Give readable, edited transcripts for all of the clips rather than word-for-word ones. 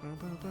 Alright.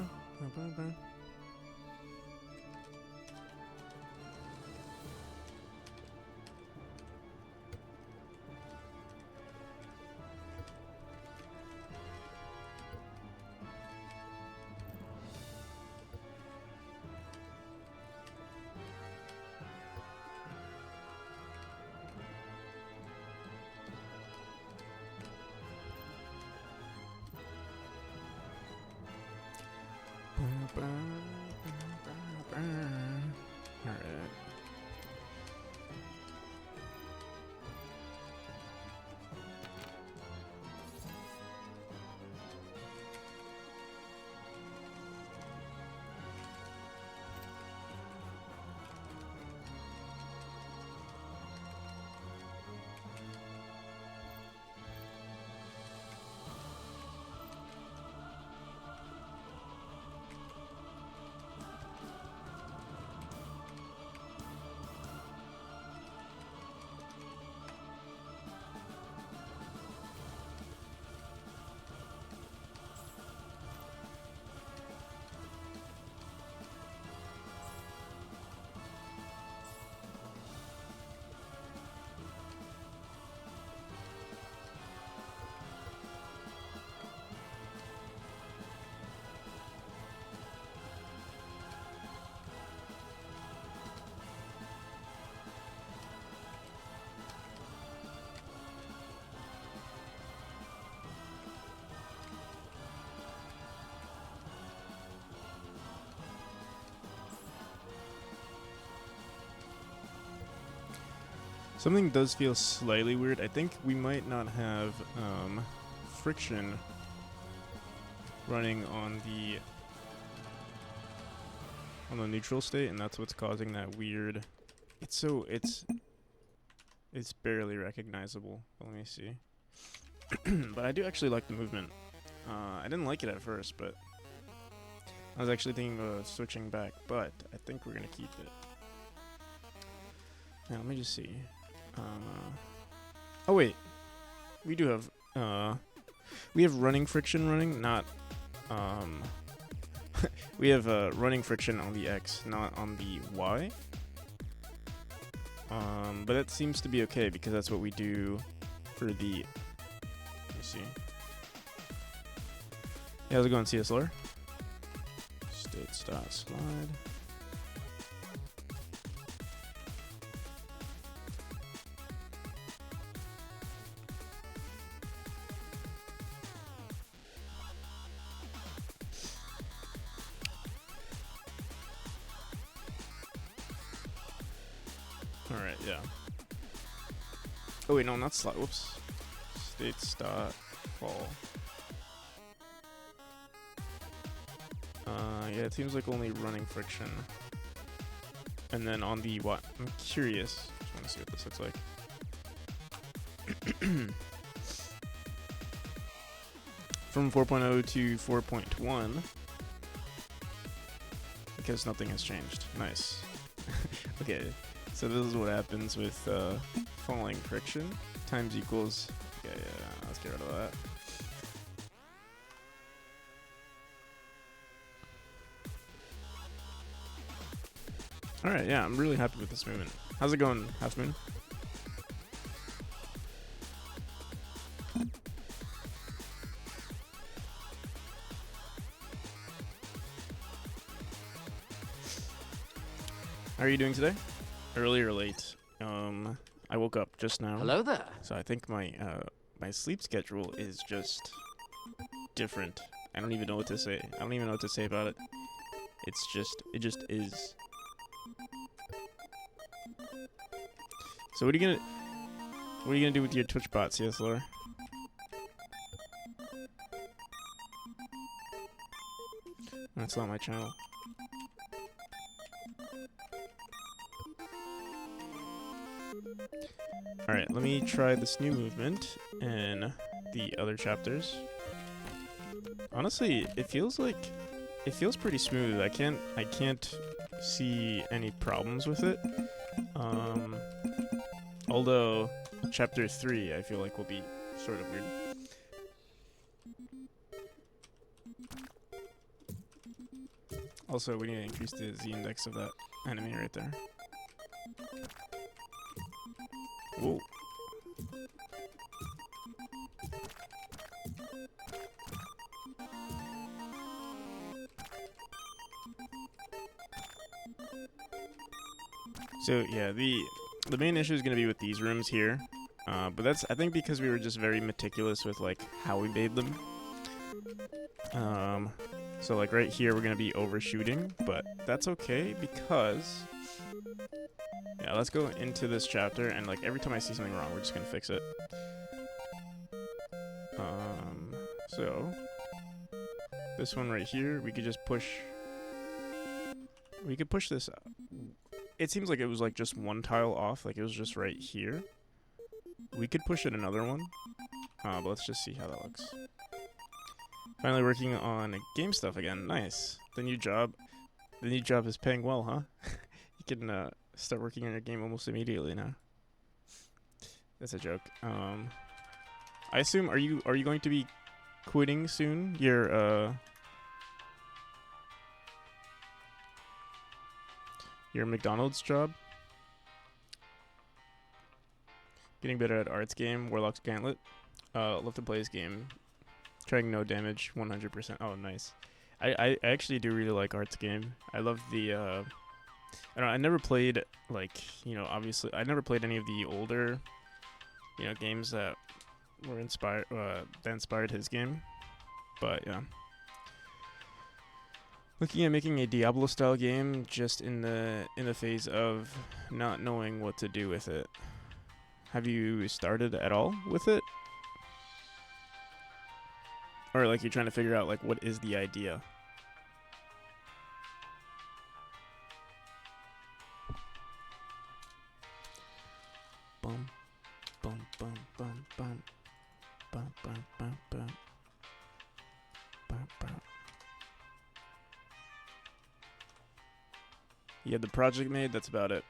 Something does feel slightly weird. I think we might not have friction running on the neutral state, and that's what's causing that weird. It's barely recognizable. Let me see. But I do actually like the movement. I didn't like it at first, but I was actually thinking of switching back. But I think we're gonna keep it. Now let me just see. Oh wait, we do have we have running friction running, not we have running friction on the X, not on the Y. But that seems to be okay because that's what we do for the. Let me see. Hey, how's it going, CSLR? States.slide. Alright, yeah. Oh wait, no, not slide. Whoops. States.fall. Yeah, it seems like only running friction. And then on the what? I'm curious. Just want to see what this looks like. From 4.0 to 4.1. Because nothing has changed. Nice. Okay. So this is what happens with falling friction. Times equals. Okay, yeah, let's get rid of that. Alright, yeah, I'm really happy with this movement. How's it going, Half Moon? How are you doing today? Early or late? I woke up just now. Hello there. So I think my my sleep schedule is just different. I don't even know what to say. I don't even know what to say about it. It just is. So what are you gonna do with your Twitch bot, CSLR? That's not my channel. Alright, let me try this new movement in the other chapters. Honestly, it feels pretty smooth. I can't see any problems with it. Although chapter 3 I feel like will be sort of weird. Also, we need to increase the Z index of that enemy right there. Whoa. So yeah, the main issue is gonna be with these rooms here, but that's I think because we were just very meticulous with like how we made them. So like right here we're gonna be overshooting, but that's okay because yeah, let's go into this chapter and like every time I see something wrong, we're just gonna fix it. So this one right here, we could just push. We could push this. It seems like it was like just one tile off, like it was just right here. We could push it another one, but let's just see how that looks. Finally working on game stuff again. Nice. The new job is paying well, huh? You can start working on your game almost immediately now. That's a joke. I assume are you going to be quitting soon? Your McDonald's job? Getting better at arts game, Warlock's Gauntlet. Love to play this game. Trying no damage, 100%. Oh, nice. I actually do really like arts game. I love the, I don't know, I never played, like, you know, obviously, I never played any of the older, you know, games that were that inspired his game. But, yeah. Looking at making a Diablo-style game, just in the phase of not knowing what to do with it. Have you started at all with it? Or like you're trying to figure out like what is the idea? Bum, bum, bum, bum, bum, bum, bum, bum, bum, bum, bum. You had the project made, that's about it.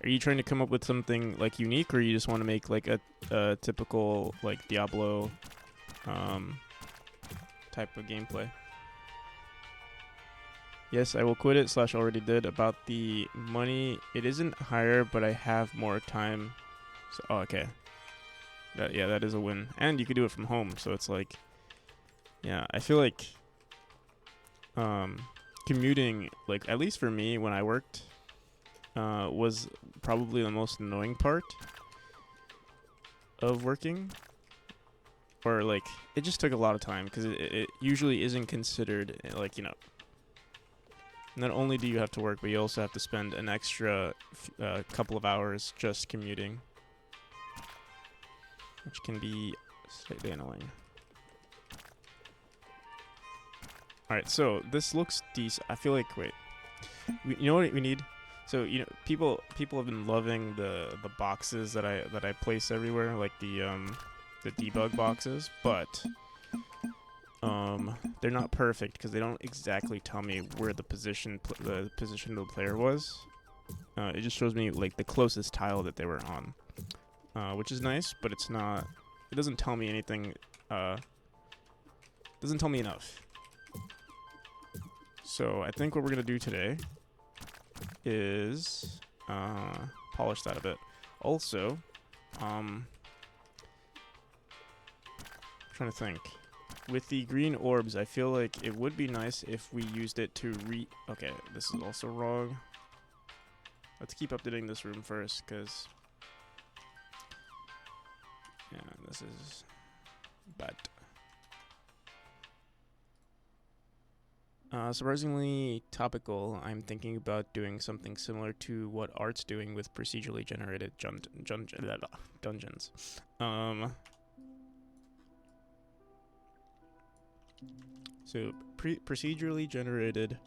Are you trying to come up with something like unique, or you just want to make like a typical like Diablo type of gameplay? Yes, I will quit it / already did. About the money, it isn't higher, but I have more time. So okay. That is a win. And you could do it from home, so it's like, yeah, I feel like commuting, like at least for me when I worked, was probably the most annoying part of working. Or like it just took a lot of time because it usually isn't considered like, you know, not only do you have to work, but you also have to spend an extra couple of hours just commuting, which can be slightly annoying. Alright, so this looks decent. I feel like, wait, you know what we need? So, you know, people have been loving the boxes that I place everywhere, like the debug boxes, but they're not perfect because they don't exactly tell me where the position of the player was. It just shows me like the closest tile that they were on, which is nice, but it's not. It doesn't tell me anything. Doesn't tell me enough. So I think what we're gonna do today is polish that a bit. Also, trying to think. With the green orbs, I feel like it would be nice if we used it to okay, this is also wrong. Let's keep updating this room first, because yeah, this is bad. Surprisingly topical, I'm thinking about doing something similar to what Art's doing with procedurally generated dungeons. So, procedurally generated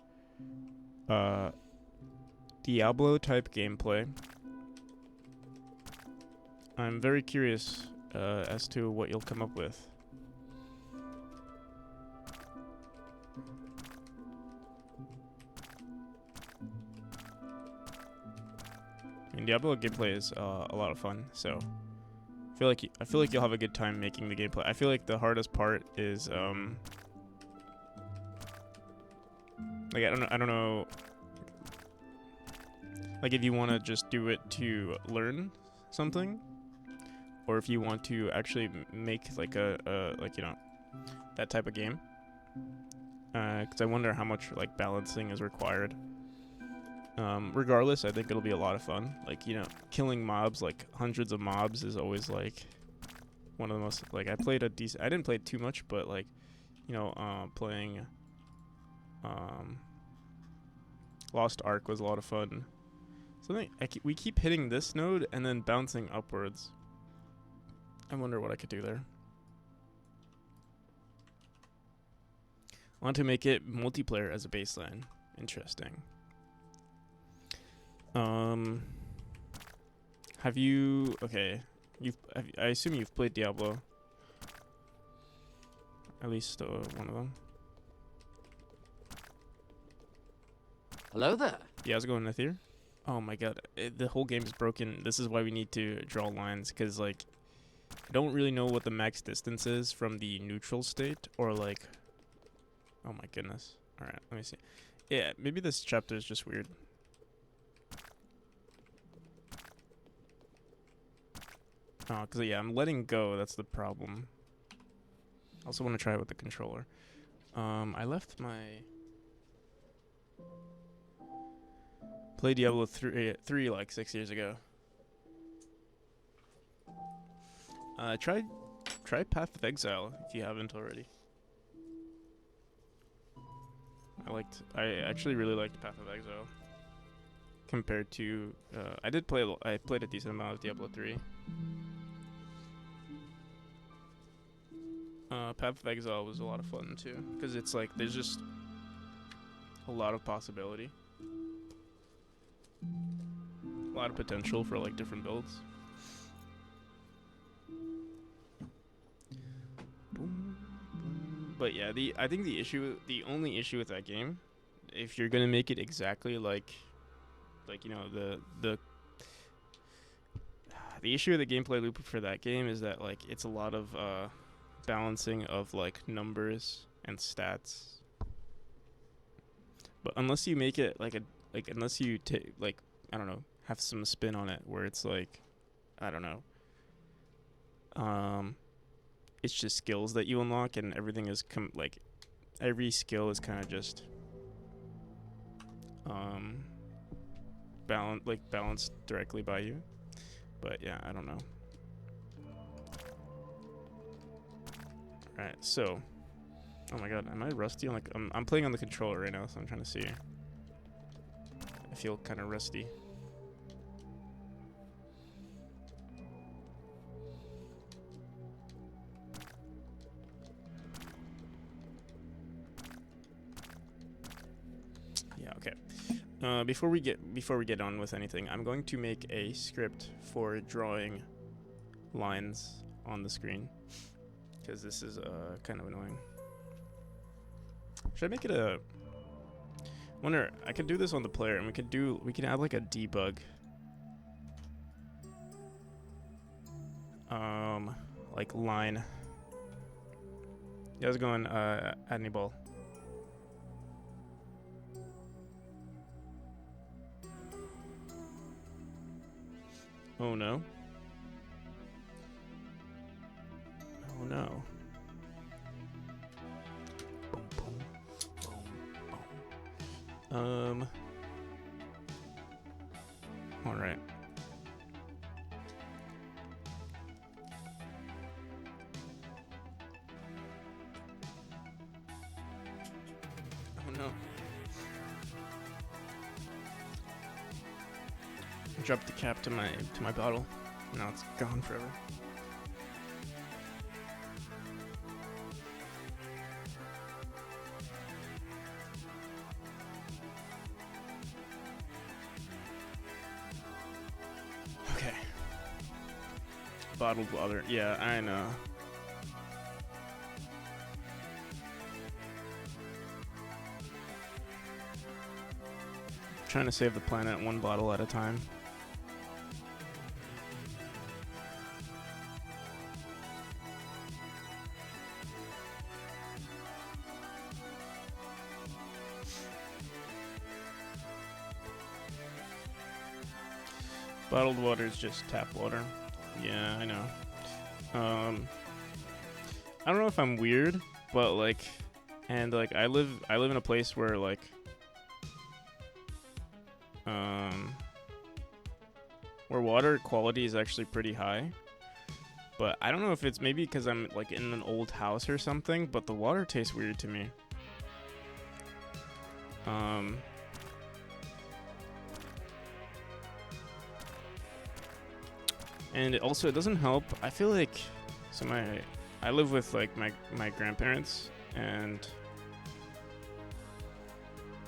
Diablo-type gameplay. I'm very curious as to what you'll come up with. I mean, Diablo gameplay is a lot of fun, so I feel like you'll have a good time making the gameplay. I feel like the hardest part is Like I don't know. Like if you want to just do it to learn something, or if you want to actually make like a like that type of game. Because I wonder how much like balancing is required. Regardless, I think it'll be a lot of fun. Like killing mobs, like hundreds of mobs, is always like one of the most like I didn't play too much, but like playing Lost Ark was a lot of fun. We keep hitting this node and then bouncing upwards. I wonder what I could do there. I want to make it multiplayer as a baseline. Interesting. Have you? Okay, I assume you've played Diablo. At least one of them. Hello there. Yeah, how's it going, Nathir? Oh my god, the whole game is broken. This is why we need to draw lines, because like I don't really know what the max distance is from the neutral state, or like, oh my goodness. All right, let me see. Yeah, maybe this chapter is just weird. Oh, because yeah, I'm letting go. That's the problem. I also want to try it with the controller. I left my play Diablo 3 like 6 years ago. Try Path of Exile if you haven't already. I actually really liked Path of Exile compared to I played a decent amount of Diablo 3. Path of Exile was a lot of fun too, because it's like there's just a lot of possibility, a lot of potential for like different builds. But yeah, I think the only issue with that game, if you're gonna make it exactly like the issue with the gameplay loop for that game is that like it's a lot of balancing of like numbers and stats. But unless you make it unless you take like I don't know, have some spin on it where it's like I don't know, it's just skills that you unlock and everything is like every skill is kind of just balanced directly by you. But yeah, I don't know. Alright, so oh my god, am I rusty on like I'm playing on the controller right now, so I'm trying to see. I feel kind of rusty. Yeah, okay. Before we get on with anything, I'm going to make a script for drawing lines on the screen, because this is kind of annoying. Should I make it a? Wonder I could do this on the player, and we can add like a debug. Like line. Yeah, how's it going, Adnibal? Oh no. Oh no. Boom, boom, boom, boom. All right. Oh no. I dropped the cap to my bottle. Now it's gone forever. Okay. Bottled water. Yeah, I know. Trying to save the planet one bottle at a time. Bottled water is just tap water. Yeah, I know. I don't know if I'm weird, but like, and like I live in a place where like, where water quality is actually pretty high. But I don't know if it's maybe because I'm like in an old house or something, but the water tastes weird to me. And it doesn't help. I feel like, so I live with like my grandparents, and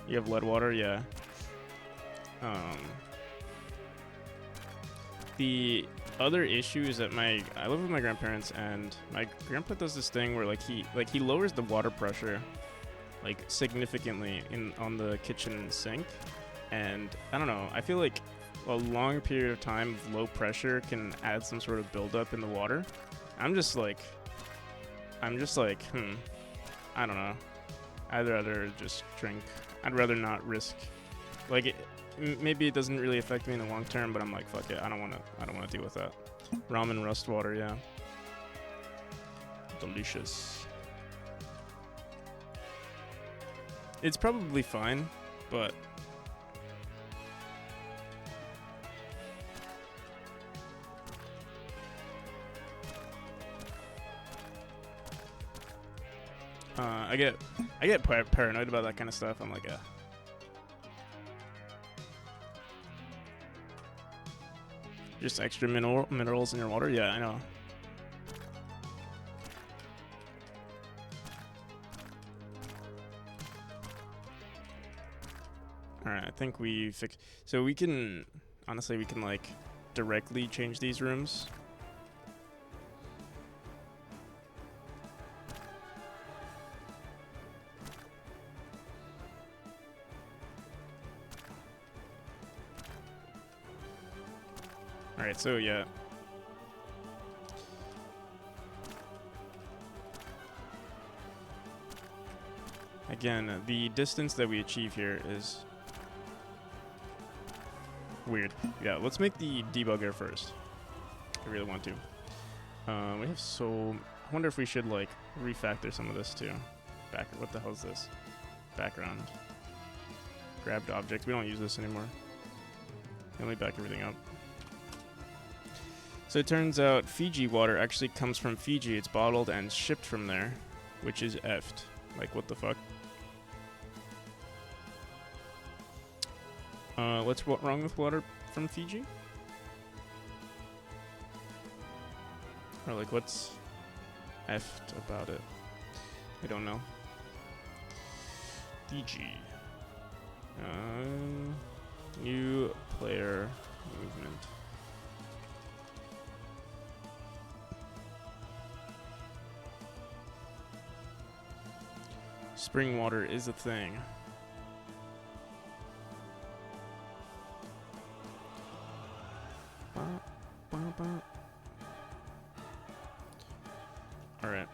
you have lead water, yeah. The other issue is that I live with my grandparents, and my grandpa does this thing where he lowers the water pressure like significantly on the kitchen sink, and I don't know, I feel like a long period of time of low pressure can add some sort of buildup in the water. I'm just like I don't know, I'd rather just drink. I'd rather not risk, like, maybe it doesn't really affect me in the long term, but I'm like, fuck it, I don't want to deal with that. Ramen rust water, yeah. Delicious. It's probably fine, but I get paranoid about that kind of stuff. I'm like, just extra minerals in your water. Yeah, I know. All right, I think we fixed. So we can like directly change these rooms. Alright, so yeah. Again, the distance that we achieve here is weird. Yeah, let's make the debugger first. I really want to. We have I wonder if we should like refactor some of this too. What the hell is this? Background. Grabbed object. We don't use this anymore. Let me back everything up. So it turns out Fiji water actually comes from Fiji. It's bottled and shipped from there, which is effed. Like, what the fuck? What's wrong with water from Fiji? Or like, what's effed about it? I don't know. Fiji. New player movement. Spring water is a thing. Alright.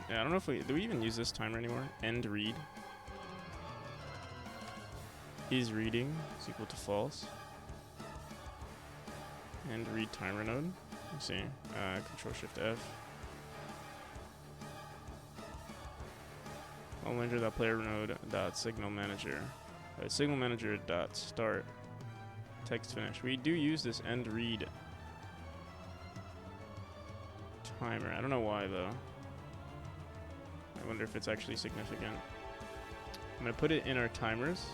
Yeah, I don't know if do we even use this timer anymore? End read. Is reading is equal to false. End read timer node. Let's see. Control Shift F. I'll enter that player node dot signal manager. Signal manager dot start text finish. We do use this end read timer. I don't know why though. I wonder if it's actually significant. I'm gonna put it in our timers.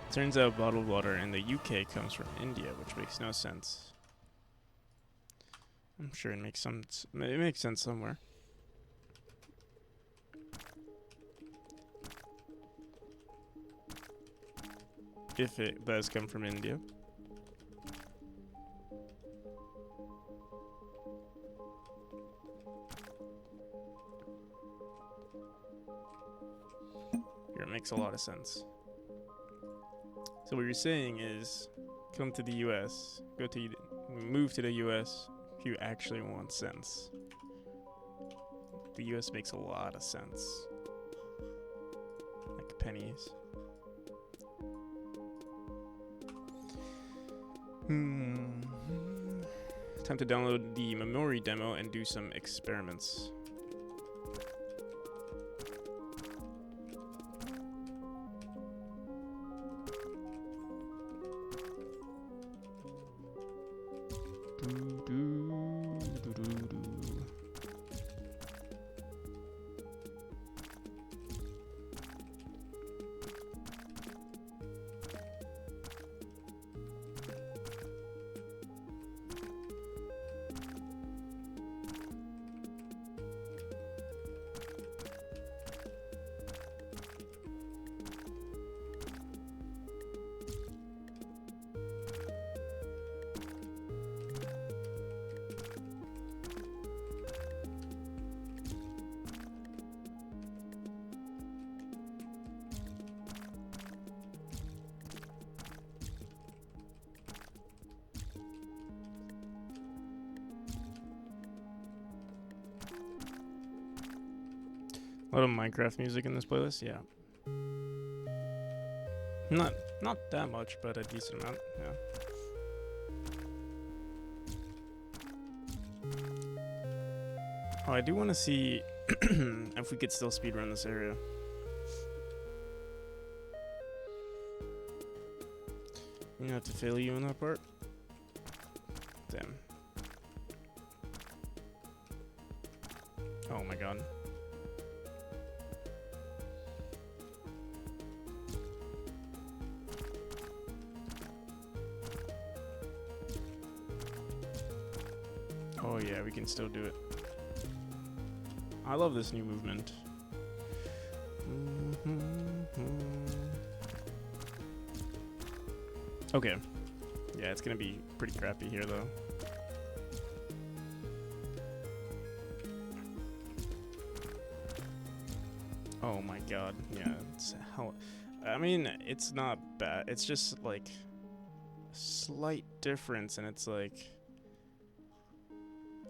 Turns out bottled water in the UK comes from India, which makes no sense. I'm sure it makes sense somewhere. If it does come from India. makes a lot of sense. So what you're saying is, come to the U.S., move to the U.S. if you actually want sense. The U.S. makes a lot of sense. Like pennies. Time to download the memory demo and do some experiments. A lot of Minecraft music in this playlist, yeah. Not that much, but a decent amount, yeah. Oh, I do want to see if we could still speedrun this area. I'm gonna have to fail you on that part. Damn. Oh my god. Oh yeah, we can still do it. I love this new movement. Okay. Yeah, it's gonna be pretty crappy here though. Oh my god, yeah, it's hell. I mean, it's not bad. It's just like a slight difference, and it's like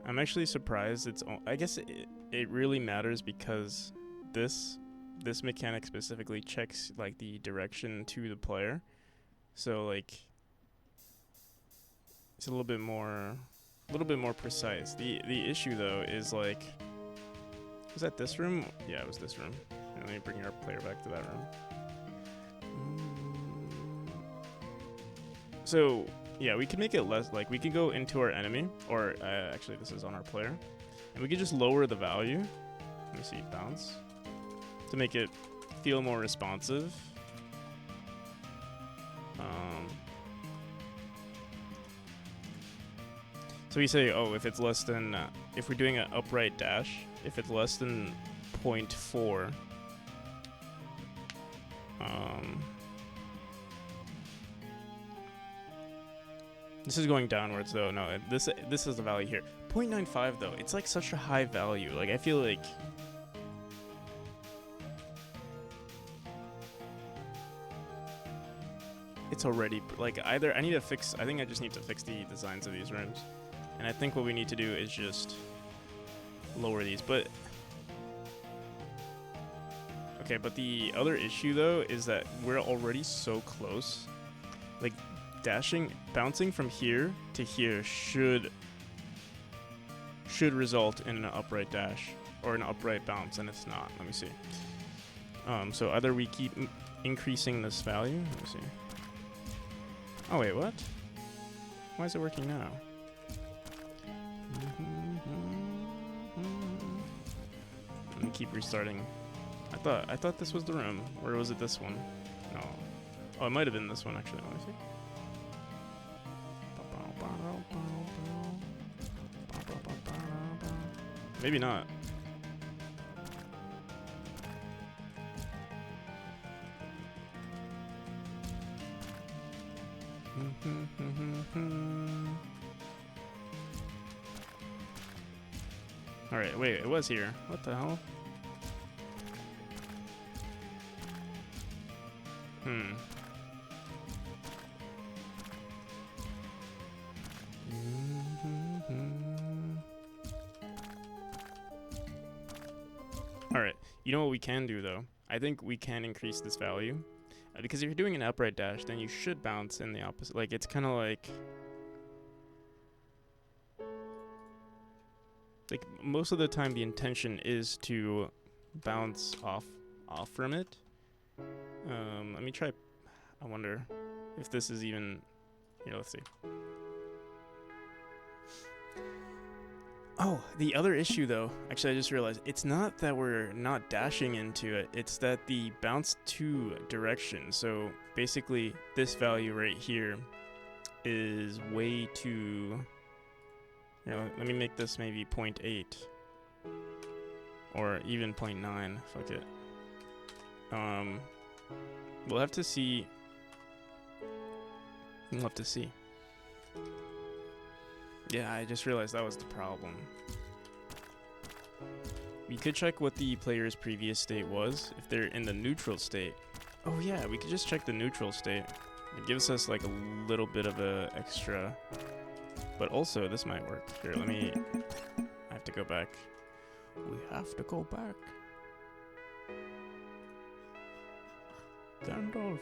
I'm actually surprised. I guess it really matters because this mechanic specifically checks like the direction to the player, so like it's a little bit more precise. The issue though is like, was that this room? Yeah, it was this room. Let me bring our player back to that room. So yeah, we can make it less, like we can go into our enemy, or actually this is on our player, and we can just lower the value. Let me see, bounce, to make it feel more responsive. So we say, oh, if it's less than, if we're doing an upright dash, if it's less than 0.4, this is going downwards though. No, this is the value here. 0.95 though. It's like such a high value. Like I feel like it's already like either I need to fix. I think I just need to fix the designs of these rooms, and I think what we need to do is just lower these. But okay, but the other issue though is that we're already so close. Like bouncing from here to here should result in an upright dash or an upright bounce, and it's not. Let me see. So either we keep increasing this value. Let me see. Oh wait, what? Why is it working now? Let me keep restarting. I thought this was the room, or was it this one? No. Oh, it might have been this one actually. Let me see. Maybe not. Alright, wait, it was here. What the hell? Hmm. Alright, you know what we can do though? I think we can increase this value. Because if you're doing an upright dash, then you should bounce in the opposite. Like, it's kind of like... Like, most of the time the intention is to bounce off from it. Let me try... I wonder if this is even... Here, let's see. Oh, the other issue though, actually I just realized, it's not that we're not dashing into it, it's that the bounce to direction. So basically this value right here is way too, you know, let me make this maybe 0.8 or even 0.9, fuck it. We'll have to see. We'll have to see. Yeah, I just realized that was the problem. We could check what the player's previous state was, if they're in the neutral state. Oh yeah, we could just check the neutral state. It gives us like a little bit of a extra. But also, this might work. Here, let me... I have to go back. We have to go back. Gandalf.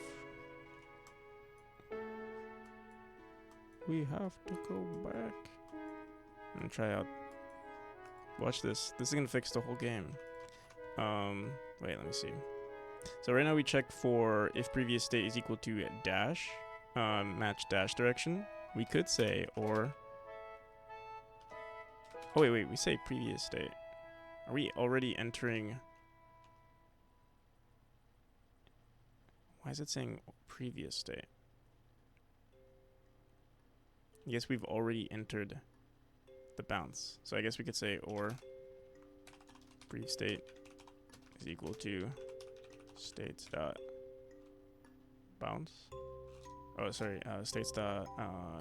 We have to go back. I'm gonna try out. Watch this. This is gonna fix the whole game. Wait, let me see. So right now we check for if previous state is equal to dash, match dash direction. We could say or. Oh wait, we say previous state. Are we already entering? Why is it saying previous state? I guess we've already entered the bounce. So I guess we could say or brief state is equal to states dot bounce. Oh, sorry, states dot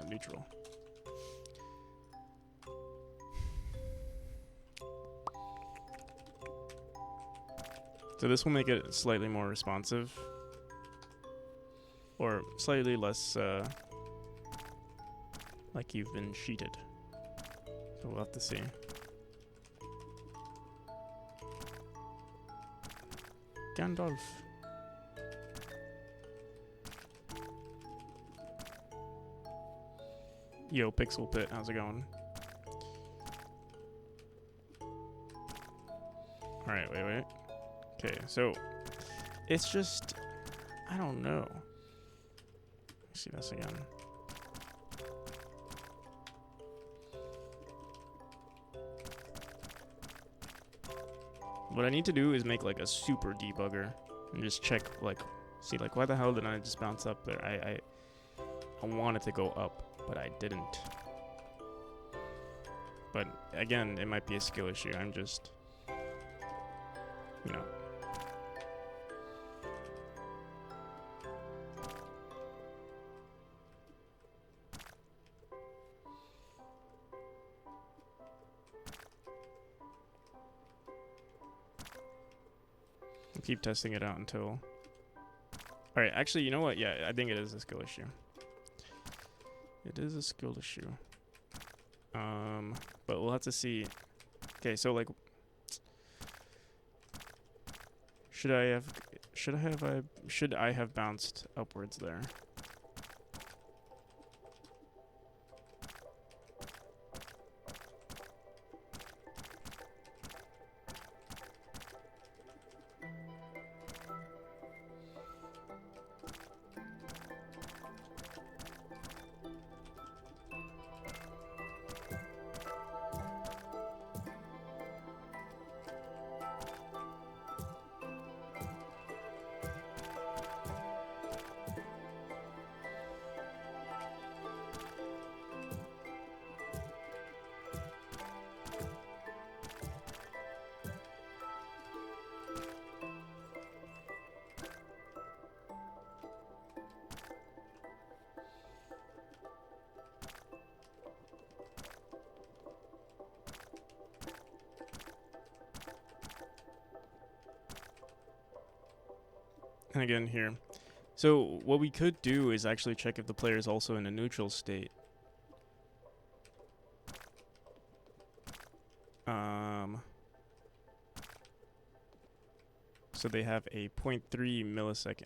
neutral. So this will make it slightly more responsive. Or slightly less like you've been cheated. So we'll have to see. Gandalf. Yo, Pixel Pit, how's it going? Alright, wait. Okay, so it's just, I don't know. Let's see this again. What I need to do is make like a super debugger and just check, like, see, like, why the hell did I just bounce up there? I wanted to go up, but I didn't. But again, it might be a skill issue. I'm just, you know. Keep testing it out until... Alright, actually, you know what? Yeah, I think it is a skill issue. It is a skill issue. But we'll have to see. Okay, so like... Should I have bounced upwards there? And again here, So what we could do is actually check if the player is also in a neutral state. So they have a 0.3 millisecond.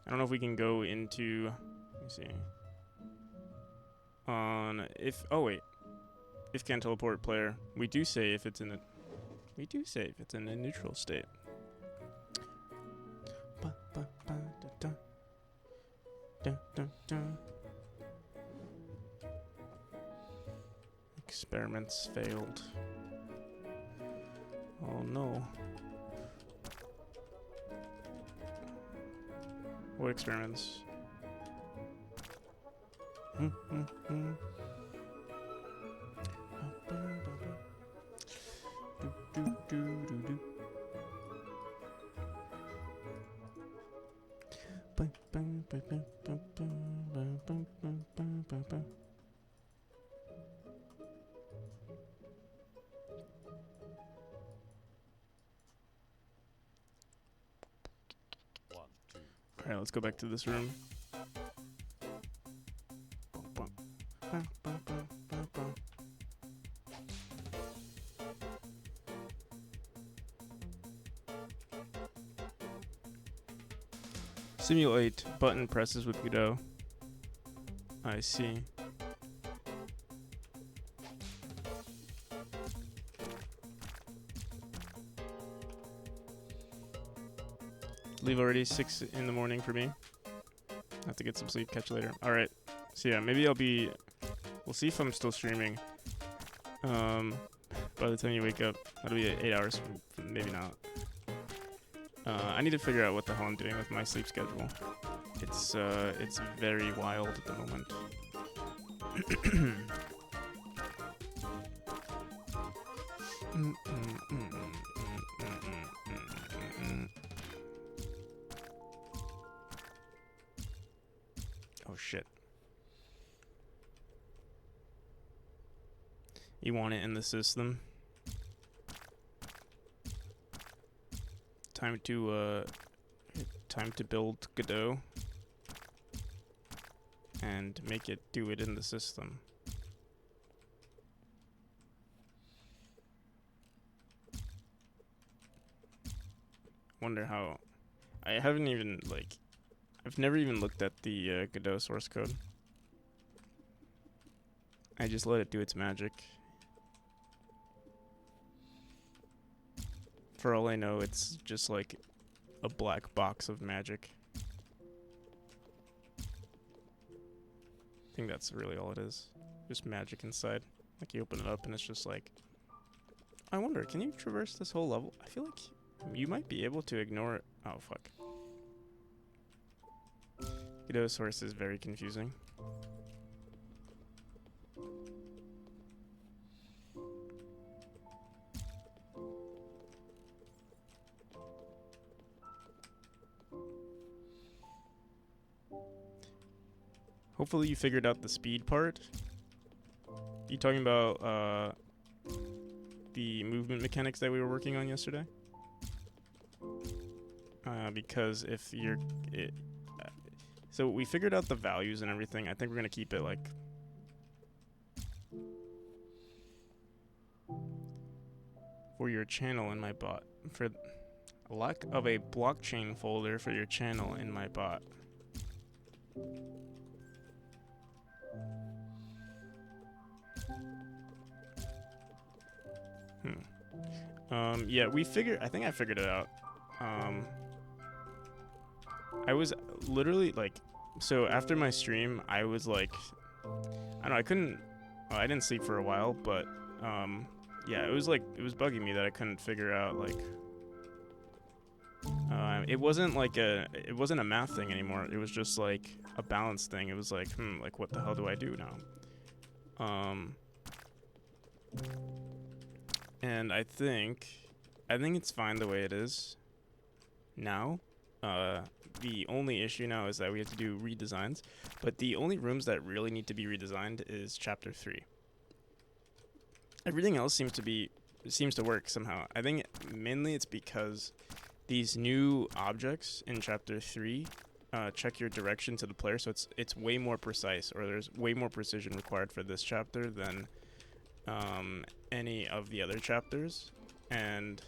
I don't know if we can go into, let me see. On if, oh wait, if can teleport player, we do say if it's in a neutral state. Experiments failed. Oh no. What experiments? Alright, let's go back to this room. Simulate button presses with godot. I see. Leave already, 6 in the morning for me. Have to get some sleep, catch you later. Alright, so yeah, maybe we'll see if I'm still streaming. By the time you wake up, that'll be 8 hours, maybe not. I need to figure out what the hell I'm doing with my sleep schedule. It's very wild at the moment. Oh shit. You want it in the system? Time to build Godot and make it do it in the system. Wonder how. I haven't even I've never even looked at the Godot source code. I just let it do its magic. For all I know, it's just like a black box of magic. I think that's really all it is. Just magic inside. Like you open it up and it's just like, I wonder, can you traverse this whole level? I feel like you might be able to ignore it. Oh, fuck. Godot source is very confusing. Hopefully you figured out the speed part. You talking about the movement mechanics that we were working on yesterday? Because if you're... so we figured out the values and everything. I think we're going to keep it like... for your channel in my bot. For lack of a blockchain folder for your channel in my bot. Yeah, I think I figured it out. I was literally like, so after my stream, I was like, I don't know, I didn't sleep for a while, but, yeah, it was bugging me that I couldn't figure out, like, it wasn't a math thing anymore. It was just like a balance thing. It was like, like what the hell do I do now? And I think it's fine the way it is now. The only issue now is that we have to do redesigns, but the only rooms that really need to be redesigned is chapter 3. Everything else seems to work somehow. I think mainly it's because these new objects in chapter 3 check your direction to the player, so it's way more precise, or there's way more precision required for this chapter than any of the other chapters. And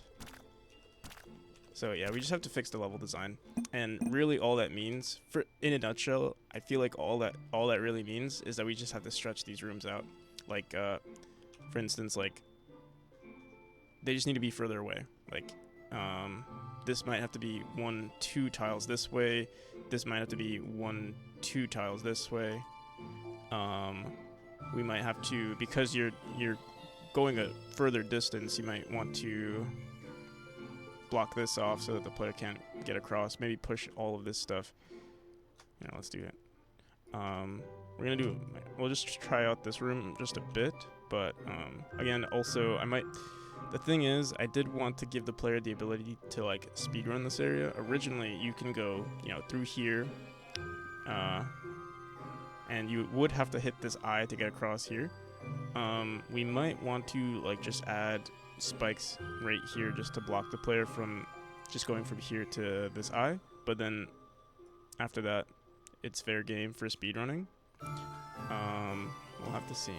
so yeah, we just have to fix the level design. And really all that means, in a nutshell, I feel like all that really means is that we just have to stretch these rooms out. Like for instance, like they just need to be further away. Like this might have to be 1-2 tiles this way. This might have to be 1-2 tiles this way. We might have to, because you're going a further distance, you might want to block this off so that the player can't get across. Maybe push all of this stuff. You know, let's do it. We'll just try out this room just a bit, but again, also the thing is, I did want to give the player the ability to like speedrun this area. Originally, you can go, through here, and you would have to hit this eye to get across here. We might want to like just add spikes right here just to block the player from just going from here to this eye, but then after that it's fair game for speedrunning. We'll have to see.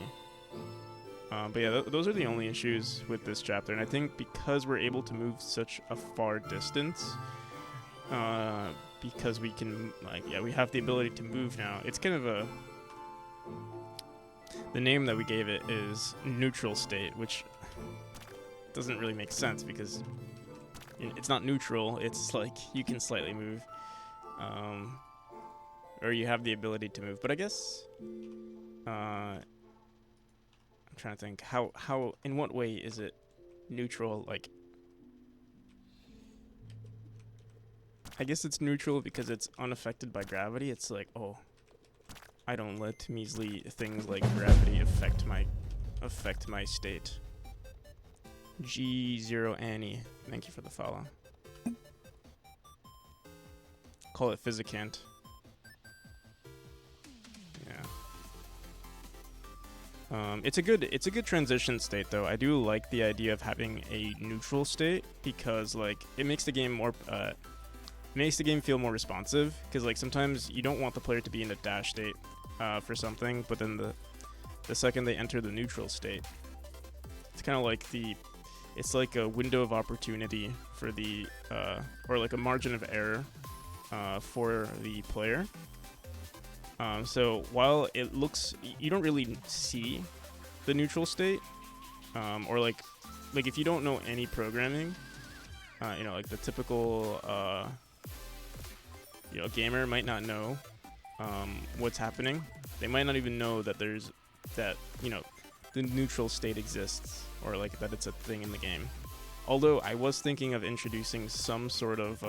But yeah, those are the only issues with this chapter, and I think because we're able to move such a far distance, because we can we have the ability to move now. It's kind of the name that we gave it is neutral state, which doesn't really make sense because it's not neutral. It's like you can slightly move, or you have the ability to move. But I guess I'm trying to think how in what way is it neutral? Like, I guess it's neutral because it's unaffected by gravity. It's like, oh, I don't let measly things like gravity affect my state. G0 Annie, thank you for the follow. Call it Physicant. Yeah. It's a good transition state though. I do like the idea of having a neutral state because like it makes the game more feel more responsive, because like sometimes you don't want the player to be in a dash state for something, but then the second they enter the neutral state, it's kind of like it's like a window of opportunity for the or like a margin of error for the player. So while it looks, you don't really see the neutral state, or like if you don't know any programming, like the typical gamer might not know what's happening. They might not even know that the neutral state exists, or like that it's a thing in the game. Although I was thinking of introducing some sort of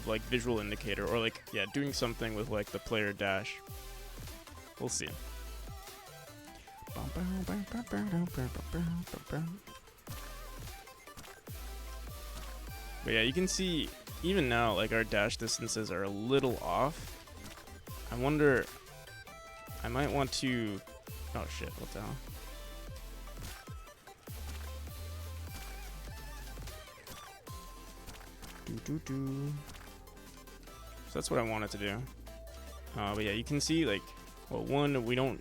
like visual indicator, or like doing something with like the player dash. We'll see. But yeah, you can see even now like our dash distances are a little off. I wonder, I might want to, oh shit, what the hell? So that's what I wanted to do. But yeah, you can see like, well, one, we don't.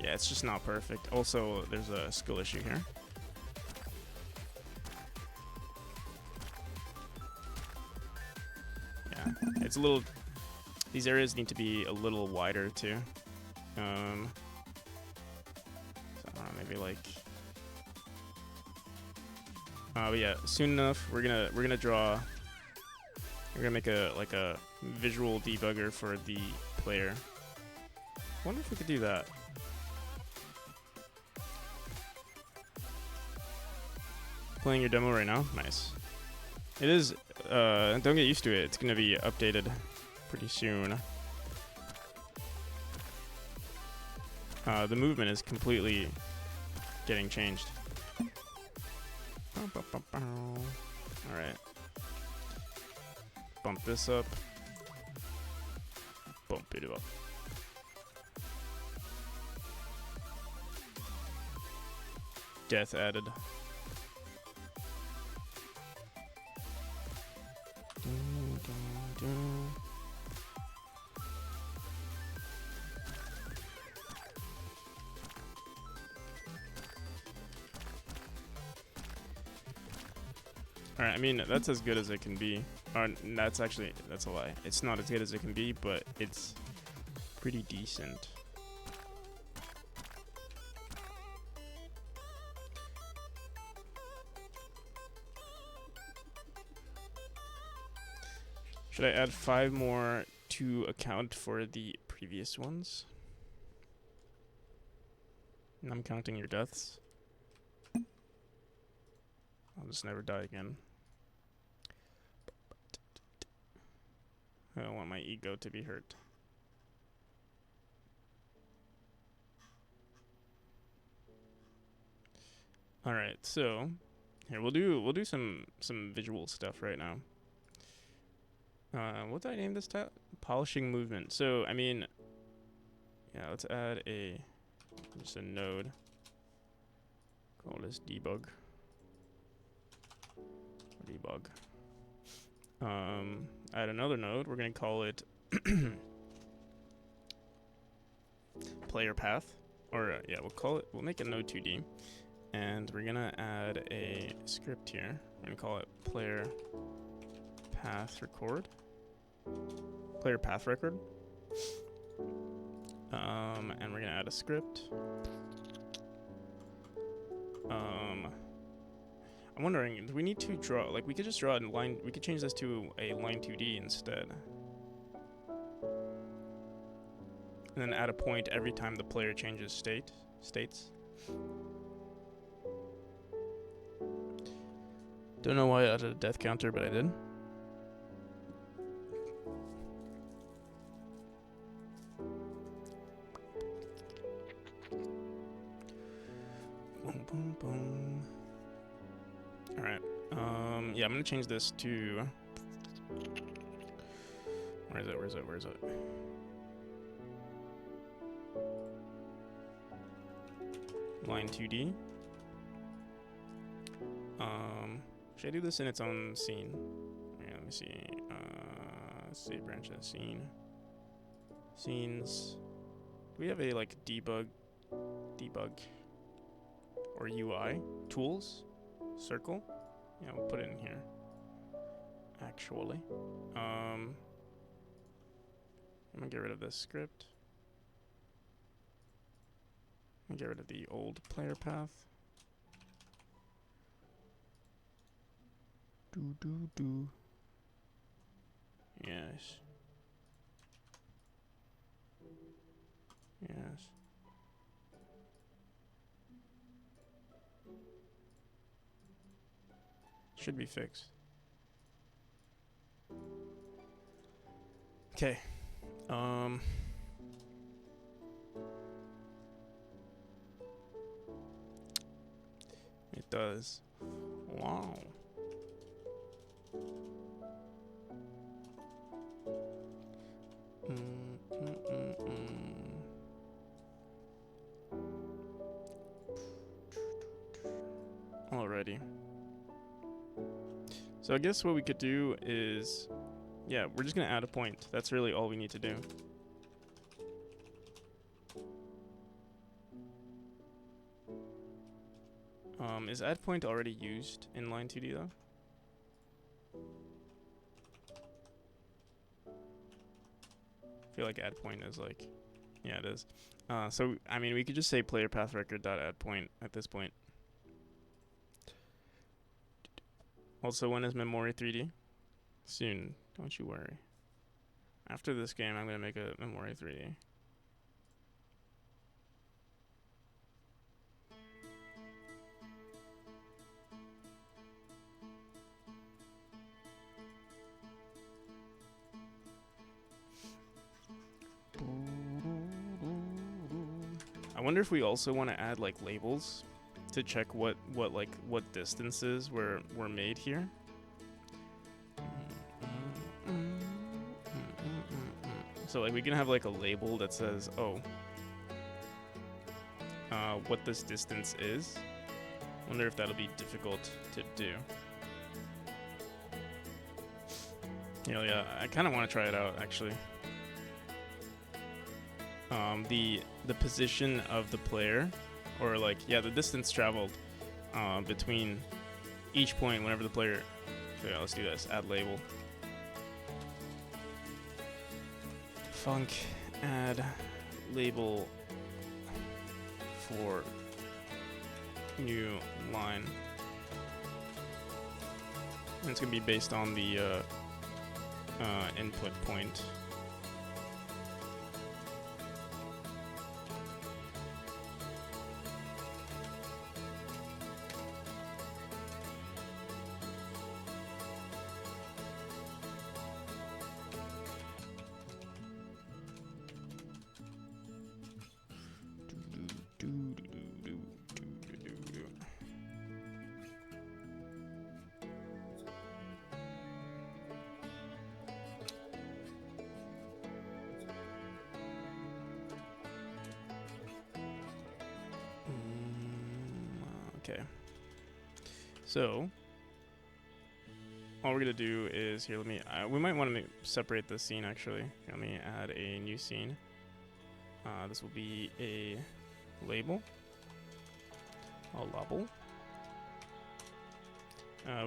Yeah, it's just not perfect. Also, there's a skill issue here. Yeah, it's a little. These areas need to be a little wider too. So I don't know, maybe like. But yeah, soon enough we're gonna draw. We're gonna make a visual debugger for the player. I wonder if we could do that. Playing your demo right now? Nice. It is, don't get used to it. It's gonna be updated pretty soon. The movement is completely getting changed. Alright. Bump this up. Bump it up. Death added. Alright, I mean, that's as good as it can be. That's a lie. It's not as good as it can be, but it's pretty decent. Should I add 5 more to account for the previous ones? And I'm counting your deaths. I'll just never die again. I don't want my ego to be hurt. All right, so here we'll do some visual stuff right now. What did I name this tab? Polishing movement. So I mean, yeah, let's add just a node. Call this debug. Debug. Add another node. We're gonna call it player path, or yeah, we'll make a node 2D, and we're gonna add a script here. We're gonna call it player path record. Player path record. And we're gonna add a script. I'm wondering, do we need to draw, like we could just draw a line, we could change this to a line 2D instead. And then add a point every time the player changes states. Don't know why I added a death counter, but I did. Boom, boom, boom. Alright, yeah, I'm gonna change this to, where is it? Line 2D. Should I do this in its own scene? Yeah, let me see, save branch as scene. Scenes. Do we have a, like, debug, or UI? Tools? Circle? Yeah, we'll put it in here. Actually. I'm gonna get rid of this script. I'm gonna get rid of the old player path. Do. Yes. Yes. Should be fixed. Okay. It does. Wow. Alrighty. So I guess what we could do is, yeah, we're just gonna add a point. That's really all we need to do. Is add point already used in line 2D though? I feel like add point is like, yeah, it is. So I mean, we could just say player path record dot add point at this point. Also, when is Memory 3D? Soon, don't you worry. After this game, I'm gonna make a Memory 3D. I wonder if we also want to add like labels to check what distances were made here. So like we can have like a label that says, oh, what this distance is. Wonder if that'll be difficult to do. You know, yeah, I kind of want to try it out actually. The position of the player, or like, yeah, the distance traveled between each point whenever the player. So yeah, let's do this. Add label. Func add label for new line. And it's gonna be based on the input point. Okay. So all we're gonna do is here. Let me. We might want to separate this scene actually. Let me add a new scene. This will be a label. A label.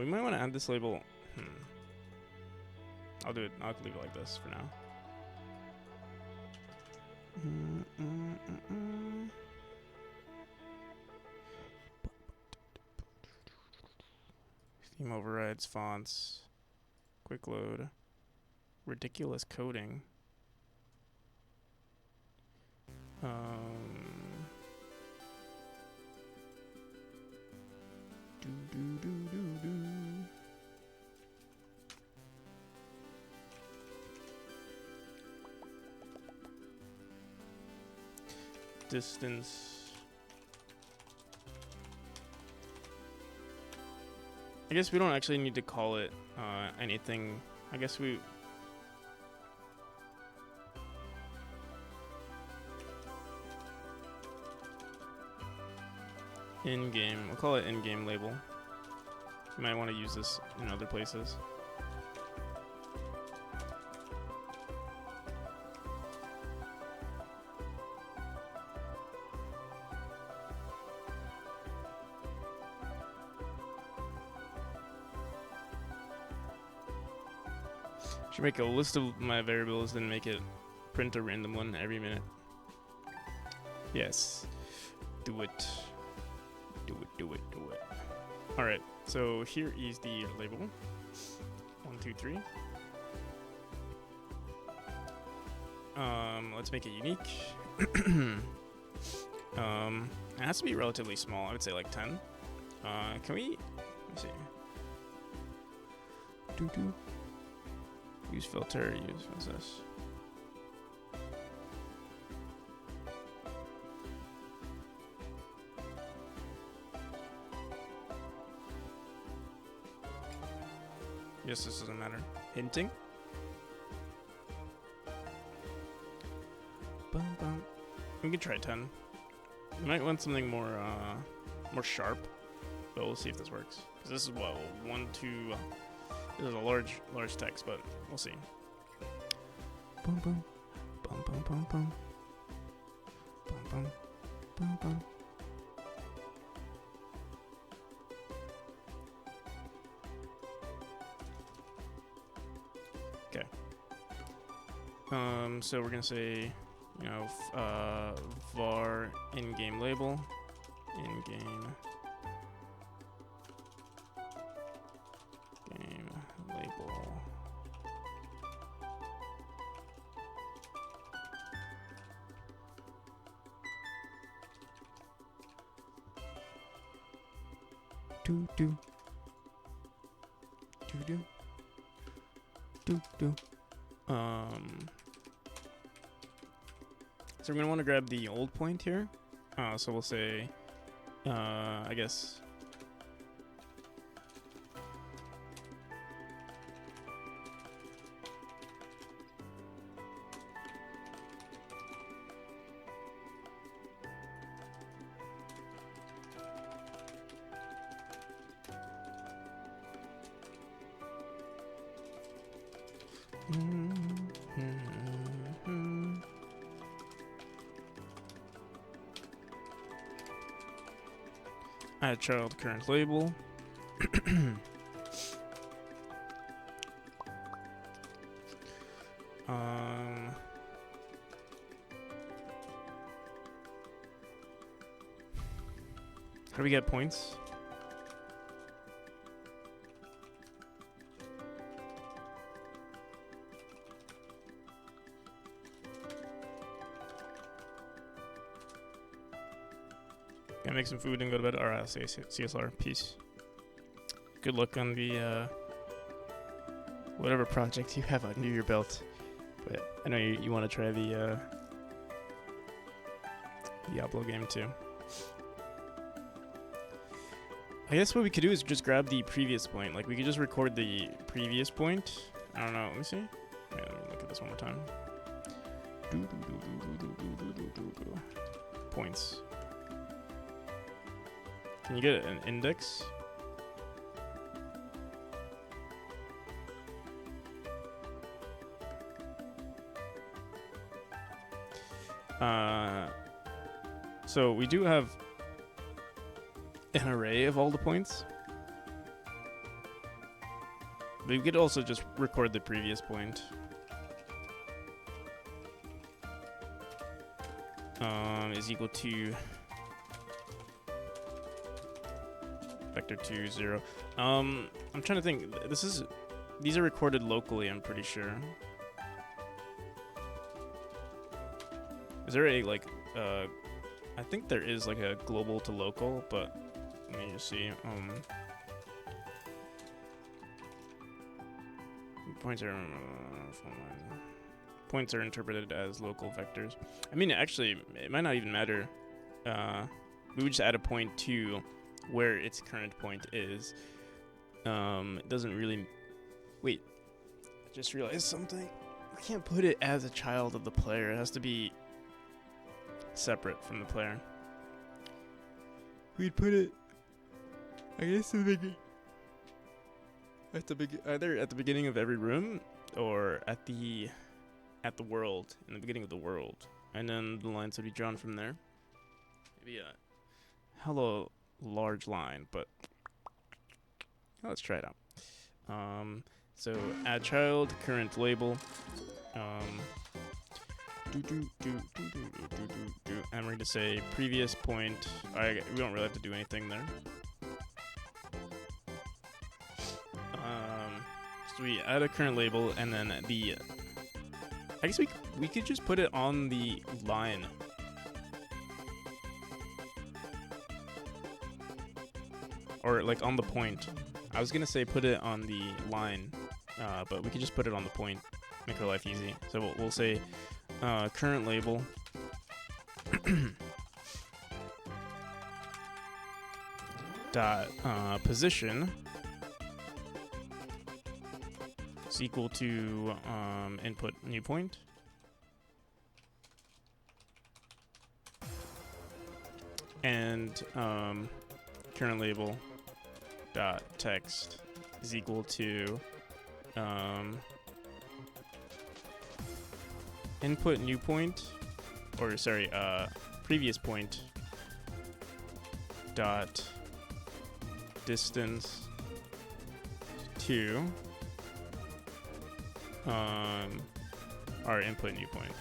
We might want to add this label. I'll do it. I'll leave it like this for now. Theme overrides, fonts, quick load, ridiculous coding. Distance. I guess we don't actually need to call it anything. I guess we. In-game. We'll call it in-game label. You might want to use this in other places. Should make a list of my variables, then make it print a random one every minute. Yes. Do it. Do it, do it, do it. Alright, so here is the label. 1, 2, 3. Let's make it unique. It has to be relatively small. I would say like 10. Can we? Let me see. Use filter. Use what's this? Yes, this doesn't matter. Hinting. Bum, bum. We can try 10. You might want something more sharp, but we'll see if this works. Because this is what 1, 2. This is a large text, but we'll see. Bum bum bum bum bum bum bum bum bum bum. Okay. So we're gonna say, you know, var in-game label, in-game game label. Do do do do do do. So we're gonna want to grab the old point here, So we'll say, I guess. Add child current label. How do we get points? Gotta make some food and go to bed. Alright, I'll say CSR. Peace. Good luck on the whatever project you have under your belt. But I know you want to try the Diablo game too. I guess what we could do is just grab the previous point. Like we could just record the previous point. I don't know. Let me see. Wait, let me look at this one more time. Points. Can you get an index? So we do have an array of all the points. But we could also just record the previous point. Is equal to vector 2 0. I'm trying to think. These are recorded locally, I'm pretty sure. Is there a I think there is like a global to local, but let me just see. Points are interpreted as local vectors. I mean, actually, it might not even matter. We would just add a point to where its current point is. It doesn't really. Wait, I just realized something. We can't put it as a child of the player. It has to be separate from the player. We'd put it, I guess, either at the beginning of every room or at the world, in the beginning of the world, and then the lines would be drawn from there. Maybe a hella large line, but let's try it out. So add child current label. And we're going to say previous point. We don't really have to do anything there. So we add a current label, and then I guess we could just put it on the line. Or like on the point. I was gonna say put it on the line, but we could just put it on the point. Make our life easy. So we'll say current label dot position is equal to input new point, and current label dot text is equal to input new point, or sorry, previous point dot distance to our input new point.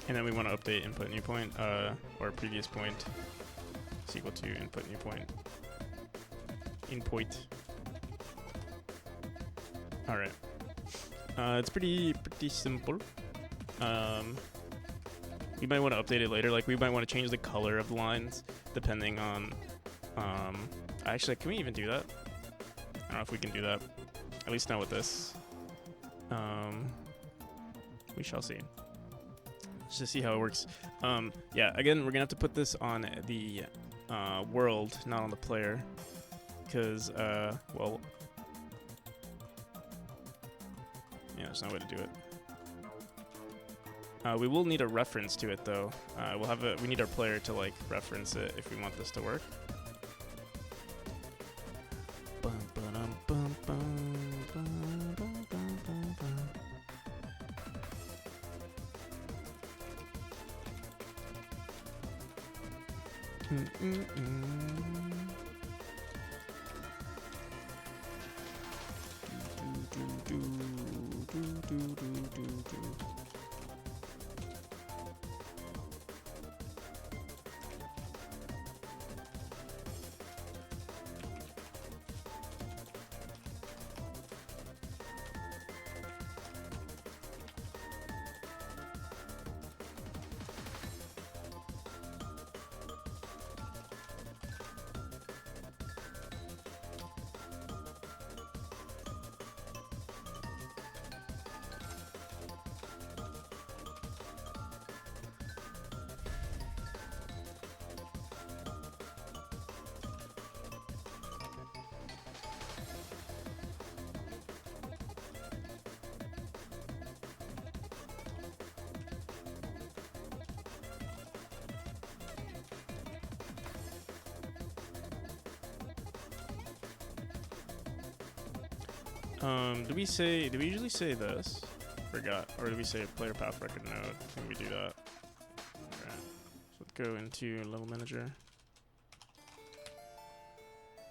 And then we want to update input new point, or previous point is equal to input new point. Input. All right. It's pretty simple. We might want to update it later. Like we might want to change the color of the lines depending on. Actually, can we even do that? I don't know if we can do that. At least not with this. We shall see. just to see how it works. Yeah, again, we're gonna have to put this on the world, not on the player, because well, yeah, there's no way to do it. We will need a reference to it though. We need our player to like reference it if we want this to work. Do we usually say this? Forgot. Or do we say player path record node? I think we do that. Alright. So let's go into level manager.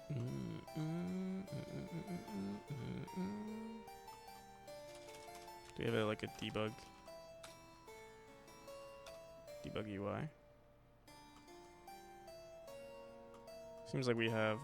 Do we have like a debug UI? Seems like we have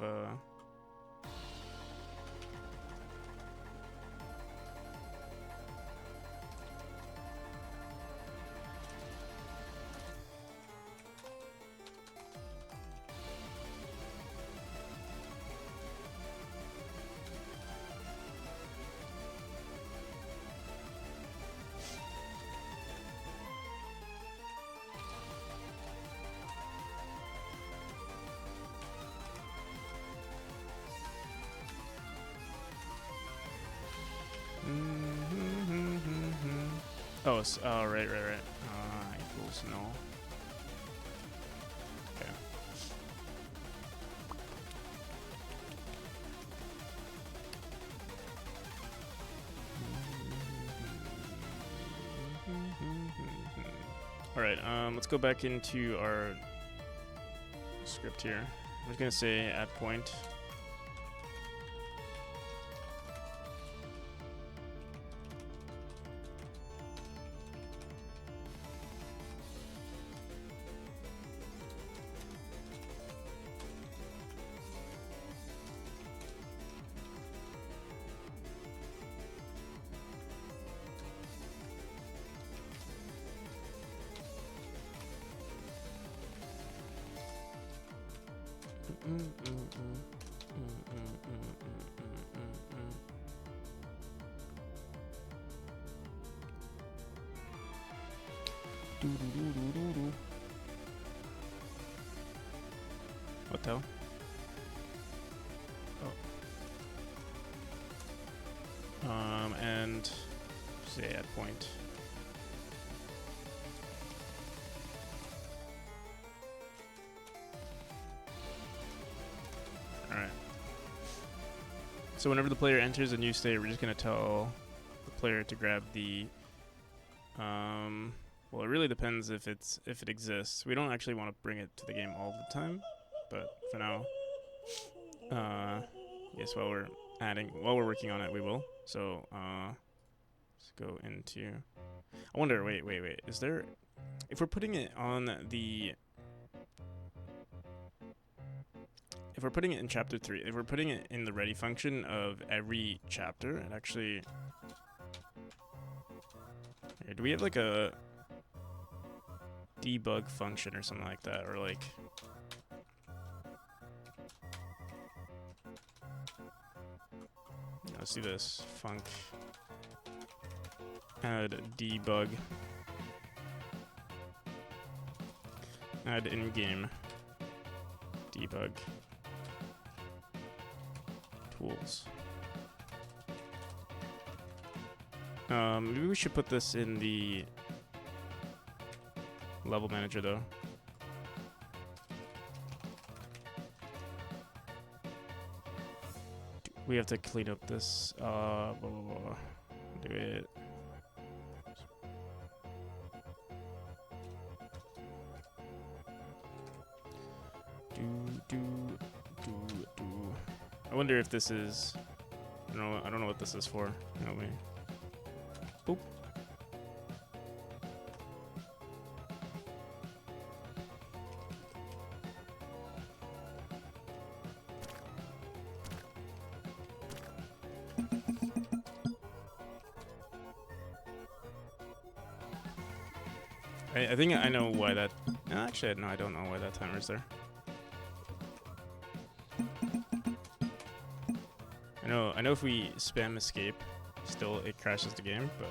oh, right. Equals null. Okay. All right. Let's go back into our script here. I'm just gonna say add point. What the hell? Oh. And say add point. Alright. So whenever the player enters a new state, we're just going to tell the player to grab the well, it really depends if it exists. We don't actually want to bring it to the game all the time, but for now, yes, while we're working on it, we will. So let's go into. I wonder. Wait. Is there? If we're putting it on the. If we're putting it in chapter 3, if we're putting it in the ready function of every chapter, it actually. Okay, do we have like a debug function or something like that, or like? Let's do this. Func add debug. Add in-game debug tools. Maybe we should put this in the level manager though. We have to clean up this. Blah, blah, blah. Do it. Do. I wonder if this is. I don't know what this is for. Help me. Boop. I think I know why that. Actually, no, I don't know why that timer's there. I know if we spam escape, still it crashes the game, but.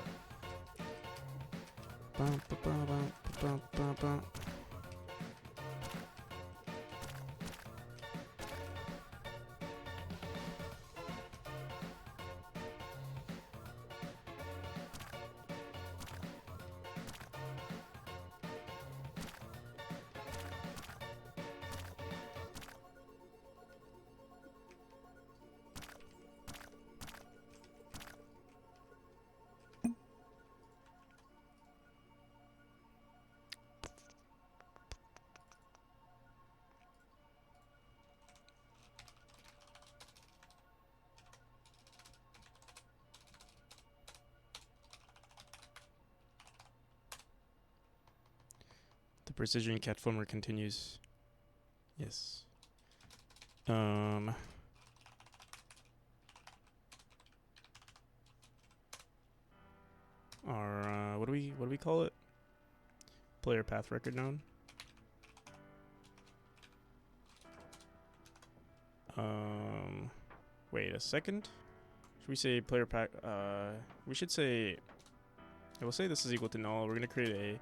The precision catformer continues. Yes. Our what do we call it? Player path record node. Wait a second. Should we say player path? We should say. We'll say this is equal to null. We're gonna create a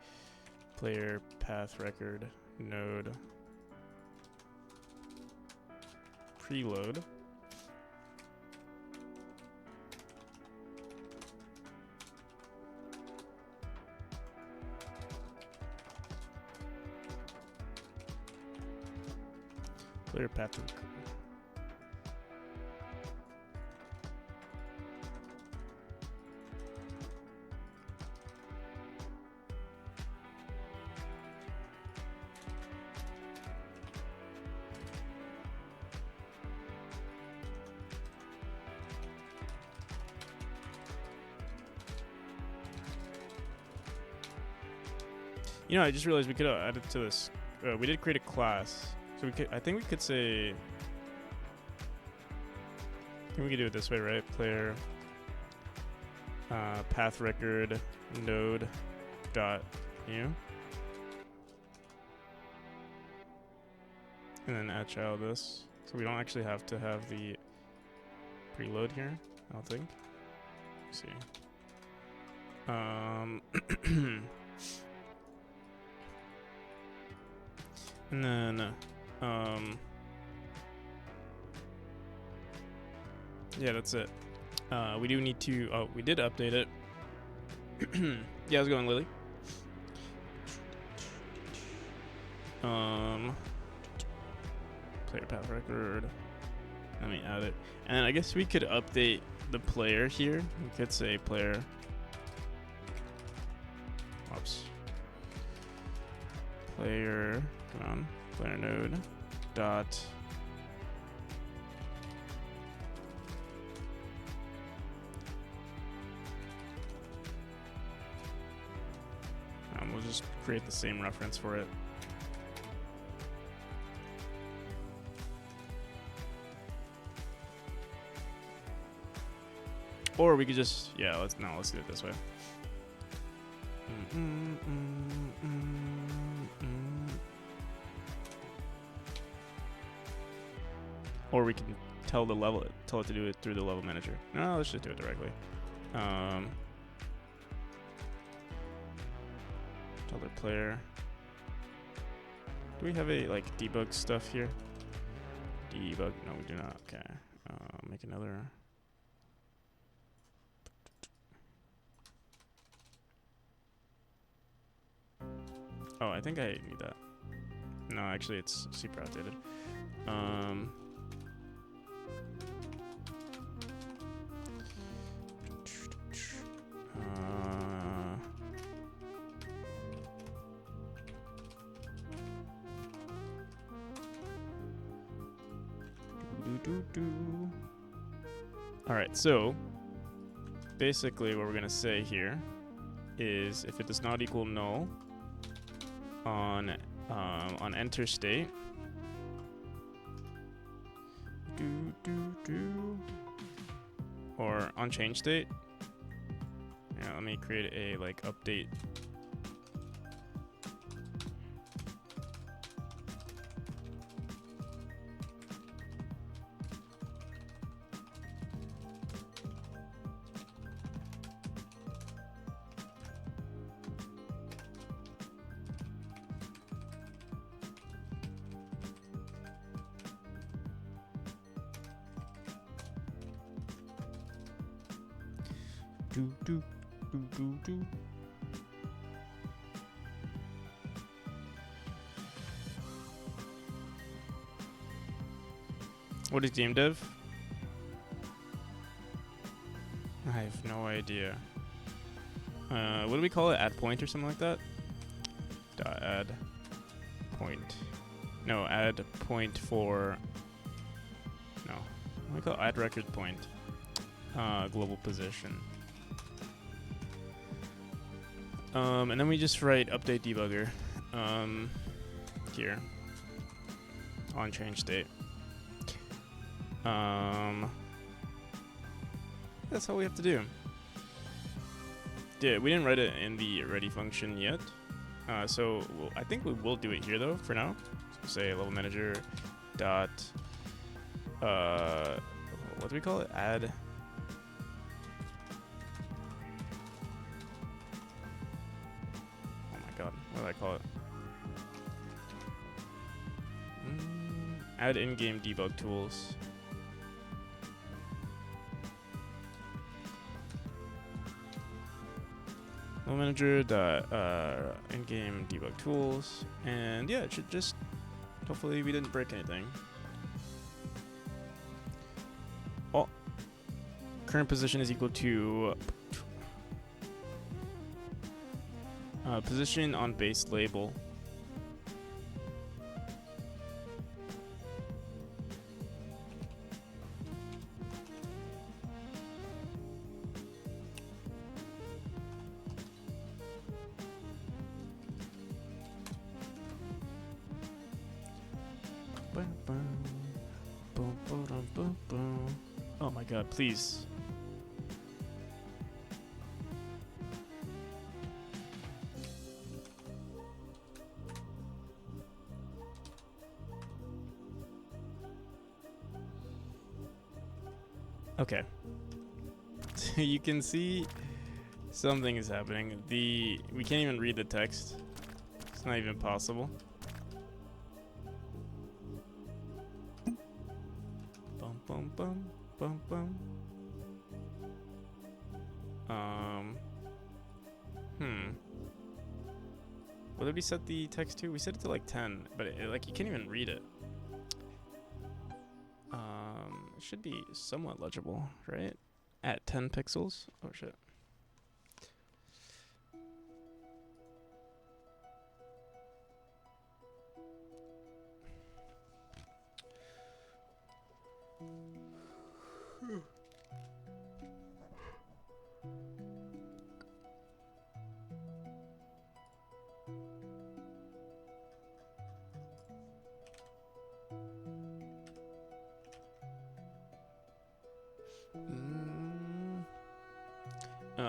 player path record node preload. Player path record. I just realized we could add it to this. We did create a class, so we could. I think we could say. I think we could do it this way, right? Player path record node dot new, and then add child this, so we don't actually have to have the preload here. I don't think. Let's see. And then, yeah, that's it. We do need to, we did update it. Yeah, how's it going, Lily? Player path record. Let me add it. And I guess we could update the player here. We could say player. Oops. Player. Come on, player node dot we'll just create the same reference for it. Or we could just let's do it this way. Or we can tell it to do it through the level manager. No, let's just do it directly. Tell the player Do we have a like debug stuff here? Debug? No, we do not. Okay. Make another. Oh, I think I need that. No, actually, it's super outdated. All right, so basically what we're gonna say here is if it does not equal null on enter state, or on change state. Yeah, let me create a like update. What is game dev? I have no idea. What do we call it? Add point or something like that? Add point. No, add point for. No, what do we call it? Add record point. Global position. And then we just write update debugger here on change state. That's all we have to do. Yeah, we didn't write it in the ready function yet. So I think we will do it here though for now. So say level manager dot what do we call it? Add. God, what do I call it? Add in-game debug tools. Manager dot in-game debug tools, and yeah, it should just hopefully we didn't break anything. Oh, current position is equal to position on base label. Oh my god, please. Okay. You can see something is happening. We can't even read the text. It's not even possible. Bum bum bum bum bum. What did we set the text to? We set it to like 10, but like you can't even read it. It should be somewhat legible, right? At 10 pixels. Oh shit.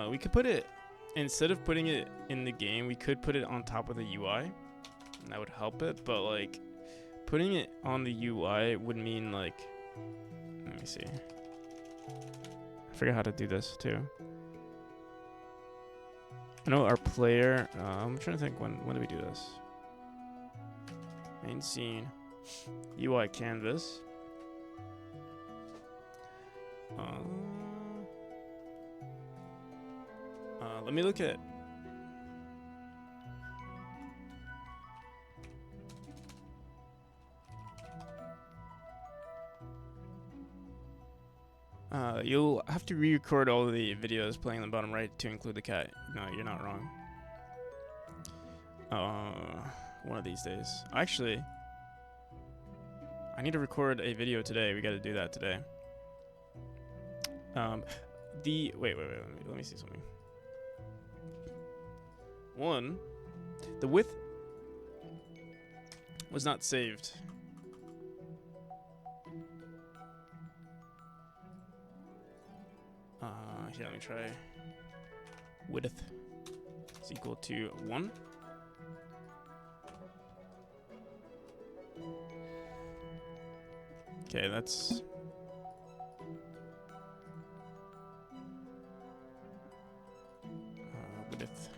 We could put it, instead of putting it in the game, we could put it on top of the UI. And that would help it, but like putting it on the UI would mean like, let me see. I forgot how to do this too. I know our player, I'm trying to think when do we do this? Main scene. UI canvas. Let me look at. You'll have to re-record all of the videos playing in the bottom right to include the cat. No, you're not wrong. One of these days. Actually, I need to record a video today. We got to do that today. Wait. Let me see something. One, the width was not saved. Here, let me try. Width is equal to 1. Okay, that's width.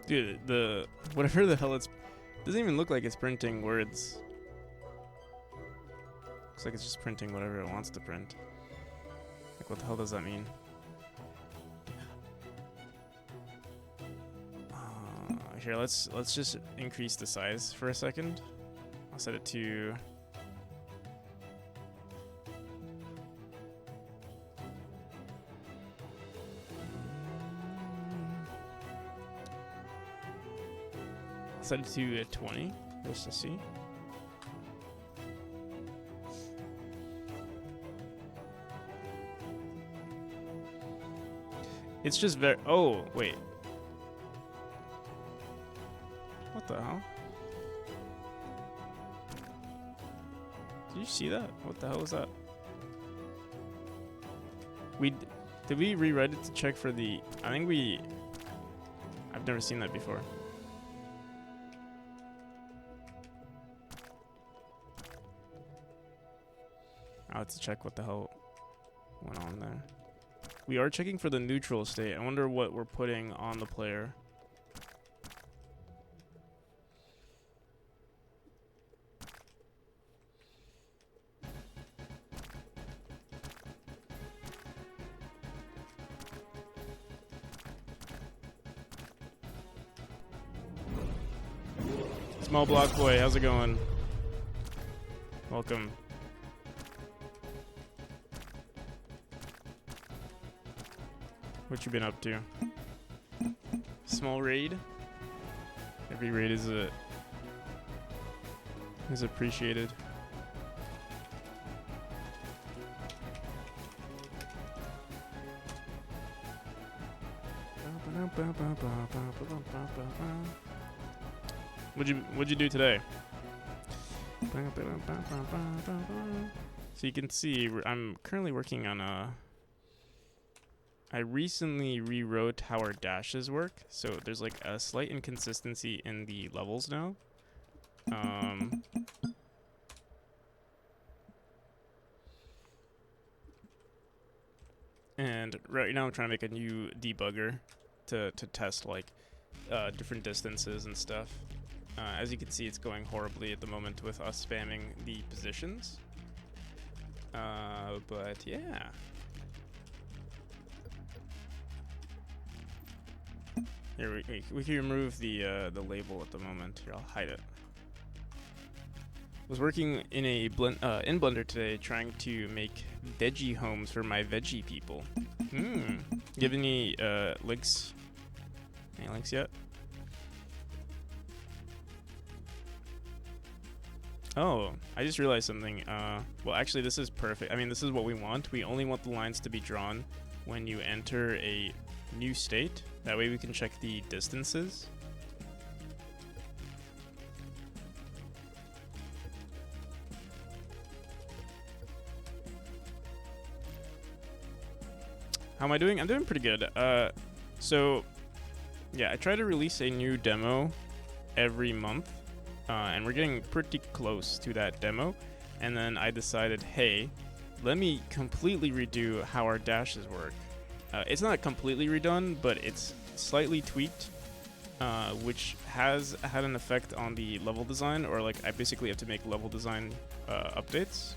Dude, the whatever the hell doesn't even look like it's printing words. Looks like it's just printing whatever it wants to print. Like, what the hell does that mean? Here, let's just increase the size for a second. I'll set it to. Set it to 20, just to see. It's just very. Oh, wait. What the hell? Did you see that? What the hell was that? Did we rewrite it to check for the? I think I've never seen that before. I have to check what the hell went on there. We are checking for the neutral state. I wonder what we're putting on the player. Small block boy, how's it going? Welcome. What you been up to? Small raid? Every raid is appreciated. What'd you do today? So you can see I'm currently working on I recently rewrote how our dashes work, so there's like a slight inconsistency in the levels now. And right now I'm trying to make a new debugger to test like different distances and stuff. As you can see, it's going horribly at the moment with us spamming the positions. But yeah. Here we can remove the label at the moment. Here, I'll hide it. Was working in a in Blender today, trying to make veggie homes for my veggie people. You have any links? Any links yet? Oh, I just realized something. Well, actually, this is perfect. I mean, this is what we want. We only want the lines to be drawn when you enter a new state. That way we can check the distances. How am I doing? I'm doing pretty good. So, yeah, I try to release a new demo every month. and we're getting pretty close to that demo. And then I decided, hey, let me completely redo how our dashes work. It's not completely redone, but it's slightly tweaked, which has had an effect on the level design, or like I basically have to make level design updates.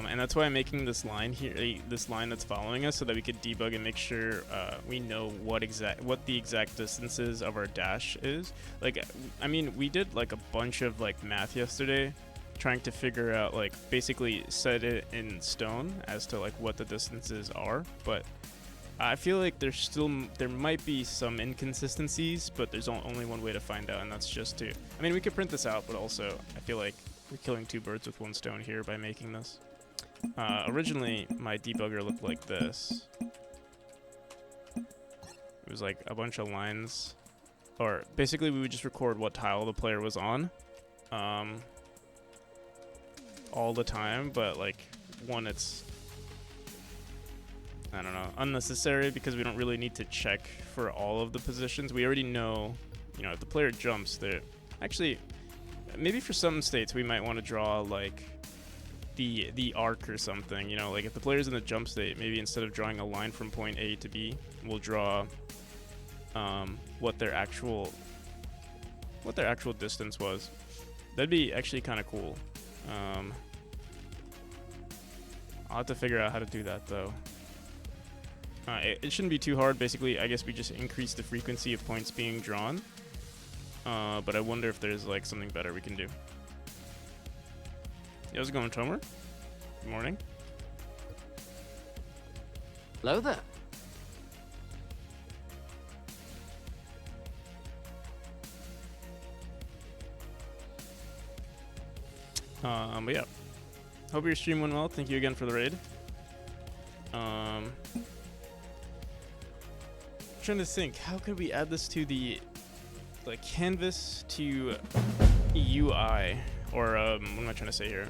And that's why I'm making this line here, this line that's following us, so that we could debug and make sure we know what the exact distances of our dash is. Like, I mean, we did like a bunch of like math yesterday, trying to figure out, like, basically set it in stone as to like what the distances are. But I feel like there might be some inconsistencies, but there's only one way to find out, and that's just to, I mean, we could print this out, but also I feel like we're killing two birds with one stone here by making this. Originally, my debugger looked like this. It was like a bunch of lines, or basically we would just record what tile the player was on, all the time. But like, one, it's, I don't know, unnecessary because we don't really need to check for all of the positions. We already know, you know, if the player jumps, there. Actually, maybe for some states we might want to draw like the arc or something, you know, like if the player's in the jump state, maybe instead of drawing a line from point A to B, we'll draw what their actual distance was. That'd be actually kind of cool. I'll have to figure out how to do that though. It shouldn't be too hard. Basically, I guess we just increase the frequency of points being drawn. But I wonder if there's like something better we can do. Hey, how's it going, Tomer? Good morning. Hello there. But yeah. Hope your stream went well. Thank you again for the raid. Trying to think, how could we add this to the like canvas to UI, or what am I trying to say here?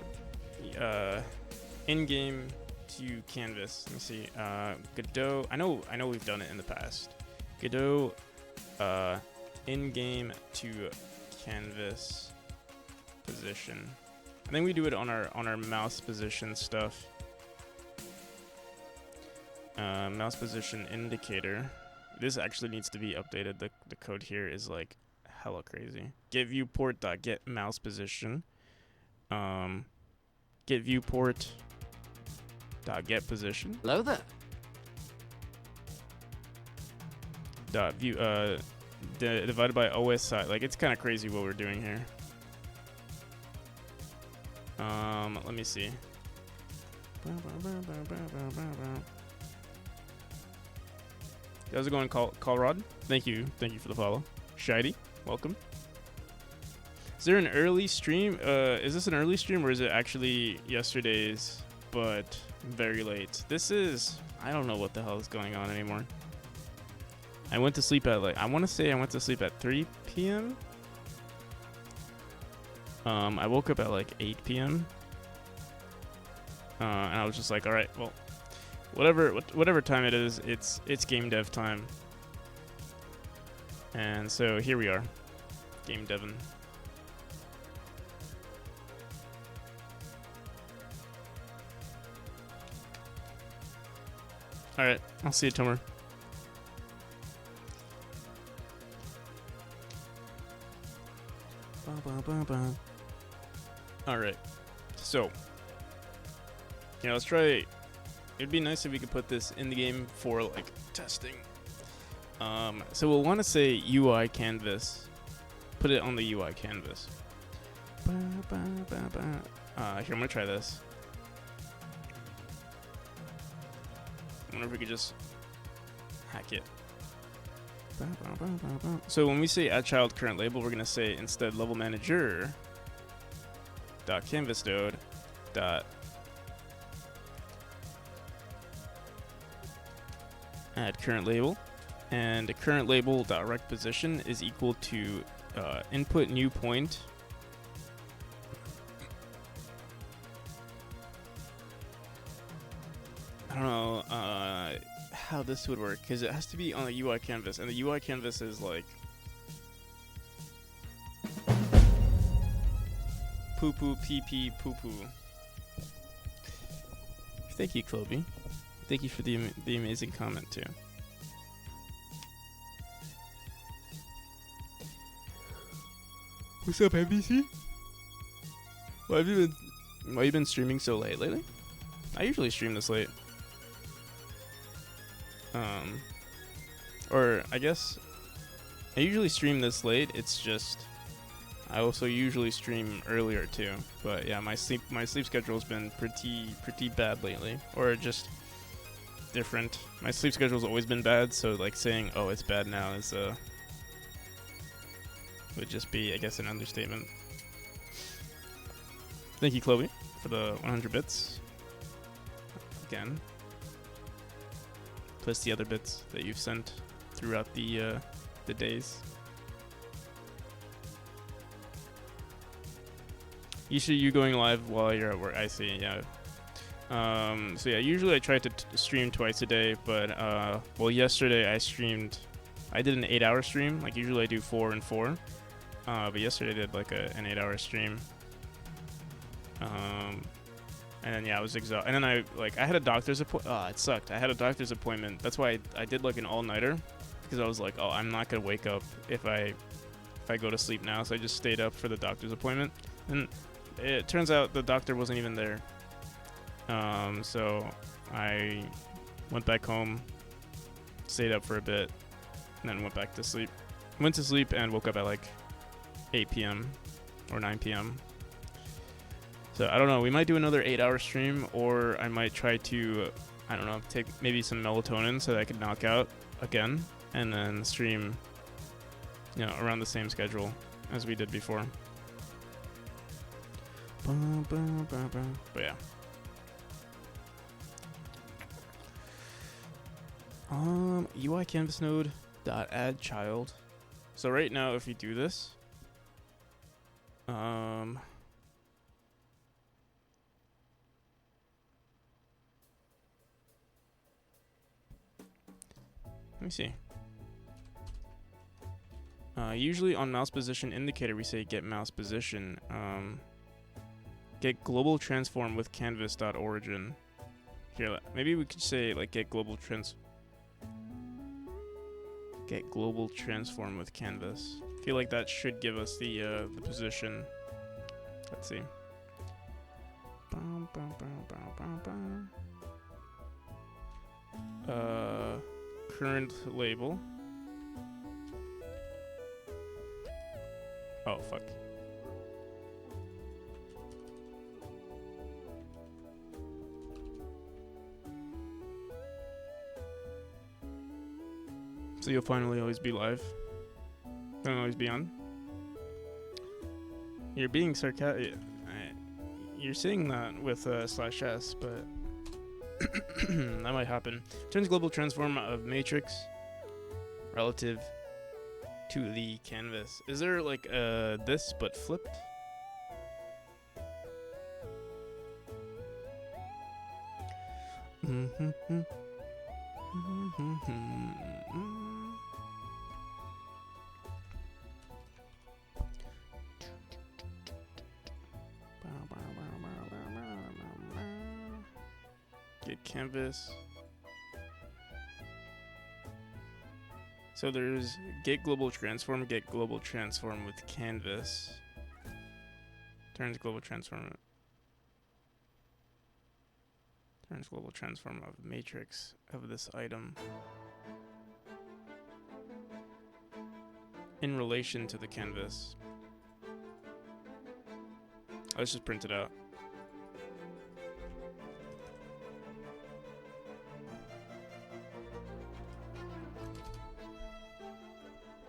In-game to canvas. Let me see. Godot. I know we've done it in the past. Godot, in-game to canvas position. I think we do it on our mouse position stuff. Mouse position indicator. This actually needs to be updated. The code here is like hella crazy. Get viewport.get mouse position. Get viewport.get position. Hello there. Dot view divided by OS side. Like, it's kind of crazy what we're doing here. Let me see. How's it going, Colrod? Thank you for the follow. Shady, welcome. Is there an early stream? Is this an early stream or is it actually yesterday's, but very late? This is, I don't know what the hell is going on anymore. I went to sleep at like, I want to say I went to sleep at 3 p.m. I woke up at like 8 p.m. And I was just like, all right, well, whatever time it is, it's game dev time. And so here we are, game devin. All right, I'll see you, Tomer. All right, so yeah, let's try. It'd be nice if we could put this in the game for like testing. So we'll want to say UI canvas. Put it on the UI canvas. Here, I'm gonna try this. I wonder if we could just hack it. So when we say add child current label, we're gonna say instead level manager dot canvas node dot add current label, and the current label dot rect position is equal to input new point I don't know how how this would work, because it has to be on a UI canvas, and the UI canvas is like poo poo pee pee poo poo. Thank you, Cloby. Thank you for the amazing comment too. What's up, NBC? Why have you been streaming so late lately? I usually stream this late. Or I guess I usually stream this late. It's just I also usually stream earlier too. But yeah, my sleep schedule's been pretty bad lately, or just different. My sleep schedule's always been bad, so like saying oh it's bad now is would just be, I guess, an understatement. Thank you, Chloe, for the 100 bits. Again. Plus the other bits that you've sent throughout the days. Usually you going live while you're at work. I see, yeah. So yeah, usually I try to stream twice a day, but well, yesterday I did an 8-hour stream. Like usually I do 4 and 4. But yesterday I did like an 8-hour stream. And then yeah, I was exhausted. And then I had a doctor's appointment. It sucked. I had a doctor's appointment. That's why I did like an all-nighter, because I was like, oh, I'm not gonna wake up if I go to sleep now. So I just stayed up for the doctor's appointment. And it turns out the doctor wasn't even there. So I went back home, stayed up for a bit, and then went back to sleep. Went to sleep and woke up at like 8 p.m. or 9 p.m. So I don't know, we might do another 8-hour stream, or I might try to, I don't know, take maybe some melatonin so that I could knock out again, and then stream, you know, around the same schedule as we did before. But yeah. UI canvas node dot add child. So right now, if you do this, let me see. Usually on mouse position indicator, we say get mouse position. Get global transform with canvas.origin. Here, maybe we could say like get global transform with canvas. I feel like that should give us the position. Let's see. Current label. Oh, fuck. So you'll finally always be live. Finally always be on. You're being sarcastic. You're saying that with /s, but that might happen. Turns global transform of matrix relative to the canvas. Is there like this but flipped? Get canvas. So there's get global transform with canvas. Turns global transform of matrix of this item in relation to the canvas. Let's just print it out.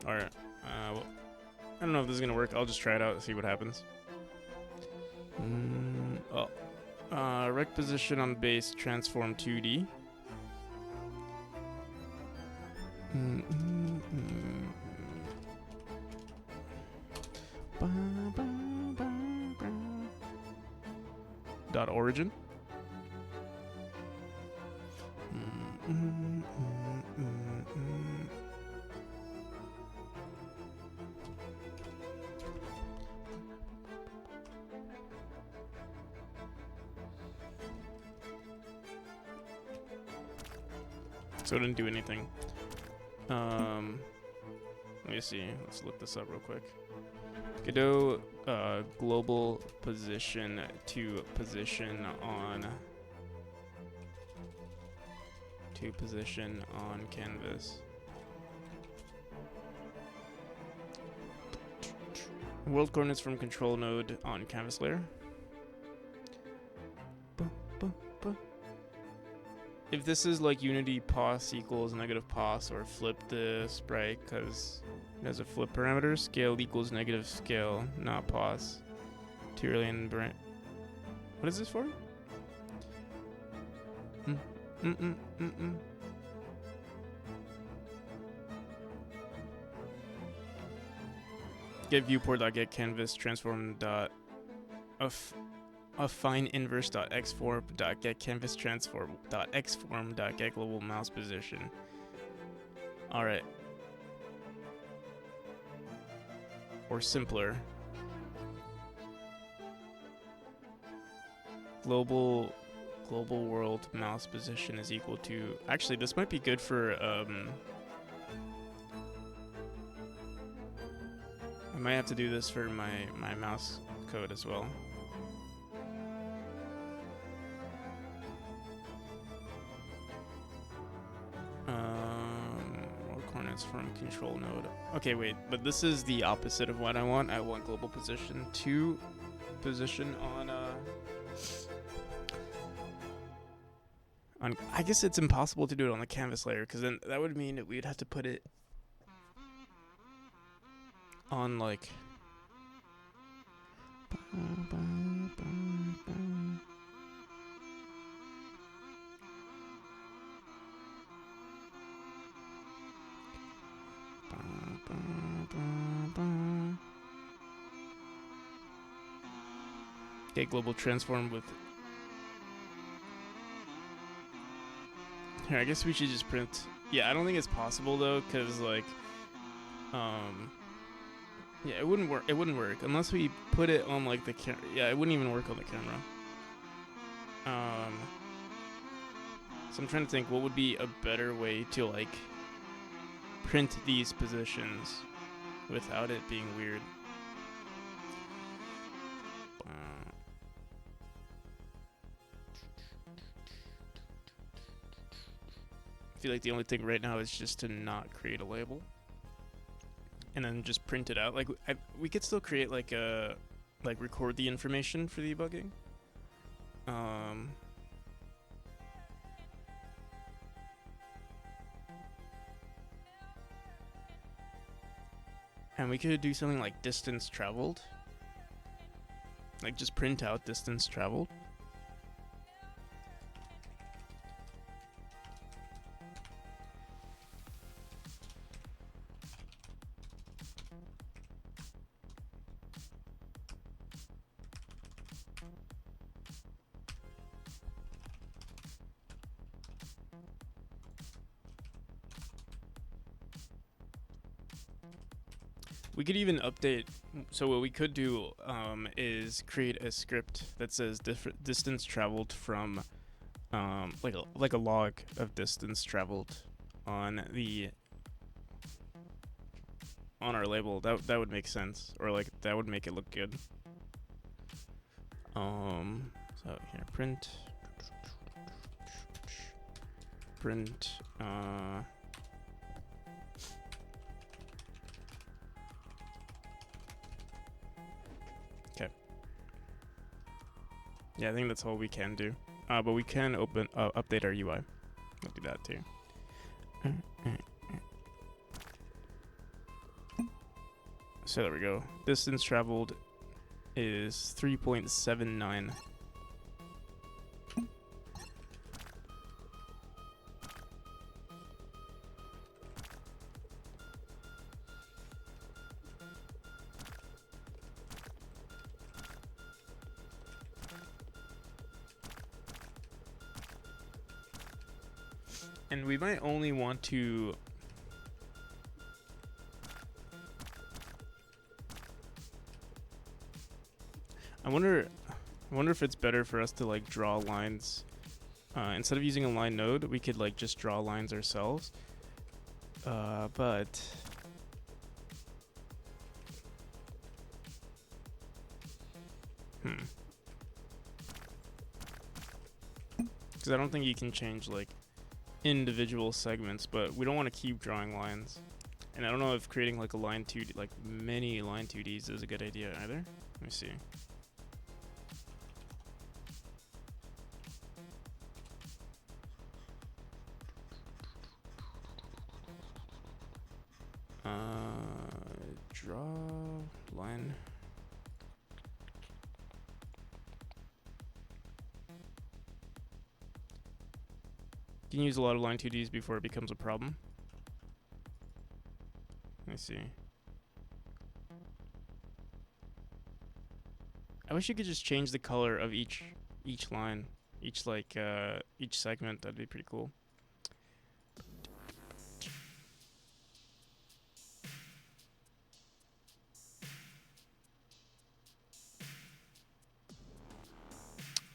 Alright, well, I don't know if this is gonna work. I'll just try it out and see what happens. Rect position on base, transform 2D. Dot origin. so it didn't do anything. Let me see. Let's look this up real quick. Godot global position to position on canvas. World coordinates from control node on canvas layer. If this is like unity pos equals negative pos, or flip the sprite because it has a flip parameter, scale equals negative scale, not pos. Tyrian brand. What is this for? Get viewport.get canvas transform dot affine inverse dot xform dot get canvas transform dot xform dot get global mouse position. All right. Or simpler. Global world mouse position is equal to. Actually, this might be good for I might have to do this for my mouse code as well. World coordinates from control node. Okay, wait, but this is the opposite of what I want. I want global position to position on I guess it's impossible to do it on the canvas layer, because then that would mean that we'd have to put it on like get global transform with. Here, I guess we should just print. Yeah, I don't think it's possible though, because like yeah, it wouldn't work. It wouldn't work unless we put it on like the camera. Yeah, it wouldn't even work on the camera. So I'm trying to think what would be a better way to like print these positions without it being weird. I feel like the only thing right now is just to not create a label. And then just print it out. Like we could still create like a record the information for debugging. And we could do something like distance traveled. Like just print out distance traveled. We could even update. So what we could do is create a script that says distance traveled from like a log of distance traveled on our label. That would make sense, or like that would make it look good. So here, print. Okay. Yeah, I think that's all we can do. But we can update our UI. We'll do that too. So there we go. Distance traveled is 3.79. And we might only want to I wonder if it's better for us to like draw lines instead of using a line node, we could like just draw lines ourselves. But because I don't think you can change like individual segments, but we don't want to keep drawing lines. And I don't know if creating like a line 2D, like many line 2Ds is a good idea either. Let me see. Draw line. You can use a lot of line 2Ds before it becomes a problem. Let me see. I wish you could just change the color of each line, each segment. That'd be pretty cool.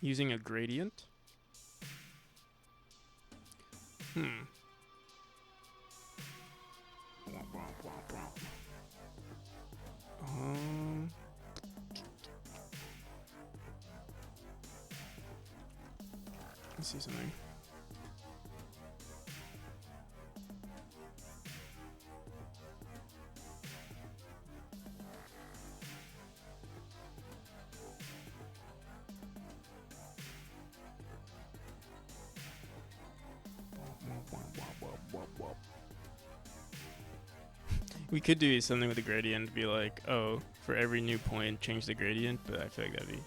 Using a gradient. Let's see something. We could do something with the gradient, be like, oh, for every new point, change the gradient, but I feel like that'd be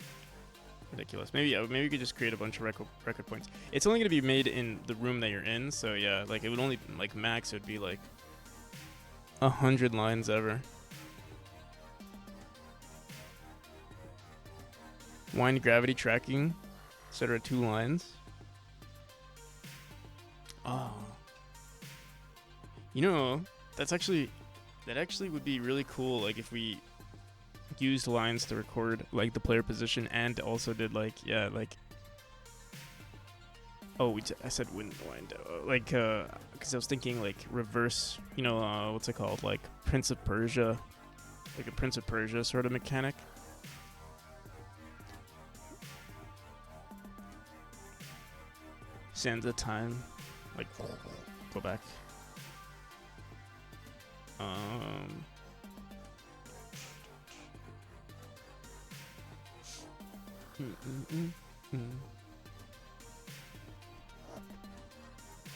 ridiculous. Maybe we could just create a bunch of record points. It's only gonna be made in the room that you're in, so yeah, like it would only like max it would be like 100 lines ever. Wind gravity tracking, etc. 2 lines. Oh, you know, that actually would be really cool. Like if we used lines to record like the player position and also did like I said wind like because I was thinking like reverse, what's it called, like Prince of Persia, like a Prince of Persia sort of mechanic. Sands of time, like go back.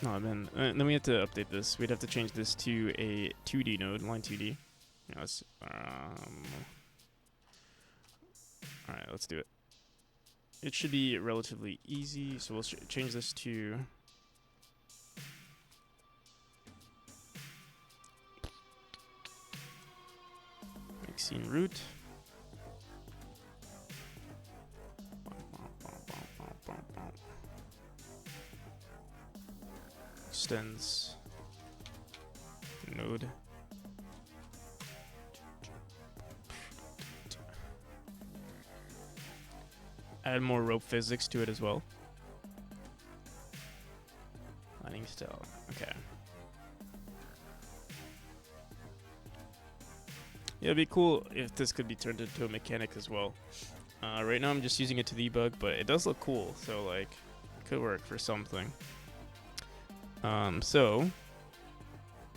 Oh man, then we have to update this. We'd have to change this to a 2D node, line 2D. Yeah, let's, alright, let's do it. It should be relatively easy, so we'll change this to make scene root. Extends node. Add more rope physics to it as well. Lighting style. Okay. Yeah, it'd be cool if this could be turned into a mechanic as well. Right now I'm just using it to debug, but it does look cool, so like it could work for something. So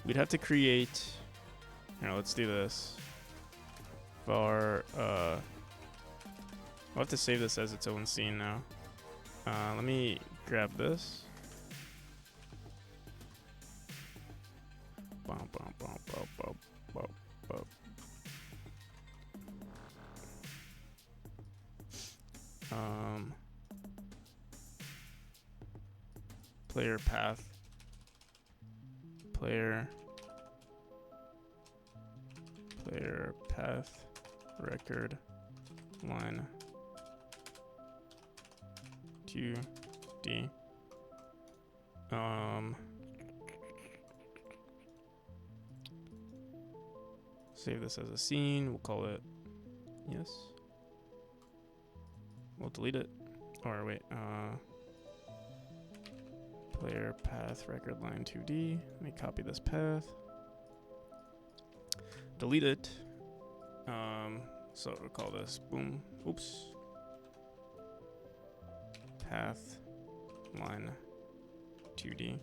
we'd have to create. Here, let's do this. Var. I'll have to save this as its own scene now. Let me grab this. Player path. Player path record line 2D. Save this as a scene. We'll call it yes. We'll delete it. Or wait, player path record line 2D. Let me copy this path. Delete it. So we'll call this boom. Oops. Path line 2D.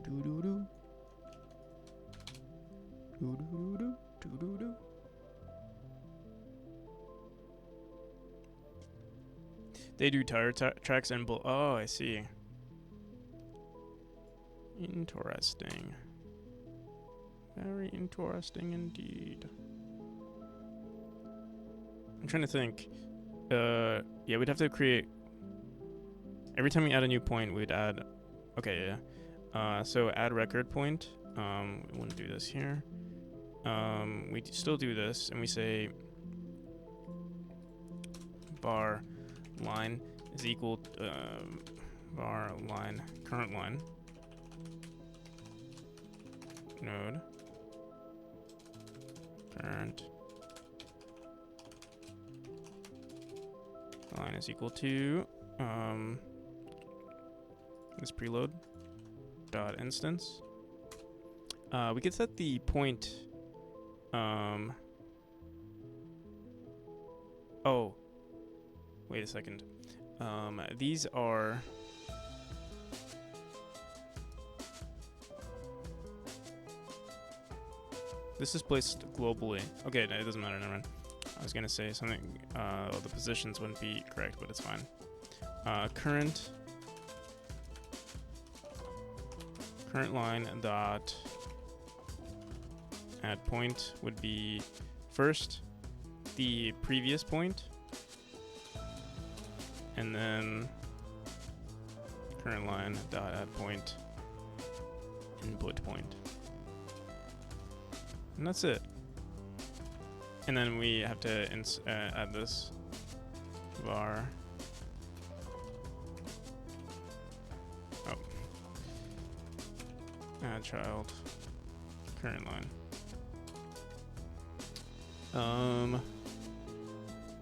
Do-do-do-do. Do-do-do-do. Do-do-do. They do tire tracks and oh, I see. Interesting. Very interesting indeed. I'm trying to think. Yeah, we'd have to create. Every time we add a new point, we'd add. Okay, yeah. So add record point. We wouldn't do this here. We still do this, and we say bar line is equal var line current line node current line is equal to this preload dot instance. We could set the point oh, wait a second. These are this is placed globally. Okay, no, it doesn't matter, never mind. I was gonna say something, the positions wouldn't be correct, but it's fine. Current line dot add point would be first the previous point, and then current line dot add point input point, and that's it. And then we have to add this var add child current line.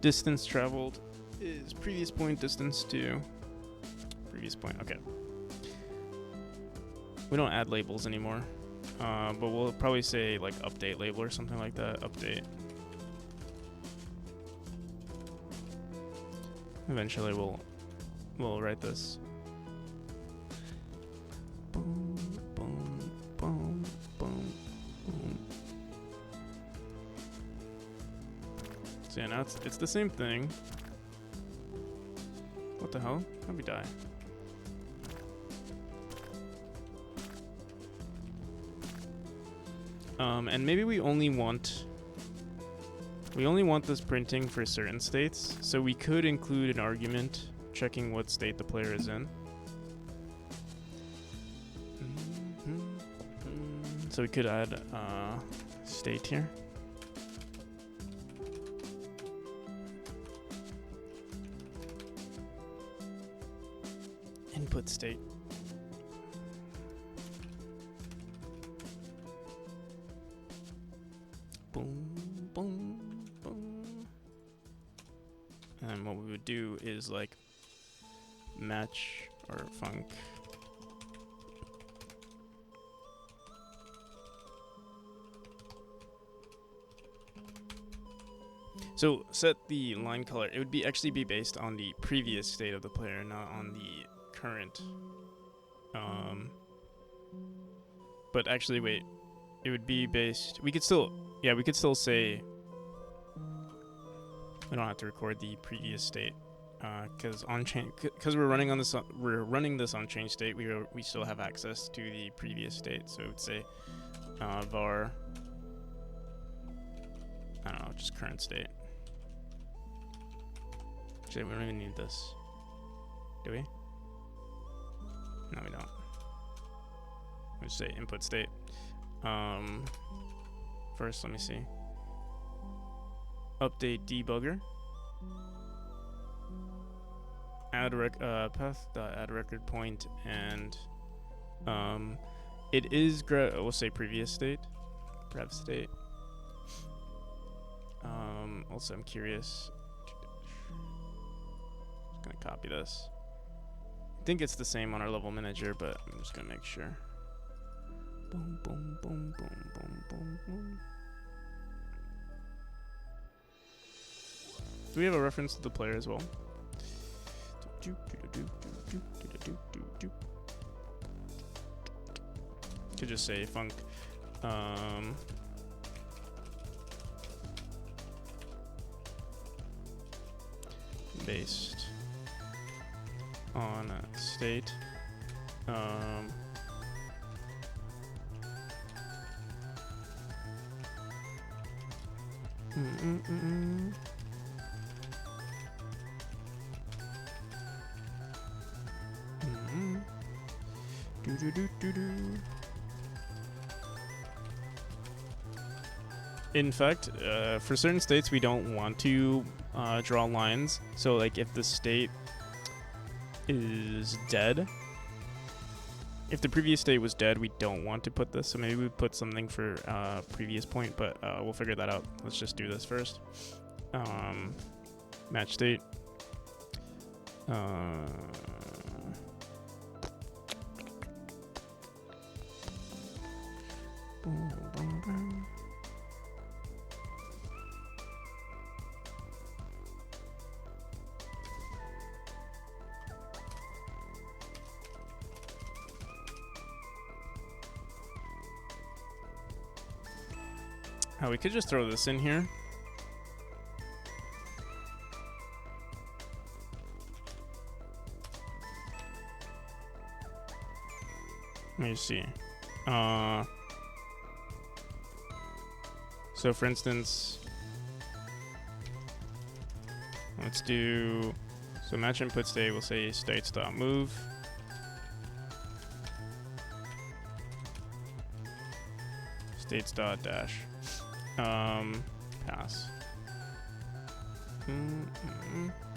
Distance traveled is previous point distance to previous point. Okay. We don't add labels anymore, but we'll probably say like update label or something like that. Update. Eventually we'll write this. Boom, boom, boom, boom, boom. So yeah, now it's the same thing. What the hell? How'd we die? And maybe we only want this printing for certain states, so we could include an argument checking what state the player is in. So we could add state here. Input state. Boom, boom, boom. And what we would do is like match or func. So set the line color. It would actually be based on the previous state of the player, not on the current. But actually, wait. It would be based. We could still say. We don't have to record the previous state, because we're running this on change state. We still have access to the previous state. So it would say var. I don't know, just current state. Actually, we don't even need this. Do we? No, we don't. Let's say input state. First, let me see. Update debugger. add path dot add record point, and it is we'll say previous state, prev state. Also I'm curious. Just gonna copy this. I think it's the same on our level manager, but I'm just gonna make sure. Boom, boom, boom, boom, boom, boom, boom. Do we have a reference to the player as well? Could just say func. Based on state. In fact, for certain states, we don't want to draw lines. So, like, if the state is dead, if the previous state was dead, we don't want to put this. So maybe we put something for previous point, but we'll figure that out. Let's just do this first. Match state. We could just throw this in here. Let me see. So for instance, let's do, so match input state, we'll say states.move. States.dash. Pass.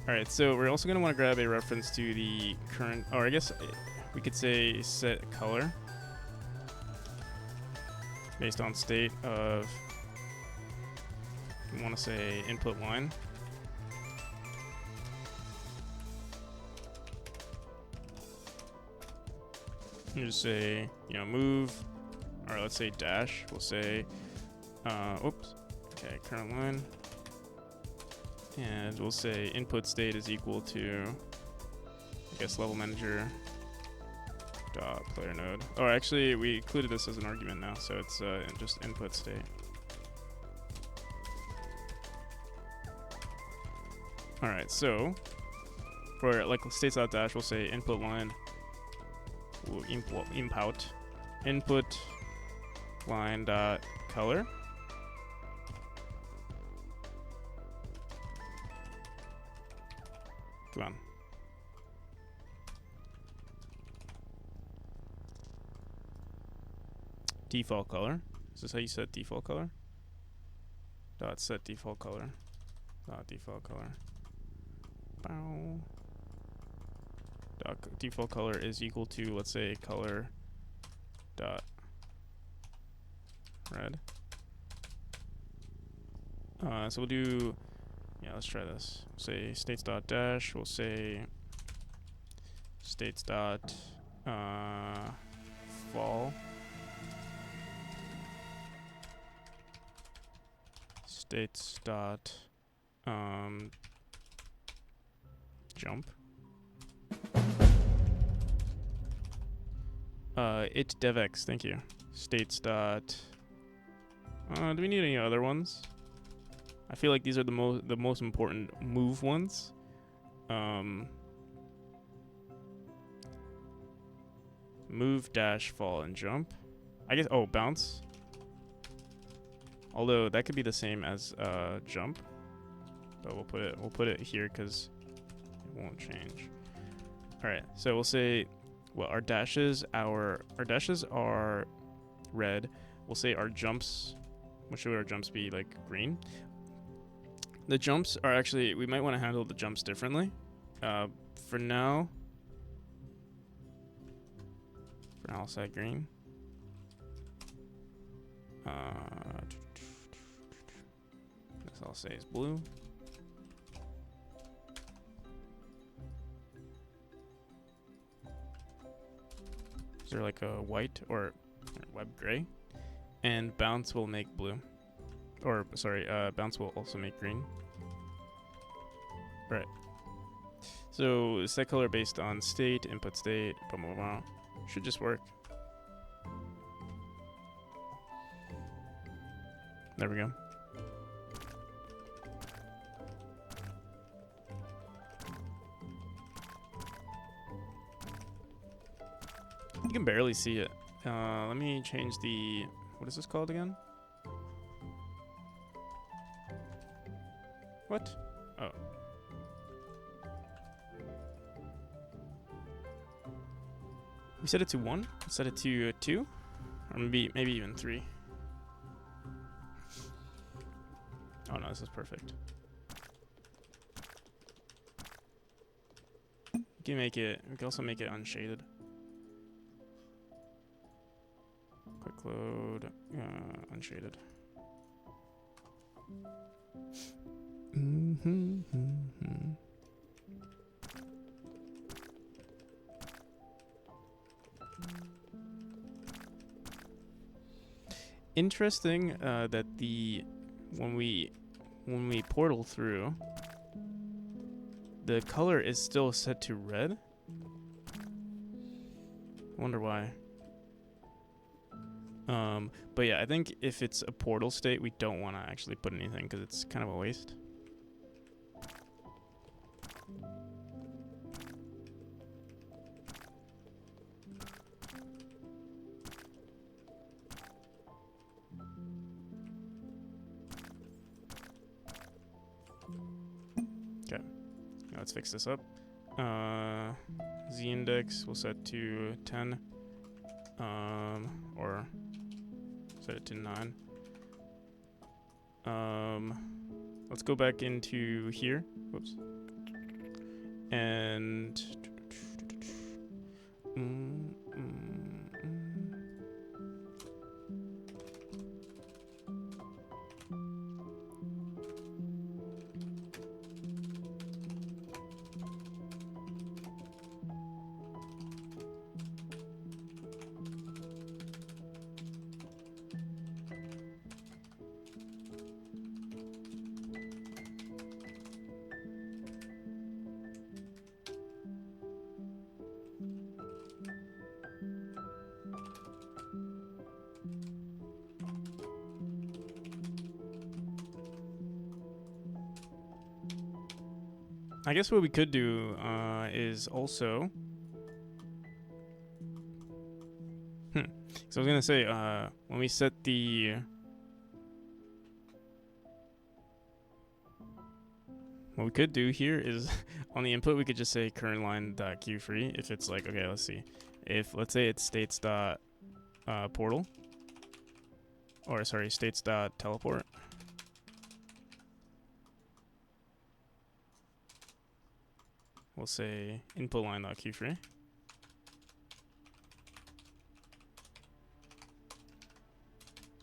Alright, so we're also going to want to grab a reference to the current, or I guess we could say set color based on state of, we want to say input line. You just say, move, or let's say dash, we'll say, oops, okay, current line, and we'll say input state is equal to, I guess, level manager dot player node. Oh, actually, we included this as an argument now, so it's just input state. All right, so for like states.dash, we'll say input line, we'll import input line dot color. Come on. Default color. Is this how you set default color? Dot set default color. Dot default color. Bow. Dot default color is equal to, let's say, color dot red. So we'll do, let's try this. Say states dot dash. We'll say states dot fall. States dot jump. It devx. Thank you. States dot. Do we need any other ones? I feel like these are the most important move ones. Move, dash, fall, and jump. I guess. Oh, bounce. Although that could be the same as jump, but we'll put it here because it won't change. All right. So we'll say, well, our dashes are red. We'll say our jumps. What should our jumps be, like green? The jumps are actually, we might want to handle the jumps differently. for now, I'll set green. This I'll say is blue. Is there like a white or web gray? And bounce will make blue. Or, sorry, bounce will also make green. Right. So, set color based on state, input state, blah, blah, blah. Should just work. There we go. You can barely see it. Let me change the... What is this called again? What? Oh. We set it to 1? Set it to 2? Or maybe even 3. Oh no, this is perfect. We can also make it unshaded. Quick load, unshaded. Interesting that when we portal through, the color is still set to red. Wonder why. But yeah, I think if it's a portal state, we don't want to actually put anything because it's kind of a waste. Okay, now let's fix this up. Z index we'll set to 10. Or set it to 9. Let's go back into here. Whoops. And I guess what we could do is also... So I was going to say, when we set the... What we could do here is, on the input, we could just say current line.queueFree. If it's like, okay, let's see. If, let's say it's states.portal. Or, sorry, states.teleport. We'll say input line.queueFree.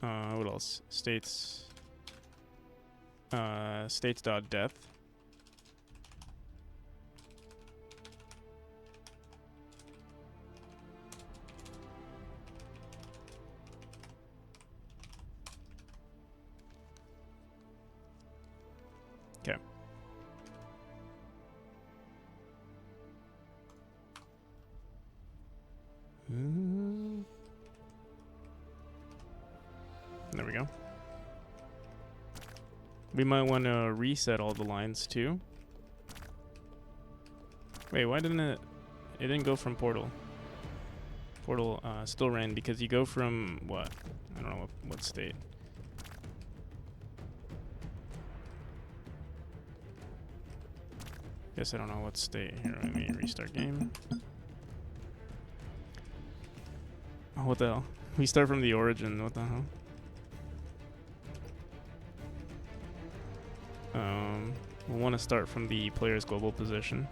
What else? States.depth. Okay. There we go. We might want to reset all the lines too. Wait, why didn't it? It didn't go from portal. Portal still ran because you go from what? I don't know what state. Guess I don't know what state. Here, let me restart game. Oh, what the hell? We start from the origin. What the hell? We'll want to start from the player's global position.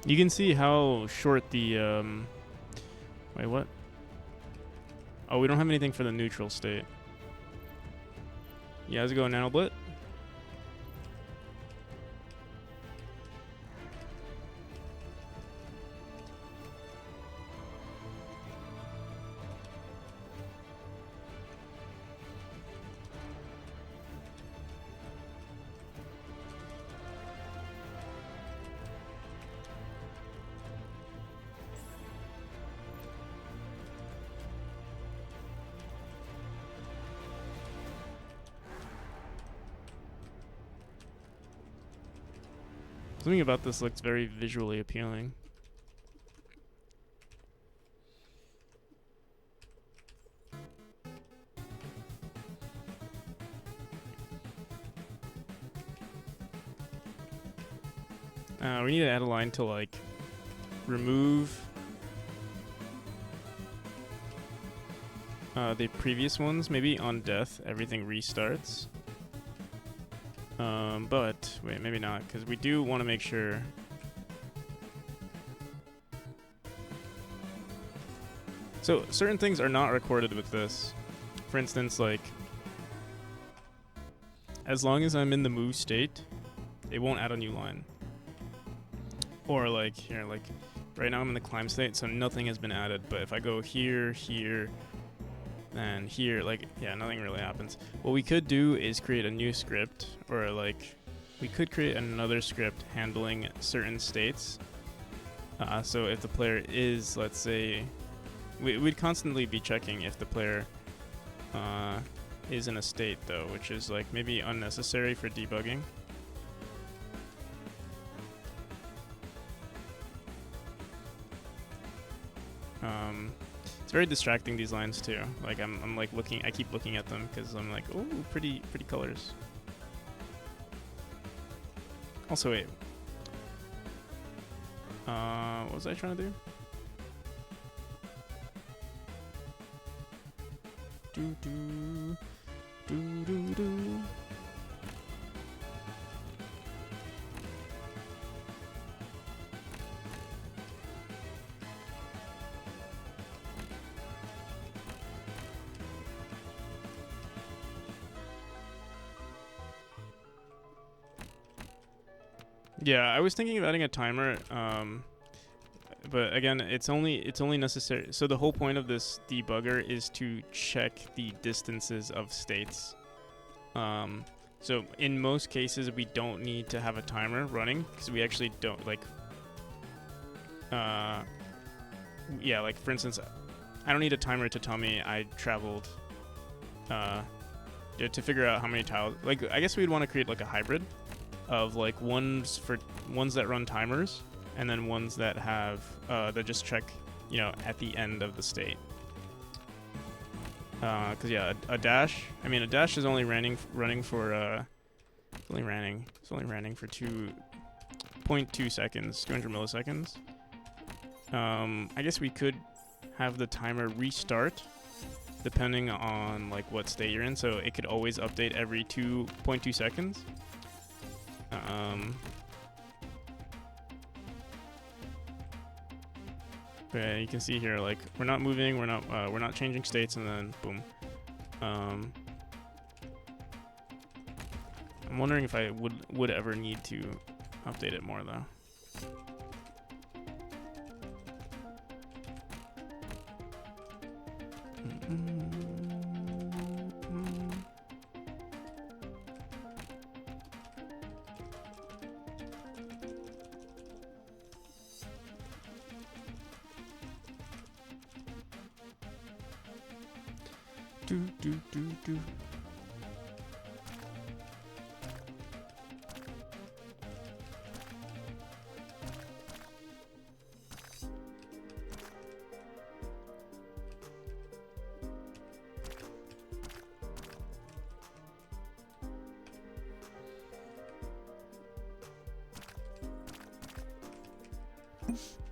You can see how short the wait, what? Oh, we don't have anything for the neutral state. Yeah, how's it going, NanoBlit? Something about this looks very visually appealing. We need to add a line to like remove the previous ones. Maybe on death, everything restarts. But wait, maybe not, because we do want to make sure. So certain things are not recorded with this. For instance, like as long as I'm in the move state, it won't add a new line. Or like here, like right now I'm in the climb state, so nothing has been added. But if I go here, here, and here, like, yeah, nothing really happens. What we could do is create a new script, or like we could create another script handling certain states. So if the player is, let's say, we'd constantly be checking if the player is in a state though, which is like maybe unnecessary for debugging. It's very distracting, these lines too. Like I'm like looking, I keep looking at them because I'm like, oh, pretty colors. Also, wait. What was I trying to do? Do do do do do. Yeah, I was thinking of adding a timer, but again, it's only necessary. So the whole point of this debugger is to check the distances of states. So in most cases, we don't need to have a timer running because we actually don't like. Yeah, like for instance, I don't need a timer to tell me I traveled. To figure out how many tiles. Like I guess we'd want to create like a hybrid of like ones that run timers and then ones that have that just check, you know, at the end of the state. Because yeah, a dash. I mean, a dash is only running for it's only running for 2.2 seconds, 200 milliseconds. I guess we could have the timer restart depending on like what state you're in, so it could always update every 2.2 seconds. Yeah, you can see here, like we're not moving, we're not changing states, and then boom. I'm wondering if I would ever need to update it more though. Do.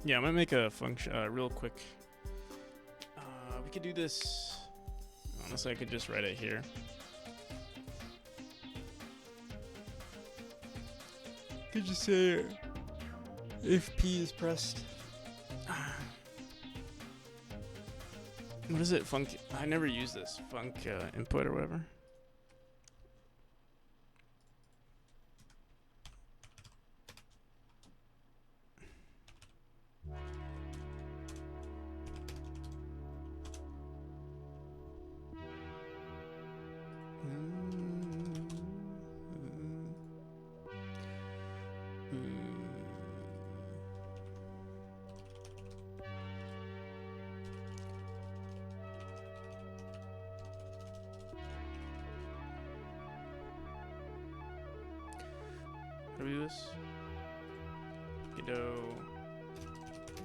Yeah, I'm gonna make a function real quick. We could do this. Honestly, I could just write it here. Could you say If P is pressed. What is it? Funk. I never use this. Funk input or whatever. How do we do this? Godot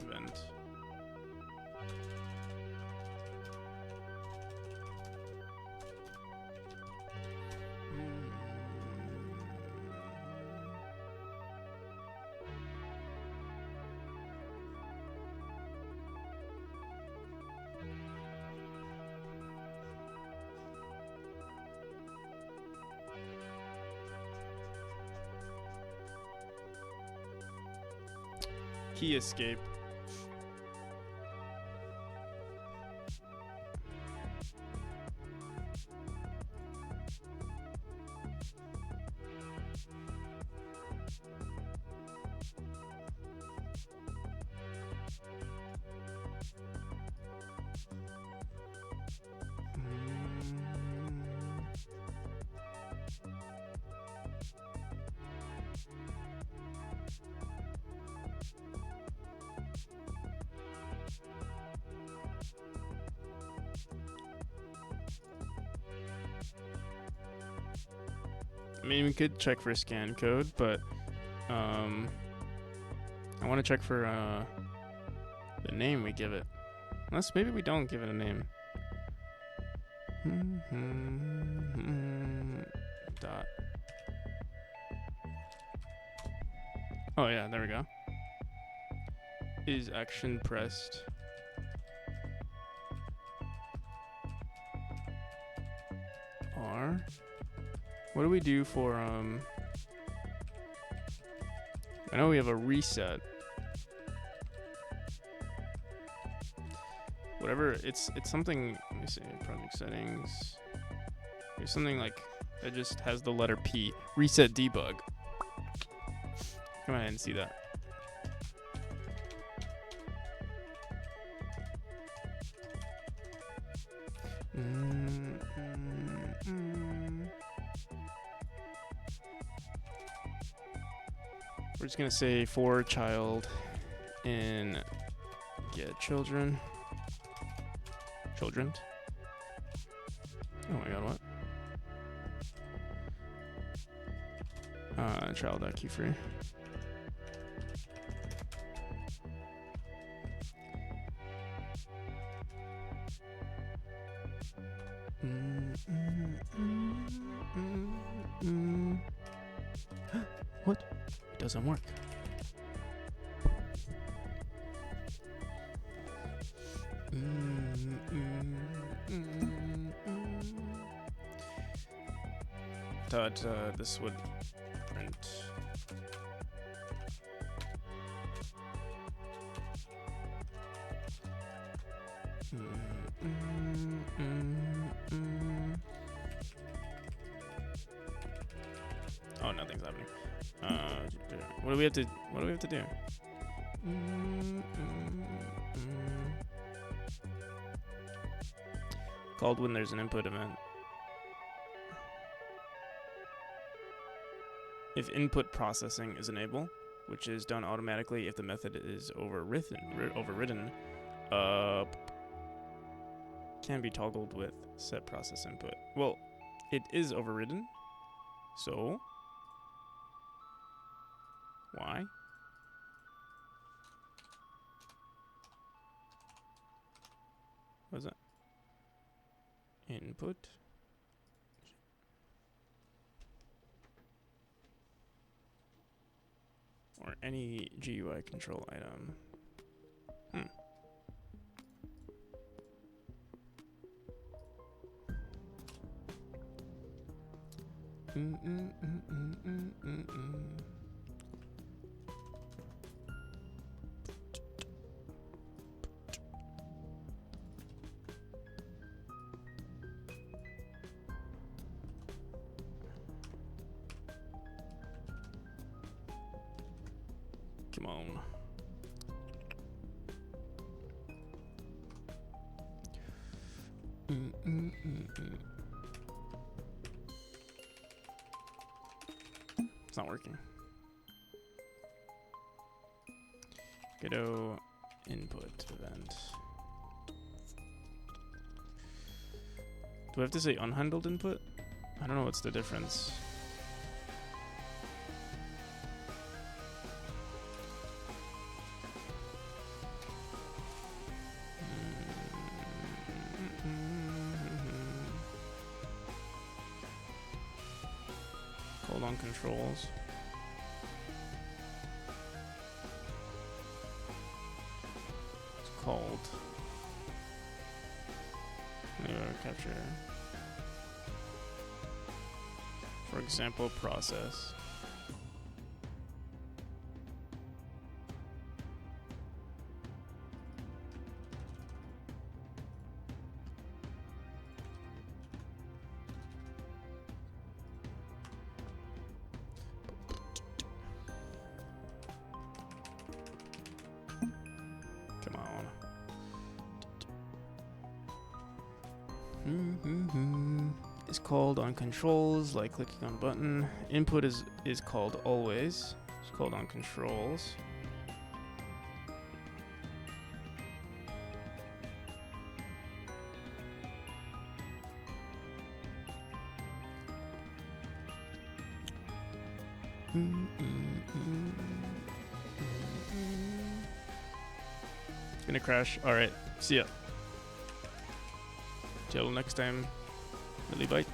event. Key escape. I mean, we could check for scan code, but I want to check for the name we give it. Unless maybe we don't give it a name. Dot. Oh yeah, there we go. Is action pressed? R. What do we do for I know we have a reset. Whatever, it's something, let me see, project settings. There's something like that just has the letter P. Reset debug. Come on, I didn't see that. We're just gonna say for child in get children. Children. Oh my god, what? Child.keyfree. What? It doesn't work. Thought this would print. Oh, nothing's happening. What do we have to do? Called when there's an input event. If input processing is enabled, which is done automatically if the method is overridden, can be toggled with set process input. Well, it is overridden, so why? What is that? Input. Or any GUI control item. Come on. It's not working. Godot input event. Do I have to say unhandled input? I don't know what's the difference. Called on controls. It's called capture. For example, process. Come on. Is called on controls, like clicking on button. Input is called always. It's called on controls. It's gonna crash. All right, see ya. Till next time. Really bite.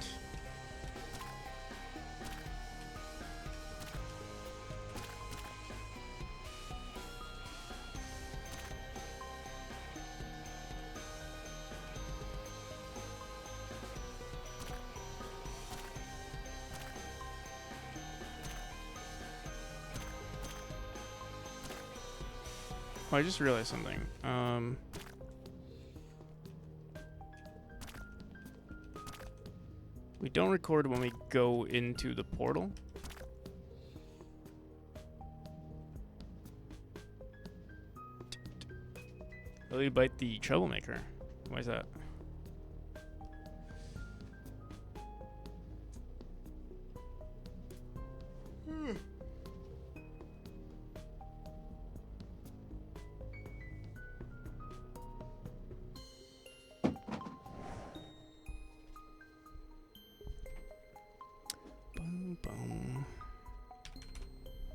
Oh, I just realized something. We don't record when we go into the portal. Really bite the troublemaker. Why is that?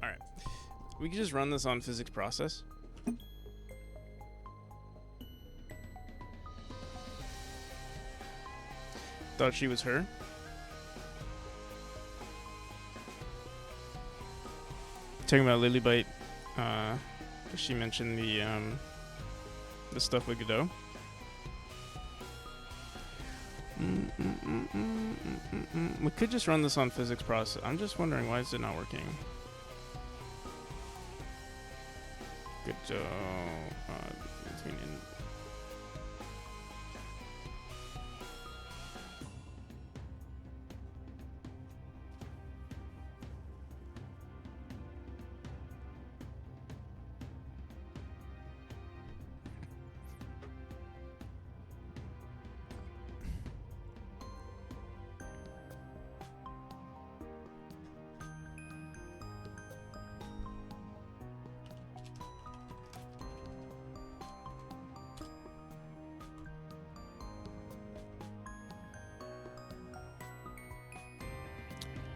Alright. We can just run this on physics process. Thought she was her. Talking about Lilybite, she mentioned the stuff with Godot. We could just run this on physics process. I'm just wondering, why is it not working? Godot between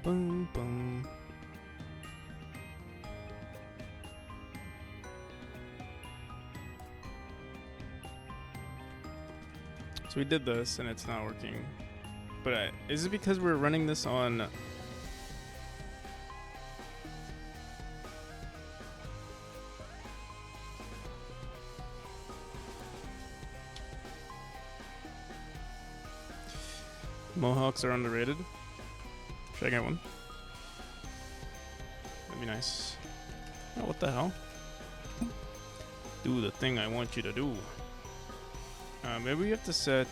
boom, boom. So we did this and it's not working. But is it because we're running this on... Mohawks are underrated. Should I get one? That'd be nice. Oh, what the hell? Do the thing I want you to do. Maybe we have to set,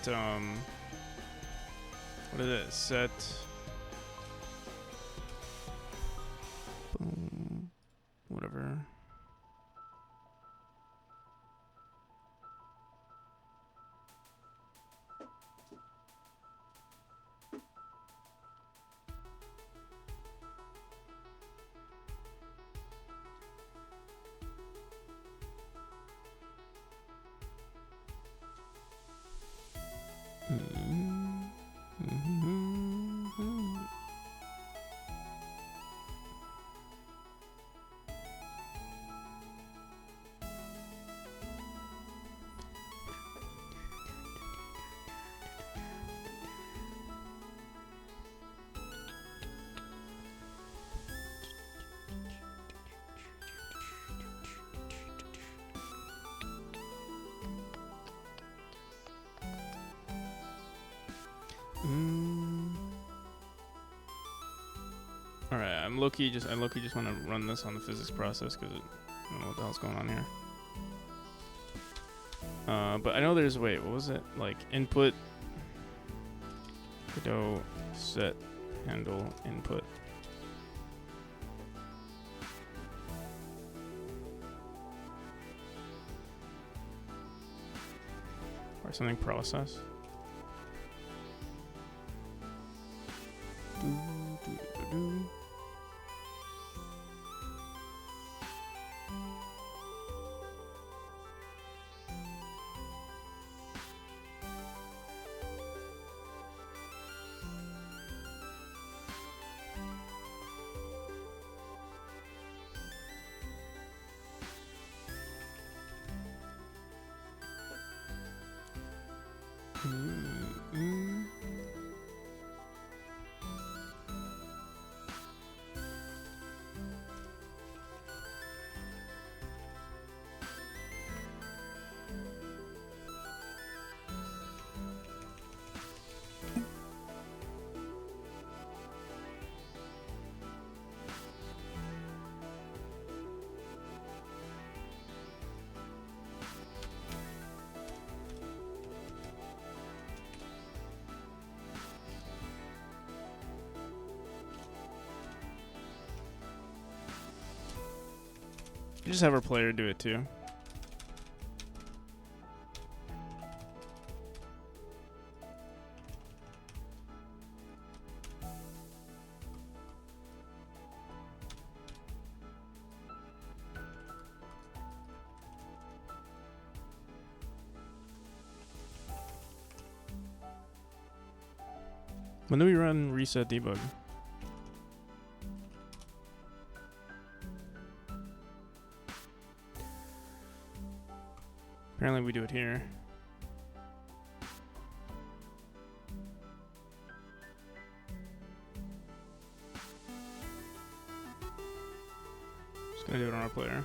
what is it? Set... Boom. Whatever. All right, I low-key just want to run this on the physics process because I don't know what the hell's going on here. But I know there's what was it? Like input, godot, set, handle, input. Or something process. You just have our player do it too. When do we run reset debug? Apparently we do it here. Just gonna do it on our player.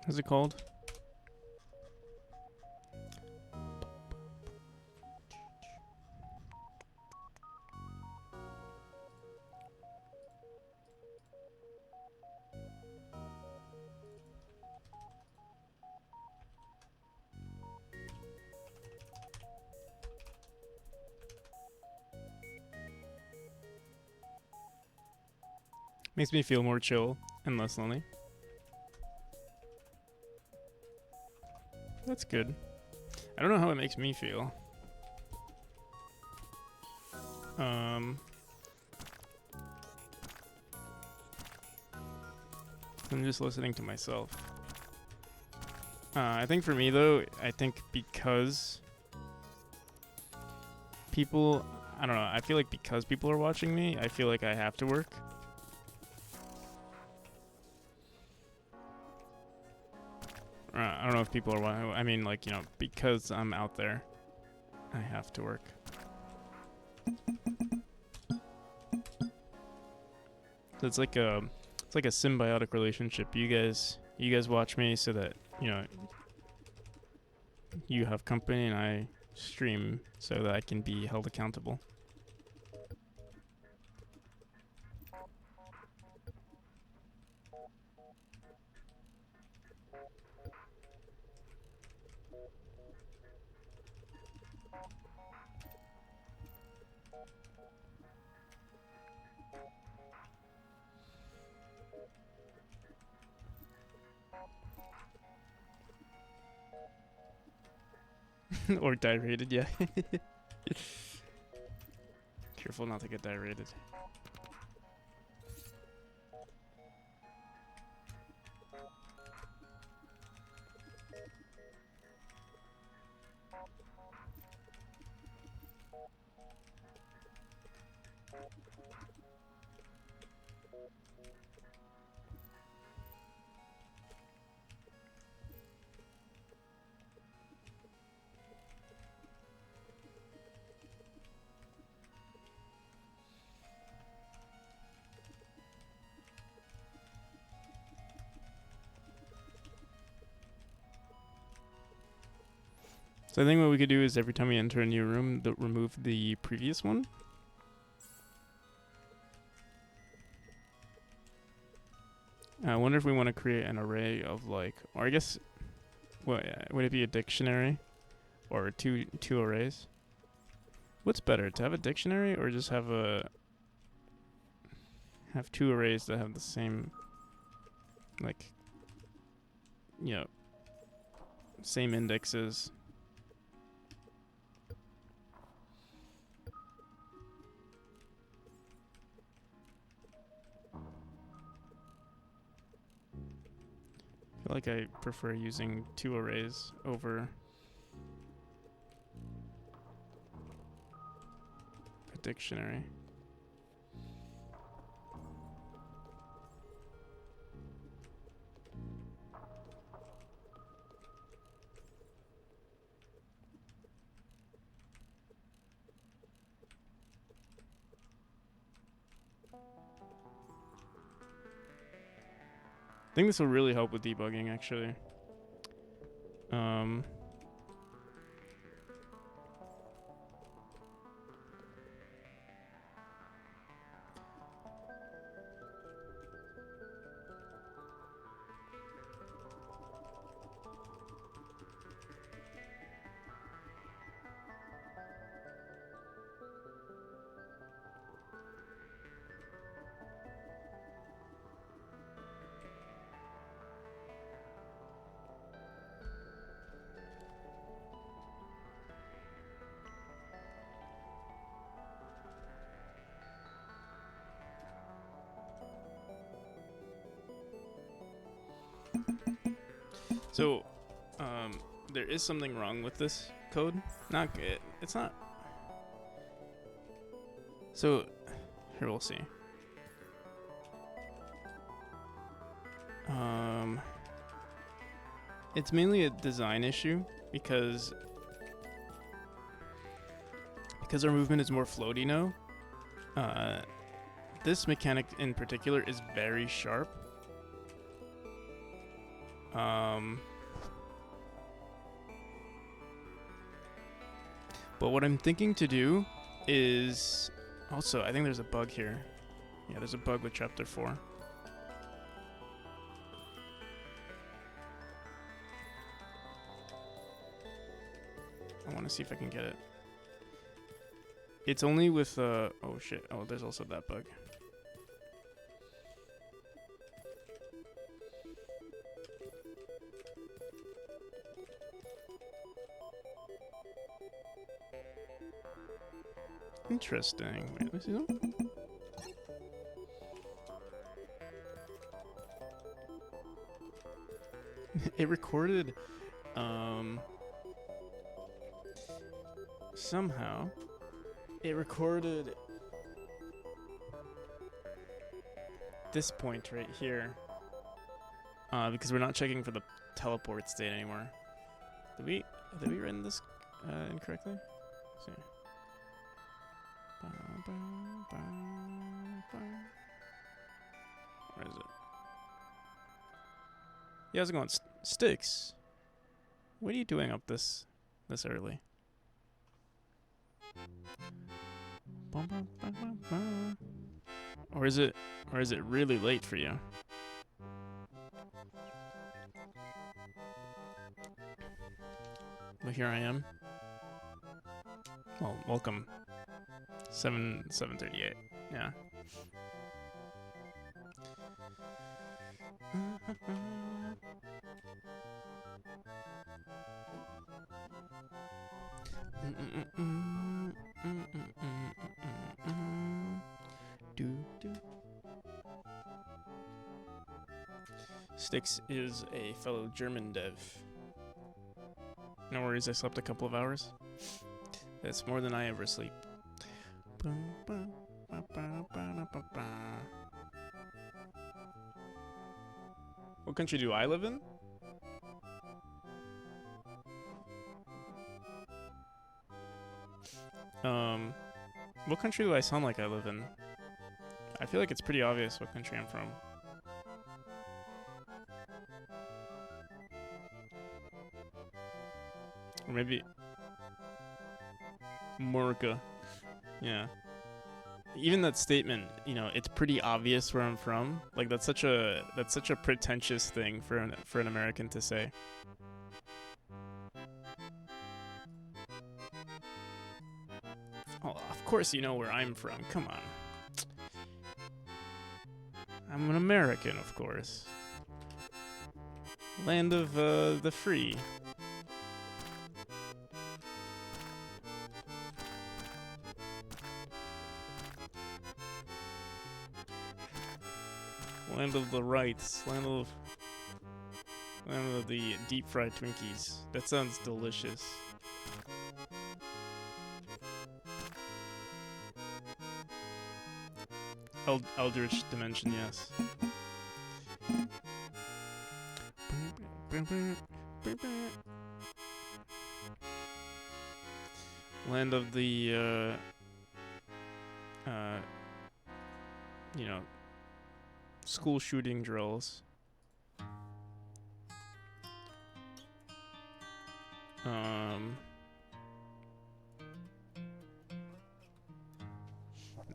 What's it called? Makes me feel more chill and less lonely. That's good. I don't know how it makes me feel. I'm just listening to myself. I think for me though, I think because people, I don't know, I feel like because people are watching me, I feel like I have to work. I don't know if people are, I mean, like, you know, because I'm out there, I have to work. So it's like a symbiotic relationship. You guys watch me so that, you know, you have company, and I stream so that I can be held accountable. Or dilated, yeah. Careful not to get dilated. So I think what we could do is every time we enter a new room, remove the previous one. I wonder if we want to create an array of like, or I guess, what would it be a dictionary, or two arrays? What's better, to have a dictionary or just have two arrays that have the same, like, you know, same indexes? I feel like I prefer using two arrays over a dictionary. I think this will really help with debugging, actually. So, there is something wrong with this code. Not good. It's not. So, here we'll see. It's mainly a design issue because our movement is more floaty now. This mechanic in particular is very sharp. But what I'm thinking to do is also, I think there's a bug here. Yeah, there's a bug with chapter 4. I want to see if I can get it. It's only with oh shit. Oh, there's also that bug. Interesting. Wait, let's see that. It recorded somehow it recorded this point right here because we're not checking for the teleport state anymore. Did we run this incorrectly? Let's see. Where is it? Yeah, how's it going? Sticks. What are you doing up this early? Or is it really late for you? But here I am. Well, welcome. 7:38. Yeah. Styx is a fellow German dev. No worries, I slept a couple of hours. That's more than I ever sleep. What country do I live in? What country do I sound like I live in? I feel like it's pretty obvious what country I'm from. Or maybe America. Yeah. Even that statement, you know, it's pretty obvious where I'm from. Like that's such a pretentious thing for an American to say. Oh, of course you know where I'm from. Come on. I'm an American, of course. Land of the free. Land of the rights. Land of the deep fried Twinkies. That sounds delicious. Eldritch Dimension, yes. Land of the, you know, school shooting drills.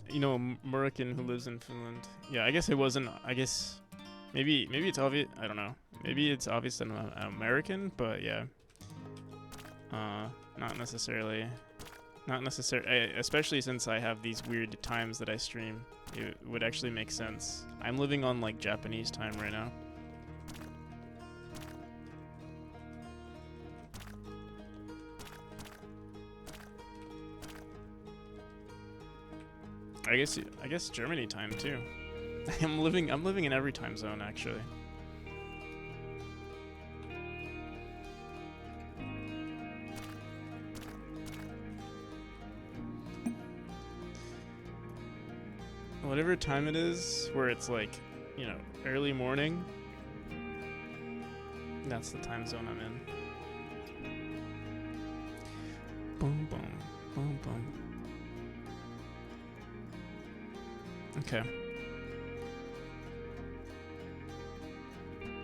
You know, American who lives in Finland. Yeah, I guess it wasn't. I guess maybe it's obvious. I don't know. Maybe it's obvious that I'm American, but yeah. Not necessarily. Not necessarily. Especially since I have these weird times that I stream. It would actually make sense. I'm living on like Japanese time right now. I guess Germany time too. I'm living in every time zone actually. Whatever time it is where it's like, you know, early morning, that's the time zone I'm in. Boom boom boom boom. Okay.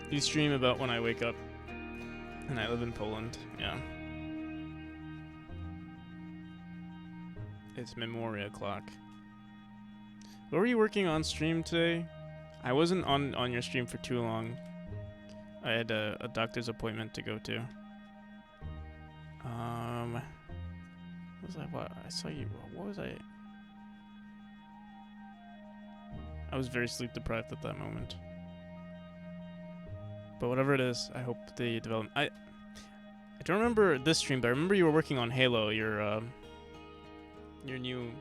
You stream about when I wake up, and I live in Poland. Yeah. It's Memoria clock. What were you working on stream today? I wasn't on your stream for too long. I had a doctor's appointment to go to. What was I? What I saw you? What was I? I was very sleep deprived at that moment. But whatever it is, I hope the development. I don't remember this stream, but I remember you were working on Halo, your new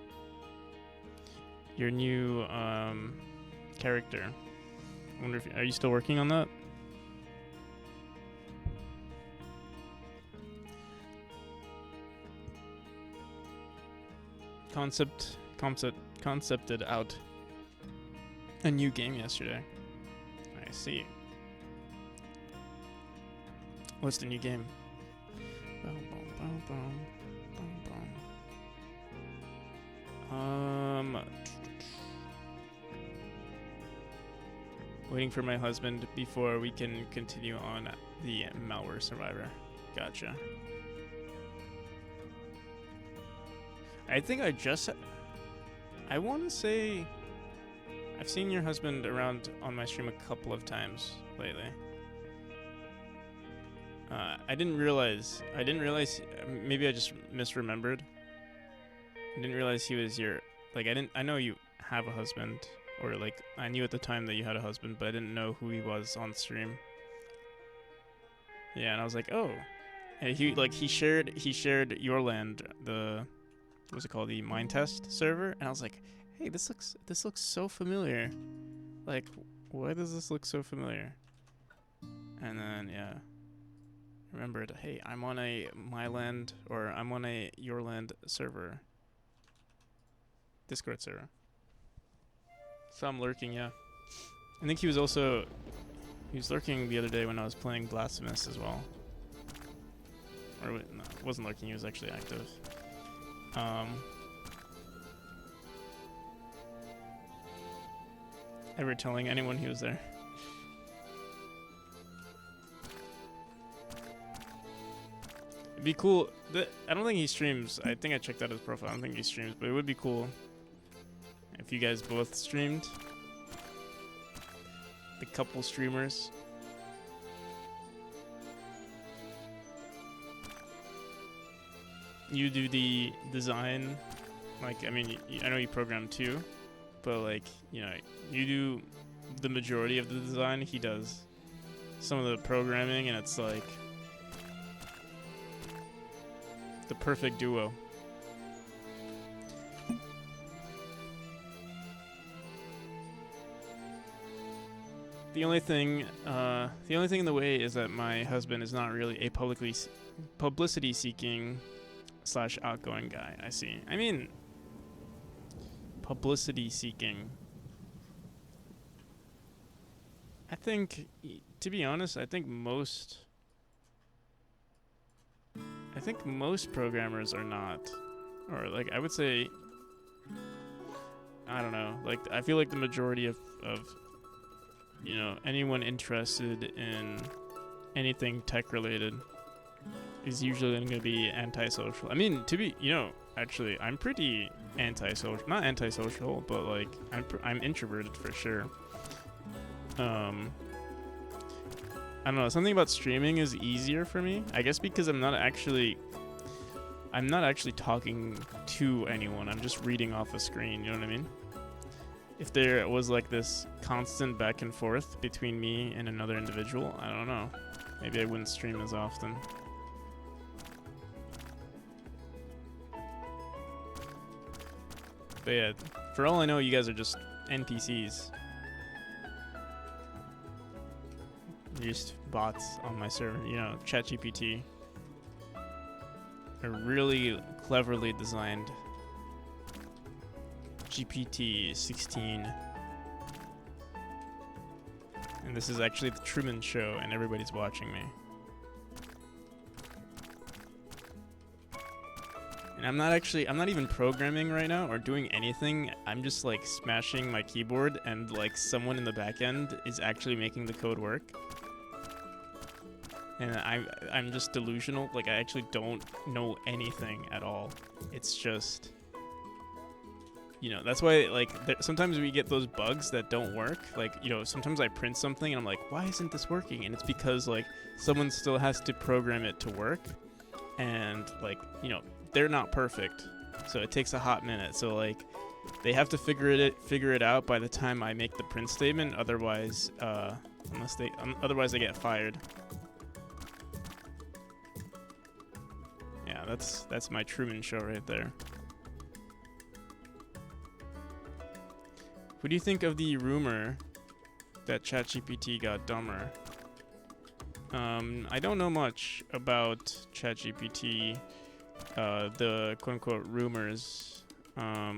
character. I wonder if are you still working on that? Concepted out a new game yesterday. I see. What's the new game? Waiting for my husband before we can continue on the Malware Survivor. Gotcha. I think I want to say I've seen your husband around on my stream a couple of times lately. I didn't realize, maybe I just misremembered. I didn't realize he was your, like, I know you have a husband, or like, I knew at the time that you had a husband, but I didn't know who he was on stream. Yeah, and I was like, oh. And he shared your land, the, what's it called, the mine test server, and I was like, hey, this looks so familiar. Like, why does this look so familiar? And then, yeah, remembered, hey, I'm on a my land, or I'm on a your land server. Discord server. So I'm lurking, yeah. I think he was lurking the other day when I was playing Blasphemous as well. Or, no, wasn't lurking, he was actually active. Ever telling anyone he was there? It'd be cool. I don't think he streams. I think I checked out his profile. I don't think he streams, but it would be cool if you guys both streamed. The couple streamers. You do the design. Like, I mean, I know you program too, but like, you know, you do the majority of the design. He does some of the programming, and it's like the perfect duo. The only thing in the way is that my husband is not really a publicity-seeking / outgoing guy. I see. I mean, publicity-seeking. I think, to be honest, I think most programmers are not, or like I would say, I don't know. Like I feel like the majority of you know, anyone interested in anything tech related is usually going to be antisocial. I mean, to be, you know, actually, I'm pretty antisocial. Not antisocial, but like I'm introverted for sure. I don't know. Something about streaming is easier for me. I guess because I'm not actually talking to anyone. I'm just reading off a screen. You know what I mean? If there was like this constant back and forth between me and another individual, I don't know. Maybe I wouldn't stream as often. But yeah, for all I know, you guys are just NPCs. You're just bots on my server. You know, ChatGPT. A really cleverly designed GPT-16. And this is actually the Truman Show, and everybody's watching me. And I'm not even programming right now or doing anything. I'm just like smashing my keyboard, and like someone in the back end is actually making the code work. And I'm just delusional. Like I actually don't know anything at all. It's just, you know, that's why like sometimes we get those bugs that don't work. Like, you know, sometimes I print something and I'm like, why isn't this working? And it's because like someone still has to program it to work, and like, you know, they're not perfect, so it takes a hot minute. So like they have to figure it out by the time I make the print statement. Otherwise, otherwise they get fired. Yeah, that's my Truman Show right there. What do you think of the rumor that ChatGPT got dumber? I don't know much about ChatGPT, the quote-unquote rumors. I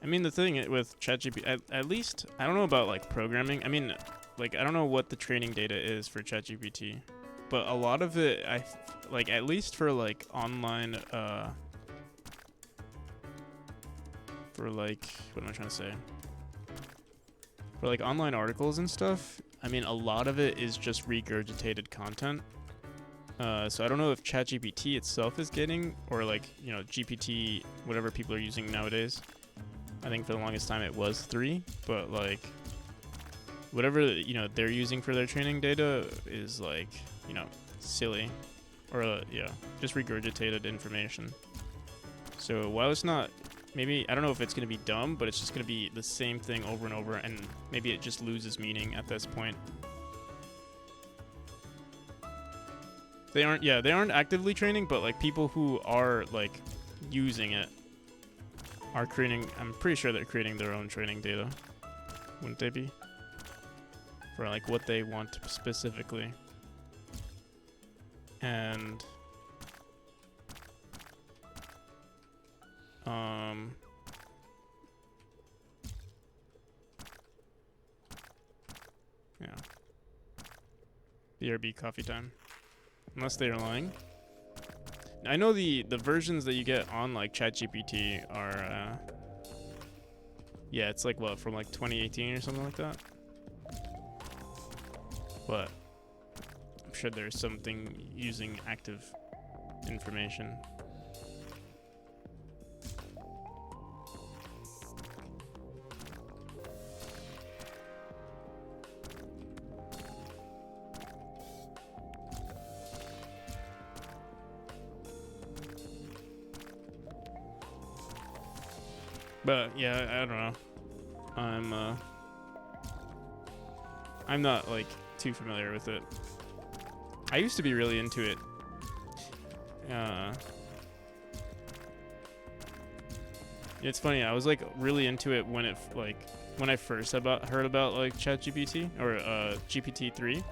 mean, the thing with ChatGPT, at least, I don't know about like programming. I mean, like, I don't know what the training data is for ChatGPT, but a lot of it, like, at least for like online, for like, what am I trying to say? For like online articles and stuff, I mean, a lot of it is just regurgitated content. So I don't know if ChatGPT itself is getting, or like, you know, GPT, whatever people are using nowadays. I think for the longest time it was 3, but like, whatever, you know, they're using for their training data is like, you know, silly, or yeah, just regurgitated information. So while it's not, maybe, I don't know if it's going to be dumb, but it's just going to be the same thing over and over, and maybe it just loses meaning at this point. They aren't actively training, but like people who are like using it are creating, I'm pretty sure they're creating their own training data. Wouldn't they be? For like what they want specifically. And yeah. BRB coffee time. Unless they are lying. I know the versions that you get on like ChatGPT are yeah, it's like what, from like 2018 or something like that. But I'm sure there's something using active information. But yeah, I don't know. I'm not like too familiar with it. I used to be really into it. It's funny. I was like really into it when it when I first heard about like ChatGPT or GPT-3,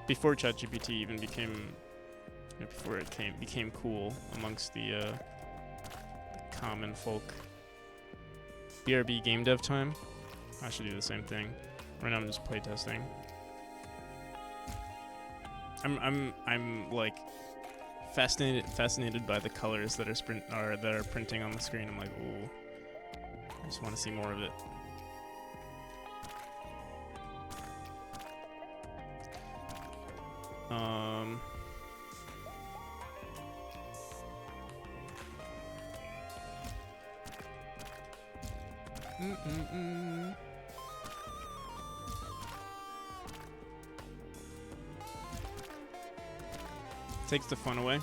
before ChatGPT even became, before it became cool amongst the common folk. BRB game dev time. I should do the same thing. Right now I'm just playtesting. I'm like fascinated by the colors that are printing on the screen. I'm like, ooh, I just want to see more of it. Takes the fun away.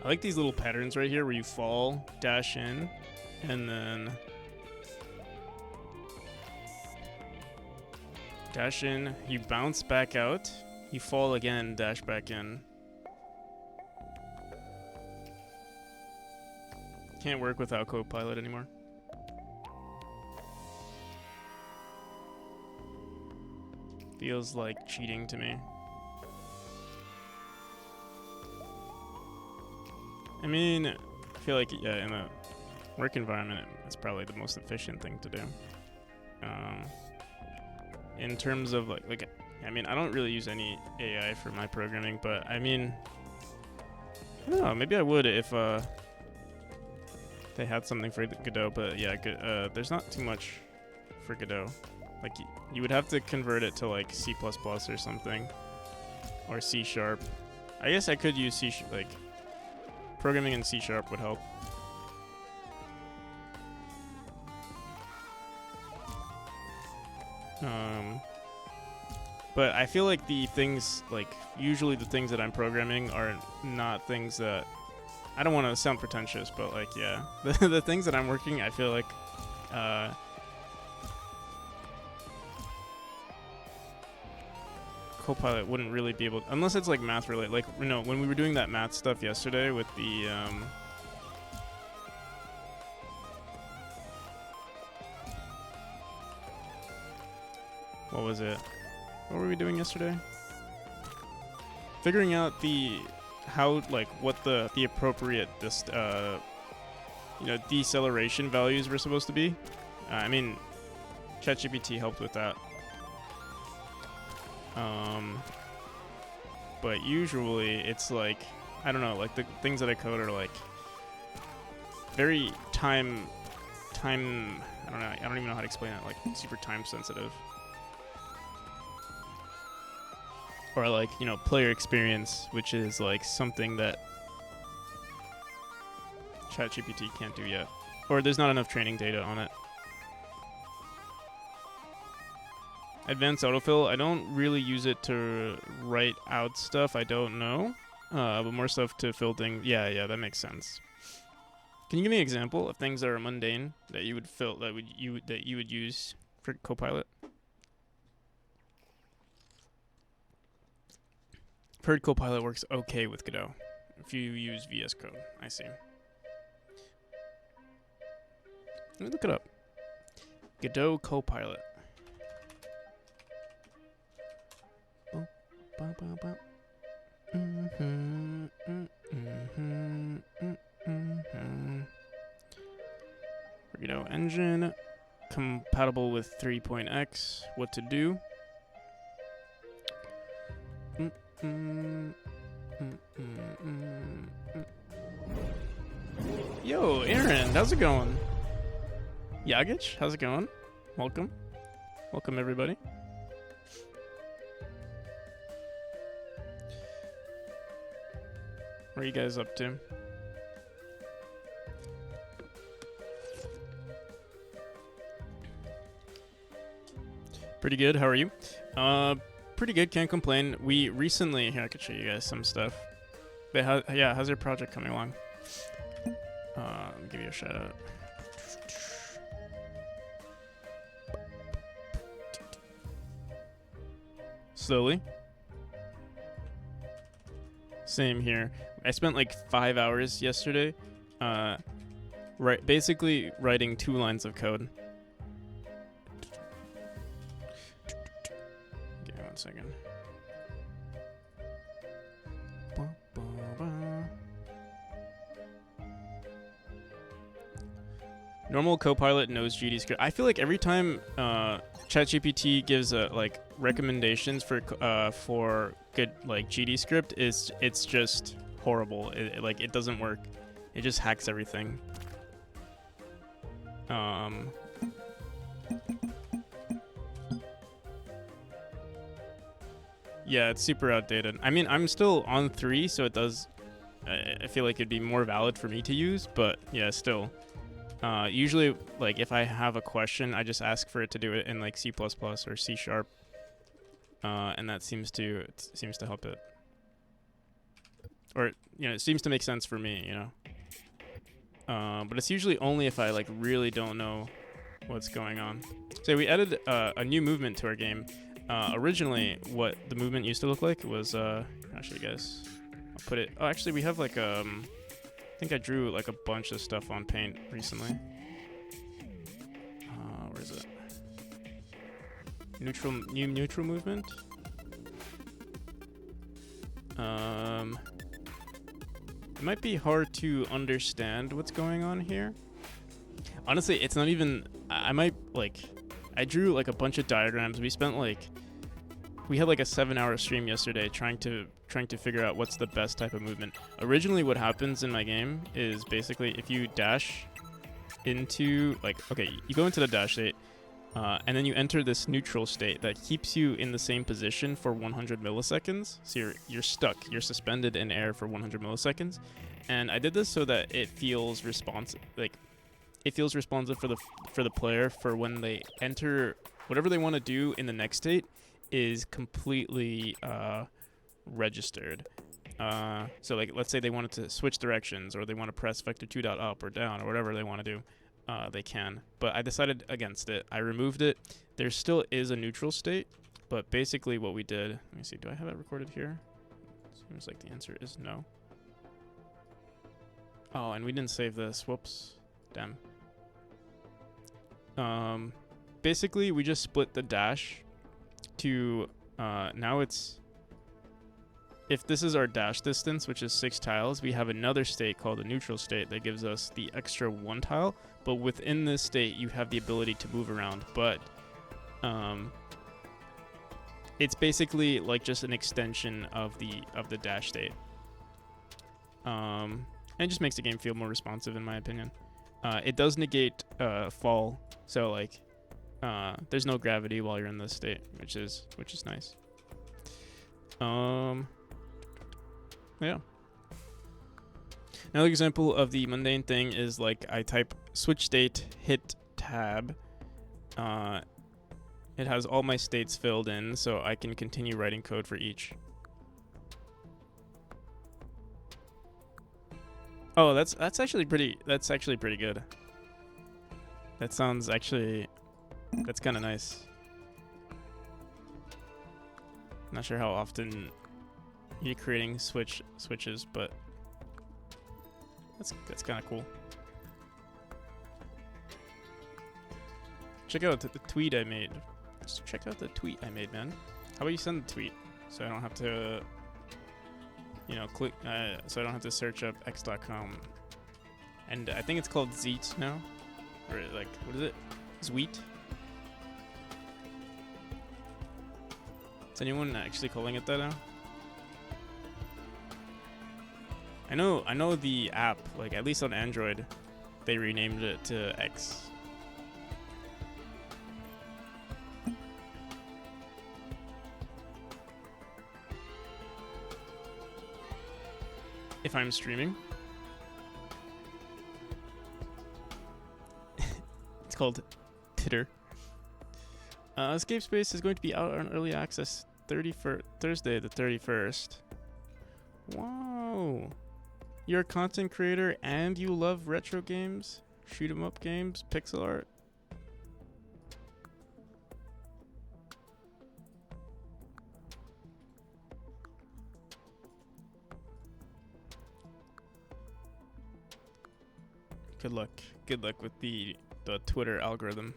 I like these little patterns right here where you fall, dash in, and then dash in, you bounce back out, you fall again, dash back in. Can't work without Copilot anymore. Feels like cheating to me. I mean, I feel like, yeah, in a work environment, it's probably the most efficient thing to do. In terms of like, I mean, I don't really use any AI for my programming, but I mean, I don't know, maybe I would if they had something for Godot, but yeah, there's not too much for Godot. Like, you would have to convert it to like C++ or something, or C#. I guess I could use like programming in C# would help. But I feel like usually the things that I'm programming are not things that, I don't want to sound pretentious, but like, yeah, the things that I'm working, I feel like, Copilot wouldn't really be able, unless it's like math related. Like, you know, when we were doing that math stuff yesterday with the, what was it? What were we doing yesterday? Figuring out what the appropriate deceleration values were supposed to be. I mean, ChatGPT helped with that. But usually it's like, I don't know, like the things that I code are like very time I don't know. I don't even know how to explain it. Like super time sensitive. Or like, you know, player experience, which is like something that ChatGPT can't do yet. Or there's not enough training data on it. Advanced autofill, I don't really use it to write out stuff I don't know. But more stuff to fill things. Yeah, that makes sense. Can you give me an example of things that are mundane that you would fill that you would use for Copilot? I've heard Copilot works okay with Godot if you use VS Code. I see. Let me look it up. Godot Copilot. Godot engine compatible with 3.x. What to do? Yo, Aaron, how's it going? Yagic, how's it going? Welcome. Welcome, everybody. What are you guys up to? Pretty good. How are you? Pretty good. Can't complain. We recently... Here, I could show you guys some stuff. But how's your project coming along? Let me give you a shout out. Slowly. Same here. I spent like 5 hours yesterday, basically writing 2 lines of code. Give me 1 second. Normal Copilot knows GD script. I feel like every time ChatGPT gives like recommendations for good like GD script, it's just horrible. It doesn't work. It just hacks everything. Yeah, it's super outdated. I mean, I'm still on 3, so it does. I feel like it'd be more valid for me to use, but yeah, still. Usually, like if I have a question, I just ask for it to do it in like C++ or C#, and that seems to help it. Or it seems to make sense for me, But it's usually only if I like really don't know what's going on. So we added a new movement to our game. Originally, what the movement used to look like was I'll show you guys. I'll put it. Oh, actually, we have like I think I drew like a bunch of stuff on Paint recently. Where is it? New neutral movement. It might be hard to understand what's going on here. Honestly, it's not even. I drew like a bunch of diagrams. We had like a 7-hour stream yesterday trying to figure out what's the best type of movement. Originally, what happens in my game is basically if you dash into you go into the dash state, and then you enter this neutral state that keeps you in the same position for 100 milliseconds. So you're stuck. You're suspended in air for 100 milliseconds. And I did this so that it feels responsive. It feels responsive for the player for when they enter whatever they want to do in the next state is completely registered. So let's say they wanted to switch directions, or they want to press vector 2 dot up or down, or whatever they want to do, they can. But I decided against it. I removed it. There still is a neutral state, but basically what we did, let me see, do I have it recorded here? Seems like the answer is no. Oh, and we didn't save this. Whoops. Damn. Basically we just split the dash to now it's, if this is our dash distance, which is 6 tiles, we have another state called a neutral state that gives us the extra 1 tile, but within this state you have the ability to move around, but it's basically like just an extension of the dash state. And it just makes the game feel more responsive in my opinion. It does negate fall, so like there's no gravity while you're in this state, which is nice. Yeah. Another example of the mundane thing is like I type switch state, hit tab. It has all my states filled in, so I can continue writing code for each. Oh, that's actually pretty good. That sounds actually, that's kind of nice. Not sure how often you're creating switches, but that's kind of cool. Check out the tweet I made. Just check out the tweet I made, man. How about you send the tweet so I don't have to, click. So I don't have to search up x.com. And I think it's called Zeet now, or like what is it? Zweet. Is anyone actually calling it that now? I know the app, like at least on Android, they renamed it to X. If I'm streaming. It's called Titter. Escape Space is going to be out on early access Thursday the 31st. Wow. You're a content creator and you love retro games, shoot 'em up games, pixel art. Good luck. Good luck with the Twitter algorithm.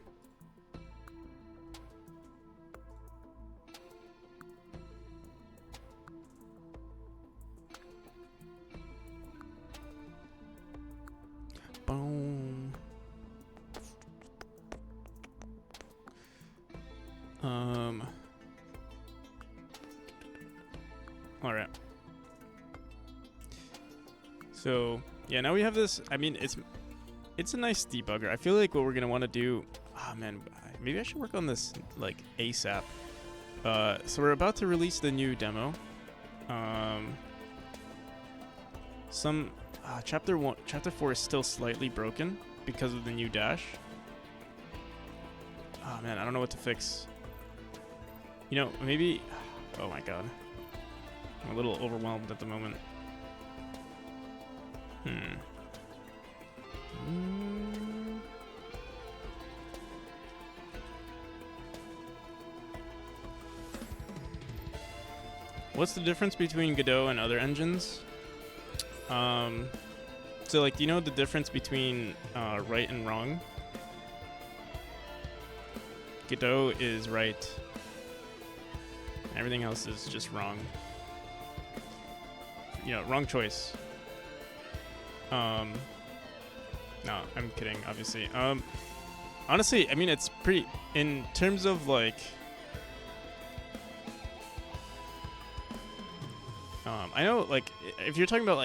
Boom. All right. So yeah, now we have this. I mean, it's a nice debugger. I feel like what we're gonna want to do. Oh man, maybe I should work on this like ASAP. So we're about to release the new demo. Chapter 4 is still slightly broken because of the new dash. Oh man, I don't know what to fix. Maybe. Oh my god, I'm a little overwhelmed at the moment. What's the difference between Godot and other engines? So like, do you know the difference between right and wrong? Godot is right. Everything else is just wrong. Wrong choice. No, I'm kidding, obviously. Honestly, I mean, it's pretty, in terms of like, I know, like, if you're talking about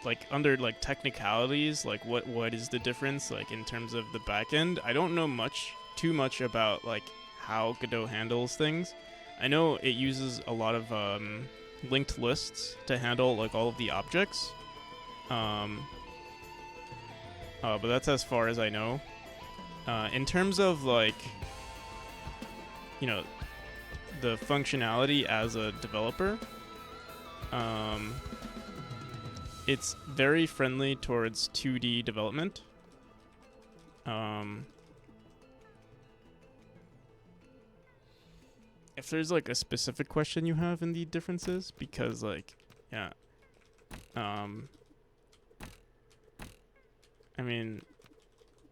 like under like technicalities, like what is the difference, like in terms of the back end, I don't know too much about like how Godot handles things. I know it uses a lot of linked lists to handle like all of the objects. But that's as far as I know. In terms of like, the functionality as a developer, it's very friendly towards 2D development. If there's like a specific question you have in the differences, because like, yeah, I mean,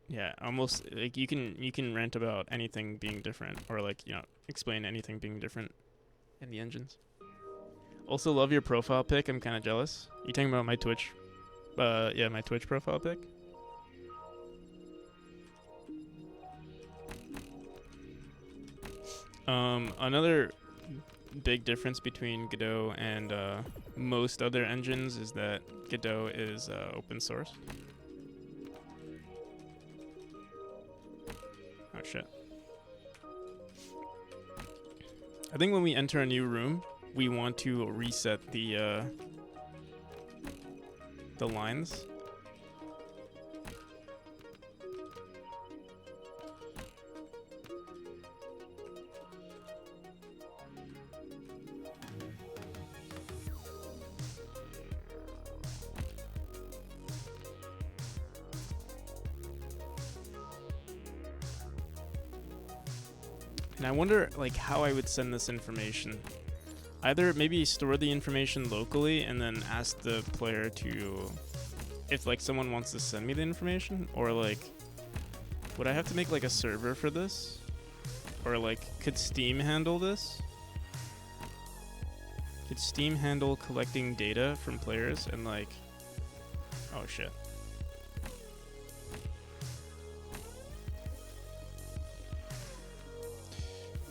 yeah, almost like you can rant about anything being different, or like, explain anything being different in the engines. Also, love your profile pic. I'm kind of jealous. You talking about my Twitch? Yeah, my Twitch profile pic. Another big difference between Godot and most other engines is that Godot is open source. Oh shit. I think when we enter a new room, we want to reset the lines. And I wonder, like, how I would send this information. Either maybe store the information locally and then ask the player to, if like someone wants to send me the information, or like, would I have to make like a server for this? Or like, could Steam handle this? Could Steam handle collecting data from players and like, oh shit.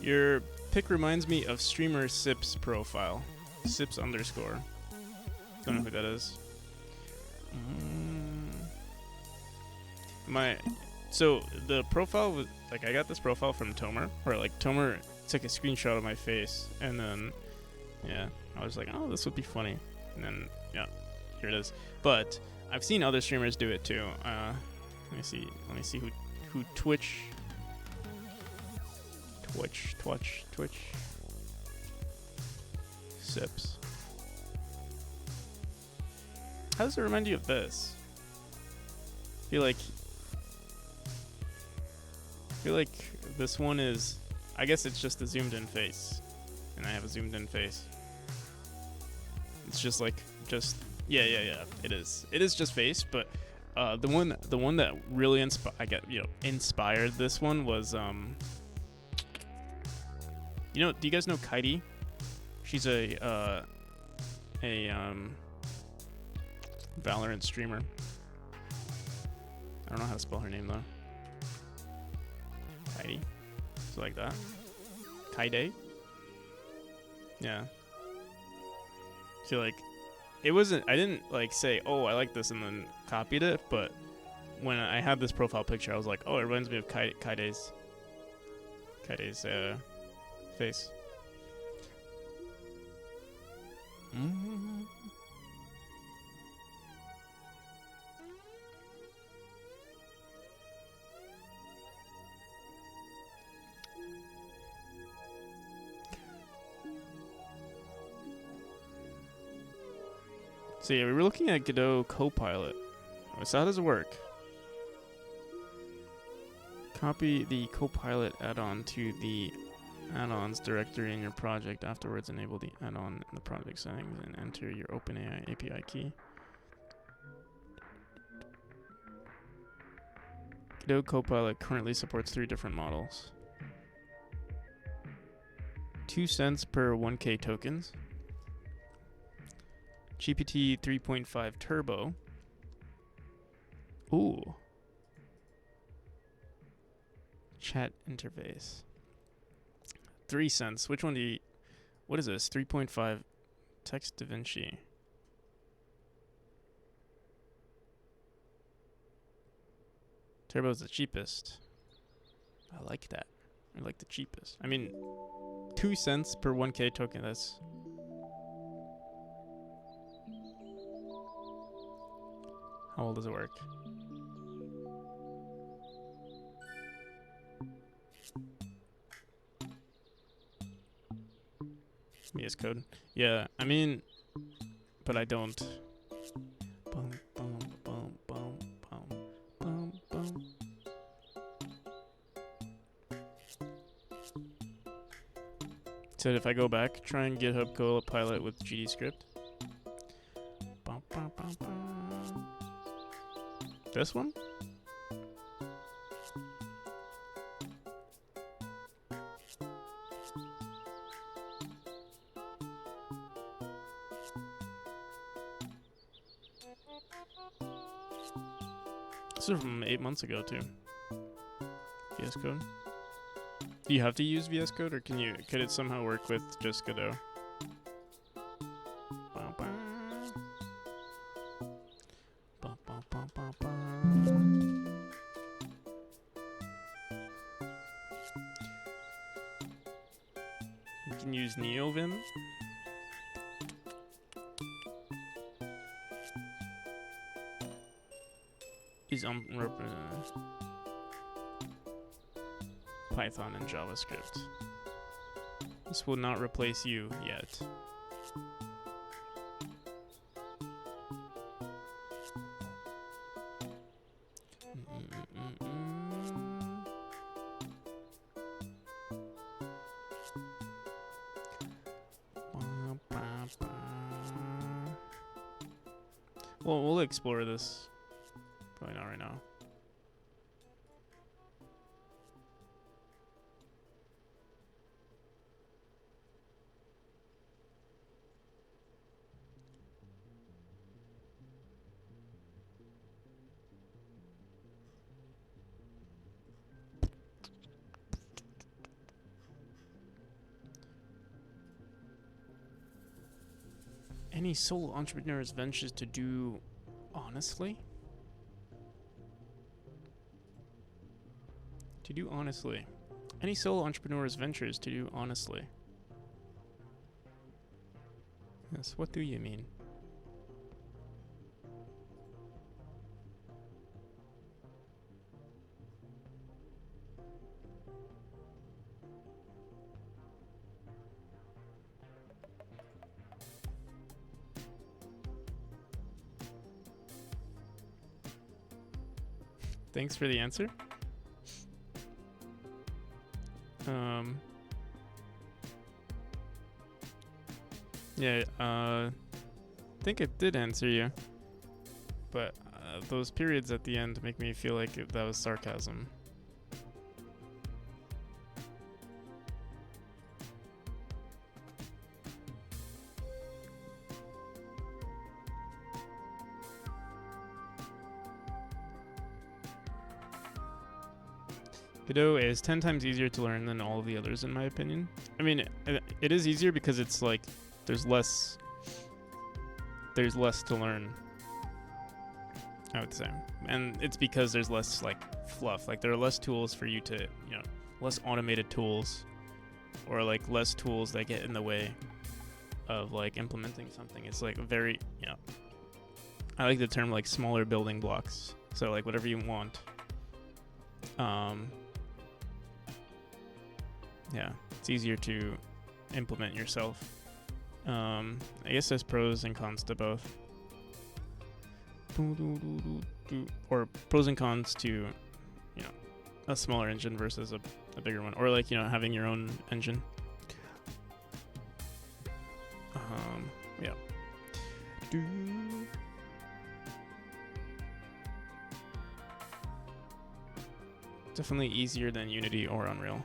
Your pic reminds me of streamer Sips profile. Sips underscore. Don't know who that is. So the profile was like, I got this profile from Tomer, where like Tomer took a screenshot of my face, and then yeah, I was like, oh, this would be funny, and then yeah, here it is. But I've seen other streamers do it too. Let me see who Twitch. Sips. How does it remind you of this? I feel like this one is, I guess it's just a zoomed in face, and I have a zoomed in face. It's just like, yeah. It is just face, but the one that really inspired this one was do you guys know Kaidi? She's a Valorant streamer. I don't know how to spell her name though. Kaidi. So like that. Kaide? Yeah. So like, it wasn't, I didn't like say, oh, I like this and then copied it, but when I had this profile picture, I was like, oh, it reminds me of Kaide's face. So yeah, we were looking at Godot Copilot. So how does it work? Copy the Copilot add-on to the add-ons directory in your project. Afterwards, enable the add-on in the project settings and enter your OpenAI API key. Godot Copilot currently supports 3 different models. 2 cents per 1K tokens. GPT 3.5 Turbo. Ooh. Chat interface. 3 cents. Which one do you... What is this? 3.5 Text DaVinci. Turbo's the cheapest. I like that. I like the cheapest. I mean, 2 cents per 1K token. That's... How well does it work? VS Code. Yeah, I mean, but I don't. Bum, bum, bum, bum, bum, bum, bum. So if I go back, try and GitHub Copilot with GDScript. Bum, bum, bum, bum. This one? This is from 8 months ago too. VS Code. Do you have to use VS Code, or could it somehow work with just Godot? You can use NeoVim. Is Python and JavaScript. This will not replace you yet. Well, we'll explore this. Probably not right now. Any solo entrepreneurs ventures to do honestly? To do honestly. Any solo entrepreneurs ventures to do honestly? Yes, what do you mean? Thanks for the answer. Yeah, I think it did answer you, but those periods at the end make me feel like that was sarcasm. Godot is 10 times easier to learn than all of the others, in my opinion. I mean, it is easier because it's like there's less to learn, I would say. And it's because there's less like fluff. Like there are less tools for you to, less automated tools, or like less tools that get in the way of like implementing something. It's like very, I like the term like smaller building blocks. So like whatever you want. Yeah, it's easier to implement yourself. I guess there's pros and cons to both. Or pros and cons to, a smaller engine versus a bigger one. Or like, having your own engine. Yeah. Definitely easier than Unity or Unreal.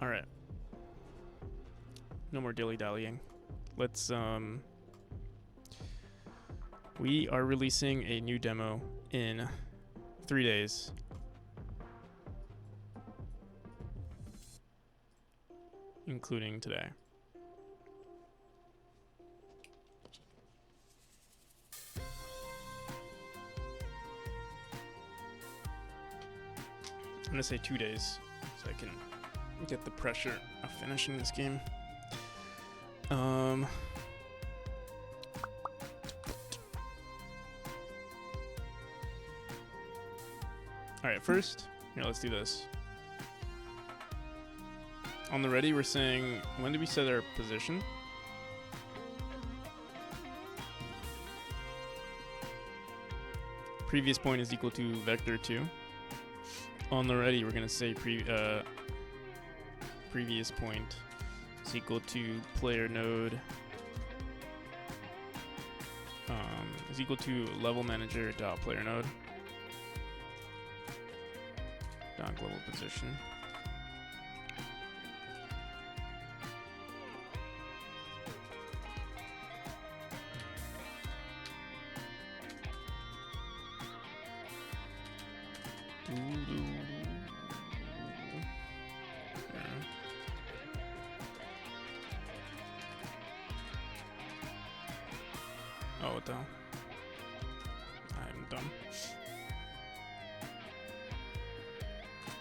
All right. No more dilly-dallying. Let's, we are releasing a new demo in 3 days. Including today. I'm gonna say 2 days, so I can get the pressure of finishing this game. Alright, first, here, let's do this. On the ready, we're saying, when do we set our position? Previous point is equal to vector 2. On the ready, we're going to say previous point is equal to player node is equal to level manager dot player node dot global position. Oh, what the hell? I'm dumb.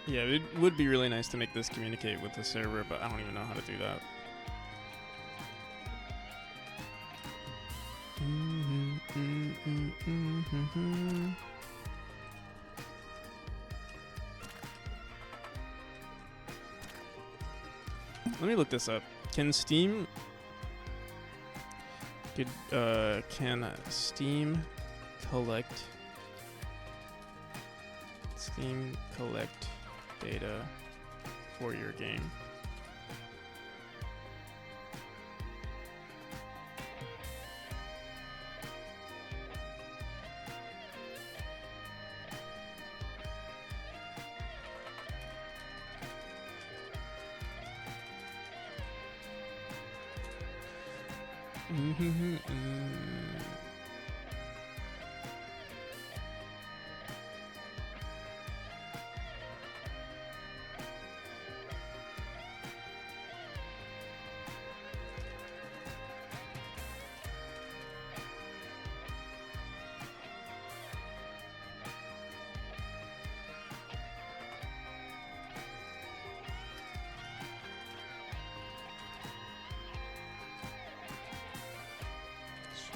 Yeah, it would be really nice to make this communicate with the server, but I don't even know how to do that. Let me look this up. Can Steam collect data for your game?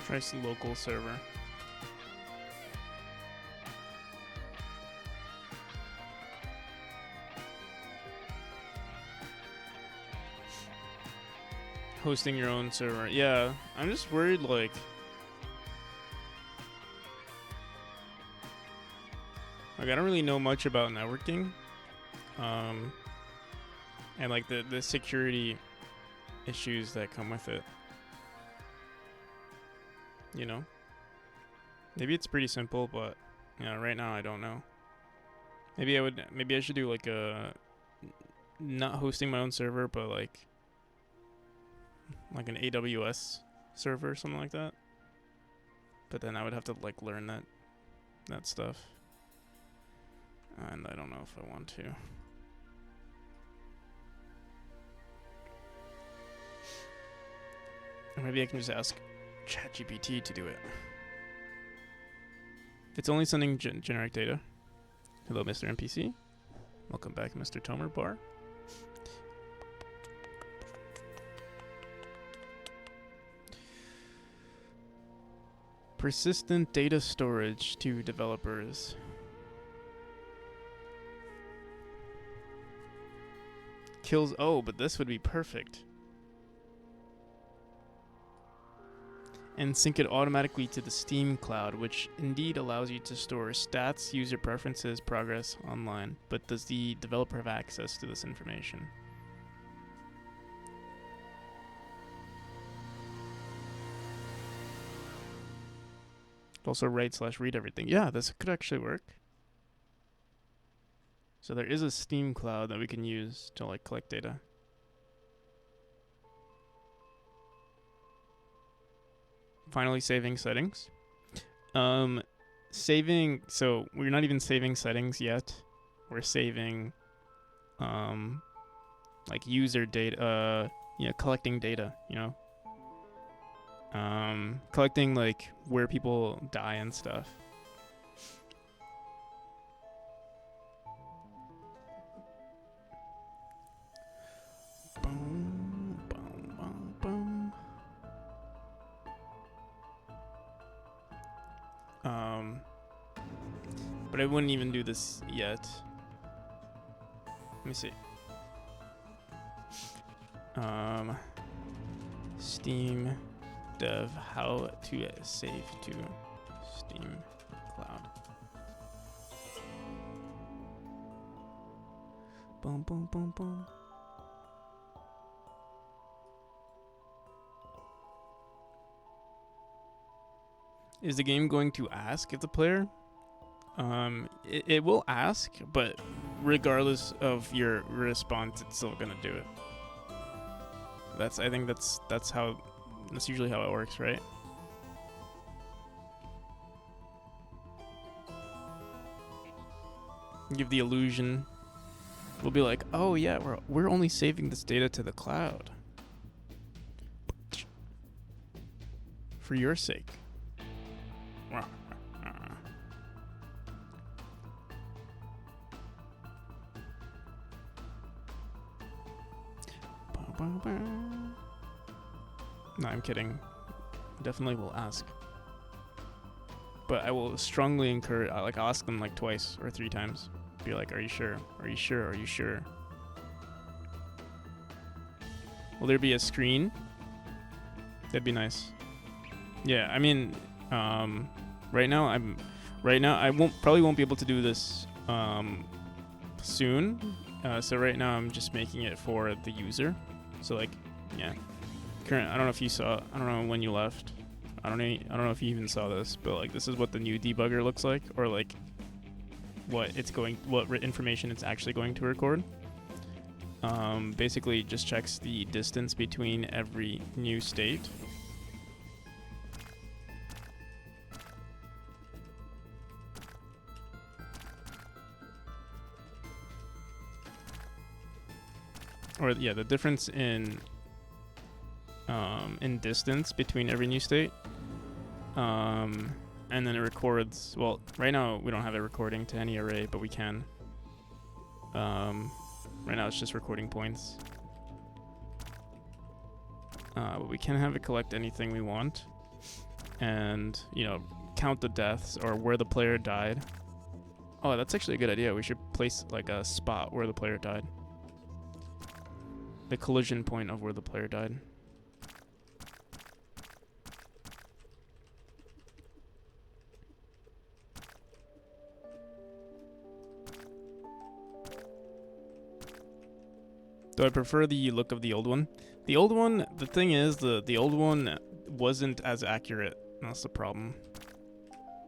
Try some local server. Hosting your own server. Yeah, I'm just worried, like, I don't really know much about networking. And like the security issues that come with it. You know? Maybe it's pretty simple, but yeah, right now I don't know. Maybe I should do like a not hosting my own server, but like an AWS server or something like that. But then I would have to like learn that stuff. And I don't know if I want to. Or maybe I can just ask ChatGPT to do it. It's only sending generic data. Hello, Mr. NPC. Welcome back, Mr. Tomer Bar. Persistent data storage to developers. Kills. Oh, but this would be perfect. And sync it automatically to the Steam cloud, which indeed allows you to store stats, user preferences, progress online. But does the developer have access to this information? Also write/read everything. Yeah, this could actually work. So there is a Steam cloud that we can use to like collect data. Finally saving settings. So we're not even saving settings yet. We're saving like user data, collecting data, collecting like where people die and stuff. Boom, boom, boom, boom. But I wouldn't even do this yet. Let me see. Steam dev how to save to Steam cloud. Boom, boom, boom, boom. Is the game going to ask if the player? It will ask, but regardless of your response, it's still gonna do it. I think that's usually how it works, right? Give the illusion. We'll be like, oh yeah, we're only saving this data to the cloud. For your sake. No, I'm kidding. Definitely will ask. But I will strongly encourage, I'll ask them like twice or 3 times. Be like, are you sure? Are you sure? Are you sure? Will there be a screen? That'd be nice. Yeah, I mean, right now I probably won't be able to do this soon. So right now I'm just making it for the user. So like, yeah. I don't know if you saw. I don't know when you left. I don't know if you even saw this, but like this is what the new debugger looks like, or like what information it's actually going to record. Basically, it just checks the distance between every new state. Or yeah, the difference in distance between every new state. And then it records. Well, right now we don't have it recording to any array, but we can. Right now it's just recording points. But we can have it collect anything we want, and count the deaths or where the player died. Oh, that's actually a good idea. We should place like a spot where the player died. The collision point of where the player died. Do I prefer the look of the old one? The old one, the thing is, the old one wasn't as accurate. That's the problem.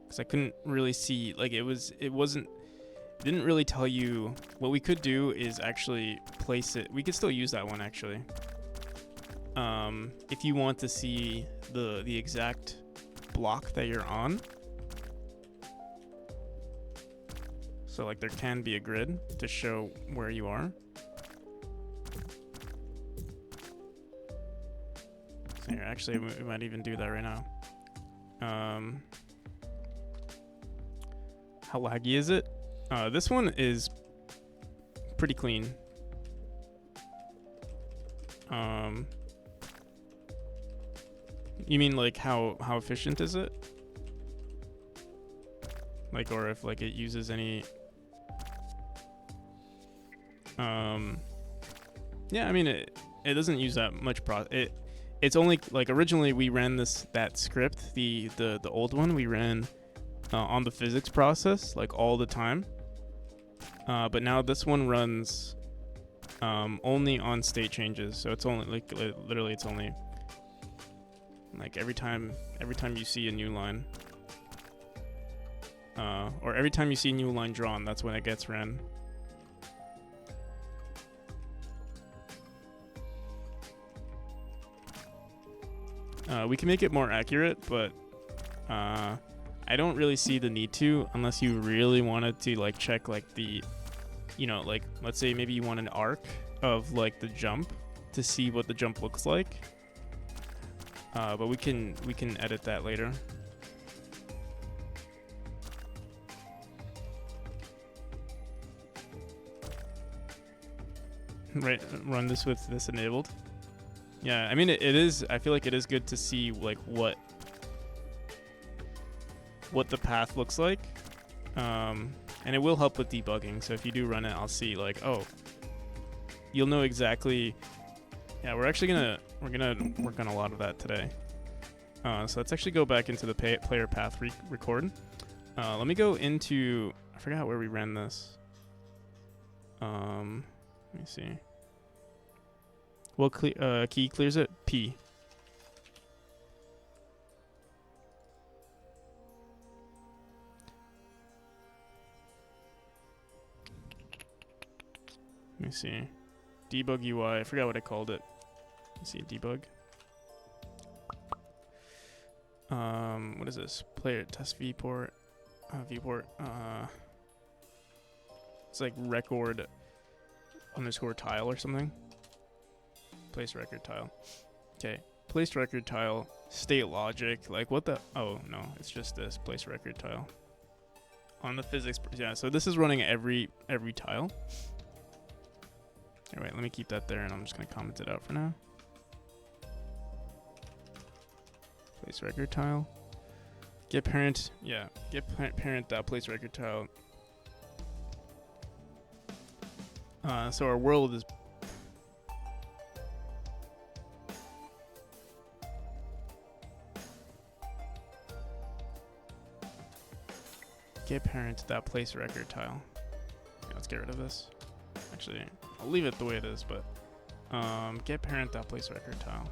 Because I couldn't really see, like it didn't really tell you. What we could do is actually place it. We could still use that one actually. If you want to see the exact block that you're on. So like there can be a grid to show where you are. So here, actually, we might even do that right now. How laggy is it? This one is pretty clean. You mean like how efficient is it? Like, or if like it uses any. Yeah, I mean it doesn't use that much It's only like originally we ran that script, the old one we ran on the physics process like all the time, but now this one runs only on state changes. So it's only like literally it's only like every time you see a new line, or every time you see a new line drawn, that's when it gets ran. We can make it more accurate, but I don't really see the need to, unless you really wanted to like check like the, like let's say maybe you want an arc of like the jump to see what the jump looks like. But we can edit that later. Right, run this with this enabled. Yeah, I mean it is. I feel like it is good to see like what the path looks like, and it will help with debugging. So if you do run it, I'll see like, oh, you'll know exactly. Yeah, we're gonna work on a lot of that today. So let's actually go back into the player path record. Let me go into. I forgot where we ran this. Let me see. What key clears it? P. Let me see. Debug UI. I forgot what I called it. Let's see. Debug. What is this? Player test viewport. Viewport. It's like record underscore tile or something. Place record tile. Okay. Place record tile. State logic. Like what the? Oh no, it's just this place record tile. On the physics. Yeah. So this is running every tile. All right. Let me keep that there, and I'm just gonna comment it out for now. Place record tile. Get parent. Yeah. Get parent place record tile. So our world is get parent place record tile. Yeah, let's get rid of this. Actually, I'll leave it the way it is, but get parent place record tile.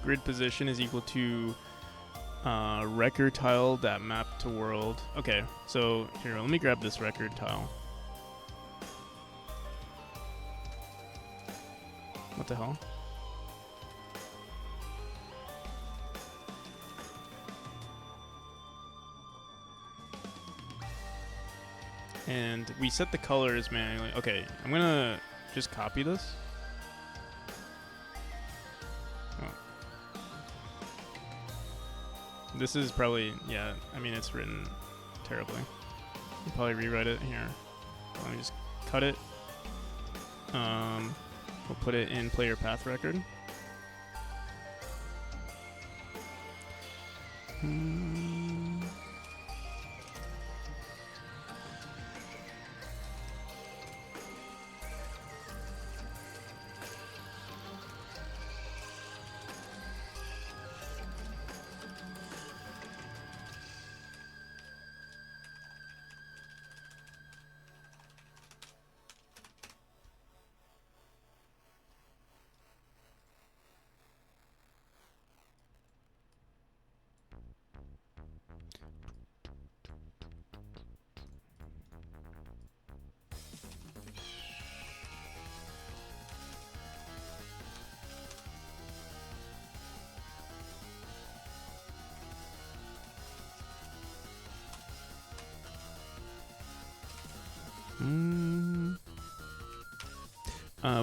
Grid position is equal to record tile that map to world. Okay, so here, let me grab this record tile. What the hell? And we set the colors manually. Okay, I'm gonna just copy this. This is probably, yeah, I mean, it's written terribly. I'll probably rewrite it here. Let me just cut it. We'll put it in player path record.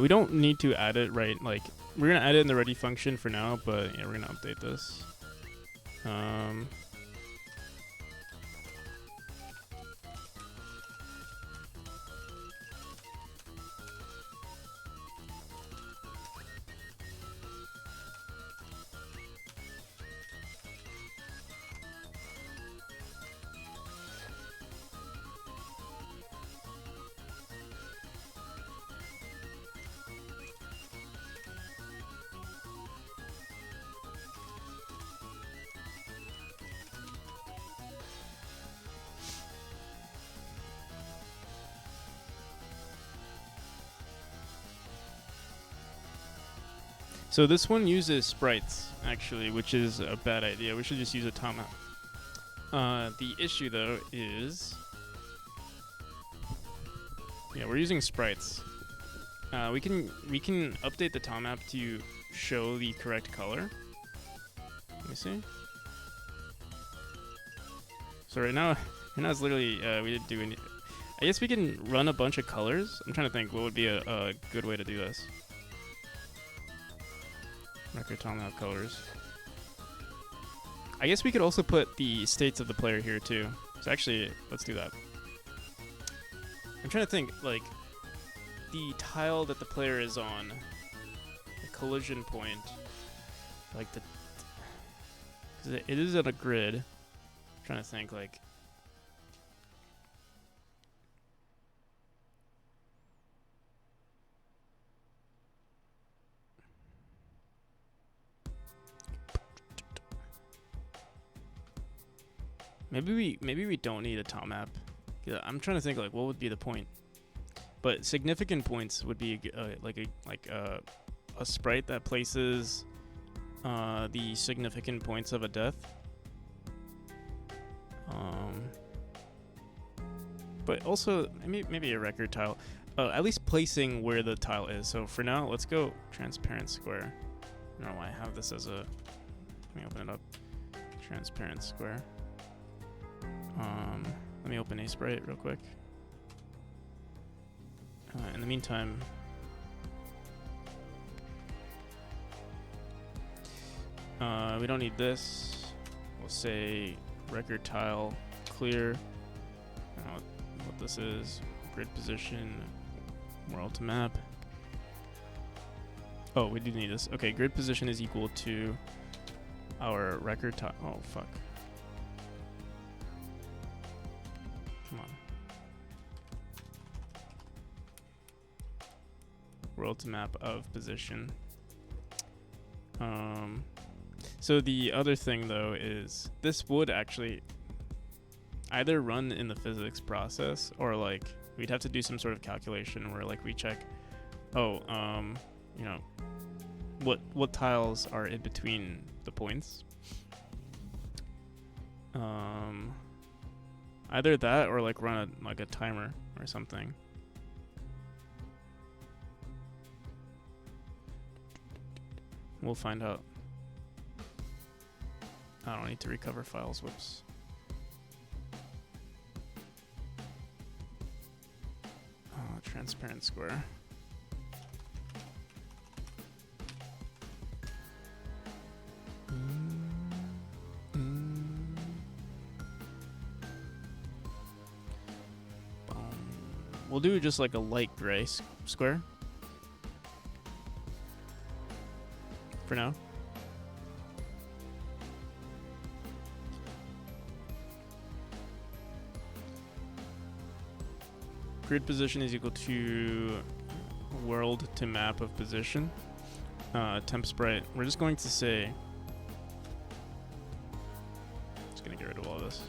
We don't need to add it right, like, we're gonna add it in the ready function for now, but yeah, we're gonna update this. So this one uses sprites, actually, which is a bad idea. We should just use a tile map. The issue, though, is... yeah, we're using sprites. We can update the tile map to show the correct color. Let me see. So right now it's literally, we didn't do any... I guess we can run a bunch of colors. I'm trying to think what would be a good way to do this. Record tile map colors. I guess we could also put the states of the player here too. So actually, let's do that. I'm trying to think, like, the tile that the player is on, the collision point, like the, cause it is on a grid. I'm trying to think, like, maybe we don't need a tile map. Yeah, I'm trying to think, like, what would be the point? But significant points would be like a a sprite that places the significant points of a death. But also maybe a record tile. At least placing where the tile is. So for now, let's go transparent square. I don't know why I have this as a. Let me open it up. Transparent square. Let me open a sprite real quick. In the meantime, we don't need this. We'll say record tile clear. I don't know what this is. Grid position. World to map. Oh, we do need this. Okay, grid position is equal to our record tile. Oh, fuck. Come on. World to map of position. So the other thing though is this would actually either run in the physics process or like we'd have to do some sort of calculation where like we check, you know, what tiles are in between the points. Either that or like run a timer or something. We'll find out. I don't need to recover files. Whoops. Transparent square. We'll do just like a light gray square for now. Grid position is equal to world to map of position. Temp sprite. We're just going to say. Just gonna get rid of all this.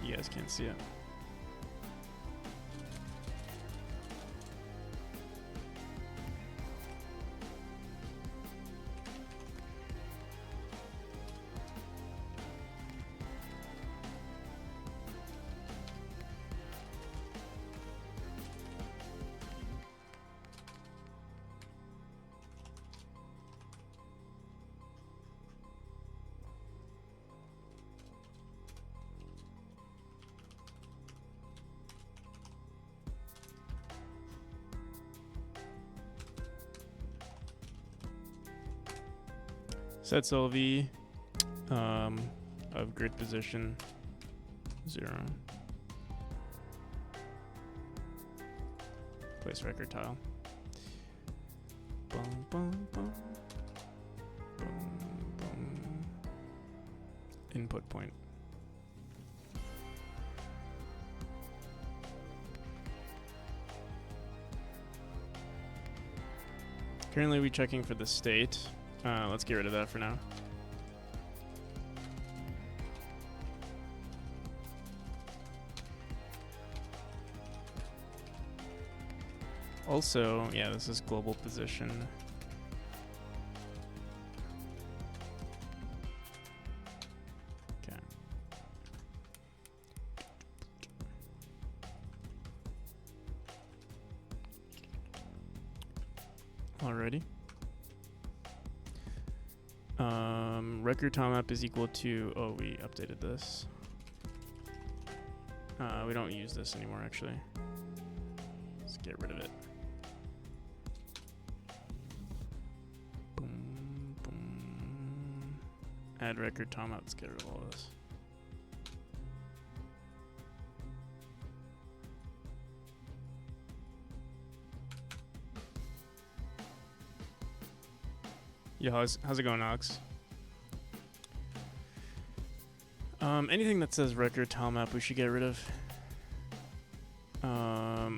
You guys can't see it. Set LV of grid position 0. Place record tile. Boom, boom, boom. Boom, boom. Input point. Currently we're checking for the state. Let's get rid of that for now. Also, yeah, this is global position. Okay. Alrighty. Record tile map is equal to, oh, we updated this. We don't use this anymore, actually. Let's get rid of it. Boom, boom. Add record tile map, let's get rid of all this. Yo, how's it going, Alex? Anything that says record tile map we should get rid of. Oh,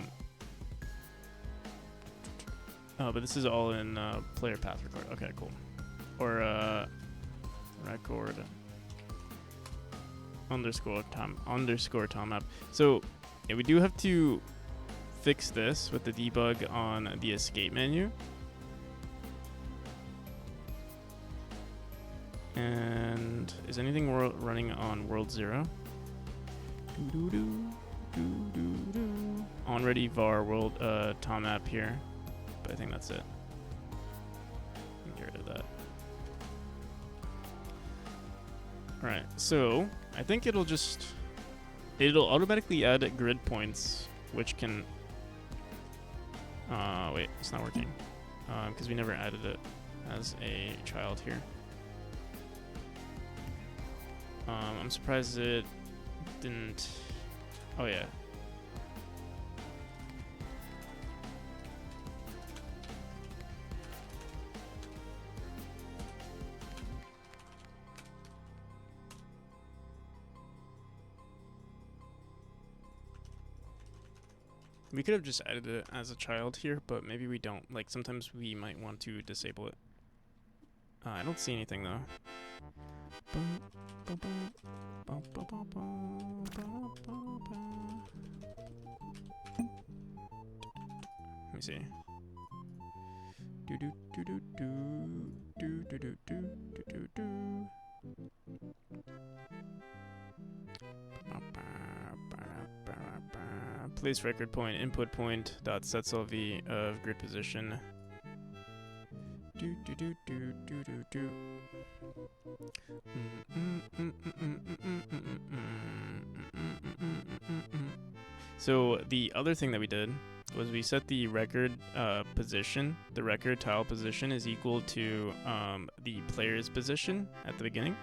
but this is all in player path record. Okay, cool. Or record underscore tom app. So yeah, we do have to fix this with the debug on the escape menu. And is anything running on world 0? On ready var world tom app here, but I think that's it. Get rid of that. Alright, so I think it'll automatically add grid points, which can wait, it's not working because we never added it as a child here. I'm surprised it didn't. Oh yeah. We could have just added it as a child here, but maybe we don't. Like, sometimes we might want to disable it. I don't see anything, though. Let me see. Place record point, input point, dot set solve of grid position. So the other thing that we did was we set the record position. The record tile position is equal to the player's position at the beginning.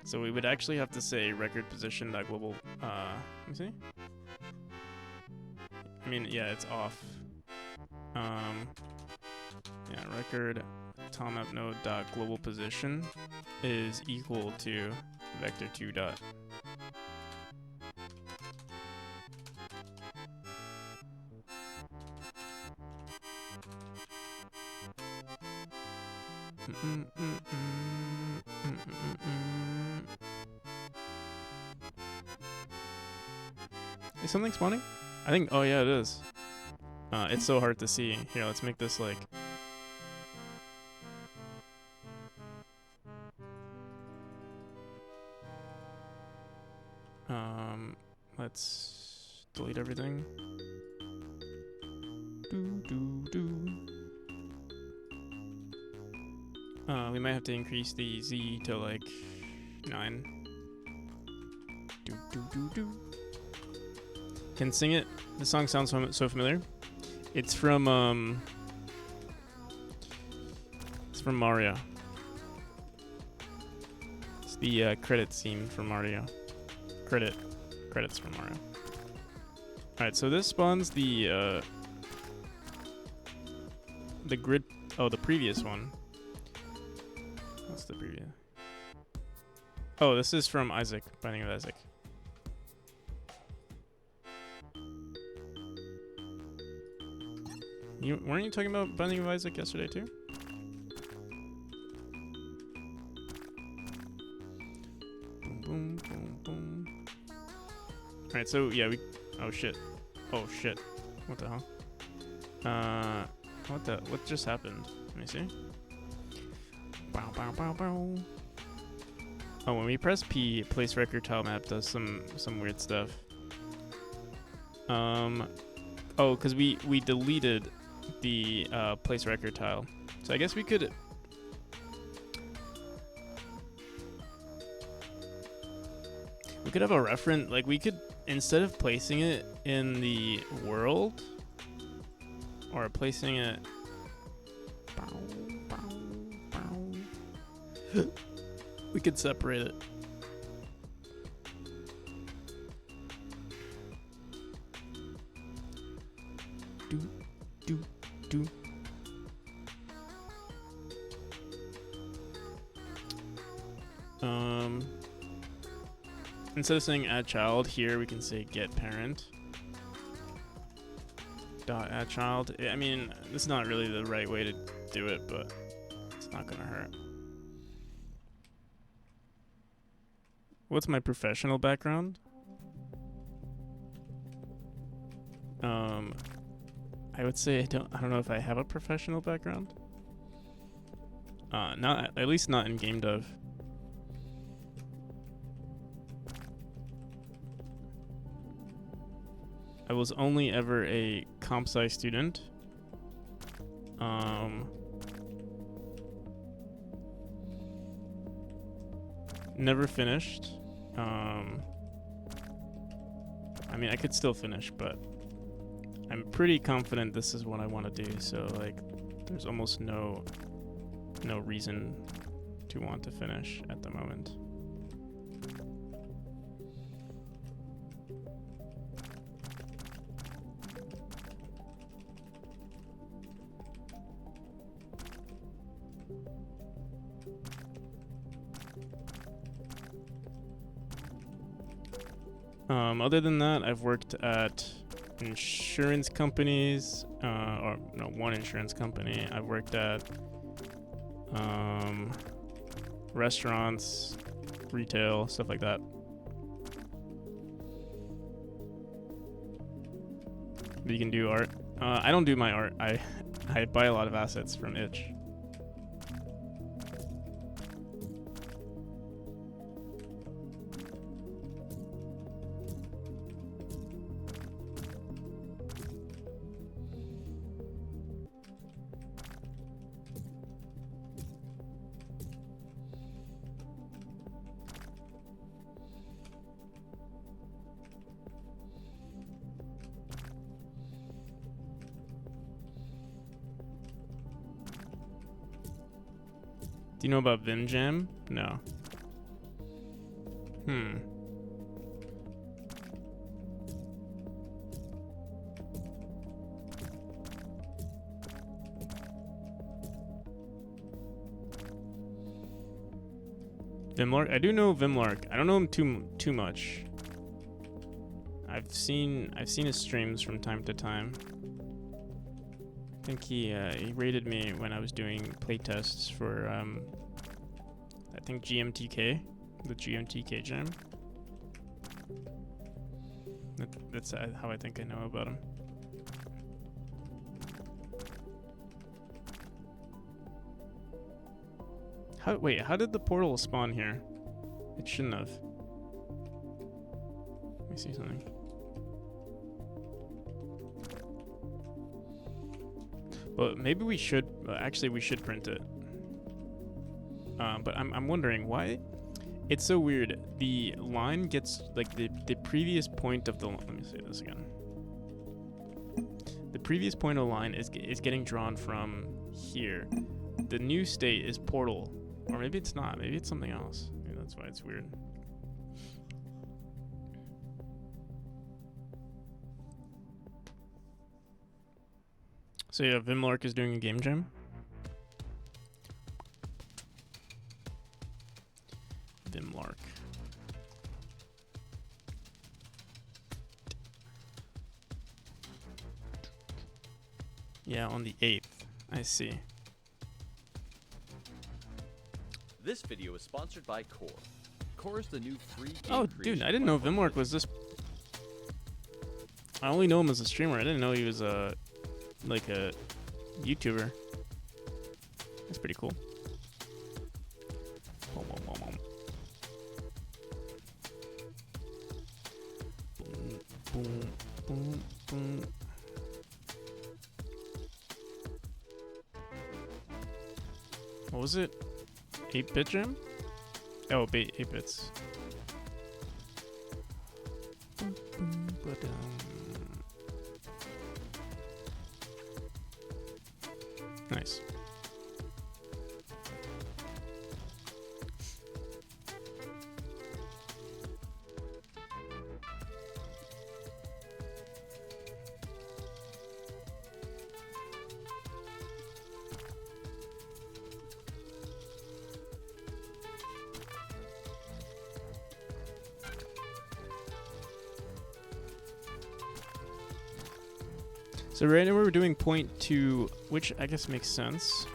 So we would actually have to say record position dot global. Let me see. I mean, yeah, it's off. Yeah, record tomApp node dot global position is equal to vector2 dot. Is something spawning? I think, oh yeah, it is. It's so hard to see. Here, let's make this like... let's delete everything. We might have to increase the Z to like 9. Can sing it. The song sounds so familiar. It's from Mario. It's the credit scene from Mario. Credits from Mario. All right, so this spawns the grid. Oh, the previous one. What's the previous? Oh, this is from Isaac. Binding of Isaac. Weren't you talking about Binding of Isaac yesterday too? Boom, boom, boom, boom. Alright, so yeah, oh shit. Oh shit. What the hell? What just happened? Let me see. Bow, bow, bow, bow. Oh, when we press P, place record tile map does some weird stuff. Oh, because we deleted the place record tile. So I guess we could have a reference, like we could, instead of placing it in the world or placing it we could separate it. Do. Instead of saying add child here, we can say get parent dot add child. I mean, this is not really the right way to do it, but it's not gonna hurt. What's my professional background? I would say I don't know if I have a professional background. Not at least not in game dev. I was only ever a comp sci student. Never finished. I mean, I could still finish, but I'm pretty confident this is what I want to do. So like, there's almost no reason to want to finish at the moment. Other than that, I've worked at insurance companies, or no, one insurance company. I've worked at restaurants, retail, stuff like that. But you can do art. I don't do my art. I buy a lot of assets from itch. Do you know about VimJam? No. Vimlark? I do know Vimlark. I don't know him too much. I've seen his streams from time to time. I think he rated me when I was doing playtests for I think GMTK, the GMTK jam. That's how I think I know about him. How did the portal spawn here? It shouldn't have. Let me see something. Well, maybe we should. Actually, we should print it. But I'm wondering why. It's so weird. The line gets like the previous point of the. Let me say this again. The previous point of the line is getting drawn from here. The new state is portal, or maybe it's not. Maybe it's something else. Maybe that's why it's weird. So yeah, Vimlark is doing a game jam. Vimlark. Yeah, on the 8th. I see. This video is sponsored by Core. Core is the new free game Oh, dude, I didn't know Vimlark was this. I only know him as a streamer. I didn't know he was like a YouTuber. That's pretty cool. Boom, boom, boom, boom. Boom, boom, boom. What was it? 8-bit jam? Oh, 8 bits. Nice. So right now we're doing 0.2, which I guess makes sense.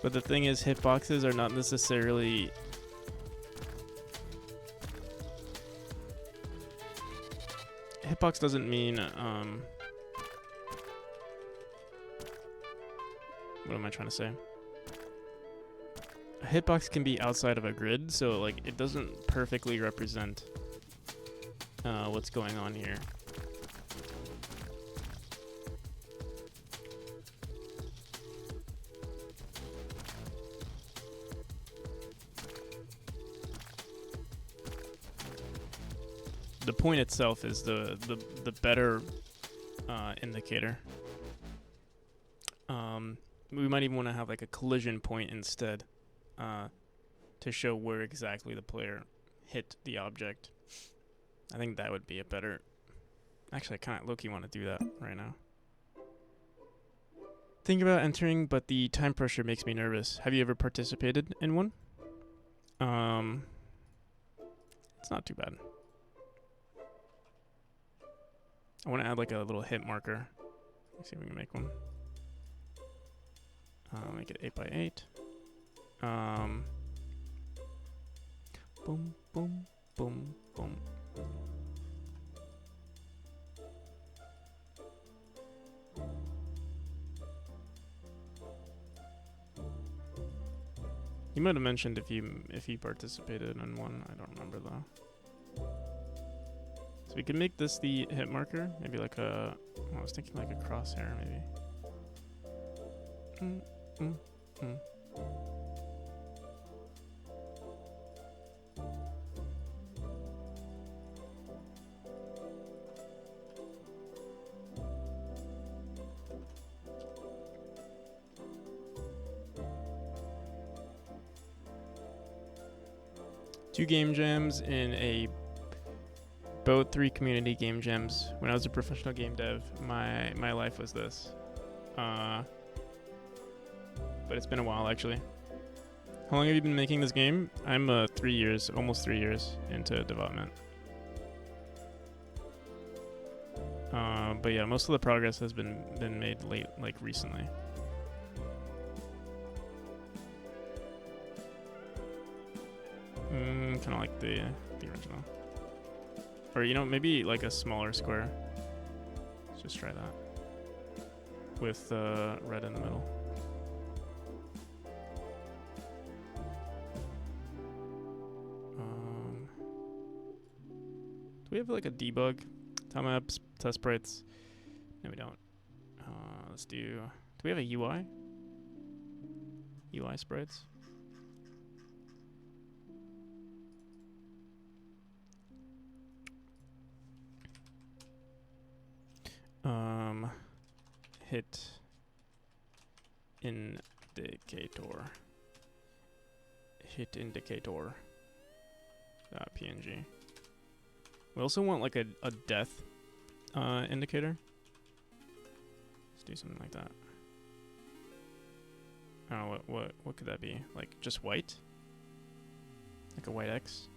But the thing is, hitboxes are not necessarily... Hitbox doesn't mean, what am I trying to say? A hitbox can be outside of a grid, so like it doesn't perfectly represent what's going on here. The point itself is the better indicator. We might even want to have like a collision point instead to show where exactly the player hit the object. I think that would be a better... Actually, I kind of low-key want to do that right now. Think about entering, but the time pressure makes me nervous. Have you ever participated in one? It's not too bad. I want to add like a little hit marker. Let's see if we can make one. Make it 8 by 8. Boom, boom, boom, boom. You might have mentioned if you participated in one. I don't remember though. So we can make this the hit marker. Maybe like a... I was thinking like a crosshair maybe. Two game jams in a both 3 community game jams. When I was a professional game dev, my life was this. But it's been a while actually. How long have you been making this game? I'm 3 years, almost 3 years into development. But yeah, most of the progress has been made late, like recently. Kind of like the original. Or, you know, maybe like a smaller square. Let's just try that. With red in the middle. Do we have like a debug? Time apps, test sprites. No, we don't. Let's do we have a UI? UI sprites? Hit indicator. Hit indicator. PNG. We also want like a death indicator. Let's do something like that. Oh, what could that be? Like just white? Like a white X?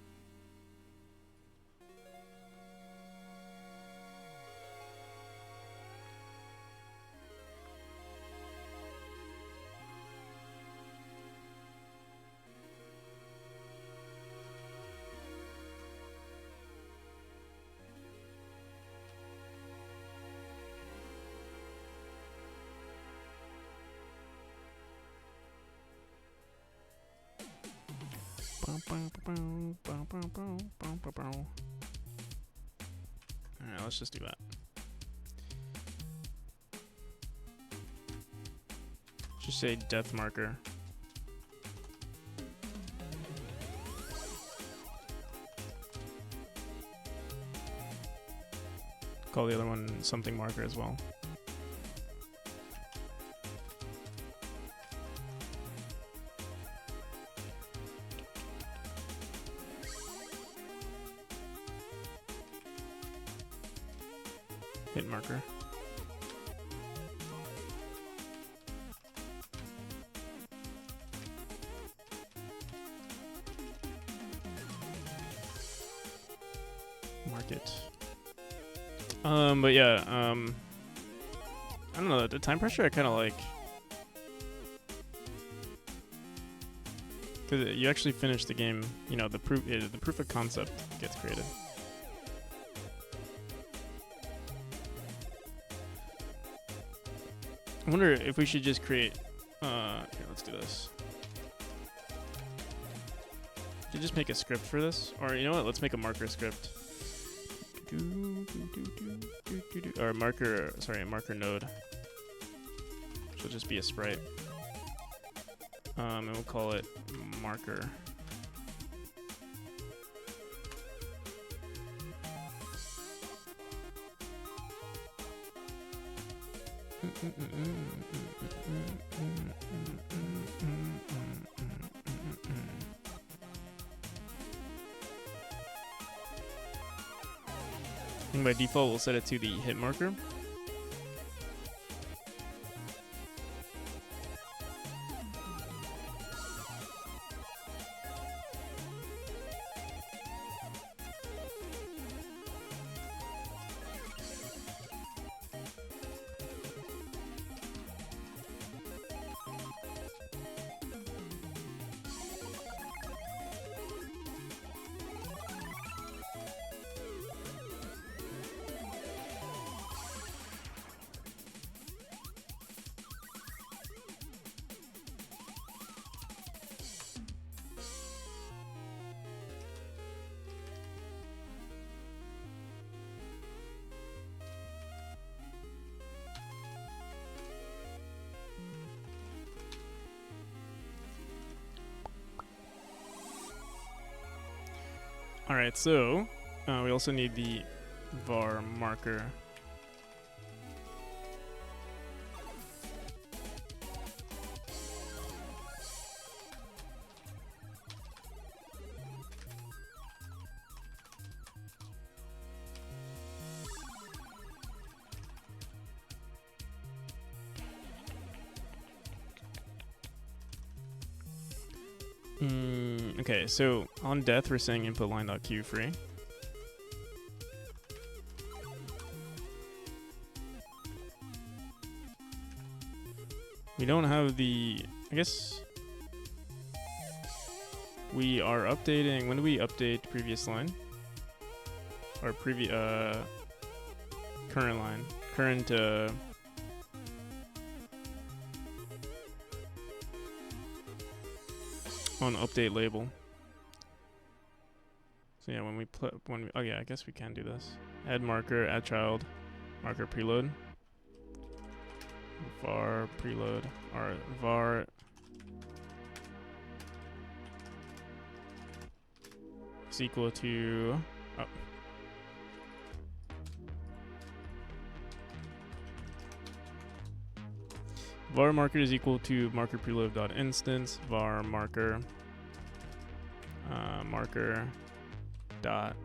Alright, let's just do that. Just say death marker. Call the other one something marker as well. Hit marker. Mark it. But yeah, I don't know, the time pressure I kind of like. Because you actually finish the game, you know, the proof of concept gets created. I wonder if we should just create, here, let's do this. Should just make a script for this? Or you know what, let's make a marker script. Or a marker, sorry, a marker node. Which will just be a sprite. And we'll call it marker. And by default, we'll set it to the hit marker. Alright, so we also need the var marker. Okay, so on death, we're saying input line.q free. We don't have the, I guess we are updating. When do we update previous line? Or current line, current on update label. So yeah, oh yeah, I guess we can do this. Add marker, add child, marker preload, var preload, or var is equal to var marker is equal to marker preload dot instance var marker marker dot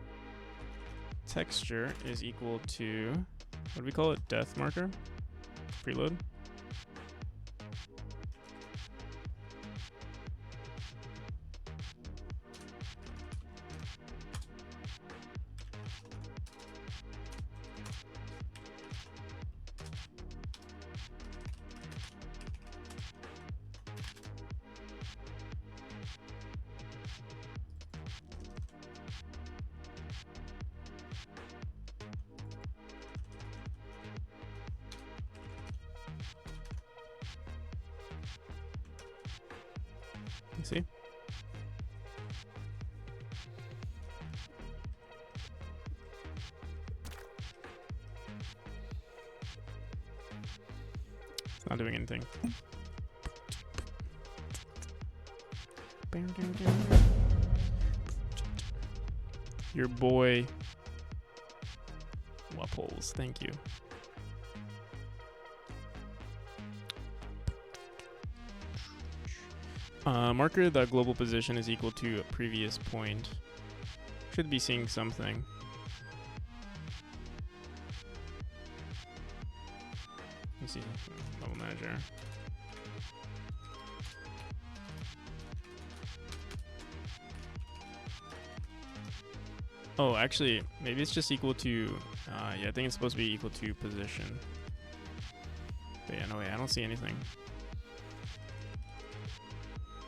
texture is equal to, what do we call it? Death marker preload. See? It's not doing anything. Your boy Wapples, thank you. Marker the global position is equal to a previous point. Should be seeing something. Let's see. Level manager. Oh, actually, maybe it's just equal to. Yeah, I think it's supposed to be equal to position. But yeah, no way, I don't see anything.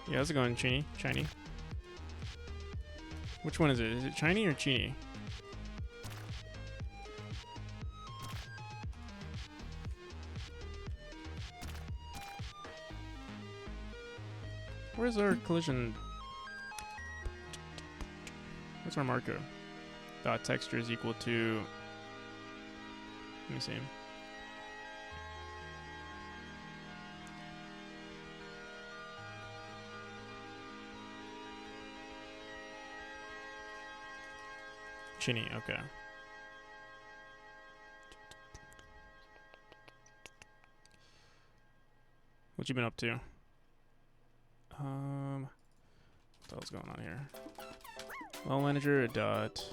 Yeah, how's it going, Chini? Chiny? Which one is it? Is it Chiny or Chini? Where's our collision? What's our marker? Dot texture is equal to. Let me see. Chinny, okay. What you been up to? What the hell's going on here? Well, manager dot.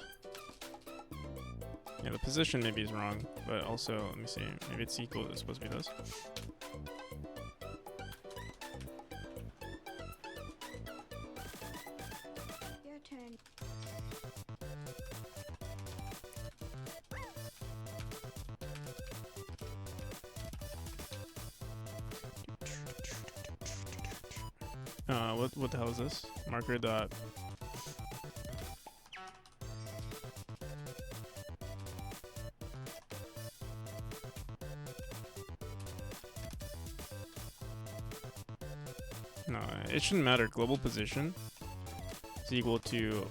Yeah, the position maybe is wrong, but also let me see. Maybe it's equal. It's supposed to be this. Your turn. What the hell is this? Marker dot. No, it shouldn't matter. Global position is equal to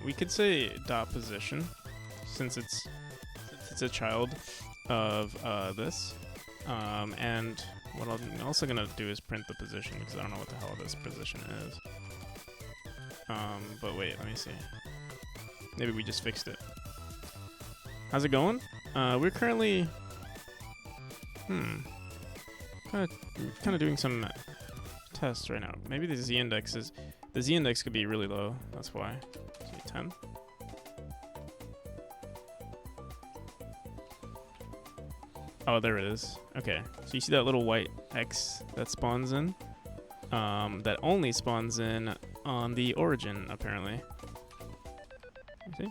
we could say dot position since it's a child of this. And what I'm also gonna do is print the position because I don't know what the hell this position is. But wait, let me see. Maybe we just fixed it. How's it going? We're currently kind of doing some tests right now. Maybe the z-index could be really low. That's why. So 10. Oh, there it is. Okay, so you see that little white X that spawns in? That only spawns in on the origin, apparently. You see?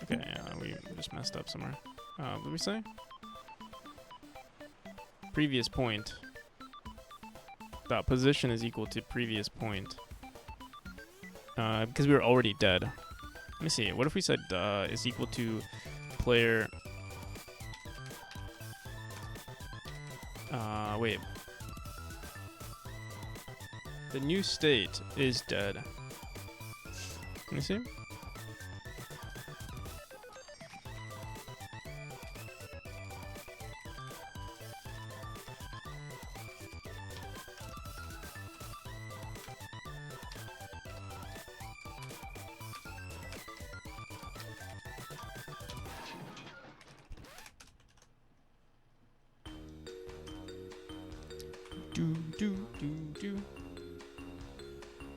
Okay, we just messed up somewhere. What did we say? Previous point. Dot position is equal to previous point. Because we were already dead. Let me see. What if we said is equal to player... wait. The new state is dead. Let me see.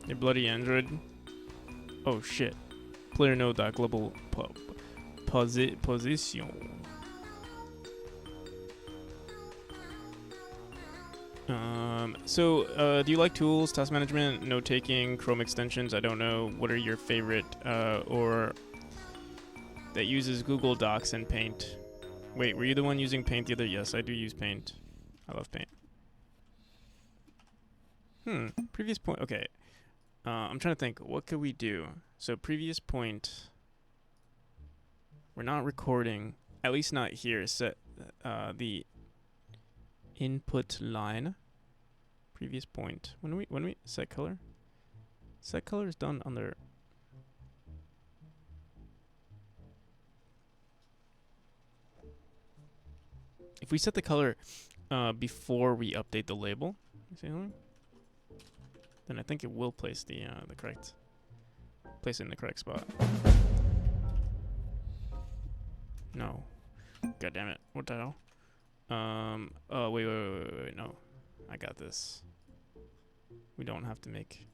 Your bloody Android. Oh shit. Player node dot global position. So do you like tools, task management, note taking, Chrome extensions? I don't know. What are your favorite or that uses Google Docs and Paint? Wait, were you the one using Paint the other? Yes, I do use Paint. I love Paint. Previous point. Okay. I'm trying to think. What could we do? So previous point. We're not recording. At least not here. Set the input line. Previous point. When we set color. Set color is done under. If we set the color before we update the label. You see something? Then I think it will place the correct place it in the correct spot. No. God damn it. What the hell? Oh wait, no. I got this. We don't have to make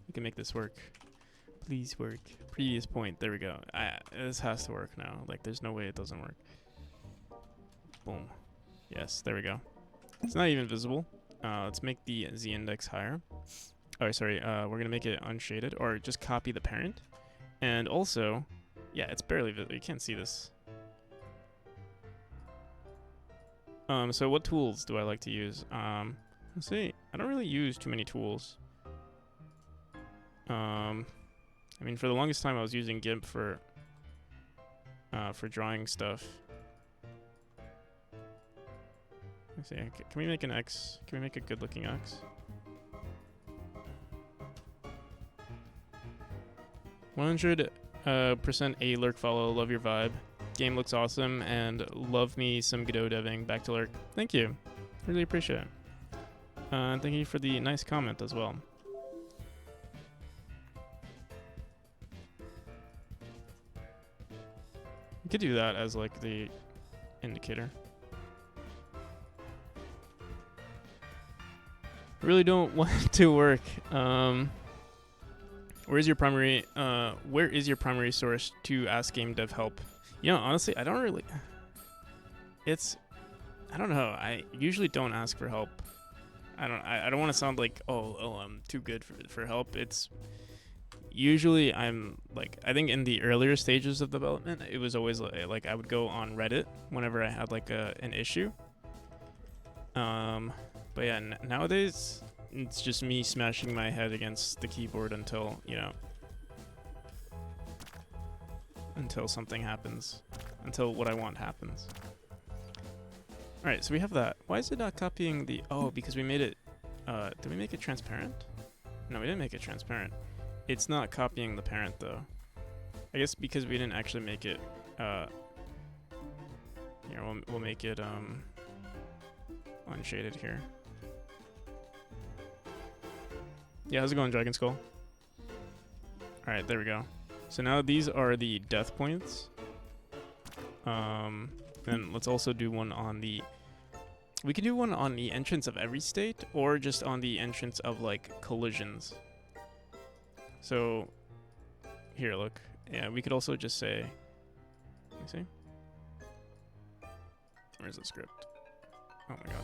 we can make this work. Please work. Previous point. There we go. This has to work now. Like there's no way it doesn't work. Boom. Yes, there we go. It's not even visible. Let's make the z-index higher. Oh, sorry. We're going to make it unshaded, or just copy the parent. And also, yeah, it's barely visible. You can't see this. So what tools do I like to use? Let's see. I don't really use too many tools. I mean, for the longest time, I was using GIMP for drawing stuff. Let's see. Can we make an X? Can we make a good-looking X? 100% A lurk follow. Love your vibe. Game looks awesome, and love me some Godot deving. Back to lurk. Thank you. Really appreciate it. Thank you for the nice comment as well. You could do that as like the indicator. I really don't want it to work. Where is your primary source to ask game dev help? You know, honestly, I don't really. I don't know. I usually don't ask for help. I don't want to sound like I'm too good for help. It's usually I'm like, I think in the earlier stages of development, it was always like I would go on Reddit whenever I had like an issue. But yeah, nowadays it's just me smashing my head against the keyboard until, you know, until something happens, until what I want happens. All right, so we have that. Why is it not copying the? Oh, because we made it. Did we make it transparent? No, we didn't make it transparent. It's not copying the parent though. I guess because we didn't actually make it. Here, we'll make it unshaded here. Yeah, how's it going, Dragon Skull? All right, there we go. So now these are the death points. Then let's also do one on the. We can do one on the entrance of every state, or just on the entrance of like collisions. So here, look. Yeah, we could also just say. Let me see. Where's the script? Oh my god.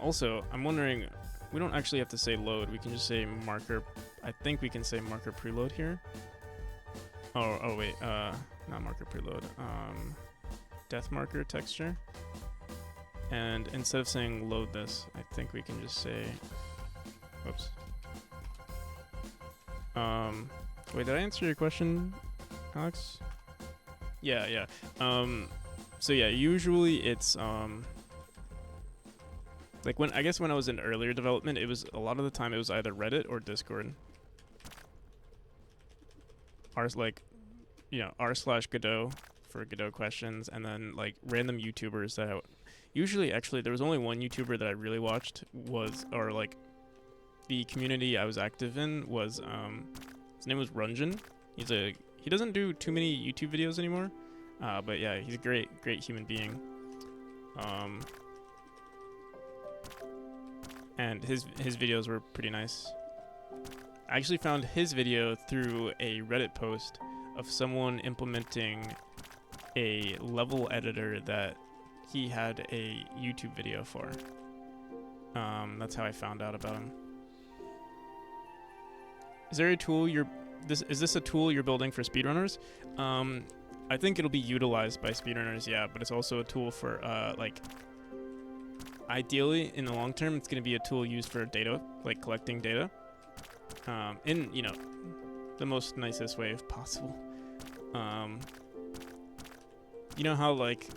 Also, I'm wondering. We don't actually have to say load. We can just say marker. I think we can say marker preload here. Oh wait. Not marker preload. Death marker texture. And instead of saying load this, I think we can just say. Whoops. Wait, did I answer your question, Alex? Yeah. So yeah, usually it's like when I was in earlier development, it was a lot of the time it was either Reddit or Discord. r/Godot for Godot questions, and then like random YouTubers that actually there was only one YouTuber that I really watched the community I was active in was his name was Runjin. He doesn't do too many YouTube videos anymore, but yeah, he's a great human being. And his videos were pretty nice. I actually found his video through a Reddit post of someone implementing a level editor that he had a YouTube video for. That's how I found out about him. Is there a tool is this a tool you're building for speedrunners? I think it'll be utilized by speedrunners, yeah, but it's also a tool for like ideally in the long term it's going to be a tool used for data, like collecting data. In, you know, the most nicest way possible. You know how like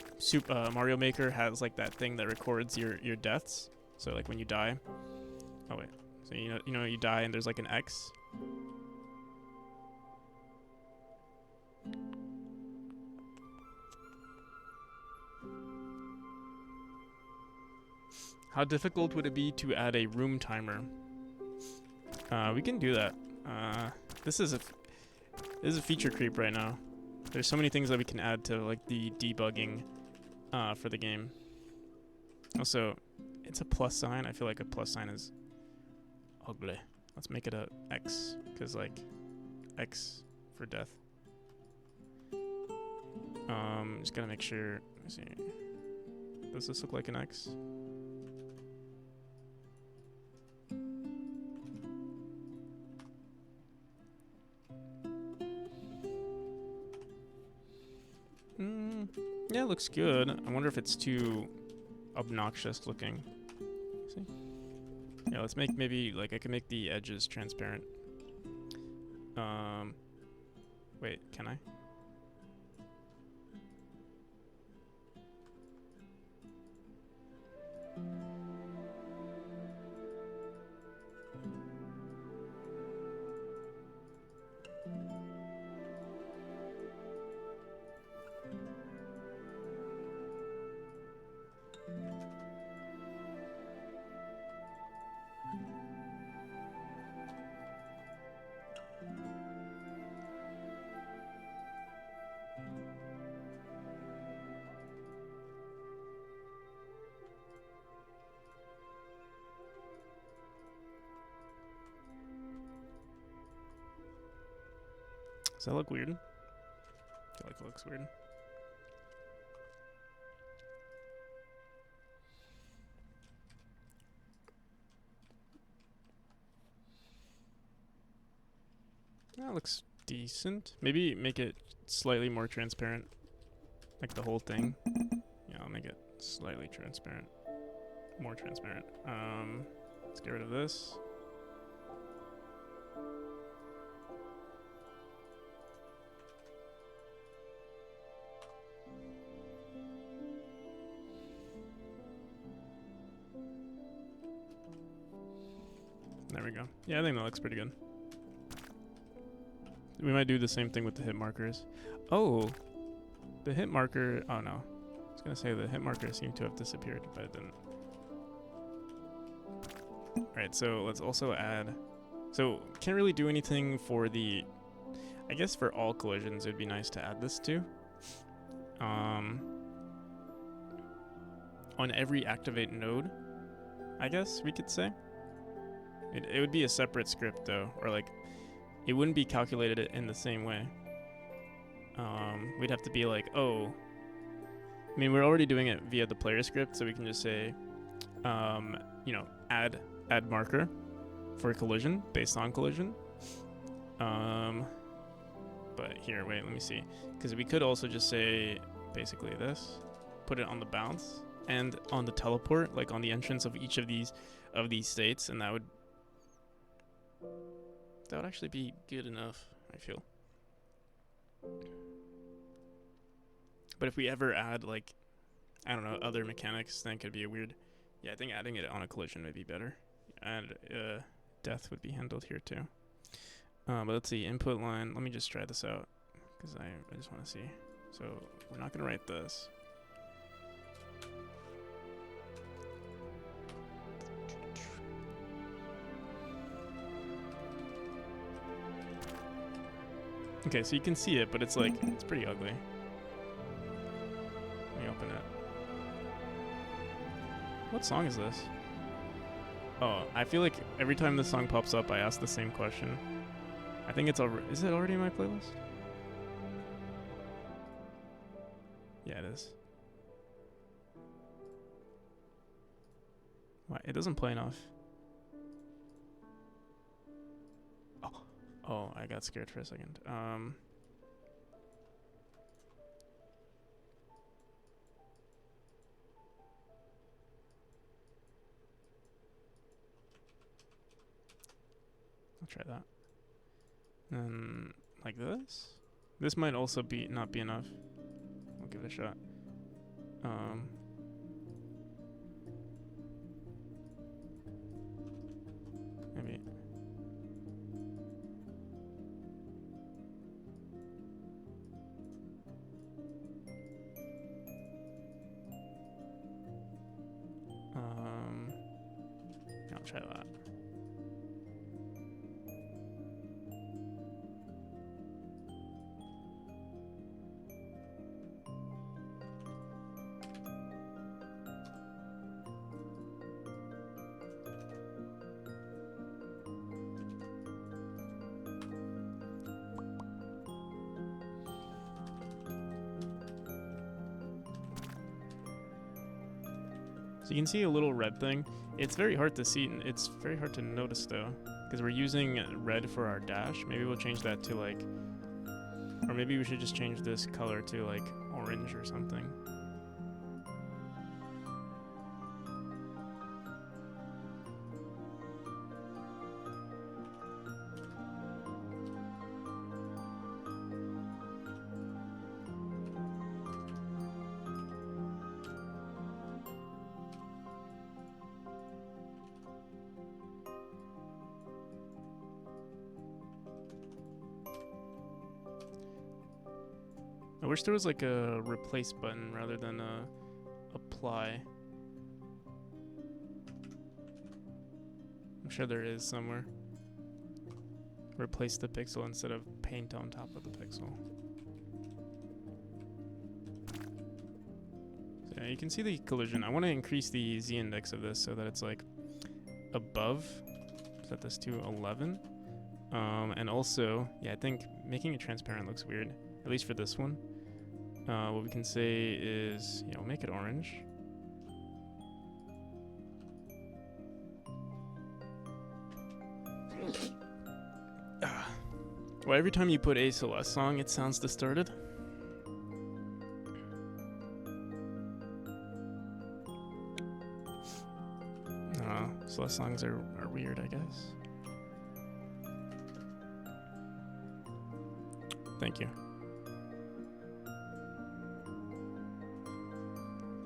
Mario Maker has like that thing that records your deaths? So like when you die. Oh wait. So you know you die and there's like an X. How difficult would it be to add a room timer? We can do that. This is a feature creep right now. There's so many things that we can add to like the debugging for the game. Also, it's a plus sign. I feel like a plus sign is ugly. Let's make it a X, because like X for death. Just gotta make sure. Let me see. Does this look like an X? Yeah, it looks good. I wonder if it's too obnoxious looking. See? Yeah, let's make maybe like I can make the edges transparent. Wait, can I? Does that look weird? I feel like it looks weird. That looks decent. Maybe make it slightly more transparent. Like the whole thing. Yeah, I'll make it slightly transparent. More transparent. Let's get rid of this. There we go. Yeah, I think that looks pretty good. We might do the same thing with the hit markers. Oh, the hit marker. Oh no, I was gonna say the hit marker seemed to have disappeared, but it didn't. All right, so let's also add. So can't really do anything for the. I guess for all collisions, it'd be nice to add this too. On every activate node, I guess we could say. It would be a separate script though, or like, it wouldn't be calculated in the same way. We'd have to be like, oh, I mean, we're already doing it via the player script, so we can just say, you know, add marker for collision based on collision. But here, wait, let me see, because we could also just say basically this, put it on the bounce and on the teleport, like on the entrance of each of these states, and that would actually be good enough, I feel. But if we ever add, like, I don't know, other mechanics, then it could be a weird. Yeah, I think adding it on a collision would be better. And death would be handled here too. But let's see, input line. Let me just try this out, because I just want to see. So we're not going to write this. Okay, so you can see it, but it's like, it's pretty ugly. Let me open it. What song is this? Oh, I feel like every time this song pops up, I ask the same question. I think it's already, is it already in my playlist? Yeah, it is. Why? It doesn't play enough. Oh, I got scared for a second. I'll try that. And like this. This might also be not be enough. I'll give it a shot. Maybe. I'll try that. So you can see a little red thing. It's very hard to see, it's very hard to notice though, because we're using red for our dash. Maybe we'll change that to like, or maybe we should just change this color to like orange or something. I wish there was like a replace button rather than a apply. I'm sure there is somewhere. Replace the pixel instead of paint on top of the pixel. So yeah, you can see the collision. I want to increase the z-index of this so that it's like above. Set this to 11. And also, yeah, I think making it transparent looks weird, at least for this one. What we can say is, yeah, we'll make it orange. Well, every time you put a Celeste song, it sounds distorted. Celeste songs are weird, I guess. Thank you.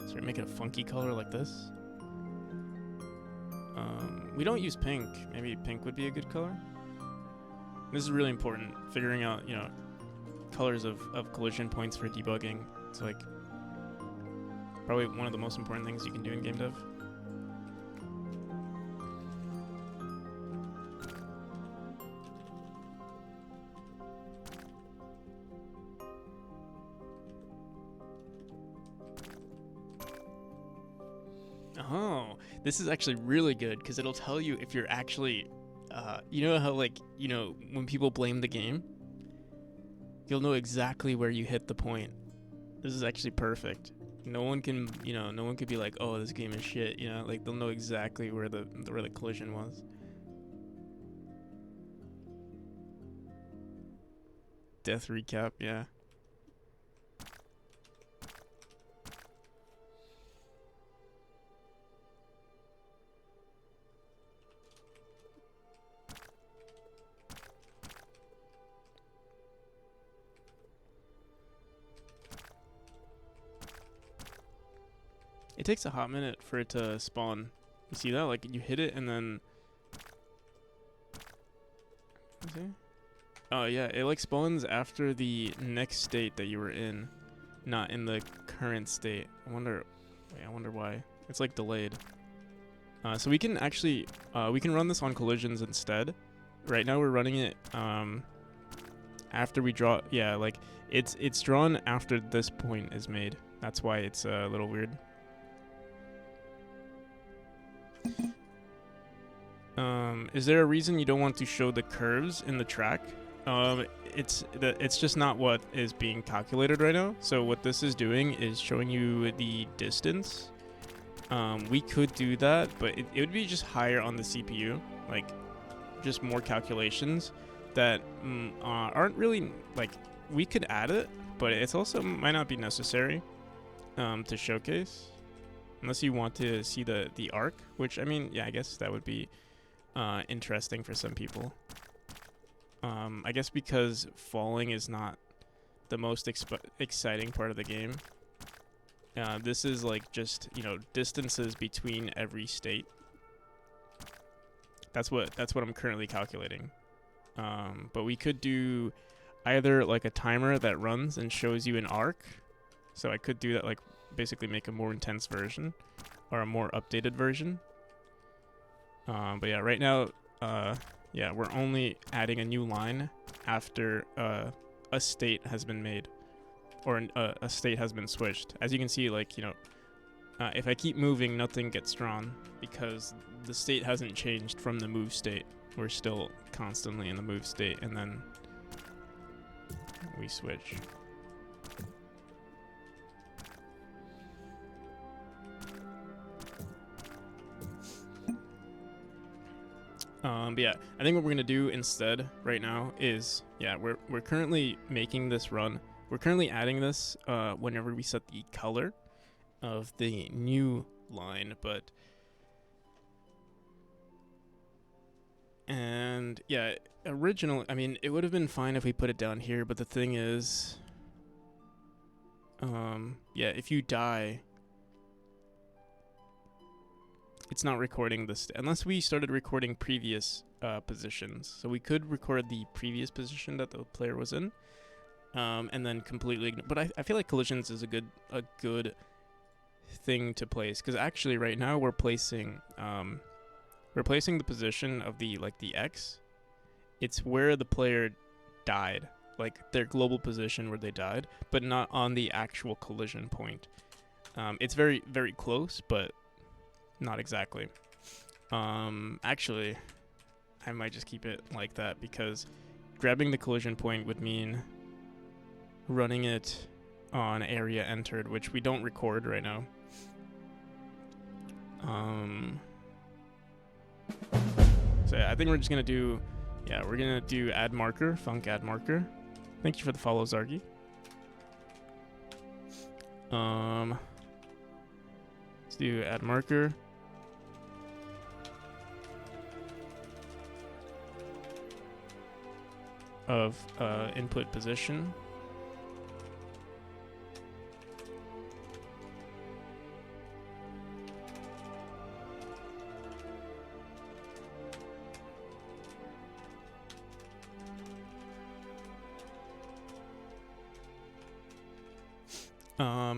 So we make it a funky color like this. We don't use pink. Maybe pink would be a good color. This is really important, figuring out, you know, colors of collision points for debugging. It's like probably one of the most important things you can do in game dev. Oh, this is actually really good because it'll tell you if you're actually, you know how, like, you know, when people blame the game, you'll know exactly where you hit the point. This is actually perfect. No one can, you know, no one could be like, oh, this game is shit, you know, like they'll know exactly where the collision was. Death recap, yeah. It takes a hot minute for it to spawn. You see that? Like, you hit it and then... Okay. Oh, yeah. It, like, spawns after the next state that you were in. Not in the current state. I wonder... Wait, I wonder why. It's, like, delayed. So we can actually... we can run this on collisions instead. Right now we're running it, after we draw... Yeah, like, it's drawn after this point is made. That's why it's a little weird. Is there a reason you don't want to show the curves in the track? It's just not what is being calculated right now. So what this is doing is showing you the distance. We could do that, but it would be just higher on the CPU, like just more calculations that aren't really, like, we could add it, but it's also might not be necessary to showcase. Unless you want to see the arc, which, I mean, yeah, I guess that would be interesting for some people. I guess because falling is not the most exciting part of the game. This is like just, you know, distances between every state. That's what I'm currently calculating. But we could do either like a timer that runs and shows you an arc. So I could do that, like, basically make a more intense version or a more updated version. But yeah, right now, yeah, we're only adding a new line after a state has been made or a state has been switched. As you can see, like, you know, if I keep moving, nothing gets drawn because the state hasn't changed from the move state. We're still constantly in the move state, and then we switch. But yeah, I think what we're gonna do instead right now is, yeah, we're currently making this run. We're currently adding this whenever we set the color of the new line, and yeah, originally, I mean, it would have been fine if we put it down here, but the thing is, yeah, if you die, it's not recording this unless we started recording previous positions. So we could record the previous position that the player was in, and then completely. But I feel like collisions is a good thing to place, because actually right now we're placing the position of the X. It's where the player died, like their global position where they died, but not on the actual collision point. It's very, very close, but not exactly. Actually, I might just keep it like that, because grabbing the collision point would mean running it on area entered, which we don't record right now. So yeah, I think we're just gonna do, we're gonna do add marker, func add marker. Thank you for the follow, Zargi. Let's do add marker. Of input position.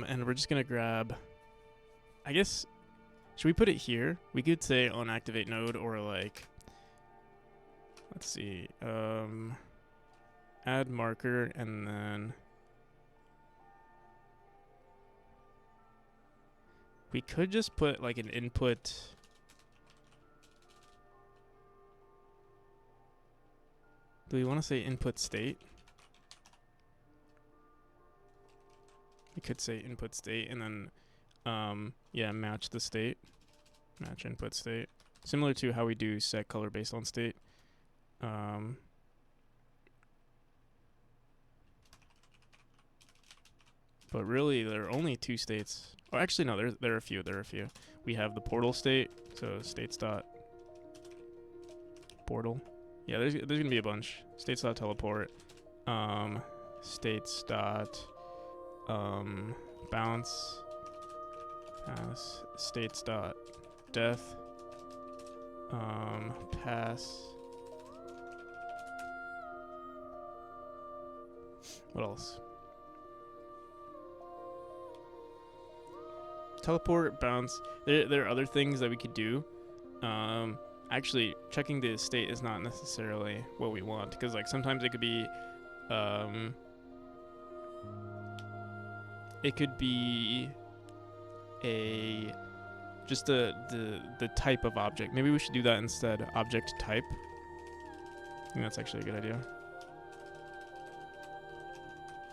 And we're just gonna grab, I guess, should we put it here? We could say on activate node, or like, let's see, add marker, and then we could just put like an input. Do we want to say input state? We could say input state, and then match the state, match input state, similar to how we do set color based on state. But really, there are only two states. Oh, actually, no, there are a few. We have the portal state, so states dot portal. Yeah, there's gonna be a bunch. States dot teleport, states dot bounce, states dot death, pass. What else? Teleport, bounce. There are other things that we could do. Actually, checking the state is not necessarily what we want, because like sometimes it could be just the type of object. Maybe we should do that instead. Object type. I think that's actually a good idea.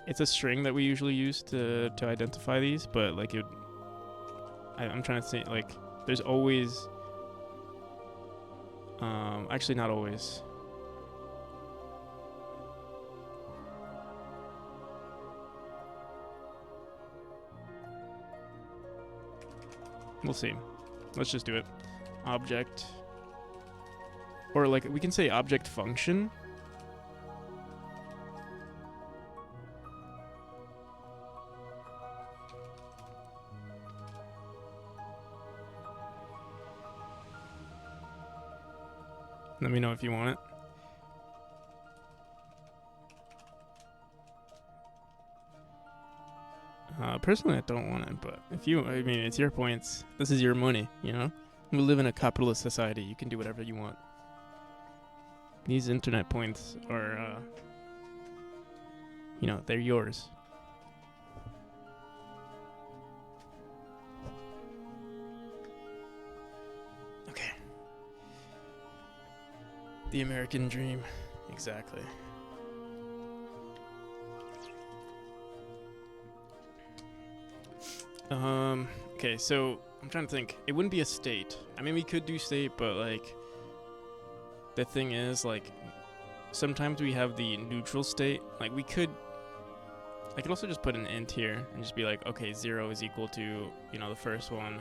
It's a string that we usually use to identify these, but like I'm trying to say, like, there's always, actually not always. We'll see. Let's just do it. Object. Or like, we can say object function. Let me know if you want it. Personally, I don't want it, but if you, I mean, it's your points. This is your money, you know? We live in a capitalist society. You can do whatever you want. These internet points are, they're yours. Okay. The American dream. Exactly. Okay, so I'm trying to think. It wouldn't be a state. I mean, we could do state, but like, the thing is, like, sometimes we have the neutral state. Like, I could also just put an int here and just be like, okay, 0 is equal to, the first one.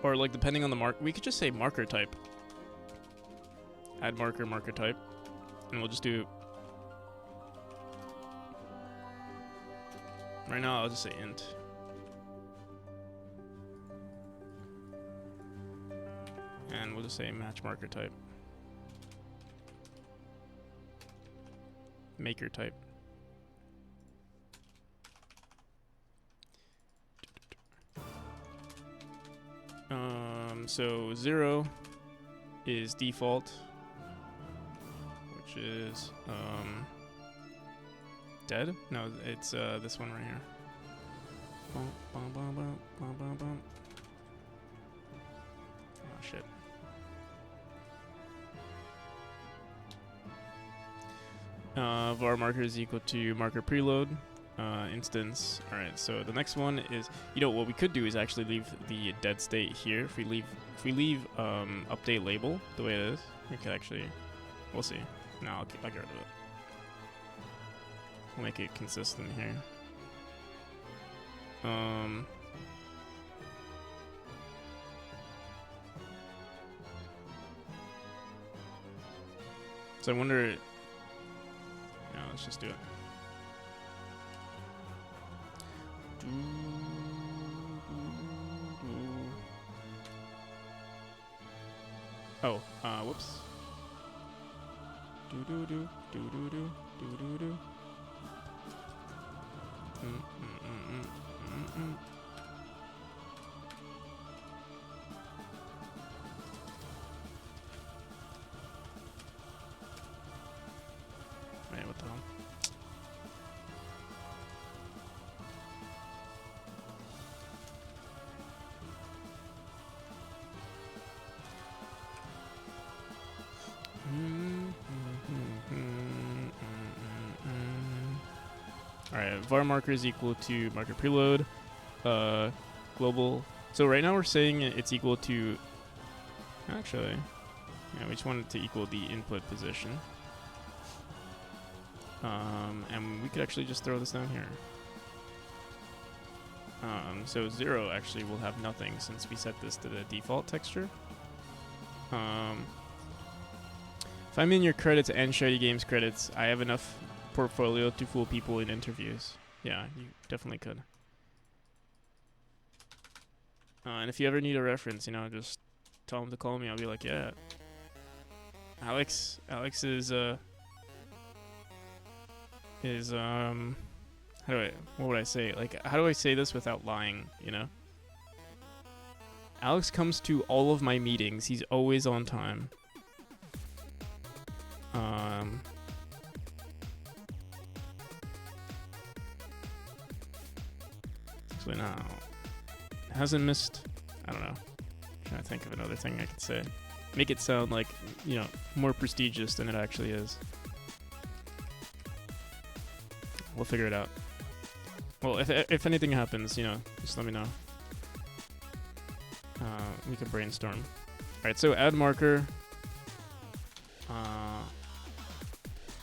Or like, depending on the mark, we could just say marker type. Add marker, marker type. And we'll just do, right now I'll just say int. And we'll just say match marker type. maker type. So 0 is default, which is dead. No, it's this one right here. Bum, bum, bum, bum, bum, bum, bum. Oh shit. Var marker is equal to marker preload instance. All right, so the next one is, you know, what we could do is actually leave the dead state here. If we leave update label the way it is, we could actually, we'll see. No, I'll get rid of it. We'll make it consistent here. So I wonder. No, let's just do it. Oh, whoops. Do do do do do do do do do. Wait, what the hell? Alright, var marker is equal to marker preload, global. So right now we're saying it's equal to, actually, yeah, we just want it to equal the input position. And we could actually just throw this down here. So 0 actually will have nothing since we set this to the default texture. If I'm in your credits and Shady Games credits, I have enough portfolio to fool people in interviews. Yeah, you definitely could. And if you ever need a reference, you know, just tell them to call me. I'll be like, yeah. Alex is what would I say? Like, how do I say this without lying, you know? Alex comes to all of my meetings. He's always on time. Actually, no. Hasn't missed. I don't know. Trying to think of another thing I could say. Make it sound like, you know, more prestigious than it actually is. We'll figure it out. Well, if anything happens, you know, just let me know. We can brainstorm. All right, so add marker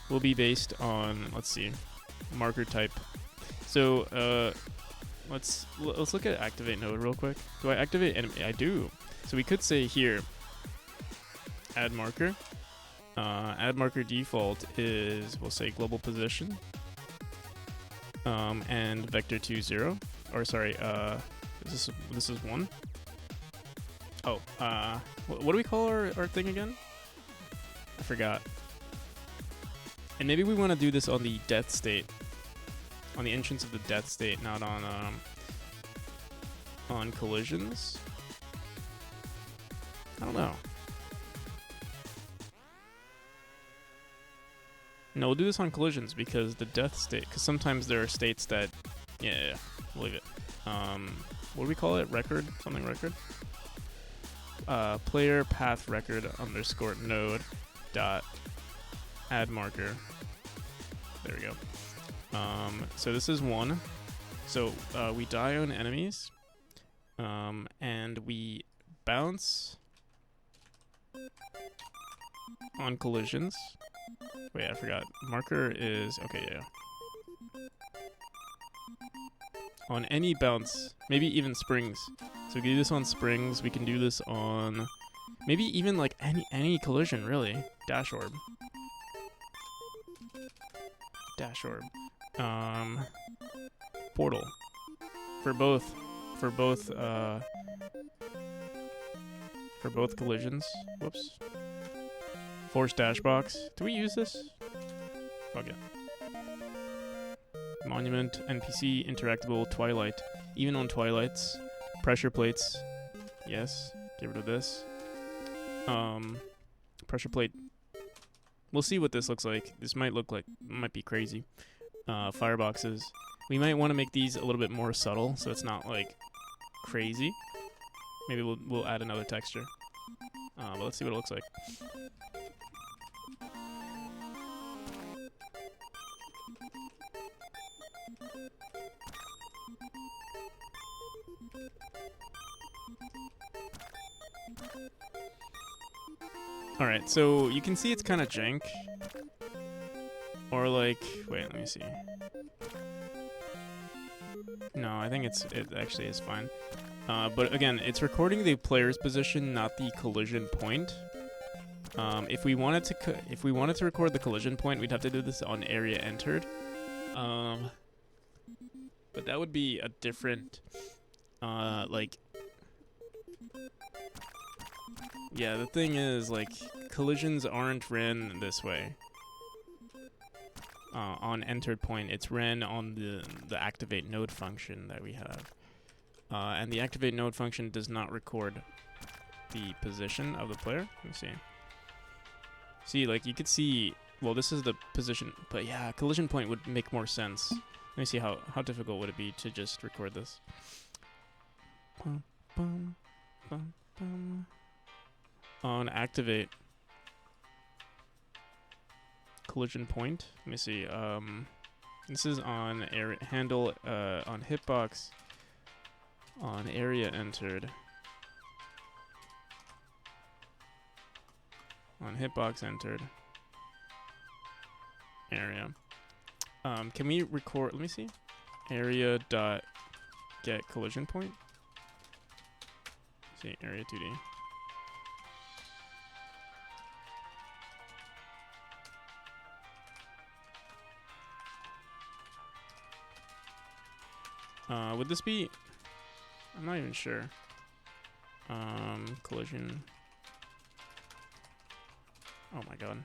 will be based on, let's see, marker type. So let's look at activate node real quick. Do I activate enemy? I do. So we could say here, add marker. Add marker default is, we'll say global position. And vector 2 0, or sorry, this is 1. Oh, what do we call our thing again? I forgot. And maybe we want to do this on the death state, on the entrance of the death state, not on collisions. I don't know. No, we'll do this on collisions because the death state, because sometimes there are states that, yeah, we'll leave it. What do we call it? Record? Something record? Player path record underscore node dot add marker. There we go. So this is 1. So we die on enemies, and we bounce on collisions. Wait, I forgot. Marker is, okay, yeah. On any bounce, maybe even springs. So we can do this on springs. We can do this on maybe even like any collision, really. Dash orb. Dash orb. Portal. For both collisions. Whoops. Force dash box. Do we use this? Okay. Monument, NPC, interactable, Twilight. Even on Twilights. Pressure plates. Yes. Get rid of this. Pressure plate. We'll see what this looks like. This might be crazy. Fireboxes. We might want to make these a little bit more subtle, so it's not like crazy. Maybe we'll add another texture. But let's see what it looks like. Alright, so you can see it's kind of jank. Or like, wait, let me see. No, I think it actually is fine. But again, it's recording the player's position, not the collision point. If we wanted to record the collision point, we'd have to do this on area entered. But that would be a different, like. Yeah, the thing is, like, collisions aren't ran this way. On entered point, it's ran on the activate node function that we have. And the activate node function does not record the position of the player. Let me see. See, like, you could see, well, this is the position, but yeah, collision point would make more sense. Let me see how difficult would it be to just record this. Bum, bum, bum, bum. On activate collision point. Let me see. This is on handle on hitbox on area entered. On hitbox entered. Area. Can we record? Let me see. Area dot get collision point. Let's see area 2D. Would this be? I'm not even sure. Collision. Oh my god.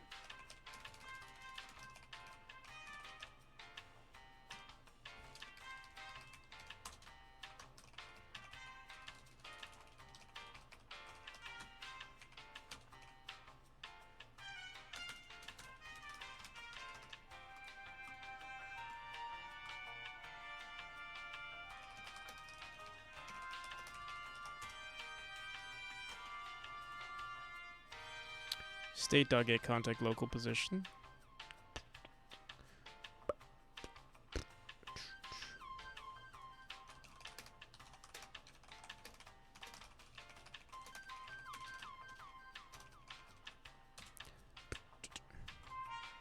State.get contact local position.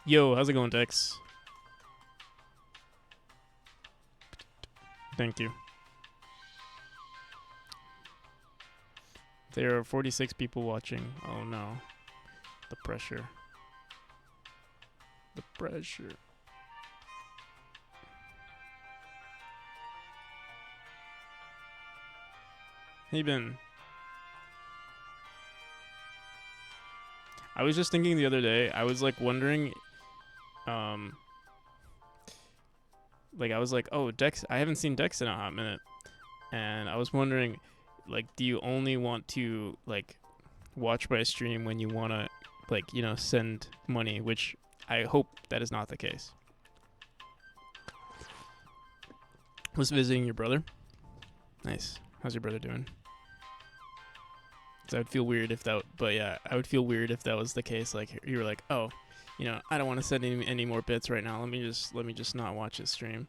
Yo, how's it going, Dex? Thank you. There are 46 people watching. Oh no. The pressure. The pressure. Hey, Ben. I was just thinking the other day, I was like wondering, like I was like, oh, Dex, I haven't seen Dex in a hot minute. And I was wondering, like, do you only want to, like, watch my stream when you want to, like, you know, send money, which I hope that is not the case. Was visiting your brother? Nice. How's your brother doing? So I would feel weird if that, but yeah, I would feel weird if that was the case. Like, you were like, oh, you know, I don't want to send any more bits right now. Let me just not watch his stream.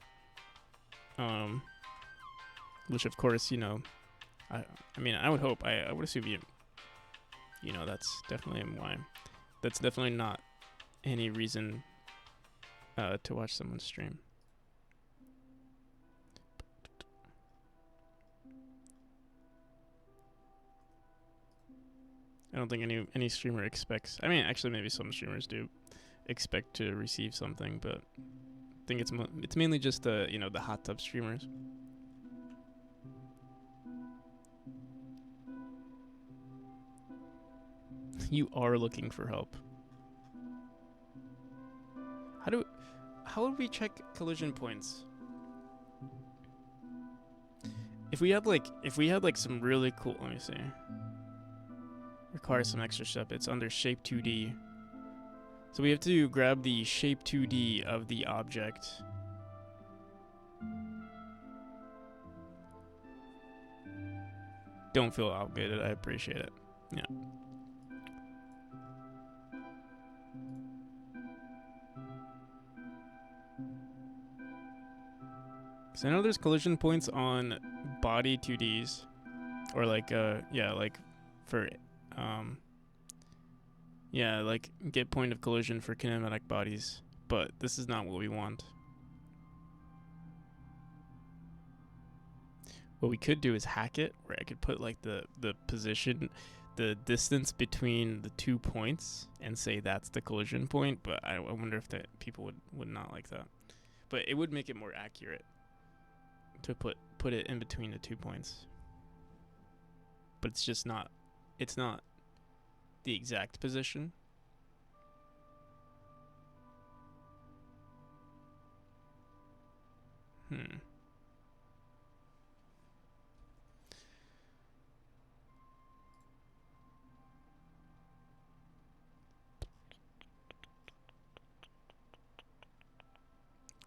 Which of course, you know, I mean, I would hope, I would assume you know, that's definitely why. That's definitely not any reason to watch someone's stream. I don't think any streamer expects. I mean, actually, maybe some streamers do expect to receive something, but I think it's mainly just the, you know, the hot tub streamers. You are looking for help. How would we check collision points? If we had like some really cool, let me see. Requires some extra step. It's under shape 2D. So we have to grab the shape 2D of the object. Don't feel obligated. I appreciate it. Yeah. Because I know there's collision points on body 2Ds. Or like, yeah, like for, yeah, like get point of collision for kinematic bodies. But this is not what we want. What we could do is hack it, where I could put like the position, the distance between the 2 points, and say that's the collision point. But I wonder if that people would not like that. But it would make it more accurate to put it in between the 2 points. But it's just not. It's not the exact position.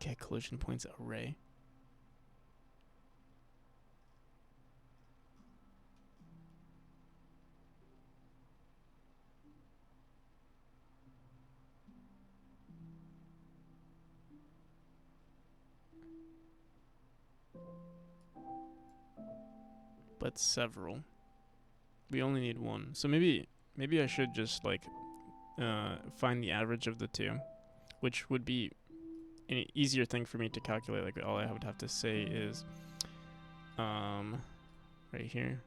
Okay, collision points array. But several. We only need one. So maybe I should just like find the average of the two, which would be an easier thing for me to calculate. Like all I would have to say is right here.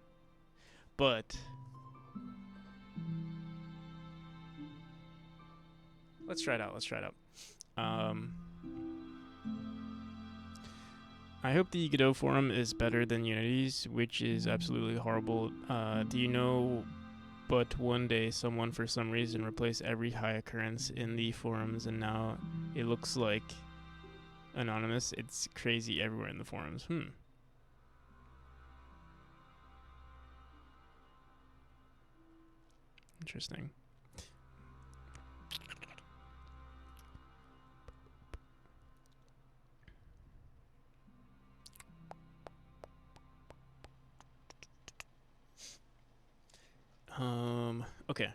But let's try it out. I hope the Godot forum is better than Unity's, which is absolutely horrible. Do you know, but one day someone for some reason replaced every high occurrence in the forums and now it looks like anonymous. It's crazy everywhere in the forums. Interesting. Okay.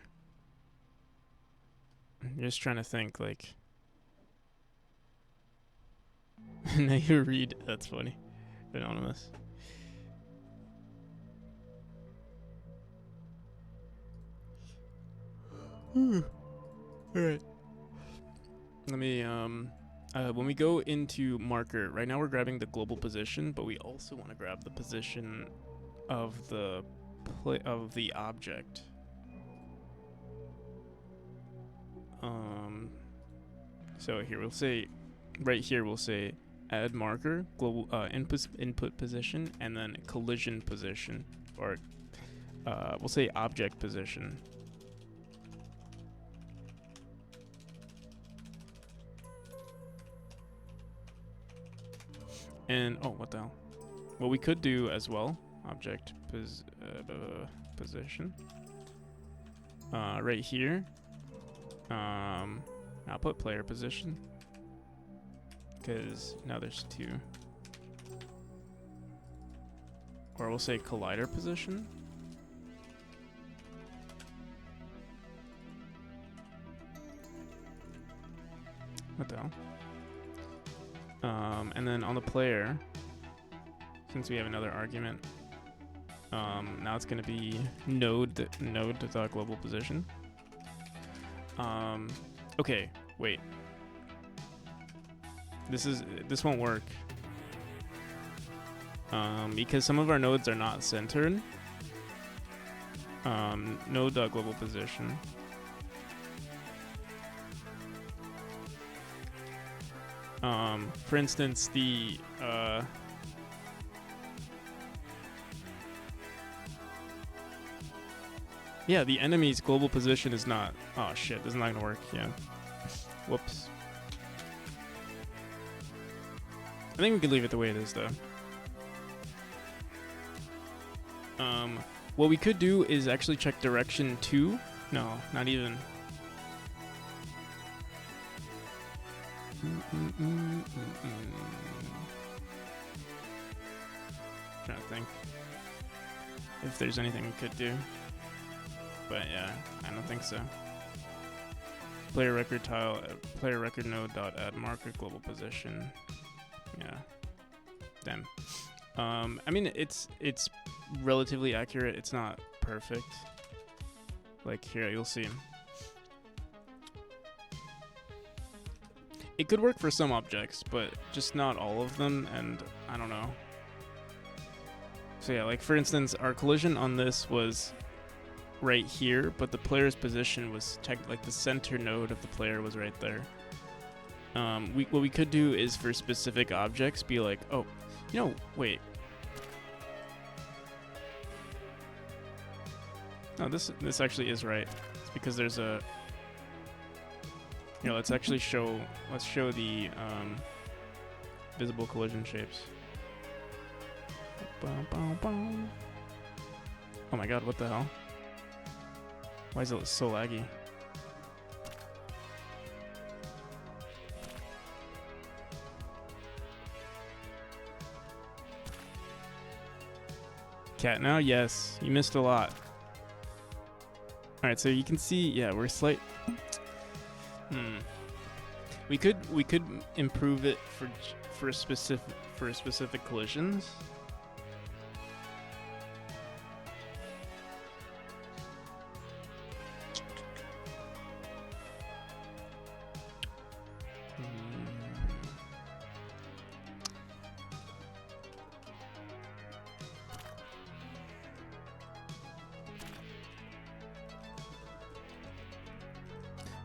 I'm just trying to think, like... Now you read. That's funny. Anonymous. Alright. Let me, when we go into marker, right now we're grabbing the global position, but we also want to grab the position of the object. So here we'll say, right here we'll say add marker, global input position, and then collision position, or we'll say object position. And oh, what the hell? What we could do as well, object position. Right here. I'll put player position, because now there's two. Or we'll say collider position. What the hell? And then on the player, since we have another argument, now it's going to be node global position. Okay, wait. This won't work. Because some of our nodes are not centered. Node.global position. For instance, the yeah, the enemy's global position is not. Oh shit, this is not gonna work. Yeah. Whoops. I think we could leave it the way it is, though. What we could do is actually check direction 2. No, not even. Trying to think if there's anything we could do. But yeah, I don't think so. Player record tile, player record node dot add marker global position. Yeah. Damn. I mean it's relatively accurate. It's not perfect. Like here, you'll see. It could work for some objects, but just not all of them, and I don't know. So yeah, like for instance, our collision on this was right here, but the player's position was like the center node of the player was right there. What we could do is for specific objects be like, oh, you know, wait. No, this actually is right. It's because there's a. You know, let's show the visible collision shapes. Oh my god, what the hell? Why is it so laggy? Cat now? Yes, you missed a lot. Alright, so you can see, yeah, we're We could improve it for specific collisions.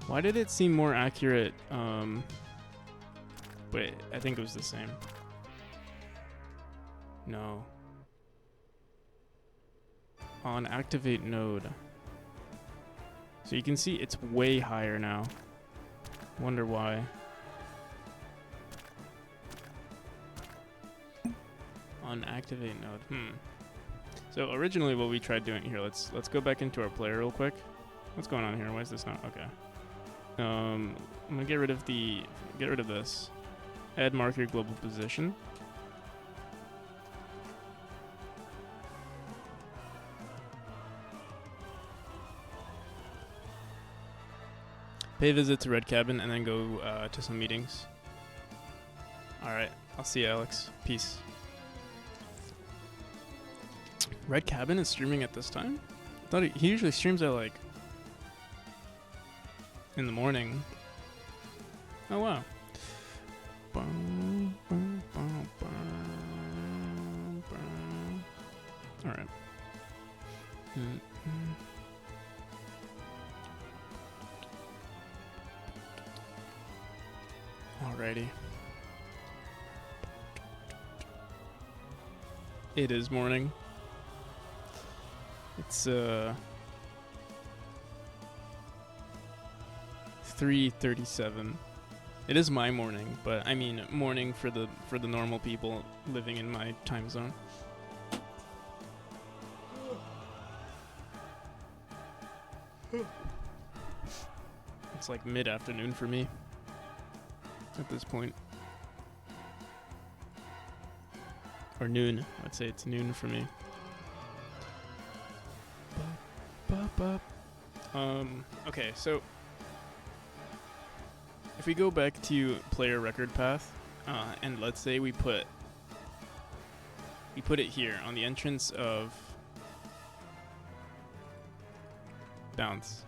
Why did it seem more accurate? Wait, I think it was the same. No. On activate node. So you can see it's way higher now. Wonder why. On activate node. So originally what we tried doing here, let's go back into our player real quick. What's going on here? Why is this not okay? I'm gonna get rid of this. Add marker global position. Pay a visit to Red Cabin and then go to some meetings. Alright, I'll see you, Alex. Peace. Red Cabin is streaming at this time? I thought he usually streams at like in the morning. Oh wow. Alright. Alrighty. It is morning. It's 3:37. It is my morning, but I mean morning for the normal people living in my time zone. It's like mid-afternoon for me at this point. Or noon. I'd say it's noon for me. Okay, so if we go back to player record path, and let's say we put it here on the entrance of bounce.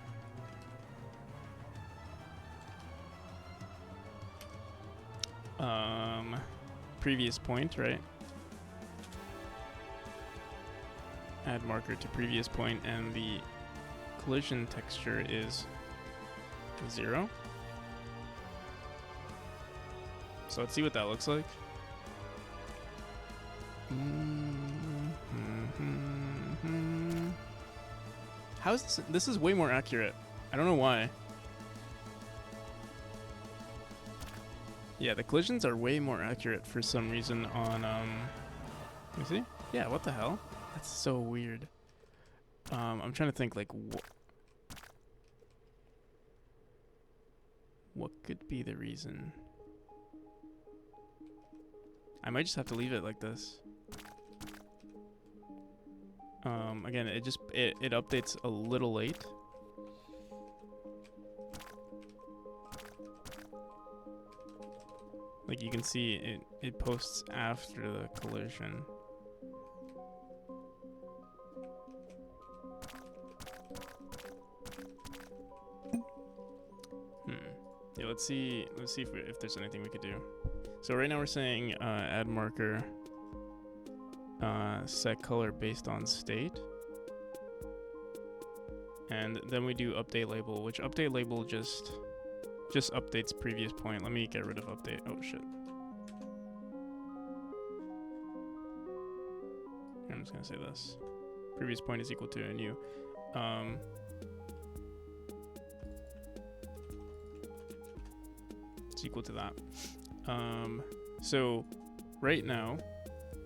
Previous point, right? Add marker to previous point, and the collision texture is 0. So let's see what that looks like. How is this? This is way more accurate. I don't know why. Yeah, the collisions are way more accurate for some reason on, let me see. Yeah, what the hell? That's so weird. I'm trying to think like what could be the reason. I might just have to leave it like this. Again, it updates a little late. Like you can see it posts after the collision. Yeah, let's see if there's anything we could do. So right now we're saying add marker, set color based on state, and then we do update label, which update label just updates previous point. Let me get rid of update. Oh shit. I'm just gonna say this. Previous point is equal to a new. It's equal to that. So right now,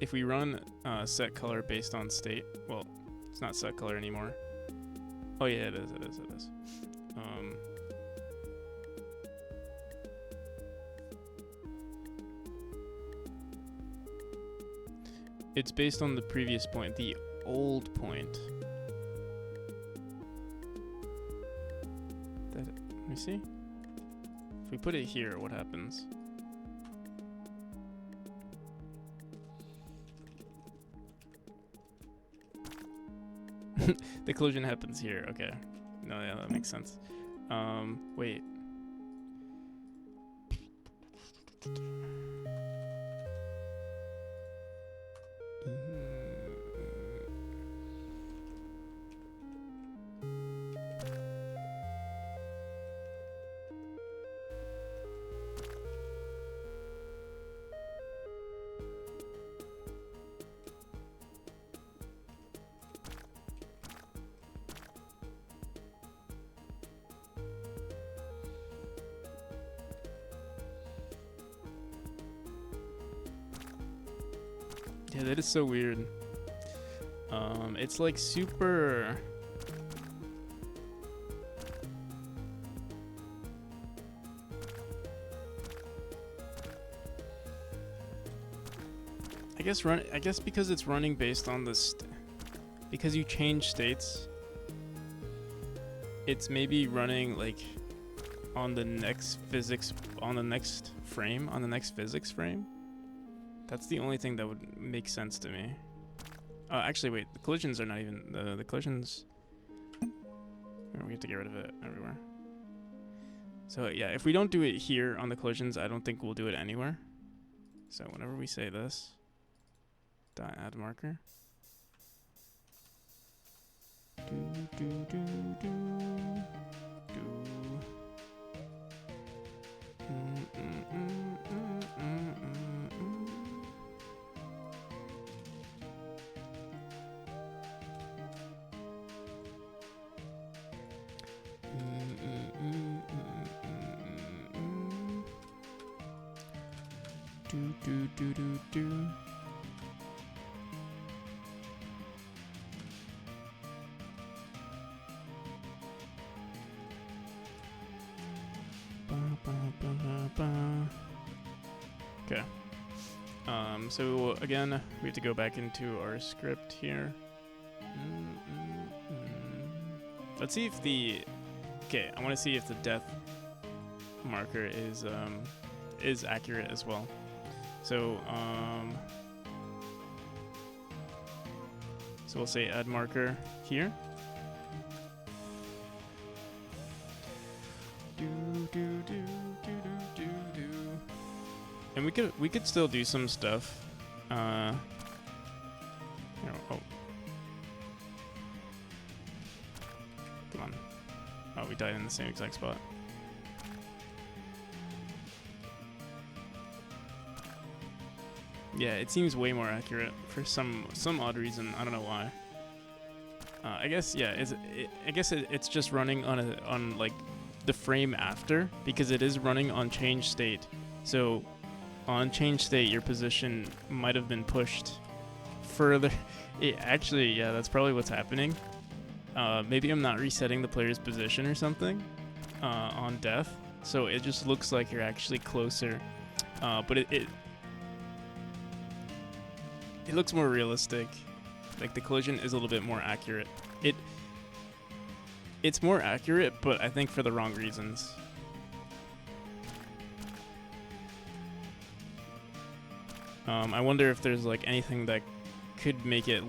if we run set color based on state, well, it's not set color anymore. Oh yeah, it is. It's based on the previous point, the old point. Let me see. If we put it here, what happens? The collision happens here. Okay. No, yeah, that makes sense. Wait. Yeah, that is so weird. It's like super. I guess because it's running based on this, because you change states. It's maybe running like on the next physics frame. That's the only thing that would make sense to me. Actually, wait. The collisions are not even the collisions. We have to get rid of it everywhere. So yeah, if we don't do it here on the collisions, I don't think we'll do it anywhere. So whenever we say this, dot add marker. Okay. So again, we have to go back into our script here. Let's see if the I want to see if the death marker is accurate as well. So we'll say add marker here. And we could still do some stuff. Oh. Come on. Oh, we died in the same exact spot. Yeah, it seems way more accurate for some odd reason. I don't know why. I guess it's just running on like the frame after, because it is running on change state. So on change state, your position might have been pushed further. Actually, yeah, that's probably what's happening. Maybe I'm not resetting the player's position or something on death, so it just looks like you're actually closer. But it looks more realistic. Like the collision is a little bit more accurate. It's more accurate, but I think for the wrong reasons. I wonder if there's like anything that could make it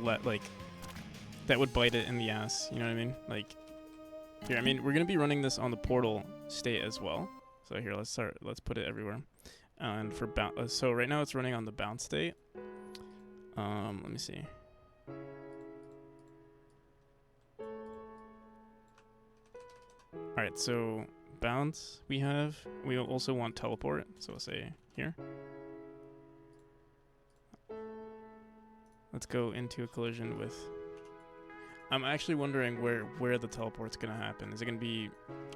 that would bite it in the ass. You know what I mean? Like here, I mean we're gonna be running this on the portal state as well. So here, let's put it everywhere. And for so right now it's running on the bounce state. Let me see. All right, so bounce we also want teleport. So we'll say here. Let's go into a collision with... I'm actually wondering where the teleport's going to happen. Is it going to be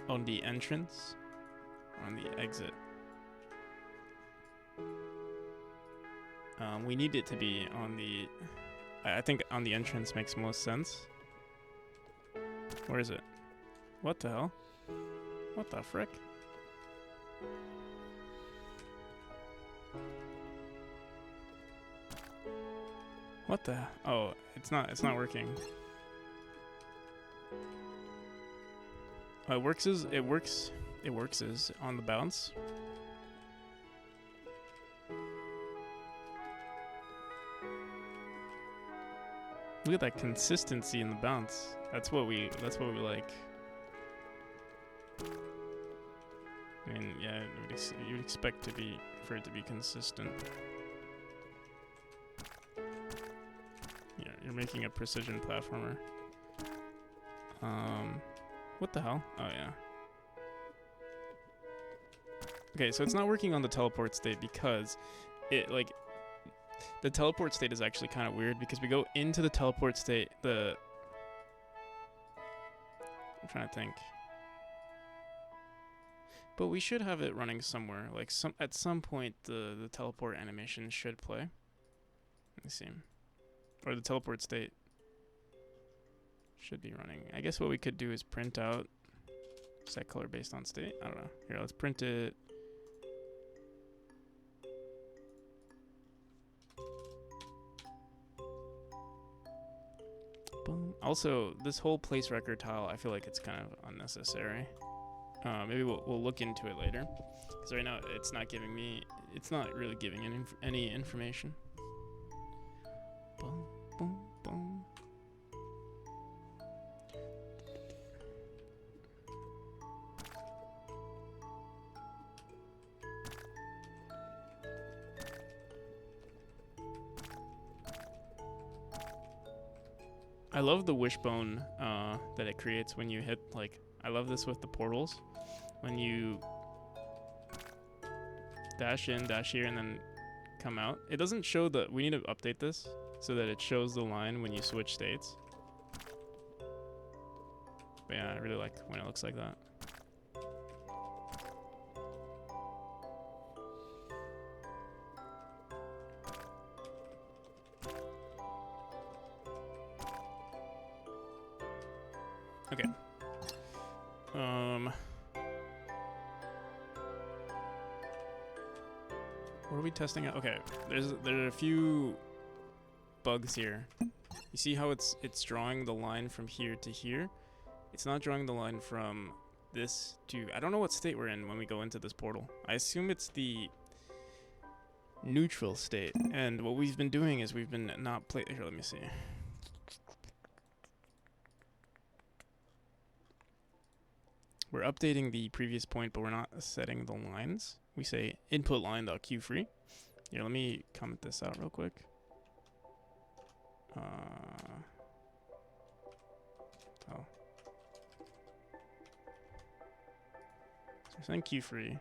on the entrance or on the exit? We need it to be on the... I think on the entrance makes most sense. Where is it? What the hell? What the frick? What the? Oh, it's not working. It works as on the bounce. Look at that consistency in the bounce. That's what we like. I mean, yeah, you'd expect for it to be consistent. Yeah, you're making a precision platformer. What the hell? Oh yeah. Okay, so it's not working on the teleport state because the teleport state is actually kind of weird because we go into the teleport state. I'm trying to think. But we should have it running somewhere. Like at some point the teleport animation should play. Let me see. Or the teleport state should be running. I guess what we could do is print out set color based on state. I don't know. Here, let's print it. Boom. Also, this whole place record tile, I feel like it's kind of unnecessary. Maybe we'll look into it later. Because right now it's not really giving any information. Boom, boom, boom. I love the wishbone that it creates when you hit, like, I love this with the portals. When you dash in, dash here, and then come out. It doesn't show we need to update this so that it shows the line when you switch states. But yeah, I really like when it looks like that. Okay. What are we testing out? Okay, there are a few bugs here. You see how it's drawing the line from here to here? It's not drawing the line from this to... I don't know what state we're in when we go into this portal. I assume it's the neutral state. And what we've been doing is we've been not play... Here, let me see. We're updating the previous point, but we're not setting the lines. We say input line.queueFree. Here, let me comment this out real quick. So we're saying queue free.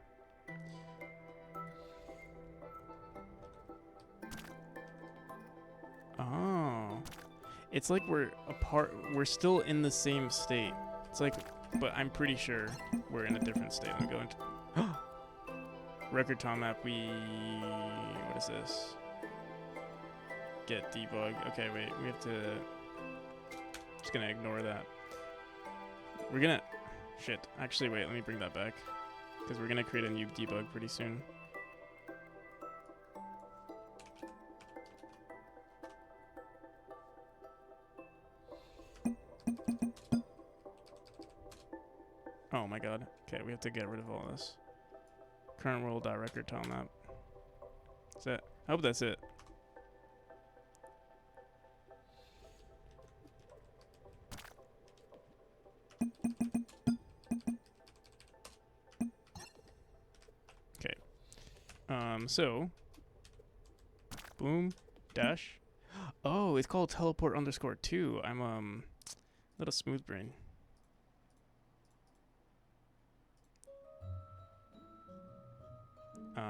Oh, it's like we're apart. We're still in the same state. It's like, but I'm pretty sure we're in a different state. Let me go into record tile map. What is this? get debug. Okay, wait, we have to. Just gonna ignore that. We're gonna. Shit. Actually, wait. Let me bring that back, because we're gonna create a new debug pretty soon. Oh my god. Okay, we have to get rid of all this. Current world.record tile map. That's it. I hope that's it. Okay. So boom dash. Oh, it's called teleport underscore 2. I'm little smooth brain.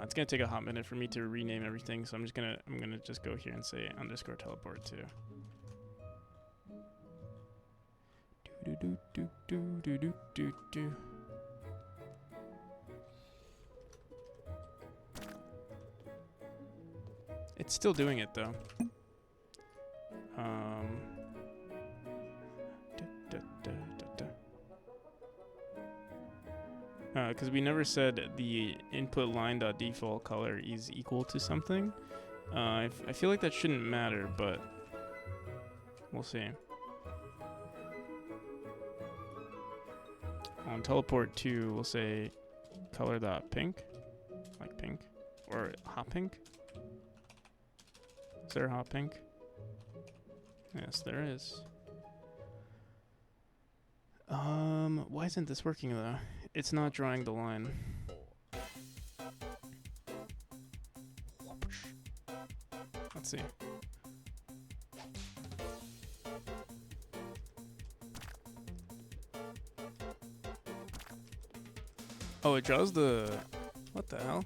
It's gonna take a hot minute for me to rename everything, so I'm gonna just go here and say underscore teleport 2. Do do do do do do do do. It's still doing it though. Because we never said the input line.default color is equal to something. I feel like that shouldn't matter, but we'll see. On teleport 2, we'll say color.pink, like pink, or hot pink. Is there a hot pink? Yes, there is. Why isn't this working though? It's not drawing the line. Let's see. Oh, it draws the... What the hell?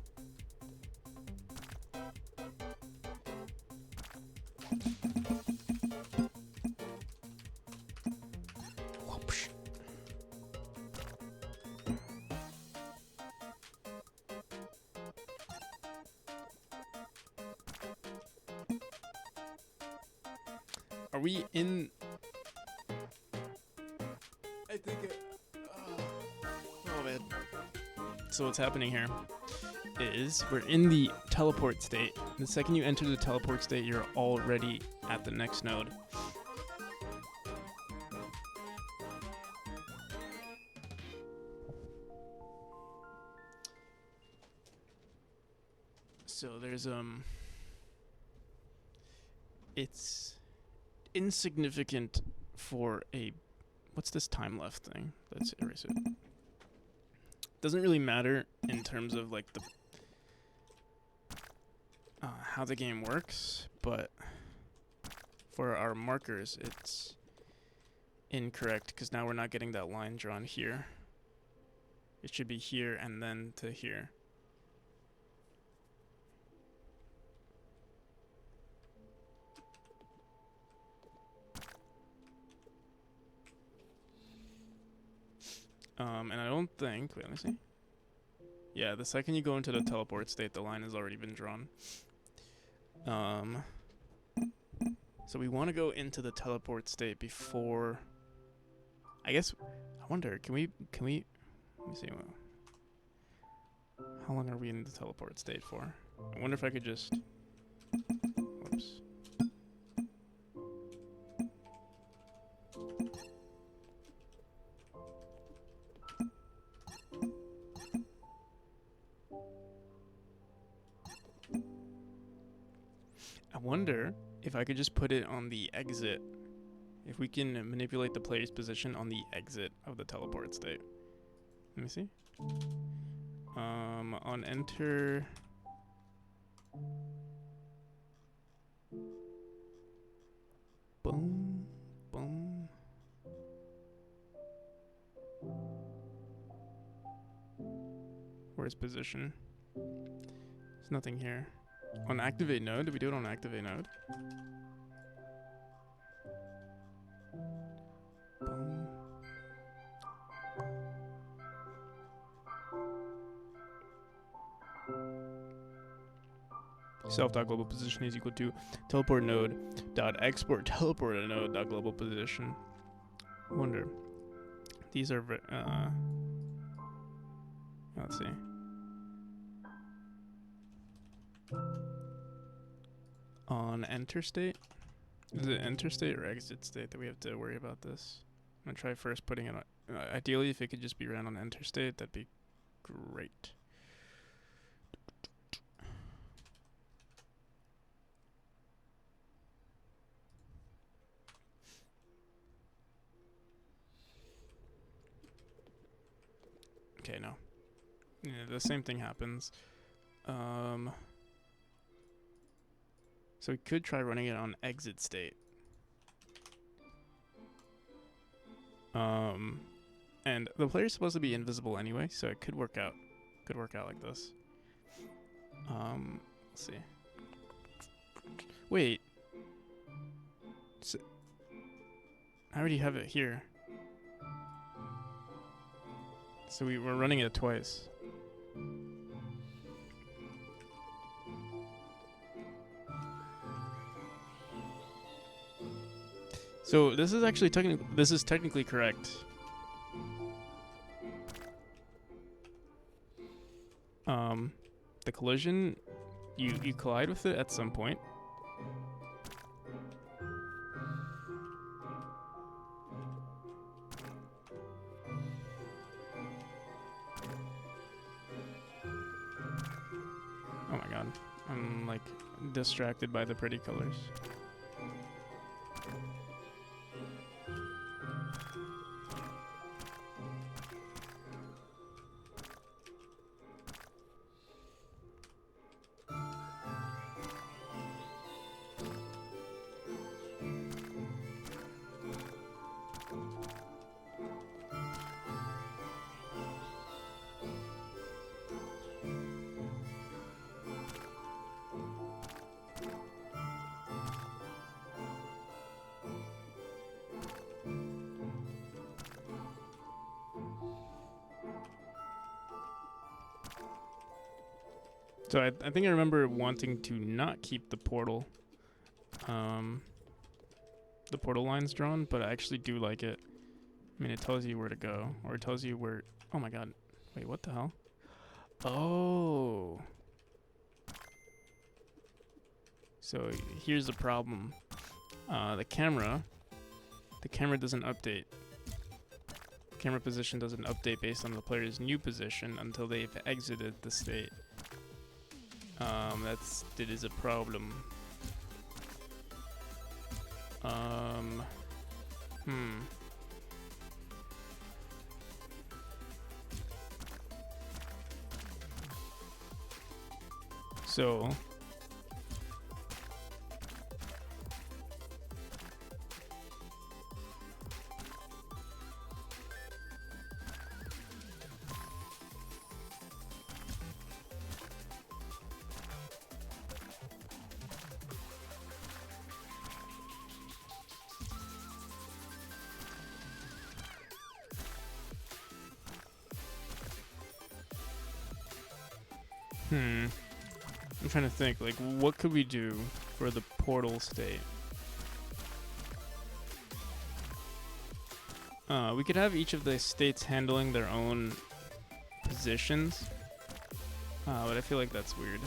Are we in... I think it... Oh man. So what's happening here is we're in the teleport state. The second you enter the teleport state, you're already at the next node. So there's it's insignificant for a... What's this time left thing? Let's erase it. Doesn't really matter in terms of like the how the game works, but for our markers it's incorrect because now we're not getting that line drawn here. It should be here and then to here. And I don't think... Wait, let me see. Yeah, the second you go into the teleport state, the line has already been drawn. So we want to go into the teleport state before... I guess... I wonder, can we... Let me see. How long are we in the teleport state for? I wonder if I could just... Whoops. I wonder if I could just put it on the exit. If we can manipulate the player's position on the exit of the teleport state. Let me see. On enter... Boom. Boom. Where's position? There's nothing here. On activate node? Did we do it on activate node? Boom. self.global position is equal to teleport node dot export teleport node dot global position. I wonder. These are let's see. On enter state? Is it enter state or exit state that we have to worry about this? I'm gonna try first putting it on. Ideally, if it could just be ran on enter state, that'd be great. Okay, no. Yeah, the same thing happens. So we could try running it on exit state. And the player's supposed to be invisible anyway, so it could work out. Could work out like this. Let's see. Wait. So I already have it here. So we're running it twice. So this is actually technically correct. The collision, you collide with it at some point. Oh my god, I'm like distracted by the pretty colors. So I think I remember wanting to not keep the portal lines drawn, but I actually do like it. I mean, it tells you where to go, or it tells you where. Oh my god! Wait, what the hell? Oh. So here's the problem. The camera doesn't update. Camera position doesn't update based on the player's new position until they've exited the state. That is a problem. So I'm trying to think, like, what could we do for the portal state? We could have each of the states handling their own positions, but I feel like that's weird.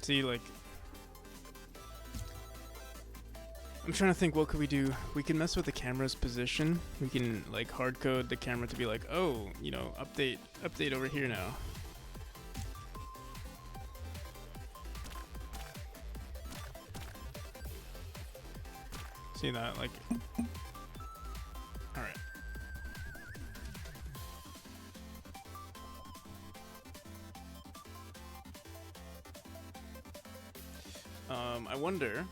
See, like, I'm trying to think, what could we do? We can mess with the camera's position. We can, like, hard code the camera to be like, oh, you know, update over here now. See that? Like, alright. I wonder.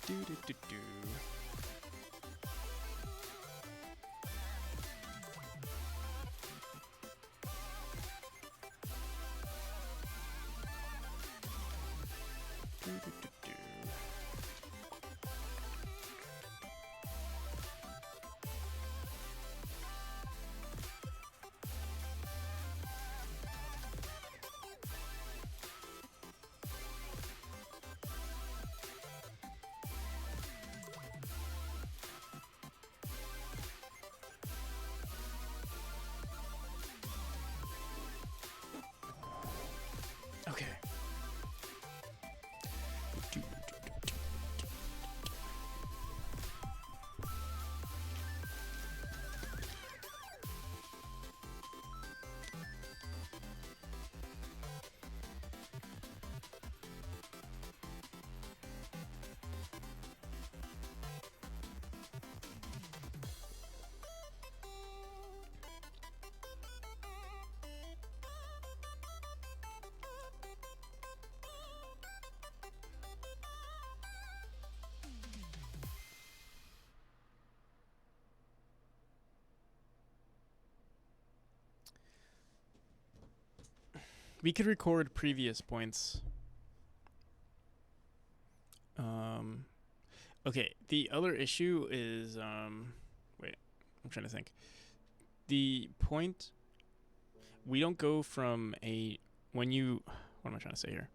Do do do do. Do, do, do, do. Okay. We could record previous points. Okay, the other issue is, wait, I'm trying to think. The point, we don't go from a, when you, what am I trying to say here?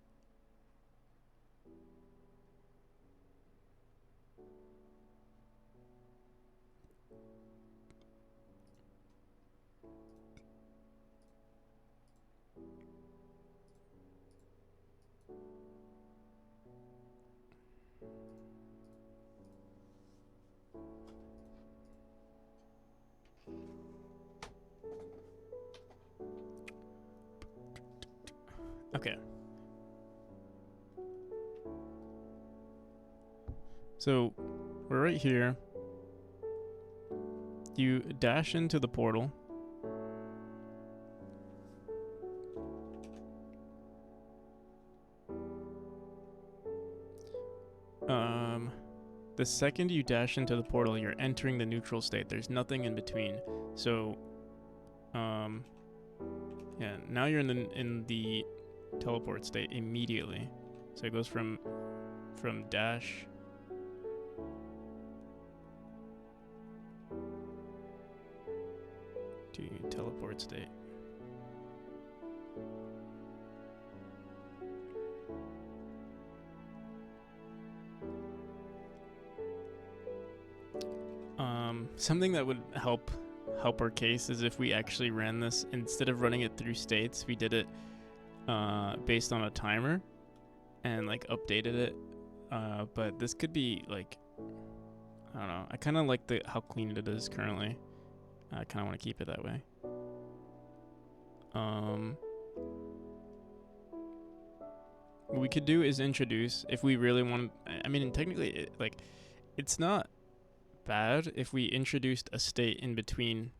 Okay. So, we're right here. You dash into the portal. The second you dash into the portal, you're entering the neutral state. There's nothing in between. So, yeah, now you're in the teleport state immediately. So it goes from dash to teleport state. Something that would help our case is if we actually ran this, instead of running it through states, we did it based on a timer and like updated it. But this could be like, I don't know. I kind of like how clean it is currently. I kind of want to keep it that way. What we could do is introduce, if we really want. I mean, technically, it's not bad if we introduced a state in between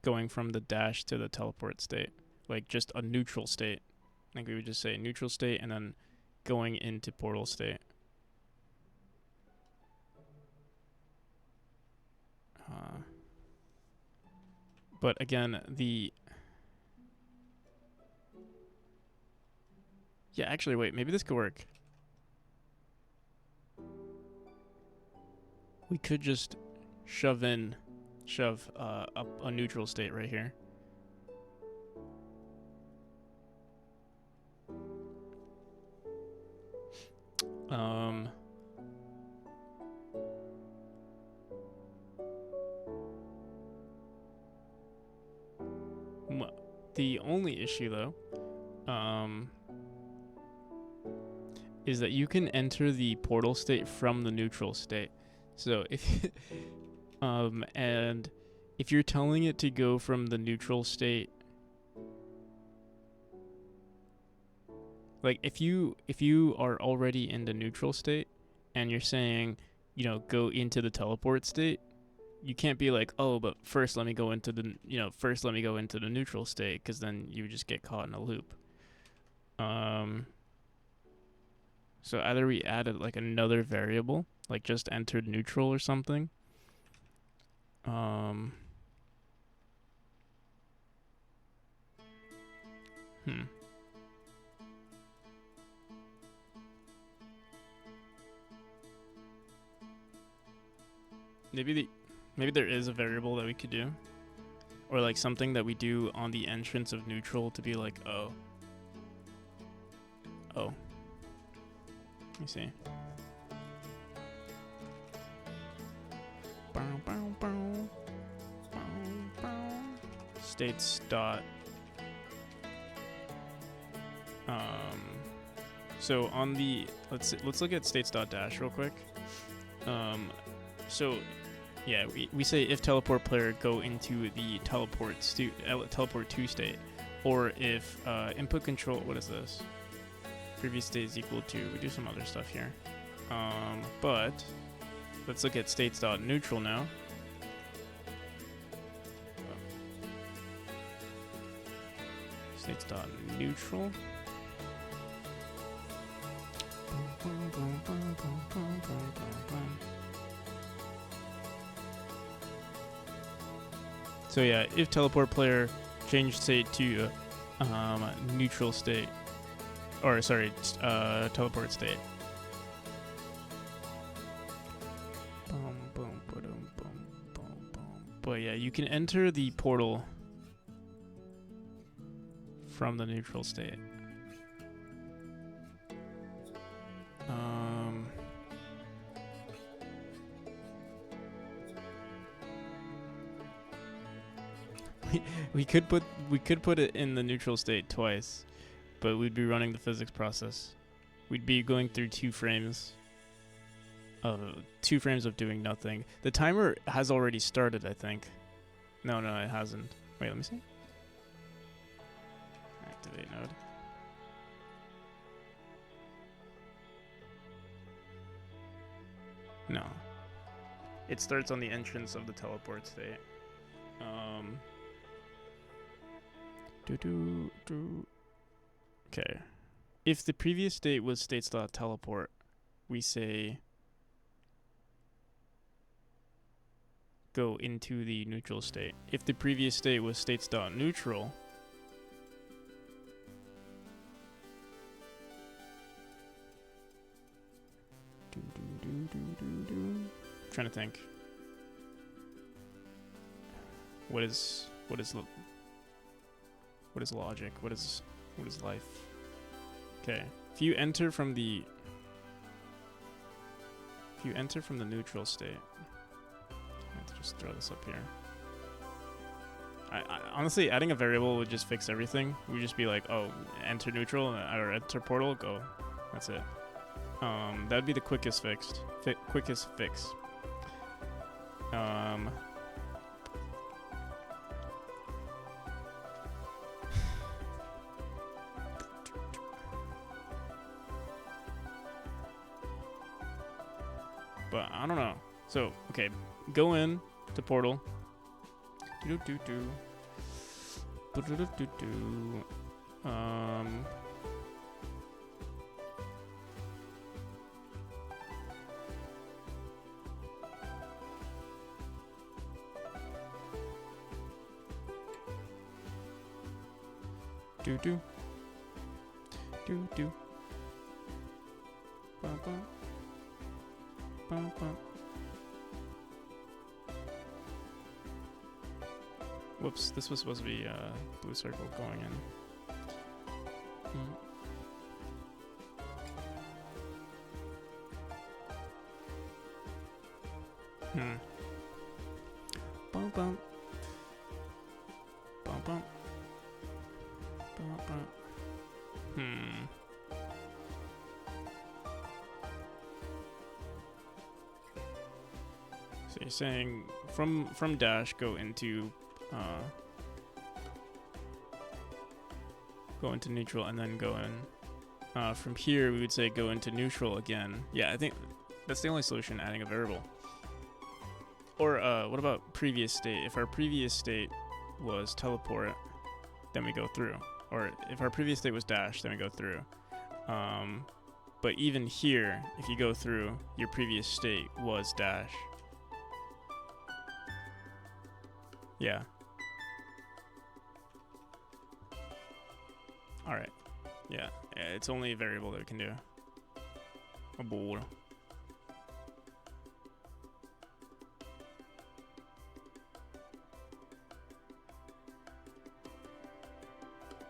going from the dash to the teleport state, like just a neutral state. Like we would just say neutral state and then going into portal state. But again, yeah, actually, wait, maybe this could work. We could just shove up a neutral state right here. The only issue though, is that you can enter the portal state from the neutral state. So if and if you're telling it to go from the neutral state, like if you are already in the neutral state and you're saying, go into the teleport state, you can't be like, oh, but first let me go into the neutral state, because then you would just get caught in a loop. So either we added like another variable, like just entered neutral or something. Maybe there is a variable that we could do, or like something that we do on the entrance of neutral to be like, oh. Let me see. States dot. So on the let's look at states dot dash real quick. So yeah, we say if teleport player go into the teleport to state, or if input control, what is this? Previous state is equal to, we do some other stuff here. But let's look at states dot neutral now. States dot neutral. So yeah, if teleport player changed state to neutral state, or sorry, teleport state. But yeah, you can enter the portal from the neutral state. We could put it in the neutral state twice, but we'd be running the physics process. We'd be going through 2 frames of doing nothing. The timer has already started, I think. No, it hasn't. Wait, let me see. Activate node. No. It starts on the entrance of the teleport state. Okay. If the previous state was states.teleport, we say go into the neutral state. If the previous state was states.neutral, trying to think. What is logic? What is life? Okay. If you enter from the neutral state, I have to just throw this up here. I honestly, adding a variable would just fix everything. We'd just be like, oh, enter neutral or enter portal, go. That's it. That'd be the quickest fix. But I don't know. So, okay, go in to portal. Whoops, this was supposed to be blue circle going in. Bum bum. Bum bum. Bum bum. So you're saying from dash go into neutral and then go in. From here we would say go into neutral again. Yeah, I think that's the only solution, adding a variable. Or what about previous state? If our previous state was teleport, then we go through. Or if our previous state was dash, then we go through. But even here, if you go through, your previous state was dash. Yeah. Alright. Yeah. Yeah, it's only a variable that we can do. A ball.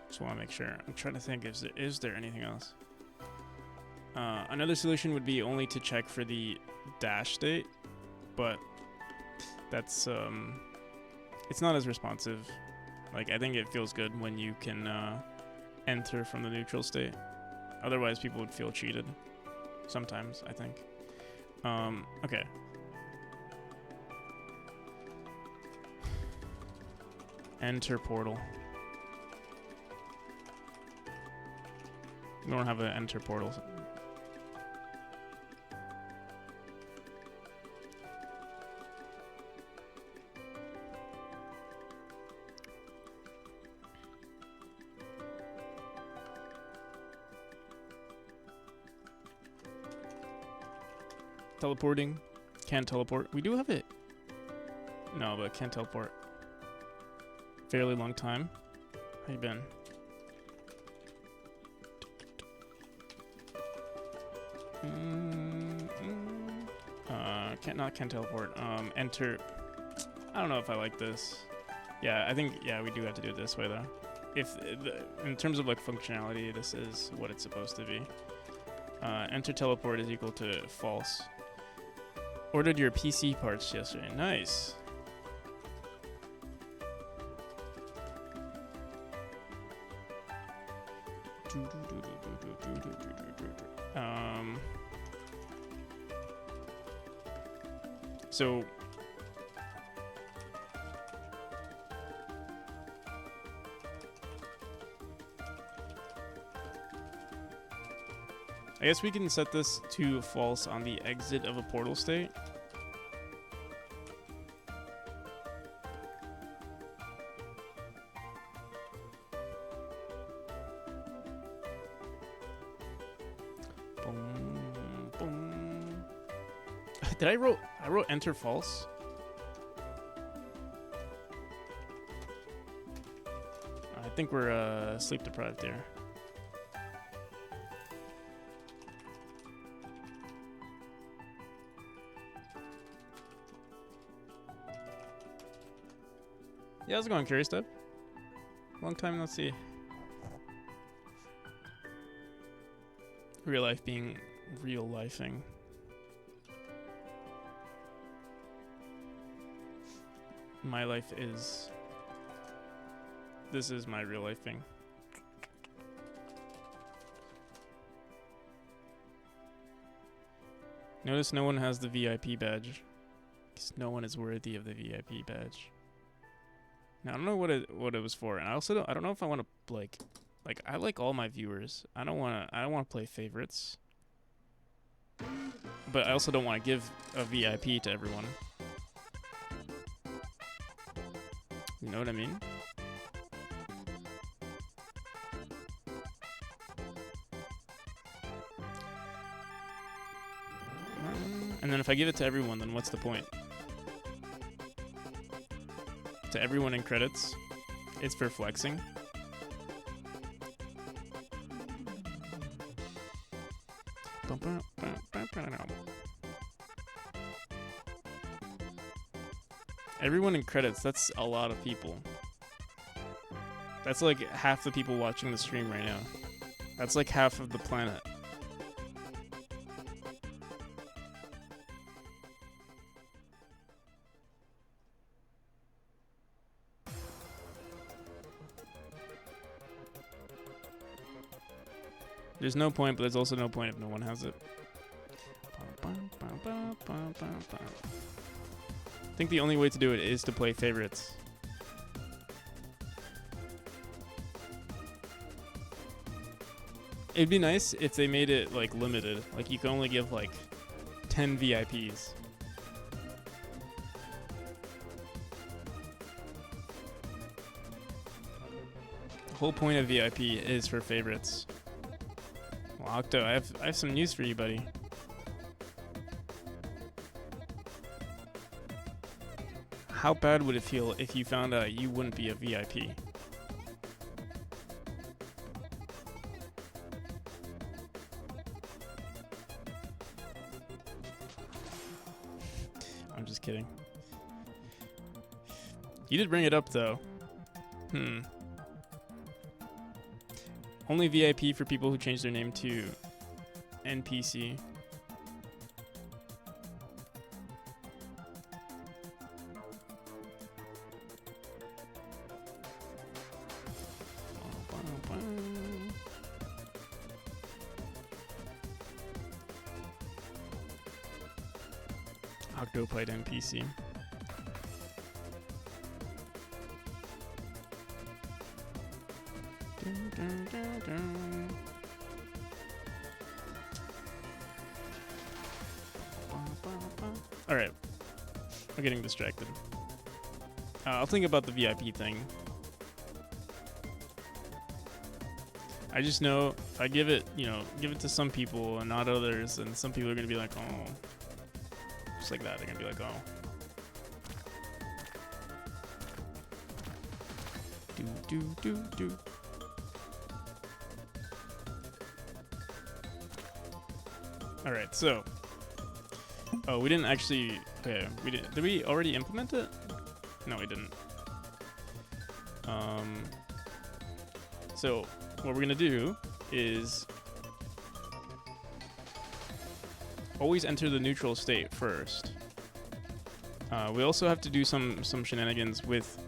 Just want to make sure. I'm trying to think, is there anything else? Another solution would be only to check for the dash state, but that's it's not as responsive. Like, I think it feels good when you can enter from the neutral state. Otherwise, people would feel cheated. Sometimes, I think. Okay. Enter portal. We don't have an enter portal. Teleporting. Can't teleport. We do have it. No, but can't teleport. Fairly long time. How you been? Can't teleport. Enter. I don't know if I like this. Yeah, I think, yeah, we do have to do it this way though. If in terms of like functionality, this is what it's supposed to be. Enter teleport is equal to false. Ordered your PC parts yesterday. Nice. So I guess we can set this to false on the exit of a portal state. Boom, boom. Did I wrote enter false? I think we're sleep deprived here. Yeah, how's it going, Curious Deb? Long time no see. Real life being real lifing. My life is... This is my real life thing. Notice no one has the VIP badge. Because no one is worthy of the VIP badge. Now, I don't know what it was for, and I also don't know if I want to like I like all my viewers. I don't want to play favorites. But I also don't want to give a VIP to everyone. You know what I mean? And then if I give it to everyone, then what's the point? To everyone in credits, it's for flexing. Everyone in credits, that's a lot of people. That's like half the people watching the stream right now. That's like half of the planet. There's no point, but there's also no point if no one has it. I think the only way to do it is to play favorites. It'd be nice if they made it like limited. Like you can only give like 10 VIPs. whole point of VIP is for favorites. Well, Octo, I have some news for you, buddy. How bad would it feel if you found out you wouldn't be a VIP? I'm just kidding. You did bring it up, though. Only VIP for people who change their name to NPC. Octo played NPC. Alright. I'm getting distracted. I'll think about the VIP thing. I just know if I give it, give it to some people and not others, and some people are going to be like, oh. Just like that. They're going to be like, oh. Do. Alright, so. Oh, we didn't actually. Okay, we did. Did we already implement it? No, we didn't. So, what we're gonna do is always enter the neutral state first. We also have to do some shenanigans with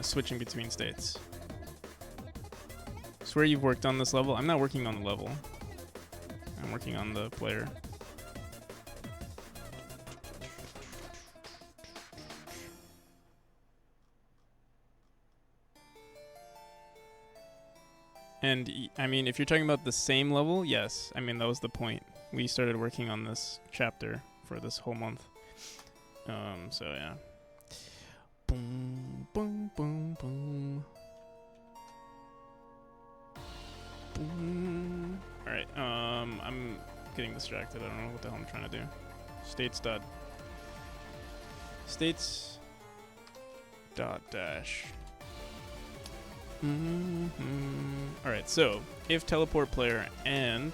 switching between states. Swear you've worked on this level. I'm not working on the level. I'm working on the player. And I mean, if you're talking about the same level, yes. I mean, that was the point. We started working on this chapter for this whole month. So yeah. Boom, boom, boom, boom. Boom. All right. I'm getting distracted. I don't know what the hell I'm trying to do. States dot dash. All right. So if teleport player and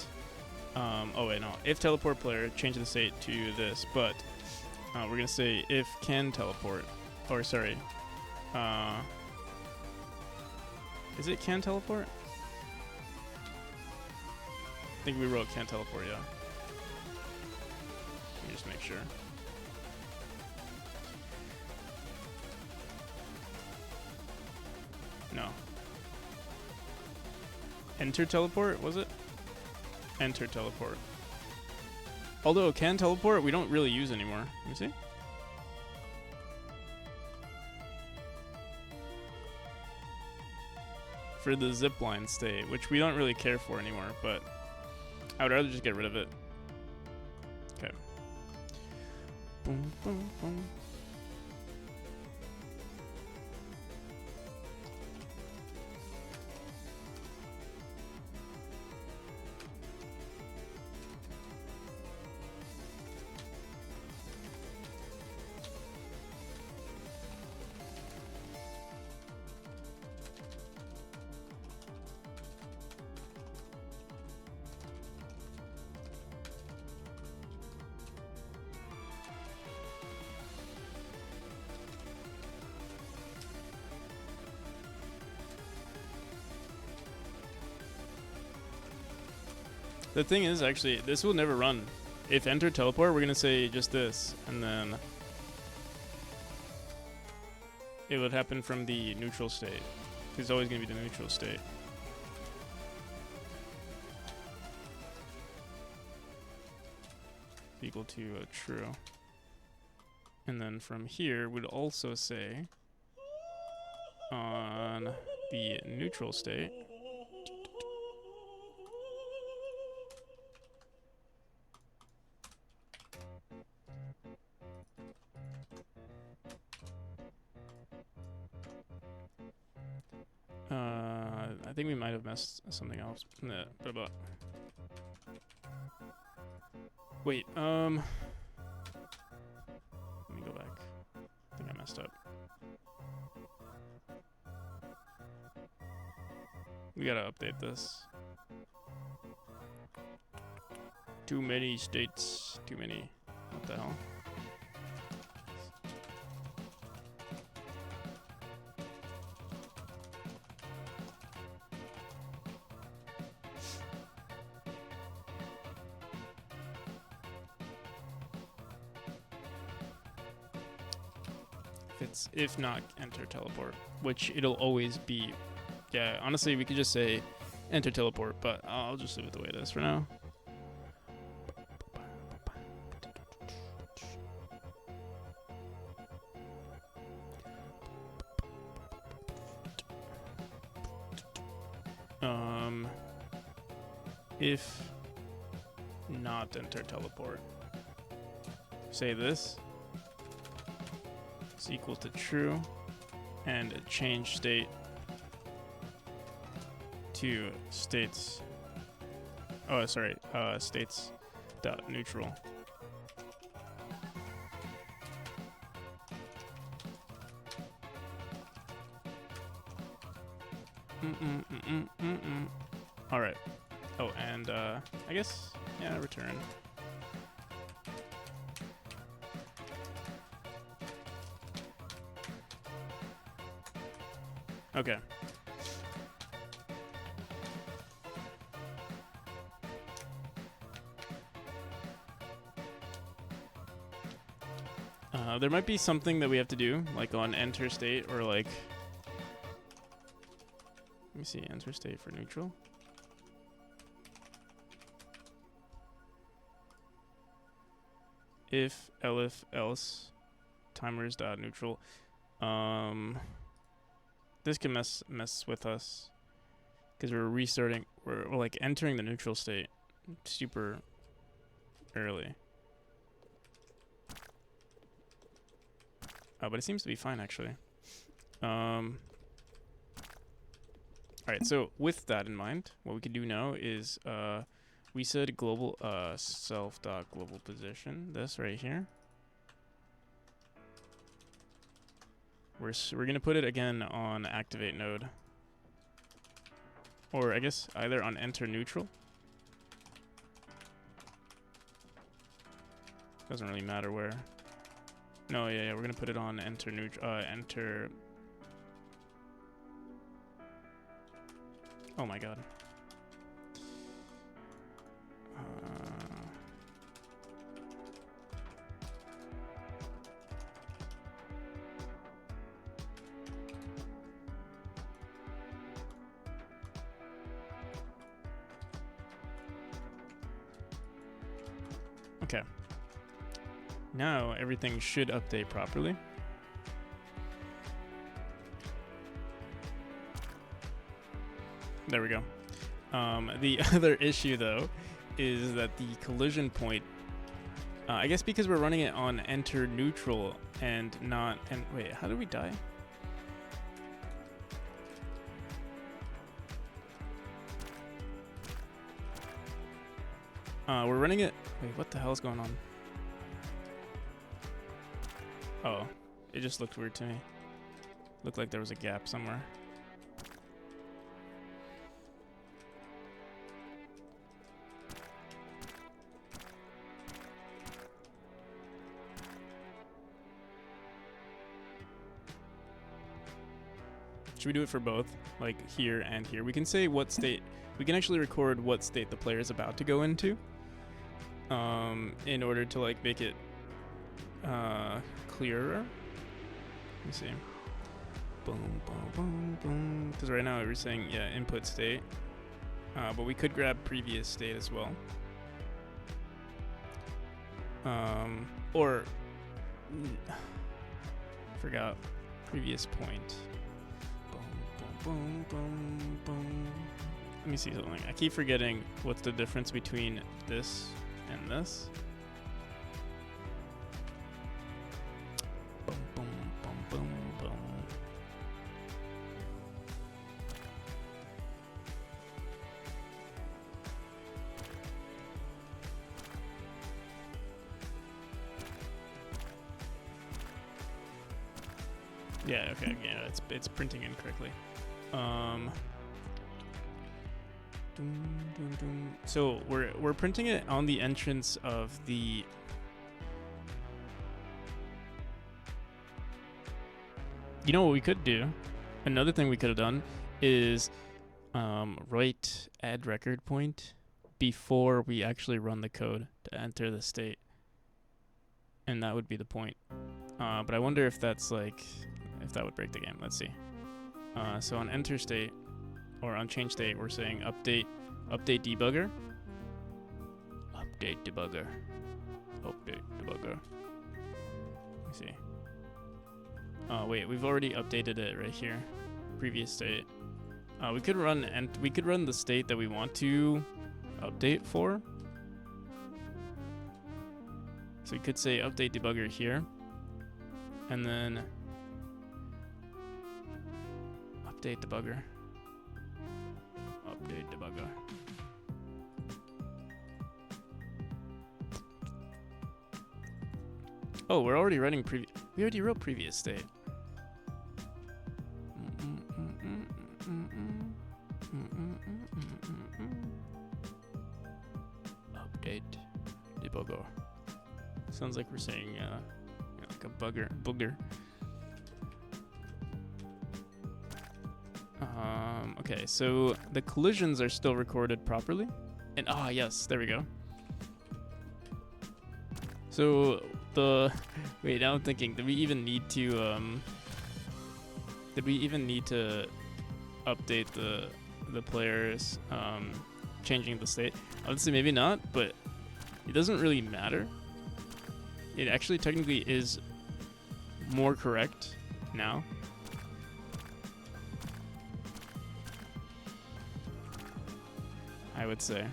if teleport player, change the state to this, but we're gonna say if can teleport, or sorry, is it can teleport? I think we wrote can't teleport, yeah. Let me just make sure. No. Enter teleport, was it? Enter teleport. Although can teleport, we don't really use anymore. Let me see. For the zipline state, which we don't really care for anymore, but I would rather just get rid of it. Okay. Boom, boom, boom. The thing is, actually, this will never run. If enter teleport, we're going to say just this, and then it would happen from the neutral state. It's always going to be the neutral state. Equal to true. And then from here, we'd also say on the neutral state, I think we might have messed something else. Nah, blah, blah. Wait, let me go back. I think I messed up. We gotta update this. Too many states. Too many. What the hell? If not enter teleport, which it'll always be. Yeah, honestly, we could just say enter teleport, but I'll just leave it the way it is for now. If not enter teleport, say this. It's equal to true, and change state to states. Oh, sorry, states dot neutral. All right. Oh, and I guess yeah, return. Okay. There might be something that we have to do, like on enter state, or like... Let me see, enter state for neutral. If, elif, else, timers dot neutral. This can mess with us because we're restarting. We're like entering the neutral state super early. But it seems to be fine actually. All right. So with that in mind, what we can do now is we said global self dot global position. This right here. We're gonna put it again on activate node, or I guess either on enter neutral. Doesn't really matter where. No, yeah, we're gonna put it on enter neutral. Enter. Oh my god. Okay. Now everything should update properly. There we go. The other issue though is that the collision point, I guess because we're running it on enter neutral and not, and wait, how did we die? We're running it. Wait, what the hell is going on? Oh, it just looked weird to me. Looked like there was a gap somewhere. Should we do it for both? Like here and here? We can say what state. We can actually record what state the player is about to go into. In order to like make it clearer. Let me see. Boom, boom, boom, boom. Because right now we're saying, yeah, input state. But we could grab previous state as well. Or forgot previous point. Boom, boom, boom, boom, boom. Let me see something. I keep forgetting what's the difference between this and this. Boom, boom, boom, boom, boom. Yeah, okay, yeah, it's printing incorrectly. So we're printing it on the entrance of the. You know what we could do? Another thing we could have done is write add record point before we actually run the code to enter the state, and that would be the point. But I wonder if that's like if that would break the game. Let's see. So on enter state or on change state, we're saying update debugger. Update debugger. Update debugger. Let me see. Oh wait, we've already updated it right here. Previous state. We could run the state that we want to update for. So we could say update debugger here, and then update debugger. Update debugger. Oh, we're already running we already wrote previous state. Update debugger. Sounds like we're saying like a booger. Okay, so the collisions are still recorded properly. And yes, there we go. So wait, now I'm thinking, did we even need to update the players changing the state? I would say maybe not, but it doesn't really matter. It actually technically is more correct now. I would say.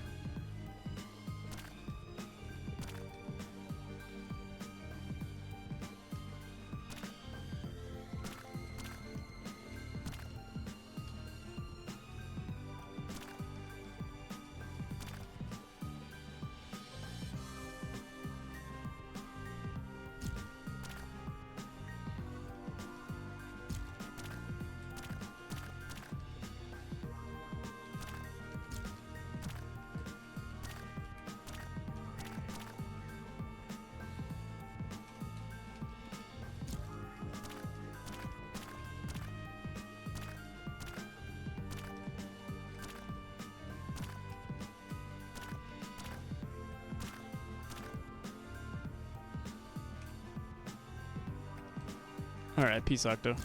Alright, peace, Octo.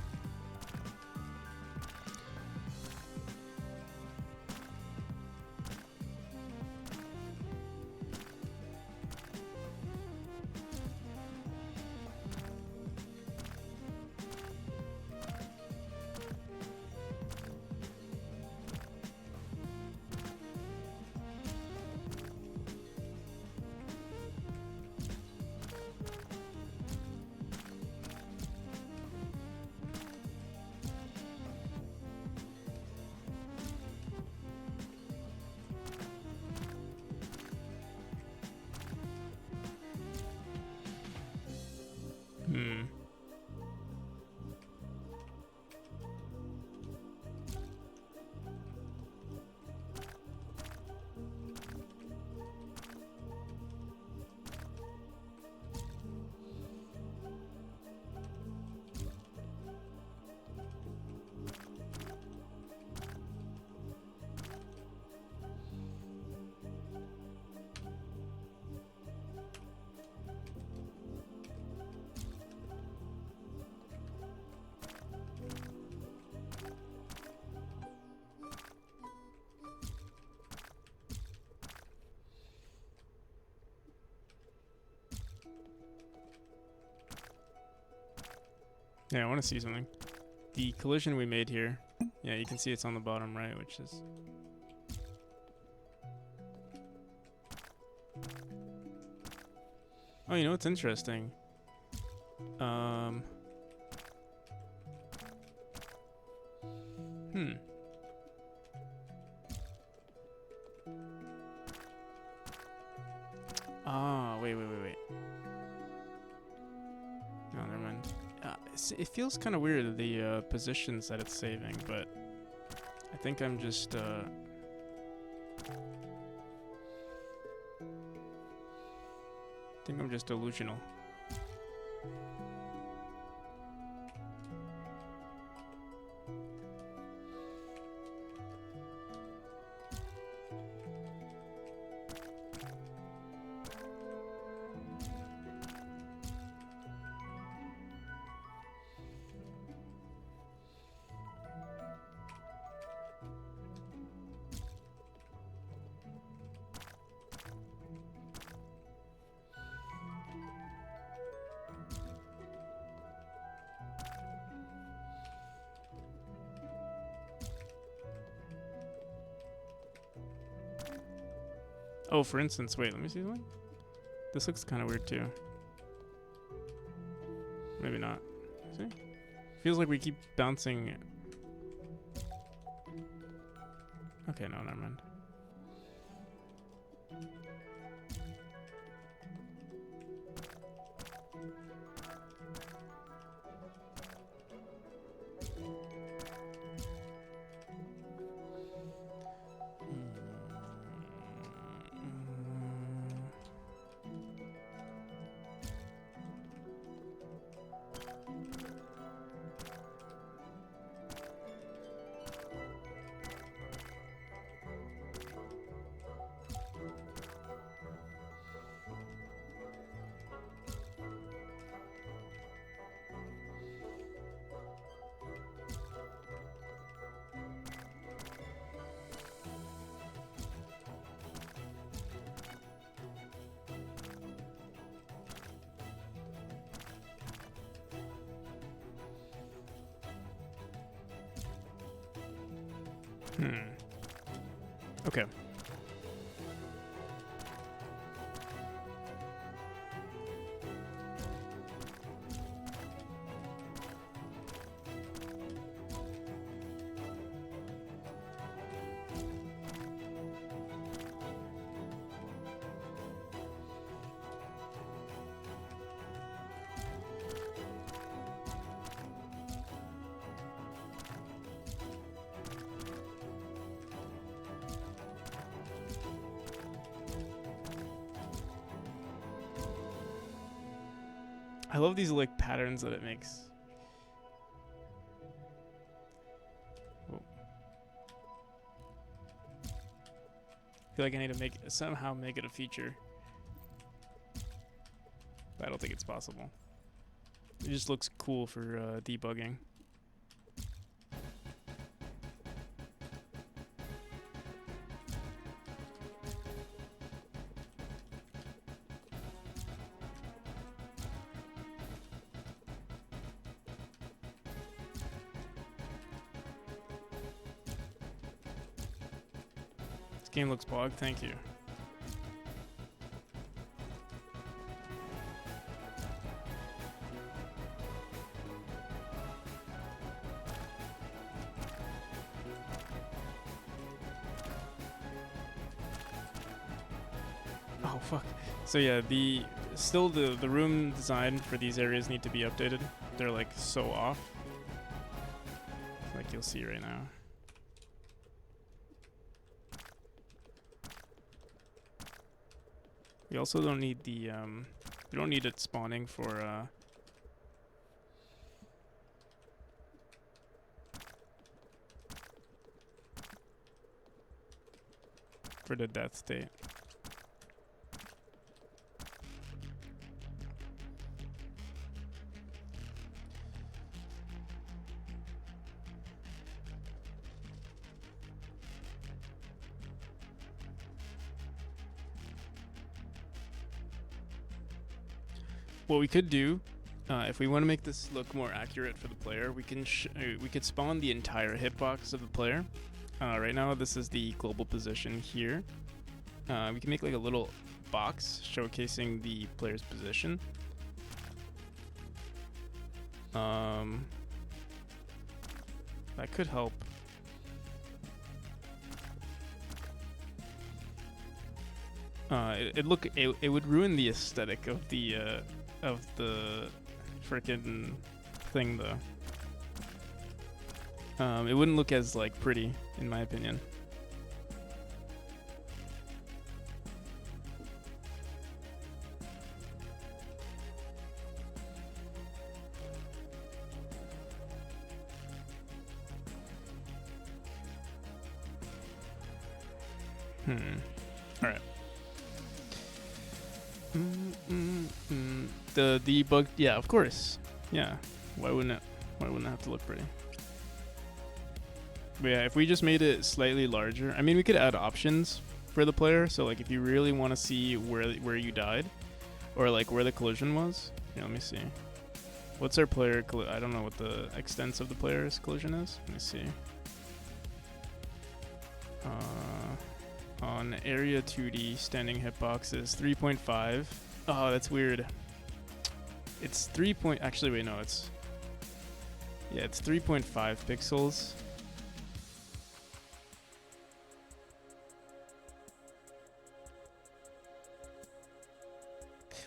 Yeah, I want to see something. The collision we made here. Yeah, you can see it's on the bottom right, which is... Oh, you know what's interesting? Wait. No, never mind. it feels kind of weird, the positions that it's saving, but I think I'm just delusional. Oh, for instance, wait, let me see one. This looks kind of weird too. Maybe not. See? Feels like we keep bouncing. Okay, no, never mind. Okay. I love these like patterns that it makes. Whoa. I feel like I need to somehow make it a feature. But I don't think it's possible. It just looks cool for debugging. Game looks bogged, thank you. Oh fuck. So yeah, the room design for these areas need to be updated. They're like so off. Like you'll see right now. We also don't need the we don't need it spawning for the death state. What we could do, if we want to make this look more accurate for the player, we could spawn the entire hitbox of the player. Right now, this is the global position here. We can make like a little box showcasing the player's position. That could help. It would ruin the aesthetic of the frickin' thing though. It wouldn't look as like pretty, in my opinion. All right. The bug, yeah, of course, yeah. Why wouldn't it? Why wouldn't it have to look pretty? But yeah, if we just made it slightly larger, I mean, we could add options for the player. So like, if you really want to see where you died, or like where the collision was. Here, let me see. What's our player? I don't know what the extent of the player's collision is. Let me see. On area 2D, standing hitbox is 3.5. Oh, that's weird. It's 3 point. Actually, wait, no, it's. Yeah, it's 3.5 pixels.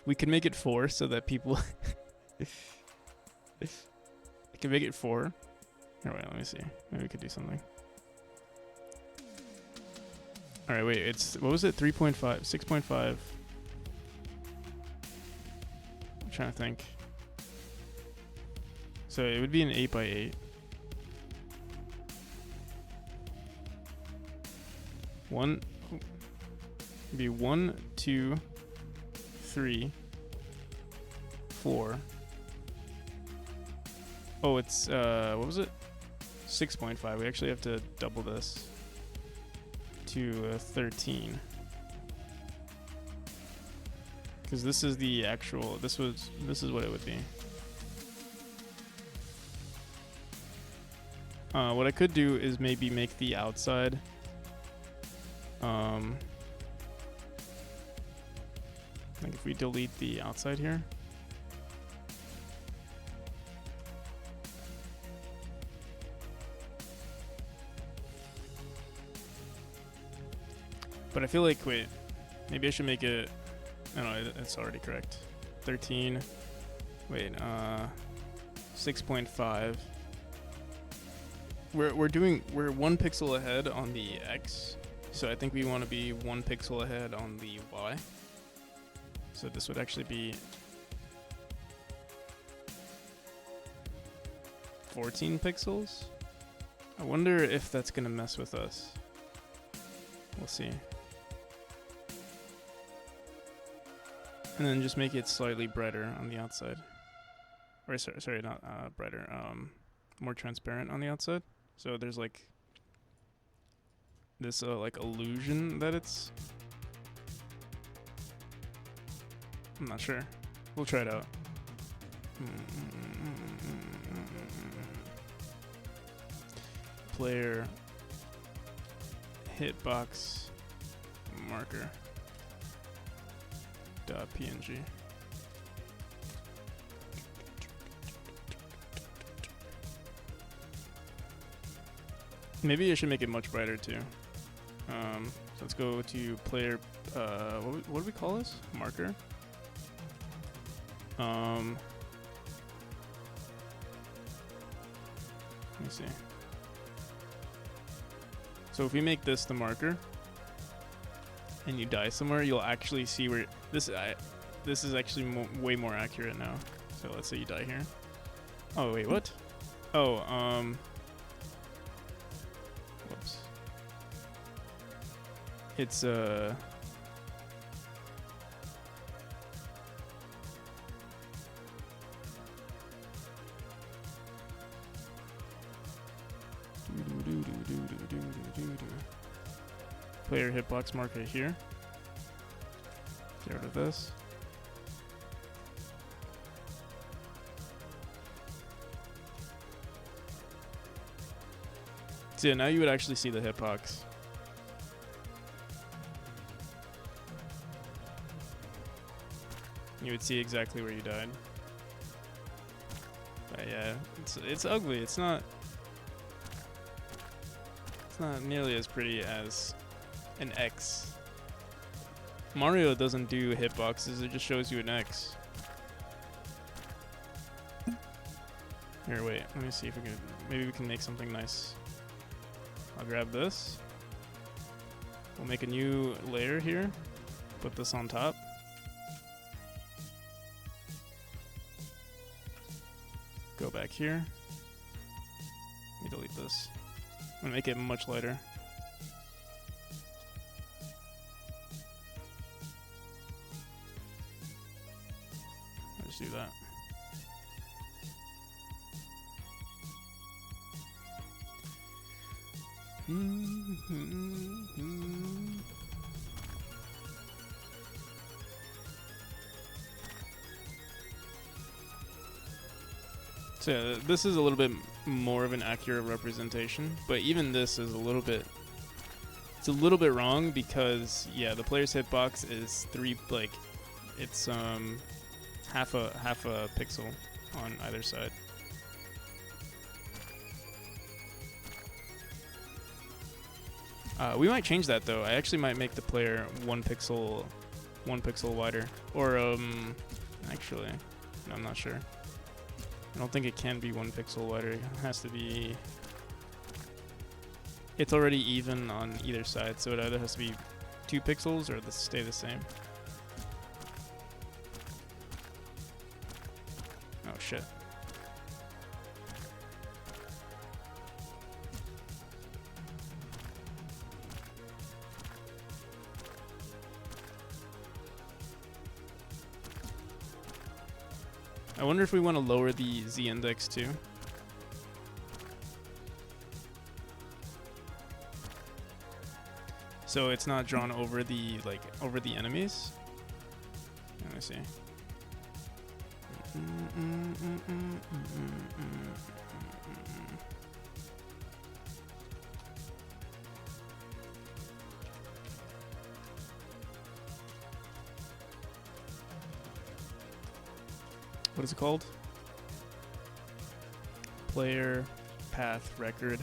We can make it 4 so that people. I can make it 4. Here, wait, let me see. Maybe we could do something. All right, wait. It's what was it? 3.5, 6.5. I'm trying to think. So it would be an 8x8. Be 1, 2, 3, 4. Oh, it's what was it? 6.5. We actually have to double this to 13. Because this is the actual. This is what it would be. What I could do is maybe make the outside. Like if we delete the outside here. But I feel like, wait, maybe I should make it. No, it's already correct. 13. Wait, 6.5. We're 1 pixel ahead on the X, so I think we want to be 1 pixel ahead on the Y. So this would actually be 14 pixels. I wonder if that's gonna mess with us. We'll see. And then just make it slightly brighter on the outside. Or sorry, not brighter. More transparent on the outside. So there's like this like illusion that it's. I'm not sure. We'll try it out. Player hitbox marker .png. Maybe I should make it much brighter too. So let's go to player. What do we call this? Marker. Let me see. So if we make this the marker, and you die somewhere, you'll actually see where this. This is actually way more accurate now. So let's say you die here. Oh wait, what? Oh, whoops. It's player hitbox marker here. Get rid of this. So yeah, now you would actually see the hitbox. You would see exactly where you died. But yeah, it's ugly. It's not nearly as pretty as an X. Mario doesn't do hitboxes, it just shows you an X. Here, wait. Let me see if we can. Maybe we can make something nice. I'll grab this. We'll make a new layer here. Put this on top. Go back here. Let me delete this. I'm gonna make it much lighter. I'll just do that. So yeah, this is a little bit more of an accurate representation, but even this is a little bit, it's a little bit wrong because yeah, the player's hitbox is it's half a pixel on either side. We might change that though. I actually might make the player one pixel wider, or actually, no, I'm not sure. I don't think it can be 1 pixel wider. It has to be. It's already even on either side, so it either has to be 2 pixels or stay the same. Oh shit. I wonder if we want to lower the Z index too. So it's not drawn over the enemies. Let me see. What is it called? Player path record.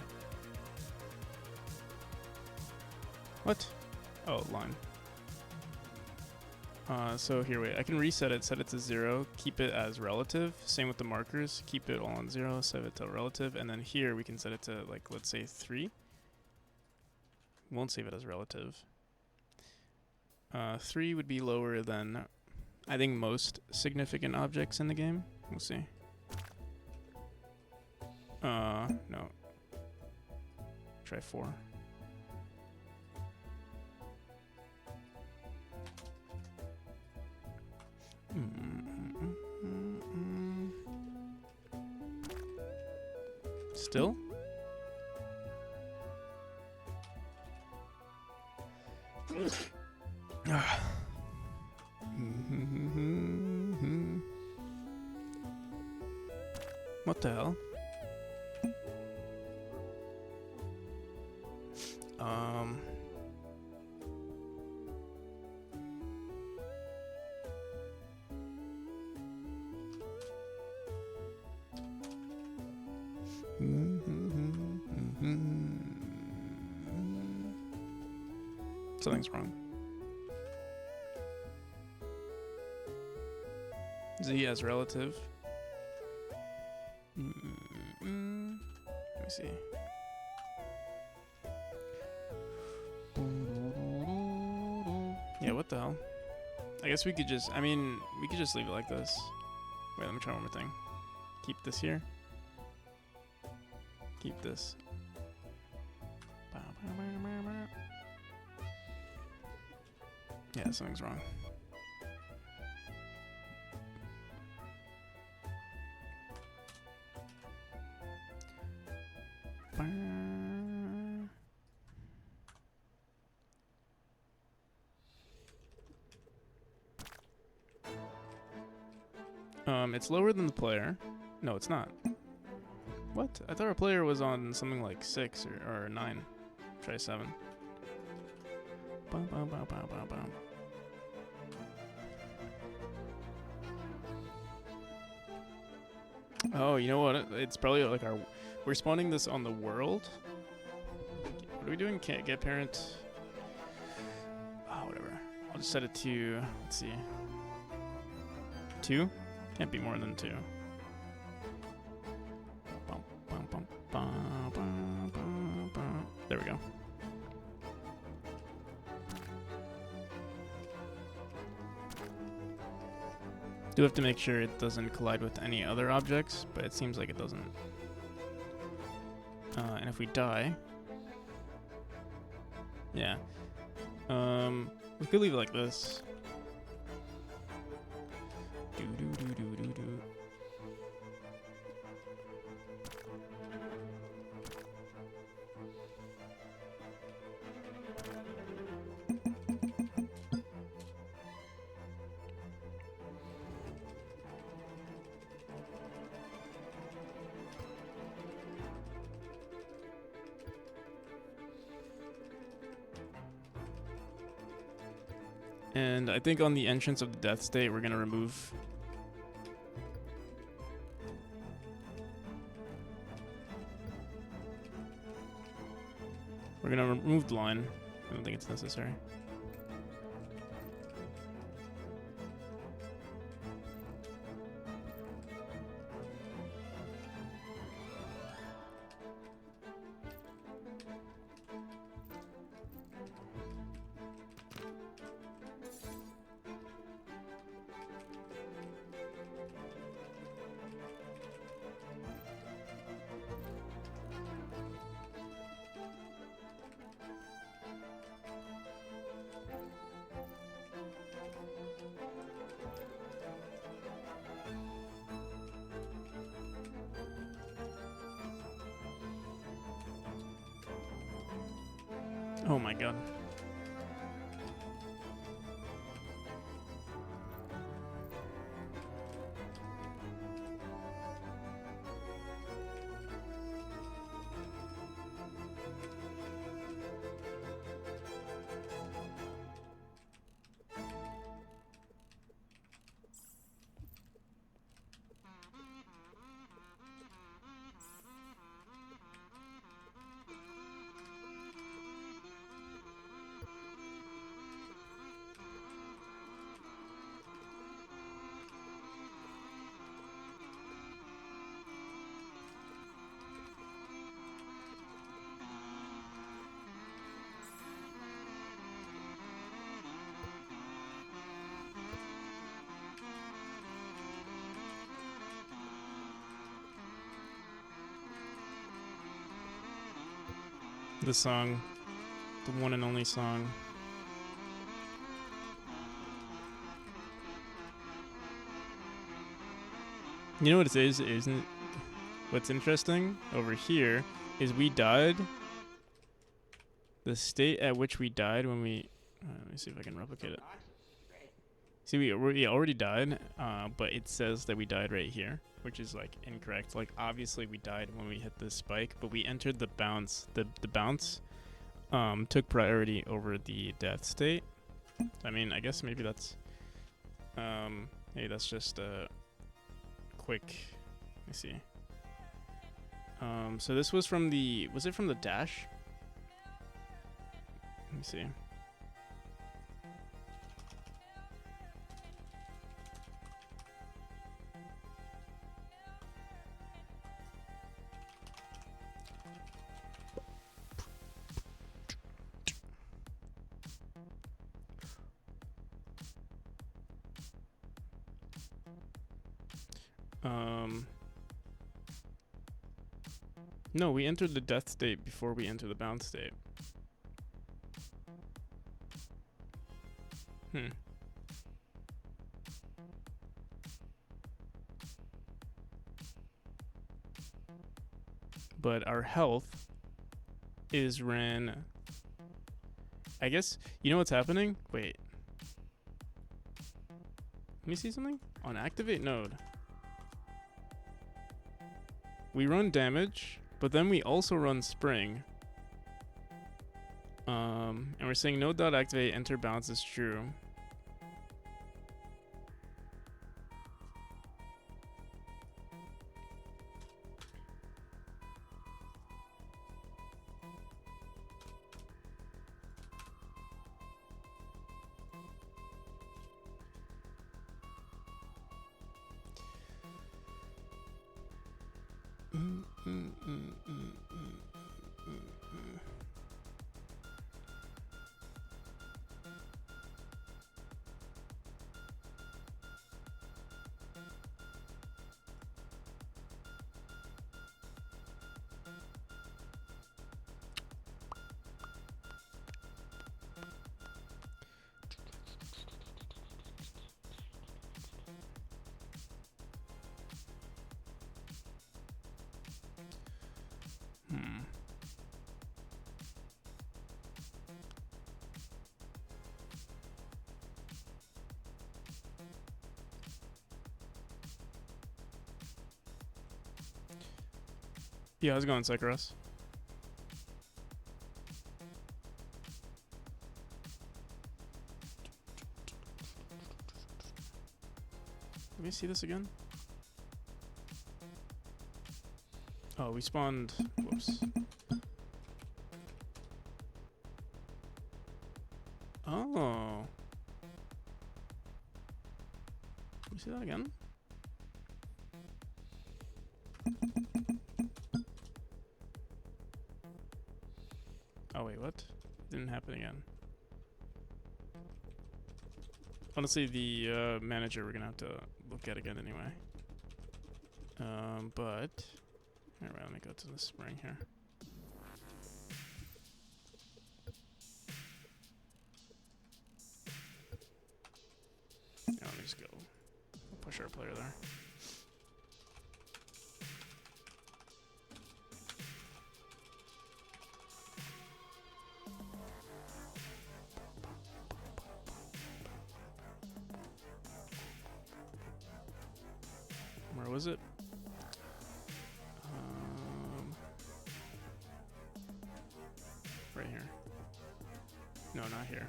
What? Oh, line. So here, wait. I can reset it, set it to 0, keep it as relative. Same with the markers. Keep it all on 0, set it to relative. And then here we can set it to, like, let's say 3. Won't save it as relative. 3 would be lower than, I think, most significant objects in the game. We'll see. No. Try 4. Still? What the hell? Something's wrong. Z as relative. Let me see. Yeah, what the hell? I guess we could just, we could just leave it like this. Wait, let me try one more thing. Keep this here. Keep this. Yeah, something's wrong. It's lower than the player. No, it's not. What? I thought our player was on something like 6 or 9. Try 7. Oh, you know what? It's probably like we're spawning this on the world. What are we doing? Can't get parent. Oh, whatever. I'll just set it to, let's see. 2? Can't be more than 2. Ba, ba, ba, ba. There we go. Do have to make sure it doesn't collide with any other objects, but it seems like it doesn't. And if we die, yeah, we could leave it like this. Do do do do do do. And I think on the entrance of the death state, we're gonna remove. We're gonna remove the line. I don't think it's necessary. Oh my god. The song, the one and only song. You know what it is, isn't it? What's interesting over here is we died. The state at which we died when we... let me see if I can replicate it. See, we already died, but it says that we died right here, which is like incorrect. Like obviously we died when we hit this spike, but we entered the bounce. The bounce took priority over the death state. I mean, I guess maybe that's just a quick. Let me see. So this was from the. Was it from the dash? Let me see. No, we entered the death state before we enter the bounce state. But our health is ran. I guess, you know what's happening? Wait. Let me see something. On activate node, we run damage, but then we also run spring. And we're saying node.activate enter bounce is true. Yeah, how's it going, Psychoros? Let me see this again. Oh, we spawned. Whoops. Oh. Can you see that again? Oh, wait, what? Didn't happen again. Honestly, the manager we're gonna have to look at again anyway. But alright, let me go to the spring here. Yeah, let me just go. I'll push our player there. Where was it? Right here. No, not here.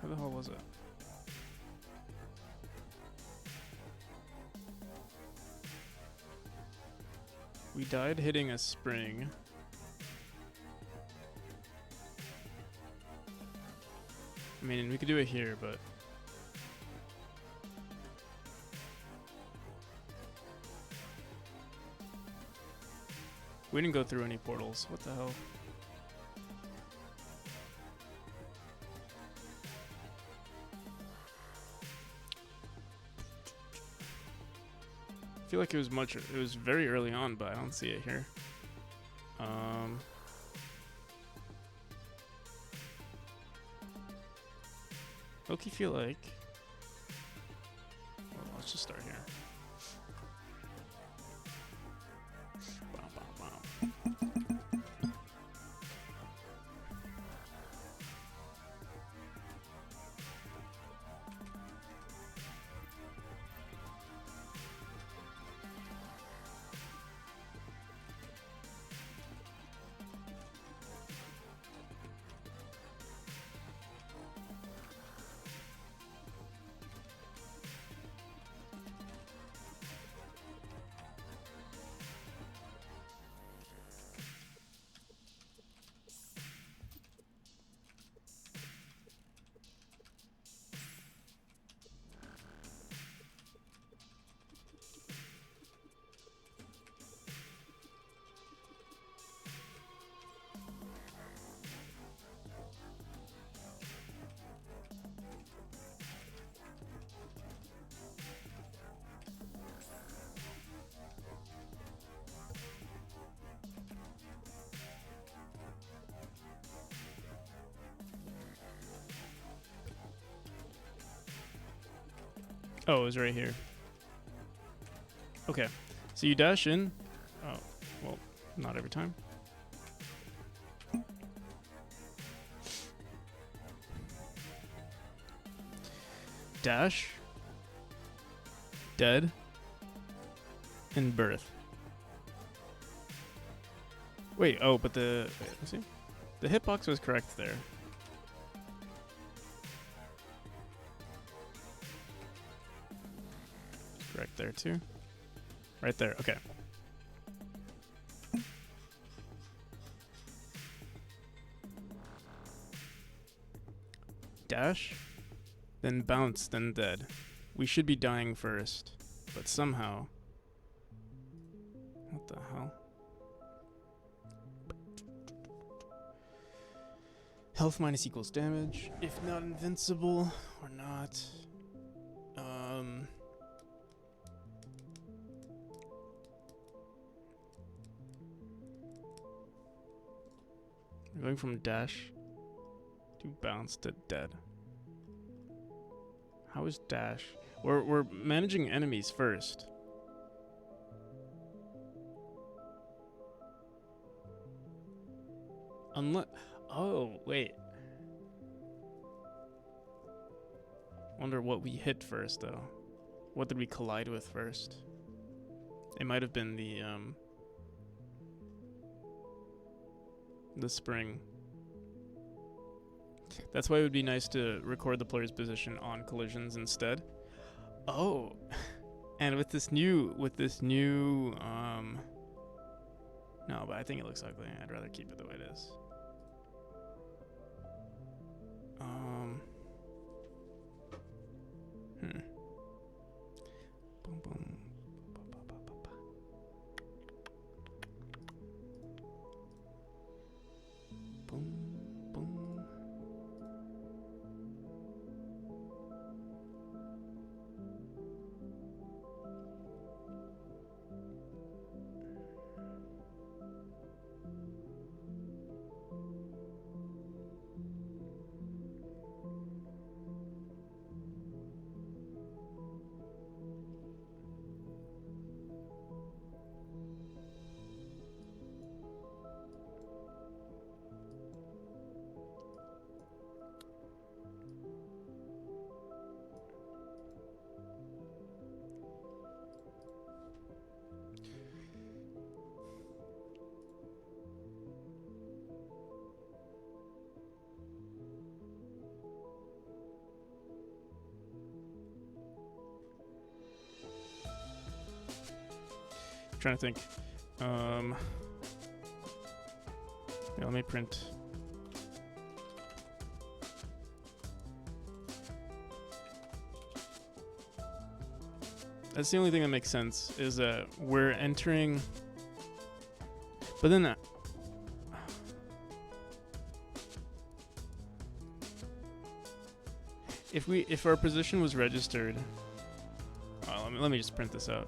Where the hell was it? We died hitting a spring. I mean, we could do it here, but we didn't go through any portals. What the hell? I feel like it was very early on, but I don't see it here. Low-key feel like, well, let's just start here. Bow, bow, bow. Oh, it was right here. Okay. So you dash in. Oh, well, not every time. Dash. Dead. And birth. Wait, oh, but the... Wait, let's see. The hitbox was correct there. Correct there too. Right there, okay. Dash, then bounce, then dead. We should be dying first, but somehow... What the hell? Health minus equals damage. If not invincible, or not. We're going from dash to bounce to dead. How is dash? We're managing enemies first. Unless... Oh, wait. Wonder what we hit first, though. what did we collide with first? It might have been the spring. That's why it would be nice to record the player's position on collisions instead. Oh, and with this new, no, but I think it looks ugly. I'd rather keep it the way it is. Boom, boom. Boom, boom. Trying to think. Yeah, let me print. That's the only thing that makes sense, is that we're entering, but then if our position was registered, let me just print this out.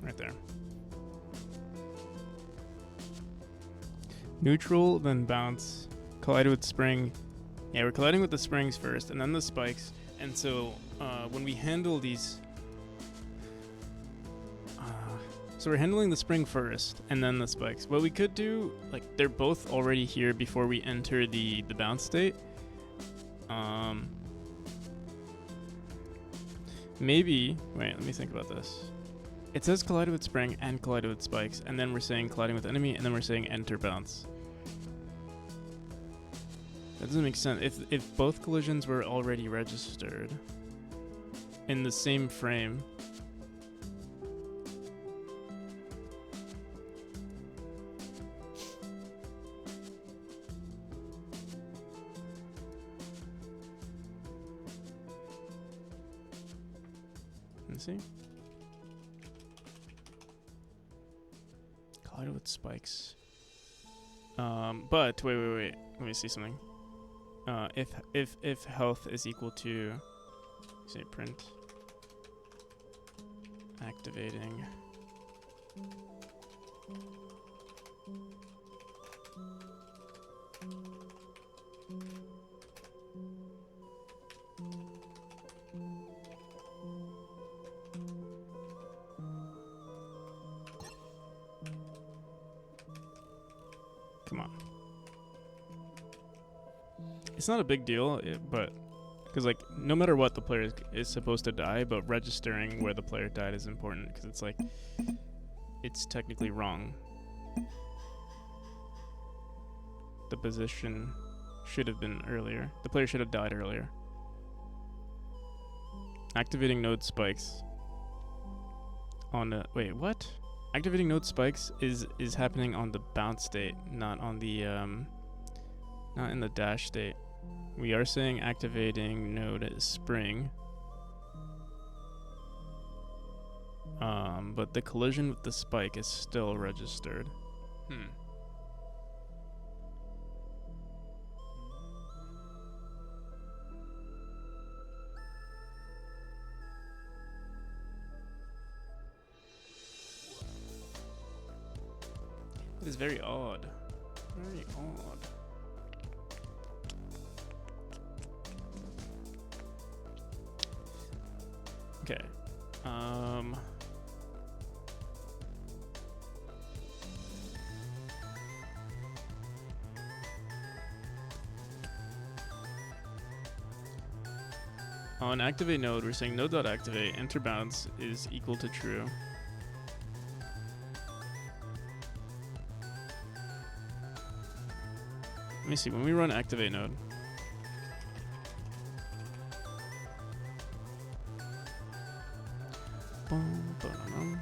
Right there. Neutral, then bounce. Collide with spring. Yeah, we're colliding with the springs first, and then the spikes. And so when we handle these... so we're handling the spring first, and then the spikes. What we could do, like, they're both already here before we enter the bounce state. Maybe... Wait, let me think about this. It says collided with spring and collided with spikes, and then we're saying colliding with enemy, and then we're saying enter bounce. That doesn't make sense. If both collisions were already registered in the same frame, let's see. Collided with spikes. But wait. Let me see something. If health is equal to, say, print activating come on. It's not a big deal, but because, like, no matter what, the player is supposed to die, but registering where the player died is important, because it's like, it's technically wrong. The position should have been earlier. The player should have died earlier. Activating node spikes on the... Wait, what? Activating node spikes is happening on the bounce state, not on the not in the dash state. We are saying activating node spring, but the collision with the spike is still registered. It is very odd. Very odd. Okay. On activate node, we're saying node.activate enter bounds is equal to true. Let me see, when we run activate node, boom, boom,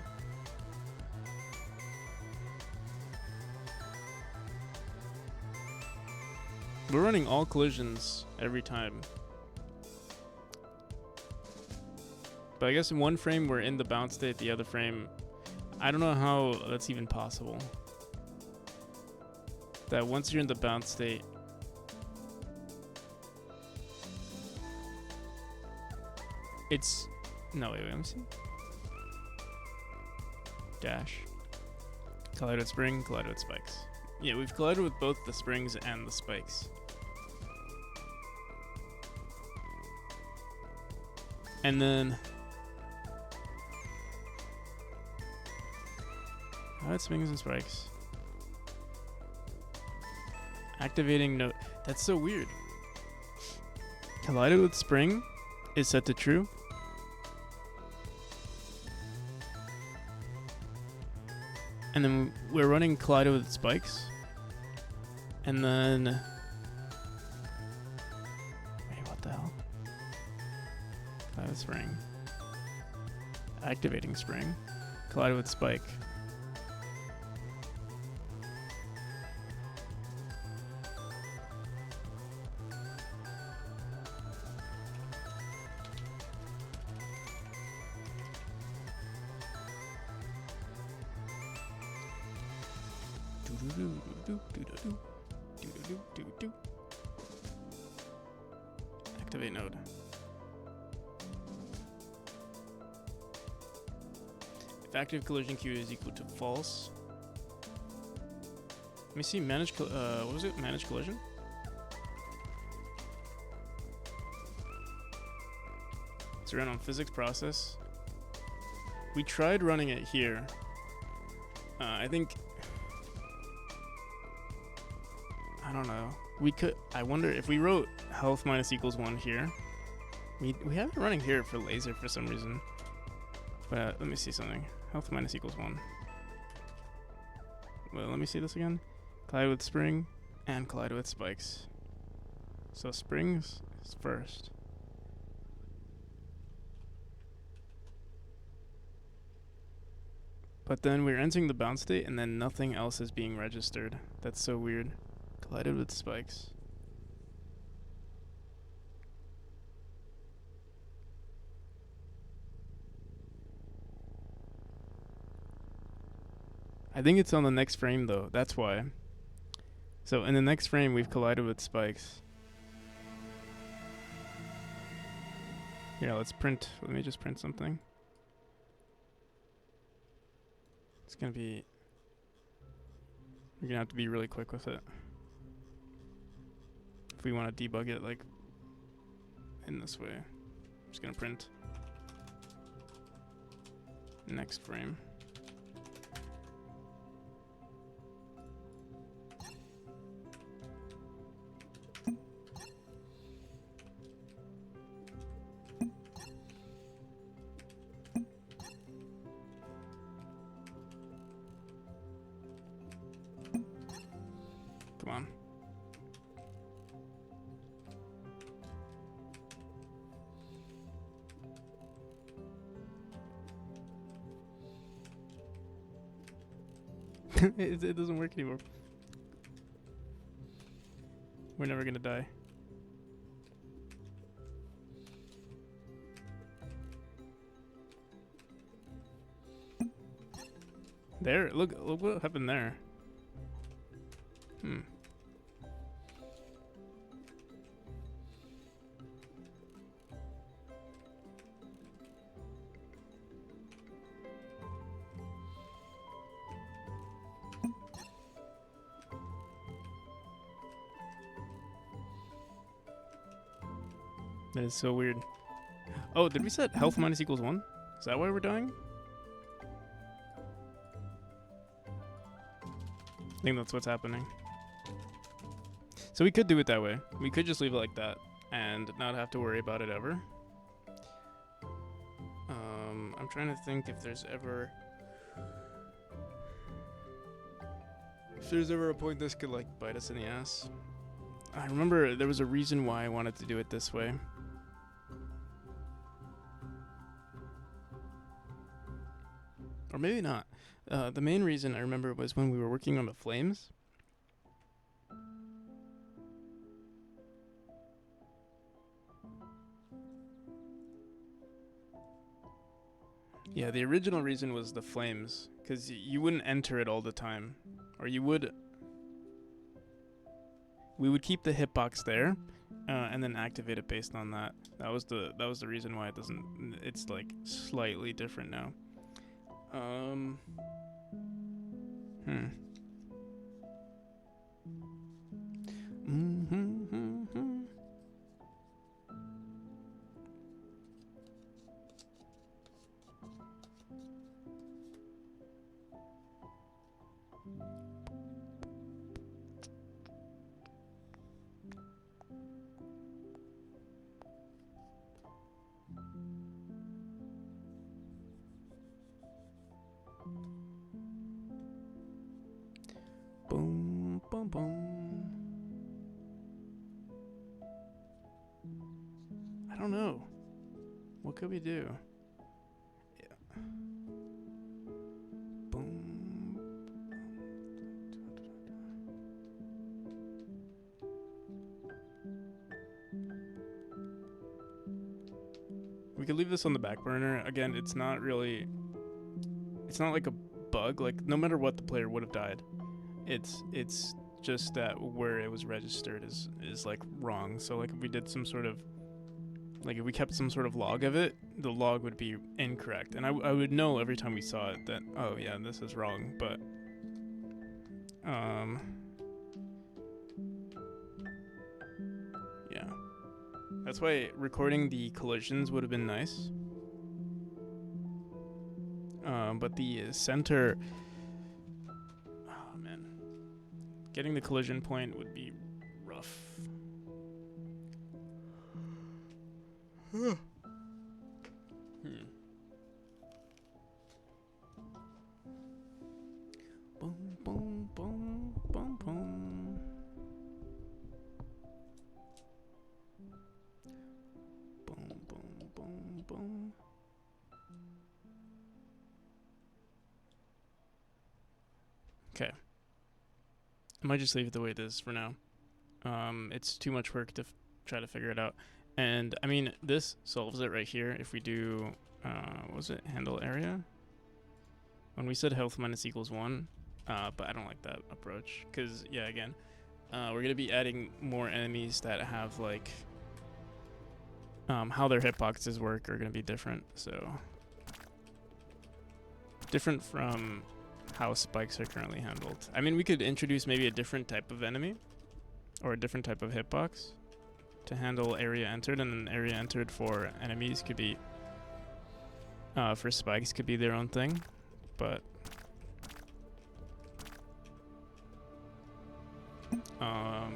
we're running all collisions every time. But I guess in one frame we're in the bounce state, the other frame, I don't know how that's even possible. That once you're in the bounce state, it's, no, wait, let me see. Dash. Collide with spring, collide with spikes. Yeah, we've collided with both the springs and the spikes. And then collide springs and spikes. Activating node. That's so weird. Collided with spring is set to true. And then we're running collided with spikes. And then, wait, what the hell? Collided with spring. Activating spring. Collided with spike. Activate node. If active collision queue is equal to false. Let me see, manage, what was it? Manage collision? It's run on physics process. We tried running it here. I think, I don't know. We could, I wonder if we wrote health minus equals 1 here. We have it running here for laser for some reason. But let me see something. Health minus equals 1. Well, let me see this again. Collide with spring and collide with spikes. So springs is first. But then we're entering the bounce state and then nothing else is being registered. That's so weird. Collided with spikes. I think it's on the next frame though, that's why. So in the next frame we've collided with spikes. Here, let's print, let me just print something. It's gonna be, you're gonna have to be really quick with it. If we want to debug it like in this way. I'm just gonna print next frame. Come on. It doesn't work anymore. We're never gonna die. There, look what happened there. That is so weird. Oh, did we set health minus equals 1? Is that why we're dying? I think that's what's happening. So we could do it that way. We could just leave it like that and not have to worry about it ever. I'm trying to think if there's ever a point this could like bite us in the ass. I remember there was a reason why I wanted to do it this way. Or maybe not. The main reason I remember was when we were working on the flames. Yeah, the original reason was the flames, because you wouldn't enter it all the time, or you would. We would keep the hitbox there, and then activate it based on that. That was the reason why it doesn't. It's like slightly different now. Boom, boom, boom. I don't know. What could we do? Yeah. Boom. We could leave this on the back burner. Again, it's not really. It's not like a bug. Like, no matter what, the player would have died. It's just that where it was registered is like wrong. So like if we did some sort of like if we kept some sort of log of it, the log would be incorrect, and I would know every time we saw it that, oh yeah, this is wrong. But yeah, that's why recording the collisions would have been nice. But the center. Getting the collision point would be rough. Boom, boom, boom, boom, boom. Boom, boom, boom, boom. Okay. I might just leave it the way it is for now. It's too much work to try to figure it out. And, I mean, this solves it right here. If we do, what was it? Handle area? When we said health minus equals 1, but I don't like that approach. Because, yeah, again, we're going to be adding more enemies that have, like, how their hitboxes work are going to be different. So, different from how spikes are currently handled. I mean, we could introduce maybe a different type of enemy or a different type of hitbox to handle area entered, and then area entered for enemies could be for spikes could be their own thing. But yeah,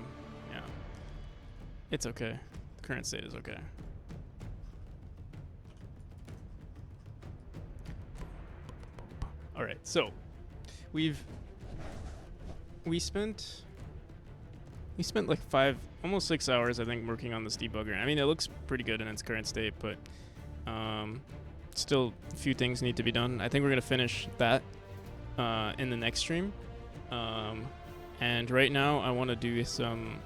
it's okay. The current state is okay. All right, so we spent like almost 6 hours, I think, working on this debugger. I mean, it looks pretty good in its current state, but still a few things need to be done. I think we're gonna finish that in the next stream. And right now, I want to do some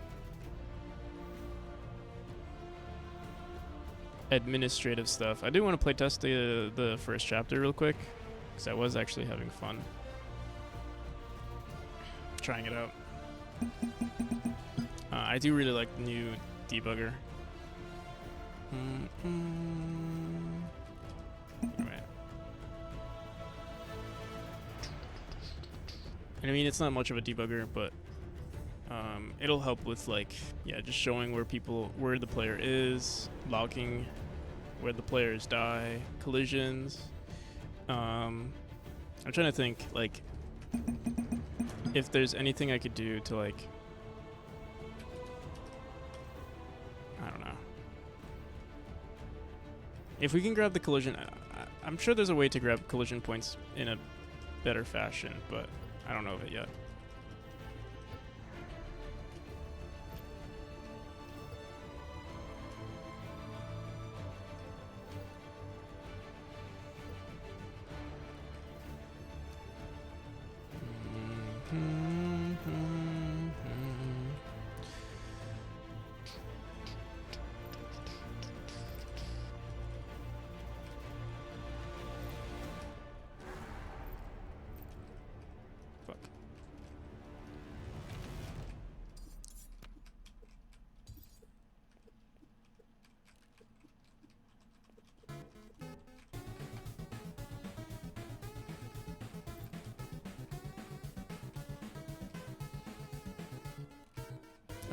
administrative stuff. I do want to playtest the first chapter real quick, because I was actually having fun trying it out. I do really like the new debugger. Right. And I mean, it's not much of a debugger, but It'll help with like, yeah, just showing where the player is, logging where the players die, collisions. I'm trying to think like if there's anything I could do to like, I don't know. If we can grab the collision, I'm sure there's a way to grab collision points in a better fashion, but I don't know of it yet. Fuck.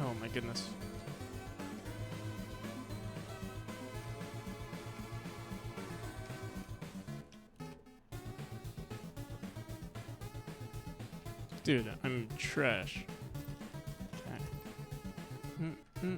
Oh my goodness. Dude, I'm trash. Okay.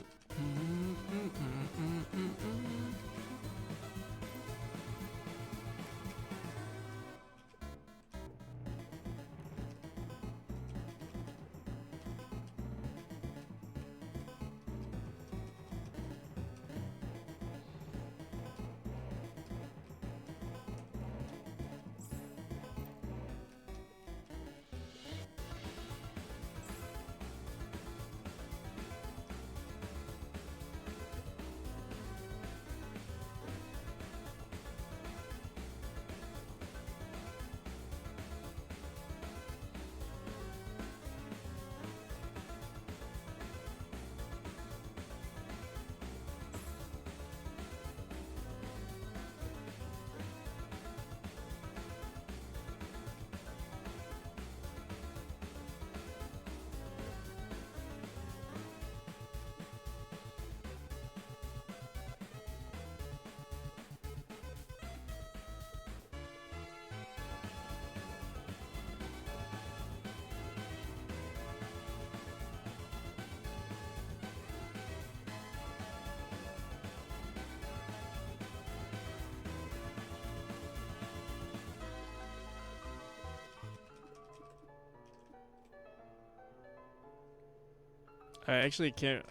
I actually can't.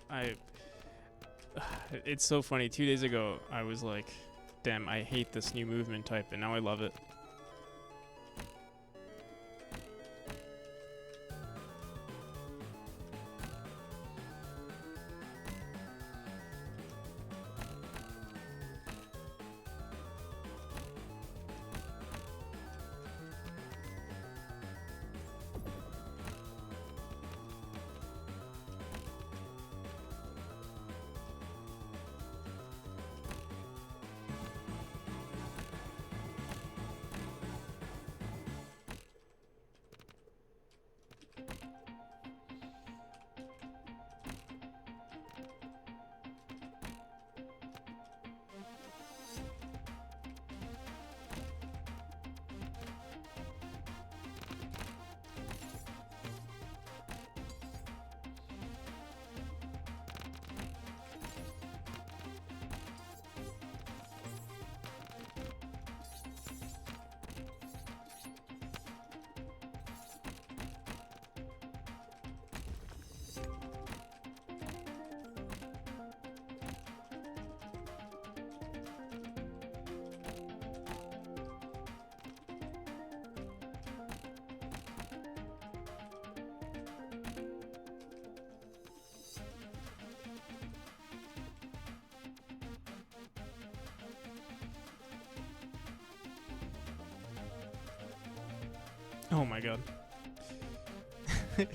It's so funny. 2 days ago, I was like, damn, I hate this new movement type, and now I love it. Oh my god. Okay,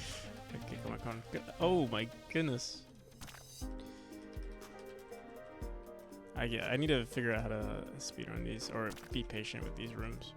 come on. Oh my goodness. I need to figure out how to speedrun these, or be patient with these rooms.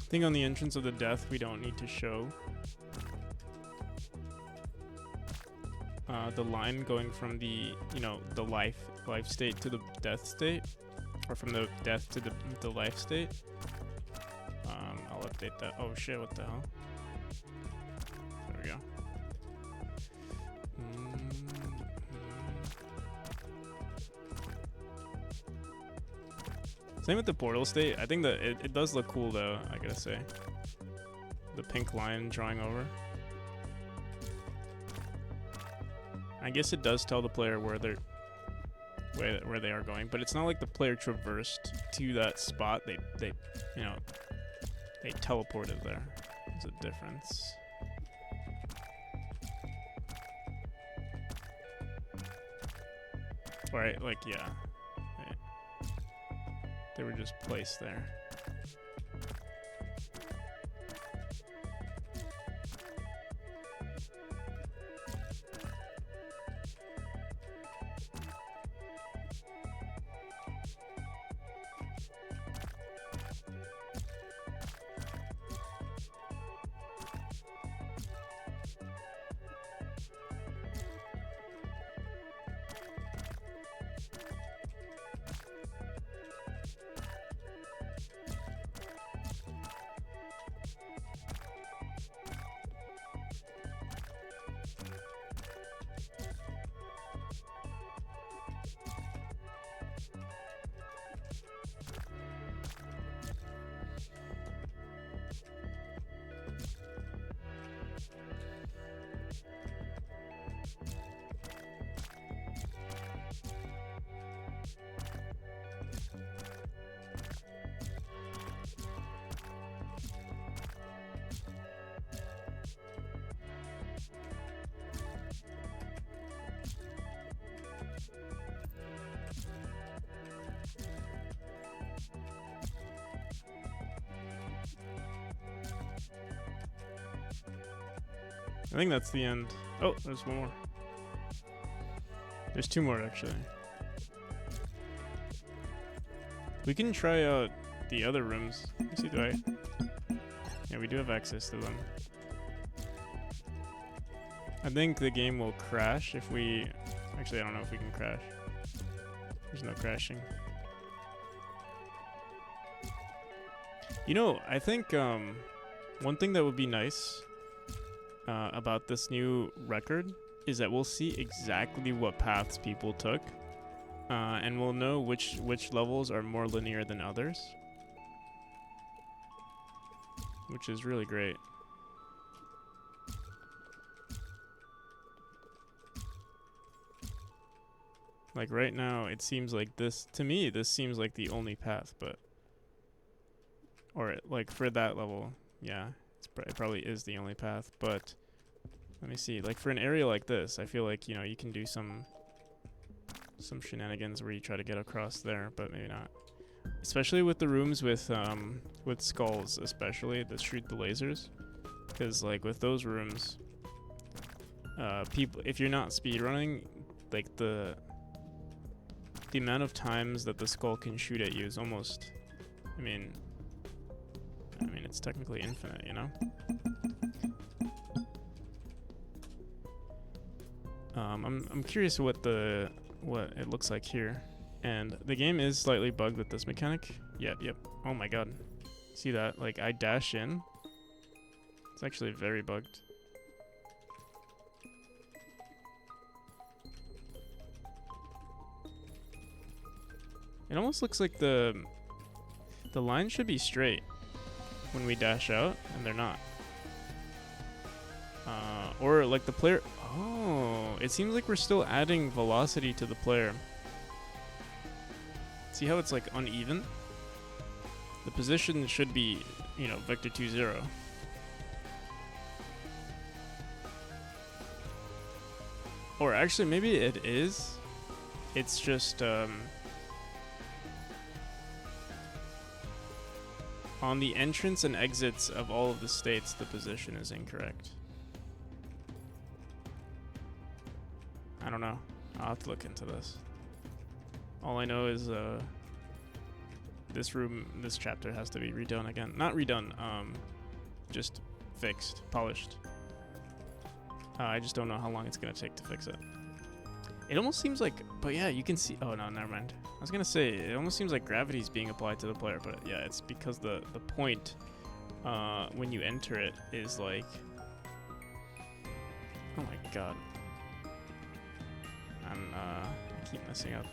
I think on the entrance of the death, we don't need to show the line going from the, you know, the life state to the death state, or from the death to the life state. I'll update that. Oh shit, what the hell? There we go. Same with the portal state. I think that it does look cool though, I gotta say. The pink line drawing over. I guess it does tell the player where they are going, but it's not like the player traversed to that spot. They you know, they teleported there. There's a difference. Right, like yeah. They were just placed there. I think that's the end. Oh, there's one more. There's two more, actually. We can try out the other rooms. Let me see, do I... Yeah, we do have access to them. I think the game will crash if we... Actually, I don't know if we can crash. There's no crashing. You know, I think one thing that would be nice about this new record is that we'll see exactly what paths people took, and we'll know which levels are more linear than others, which is really great. Like right now, it seems like this, to me, this seems like the only path, but, or like for that level, yeah. It probably is the only path, but let me see. Like for an area like this, I feel like, you know, you can do some shenanigans where you try to get across there, but maybe not. Especially with the rooms with skulls, especially that shoot the lasers, because like with those rooms, people, if you're not speedrunning, like the amount of times that the skull can shoot at you is almost, I mean, it's technically infinite, you know? I'm curious what it looks like here. And the game is slightly bugged with this mechanic. Yep. Oh my god. See that? Like, I dash in. It's actually very bugged. It almost looks like the line should be straight when we dash out, and they're not. Or like the player... Oh, it seems like we're still adding velocity to the player. See how it's like uneven? The position should be, you know, vector 2, 0. Or actually, maybe it is. It's just, on the entrance and exits of all of the states, the position is incorrect. I don't know. I'll have to look into this. All I know is, this chapter has to be redone again. Not redone, just fixed, polished. I just don't know how long it's gonna take to fix it. It almost seems like, but yeah, you can see. Oh no, never mind. I was gonna say it almost seems like gravity is being applied to the player, but yeah, it's because the point when you enter it is like. Oh my god. I keep messing up.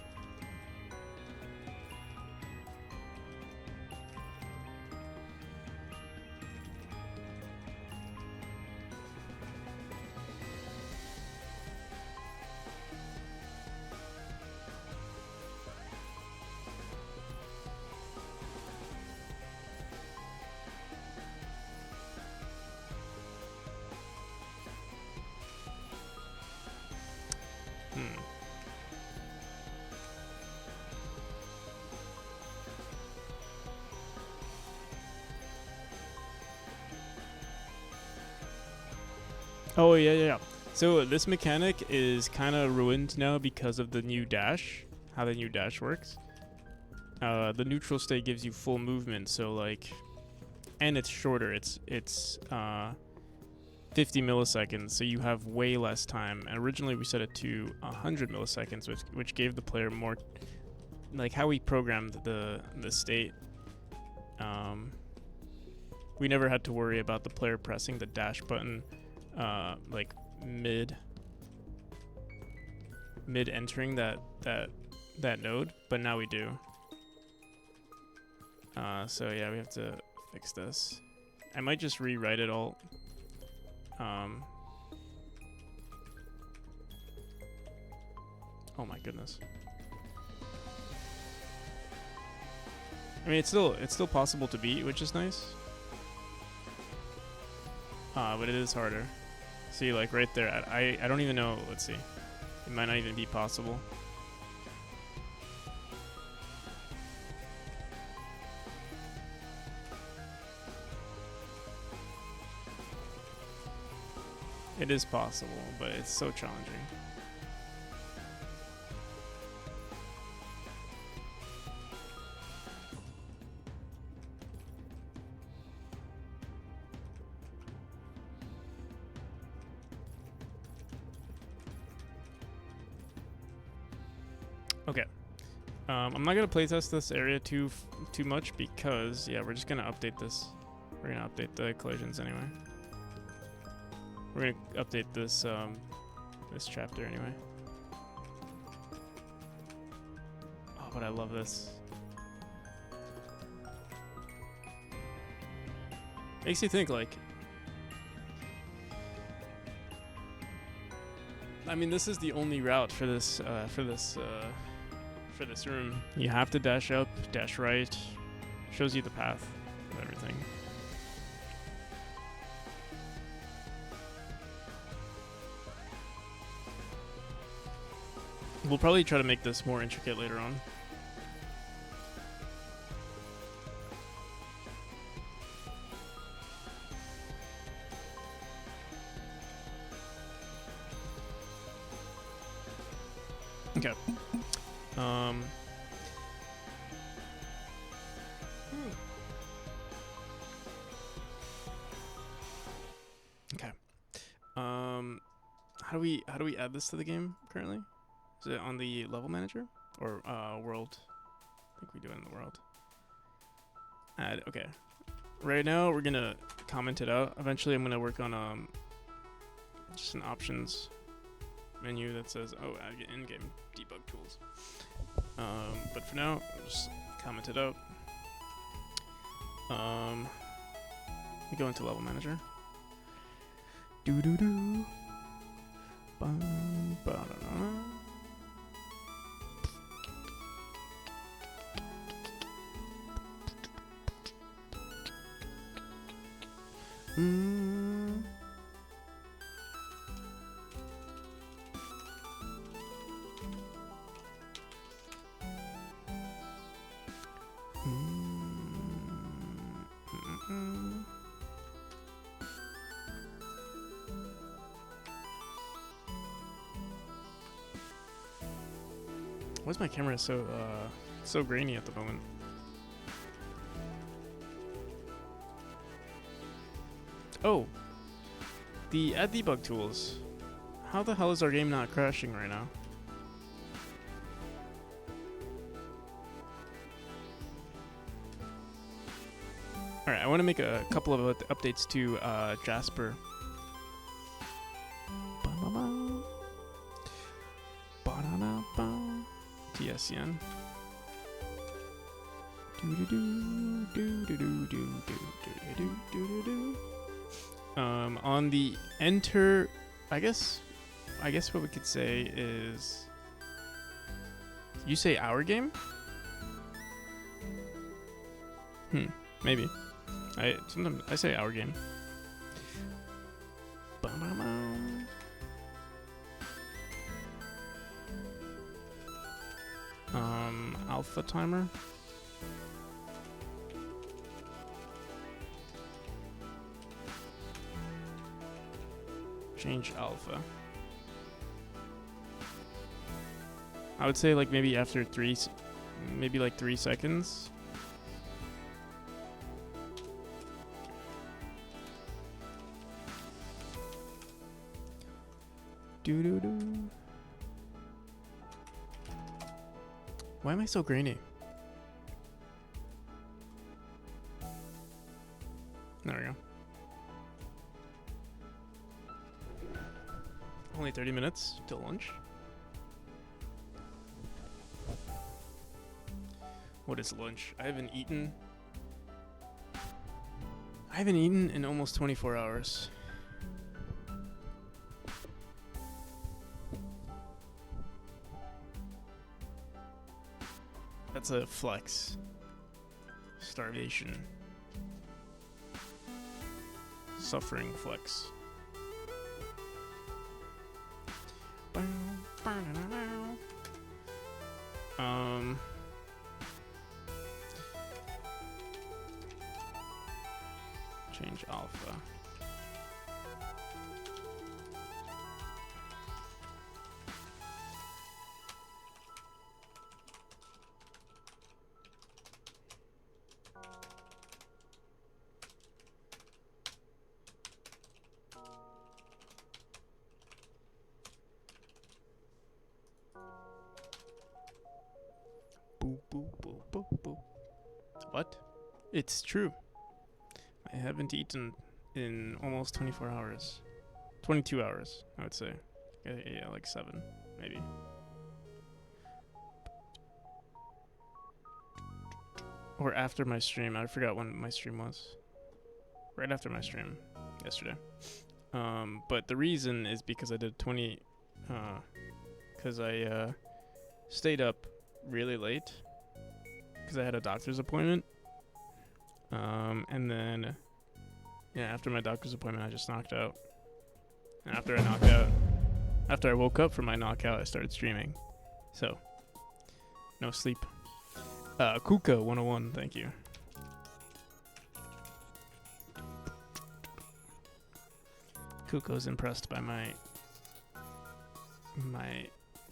Oh yeah. So this mechanic is kind of ruined now because of the new dash. How the new dash works. The neutral state gives you full movement, so like, and it's shorter. It's 50 milliseconds, so you have way less time. And originally we set it to 100 milliseconds, which gave the player more, like how we programmed the state. We never had to worry about the player pressing the dash button. Like mid entering that node, but now we do. So yeah, we have to fix this. I might just rewrite it all. Oh my goodness. I mean, it's still possible to beat, which is nice. But it is harder. See, like right there, I don't even know. Let's see. It might not even be possible. It is possible, but it's so challenging. Okay. I'm not gonna playtest this area too much because yeah, we're just gonna update this. We're gonna update the collisions anyway. We're gonna update this this chapter anyway. Oh, but I love this. Makes you think like. I mean, this is the only route for this room. You have to dash up, dash right. Shows you the path of everything. We'll probably try to make this more intricate later on. Okay. Okay. How do we add this to the game currently? Is it on the level manager or world? I think we do it in the world. Add. Okay. Right now we're gonna comment it out. Eventually I'm gonna work on just an options menu that says add in-game debug tools. But for now, I'll just comment it out. We go into level manager. Do do do. Bum, ba, da, da. Why's my camera so grainy at the moment? Oh, the add debug tools. How the hell is our game not crashing right now? Alright, I want to make a couple of updates to Jasper. TSCN. On the enter, I guess what we could say is, you say our game? Maybe. Sometimes I say our game. Alpha timer. Change alpha. I would say like maybe after 3 seconds. Doo-doo-doo. Why am I so grainy? There we go. Only 30 minutes till lunch. What is lunch? I haven't eaten in almost 24 hours. That's a flex. Starvation. Suffering flex. Change alpha. Boop, boop, boop, boop, boop. What? It's true. I haven't eaten in almost 24 hours. 22 hours, I would say. Yeah, like 7, maybe. Or after my stream. I forgot when my stream was. Right after my stream yesterday. But the reason is because I did 20... because I stayed up really late. Because I had a doctor's appointment. And then... yeah, after my doctor's appointment, I just knocked out. And after I woke up from my knockout, I started streaming. So, no sleep. Kuka 101, thank you. Kuko's impressed by my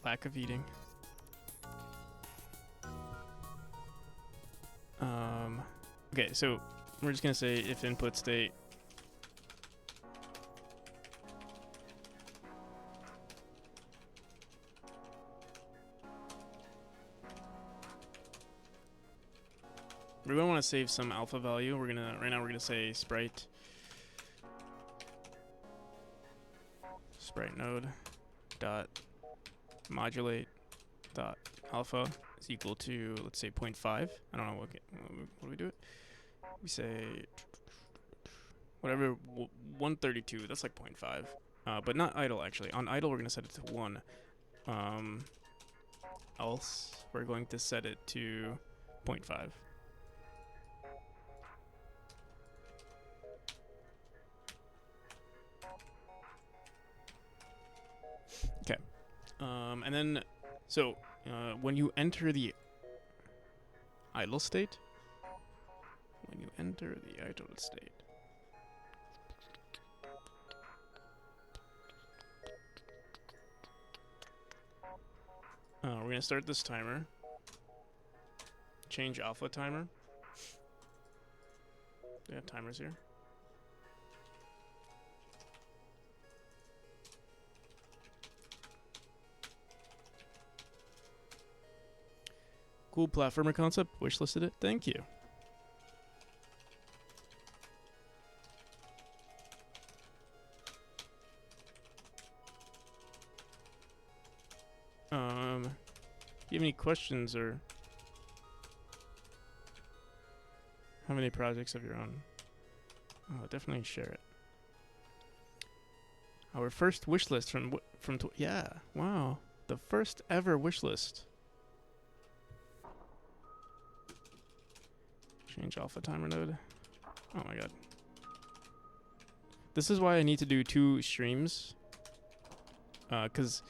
lack of eating. Okay, so we're just gonna say if input state we're gonna want to save some alpha value. Right now we're gonna say sprite node dot modulate dot alpha is equal to, let's say, 0.5. I don't know what do we do it. We say whatever 132. That's like 0.5. But not idle actually. On idle we're gonna set it to 1. Else we're going to set it to 0.5. Okay. And then, so, when you enter the idle state, we're going to start this timer, change alpha timer. We have timers here. Cool platformer concept. Wishlisted it. Thank you. Do you have any questions or how many projects of your own? Oh, definitely share it. Our first wish list yeah, wow, the first ever wish list. Change alpha timer node. Oh my god. This is why I need to do 2 streams. Cause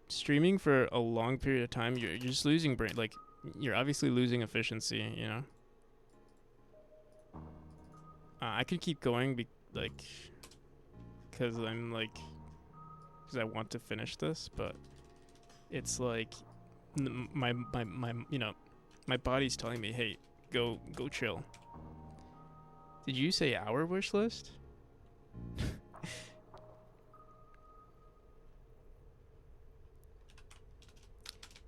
streaming for a long period of time, you're just losing brain. Like, you're obviously losing efficiency, you know? I could keep going, because I'm like, because I want to finish this, but it's like, my you know, my body's telling me, hey, go chill. Did you say our wish list?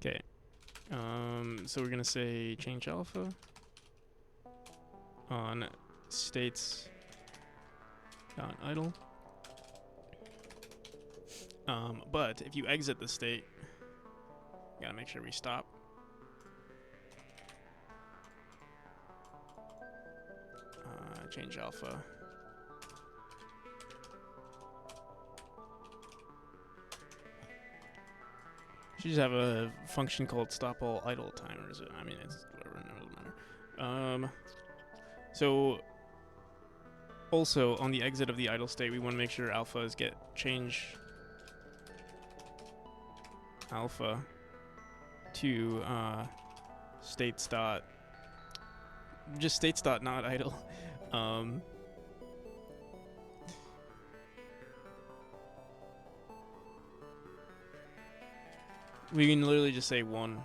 Okay. So we're gonna say change alpha on states dot idle. But if you exit the state, you gotta make sure we stop. Change alpha. Should just have a function called stop all idle timers. I mean, it's whatever, it doesn't matter. So also on the exit of the idle state, we want to make sure alphas get change alpha to states dot not idle. We can literally just say 1.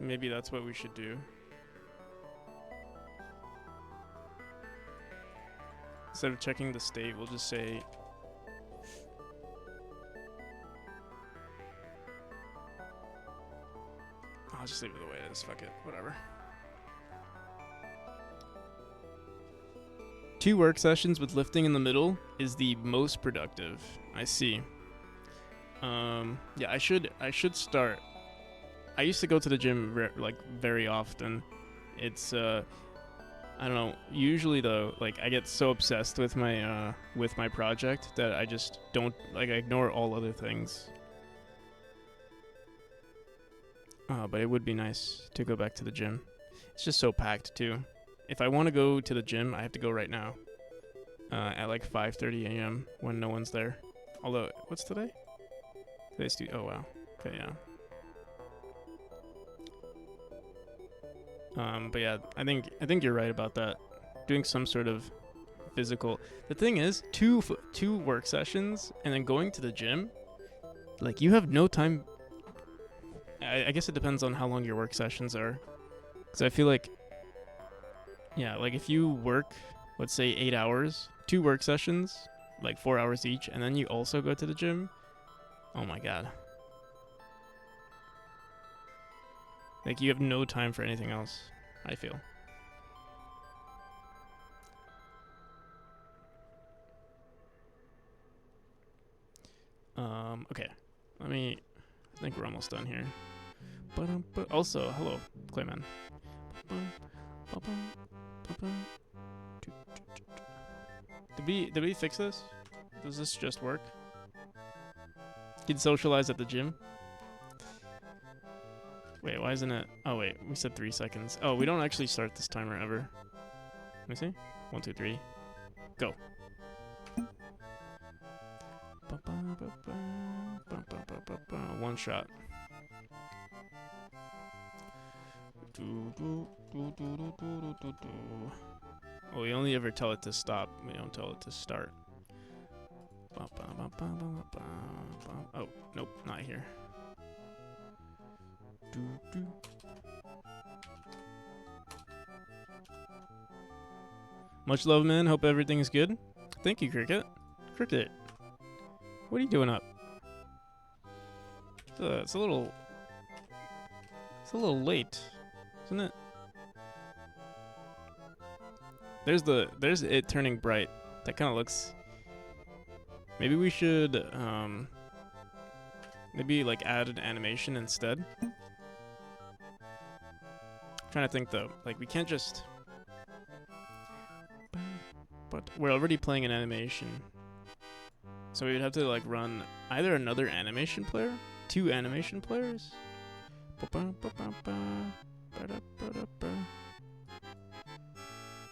Maybe that's what we should do. Instead of checking the state, we'll just say I'll just leave it the way it is. Fuck it. Whatever. 2 work sessions with lifting in the middle is the most productive. I see. Yeah, I should start. I used to go to the gym very often. It's I don't know. Usually though, like I get so obsessed with my project that I just don't I ignore all other things. But it would be nice to go back to the gym. It's just so packed too. If I want to go to the gym, I have to go right now. At like 5:30 a.m. when no one's there. Although, what's today? Today's oh wow. Okay, yeah. But yeah, I think you're right about that. Doing some sort of physical. The thing is, two work sessions and then going to the gym, like you have no time. I guess it depends on how long your work sessions are, because I feel like, yeah, like if you work, let's say 8 hours, 2 work sessions, like 4 hours each, and then you also go to the gym. Oh my god. Like you have no time for anything else, I feel. Okay. I think we're almost done here. But also, hello, Clayman. Did we fix this? Does this just work? You can socialize at the gym. Wait, why isn't it? Oh wait, we said 3 seconds. Oh, we don't actually start this timer ever. Let me see. 1, 2, 3, go. One shot. Oh, we only ever tell it to stop. We don't tell it to start. Oh, nope, not here. Much love, man. Hope everything's good. Thank you, Cricket. Cricket, what are you doing up? It's a little It's a little late, isn't it? There's it turning bright. That kind of looks. Maybe we should maybe like add an animation instead. I'm trying to think though. Like we can't just. But we're already playing an animation, so we would have to like run either another animation player, 2 animation players.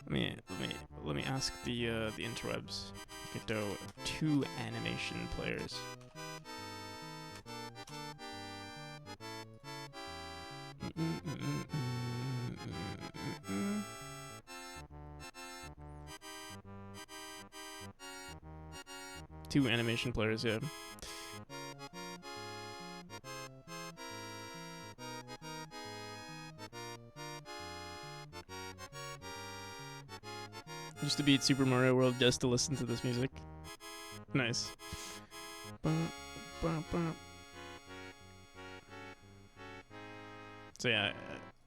Let me ask the interwebs. Godot 2 animation players. Two animation players, yeah. Used to beat Super Mario World just to listen to this music. Nice. So yeah,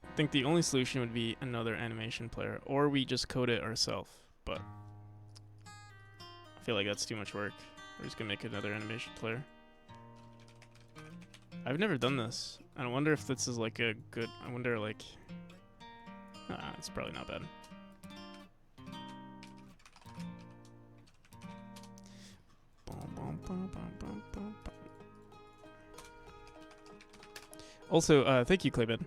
I think the only solution would be another animation player, or we just code it ourselves. But I feel like that's too much work. We're just gonna make another animation player. I've never done this. I wonder if this is like a good. I wonder like. It's probably not bad. Also, thank you, Clayman.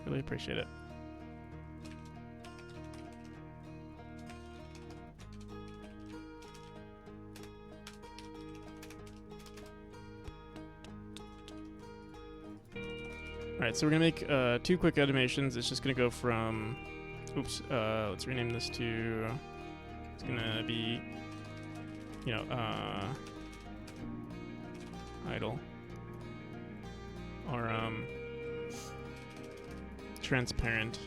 Really appreciate it. Alright, so we're gonna make 2 quick animations. It's just gonna go from. Oops. Let's rename this to. It's gonna be. You know. Idle. Or transparent.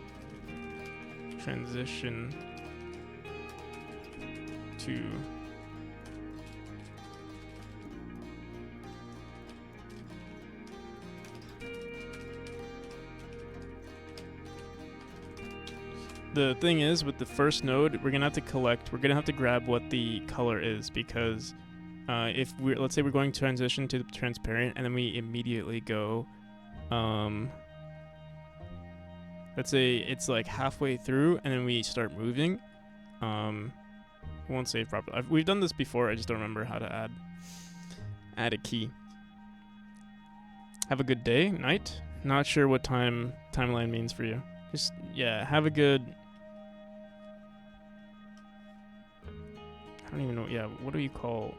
Transition to. The thing is, with the first node, we're gonna have to grab what the color is, because if we're, let's say we're going to transition to transparent, and then we immediately go, let's say it's like halfway through, and then we start moving, it won't save properly. We've done this before, I just don't remember how to add a key. Have a good day, night? Not sure what timeline means for you. Just, yeah, have a good... I don't even know, yeah, what do you call...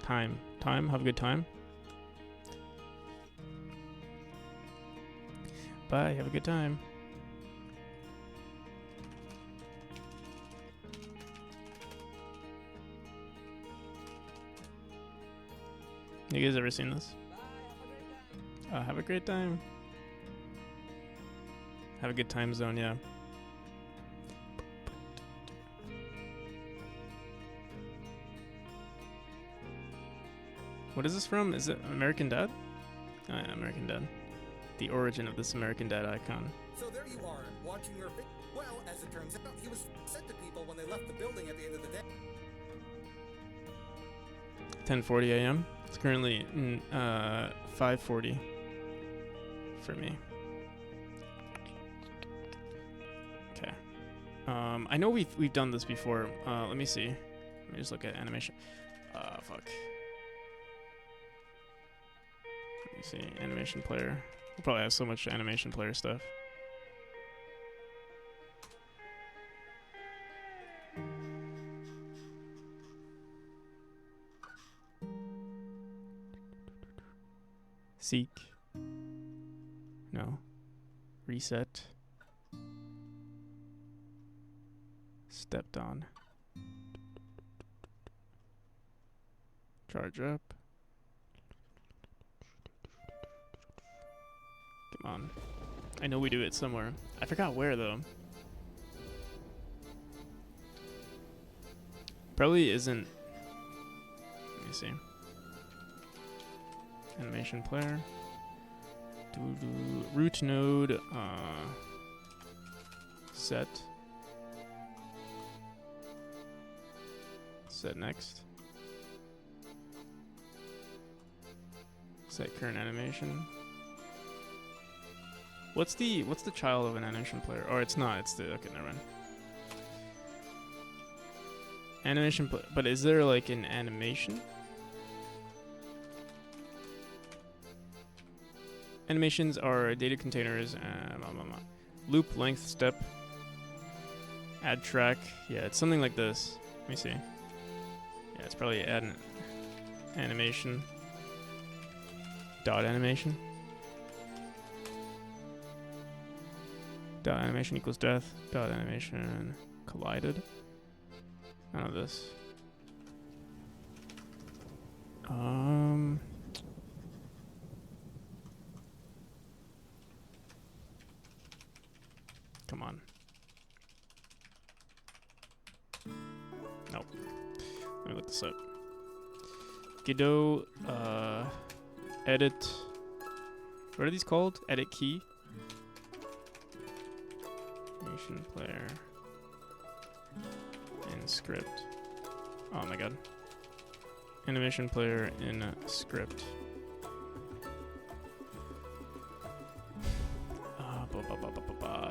Time? Have a good time? Bye, have a good time. You guys ever seen this? Have a great time. Have a good time zone, yeah. What is this from? Is it American Dad? Oh yeah, American Dad. The origin of this American Dad icon. So there you are, watching your video. Well, as it turns out, he was sent to people when they left the building at the end of the day. 10:40 a.m. It's currently 5:40 for me. Okay. I know we've done this before. Let me see. Let me just look at animation. Fuck. Let me see. Animation player. We'll probably have so much animation player stuff. Seek. No. Reset. Stepped on. Charge up. Come on. I know we do it somewhere. I forgot where though. Probably isn't. Let me see. animation player. Root node set next. Set current animation. What's the child of an animation player? Or it's not. It's the okay. Never mind. Animation, but is there like an animation? Animations are data containers. Loop length step. Add track. Yeah, it's something like this. Let me see. Yeah, it's probably add an animation. Dot animation. Dot animation equals death. Dot animation collided. None of this. Come on. Nope. Let me look this up. Godot, edit. What are these called? Edit key. Animation player. In script. Oh my god. Animation player in script.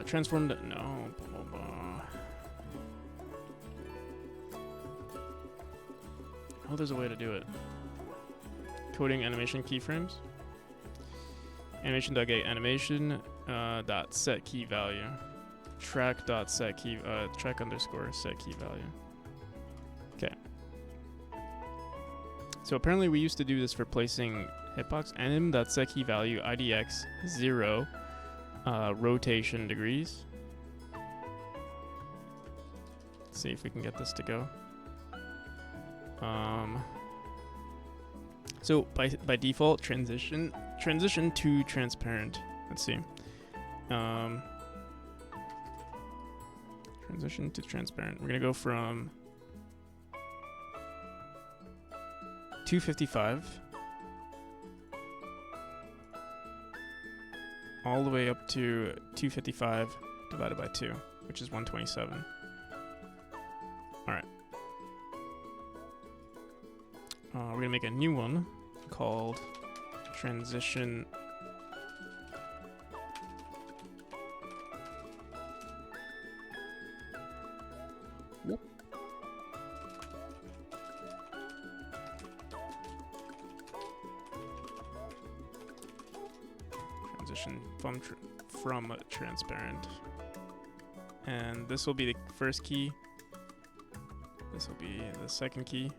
Transformed. No. Oh, there's a way to do it. Coding animation keyframes. Animation.get animation dot set key value. Track dot set key track underscore set key value. Okay. So apparently we used to do this for placing hitbox. Anim dot set key value IDX 0 rotation degrees. Let's see if we can get this to go. So by default transition to transparent. Let's see. Transition to transparent. We're gonna go from 255 all the way up to 255 divided by 2, which is 127. Alright. We're gonna make a new one called transition. Whoop. Transition from transparent, and this will be the first key. This will be the second key.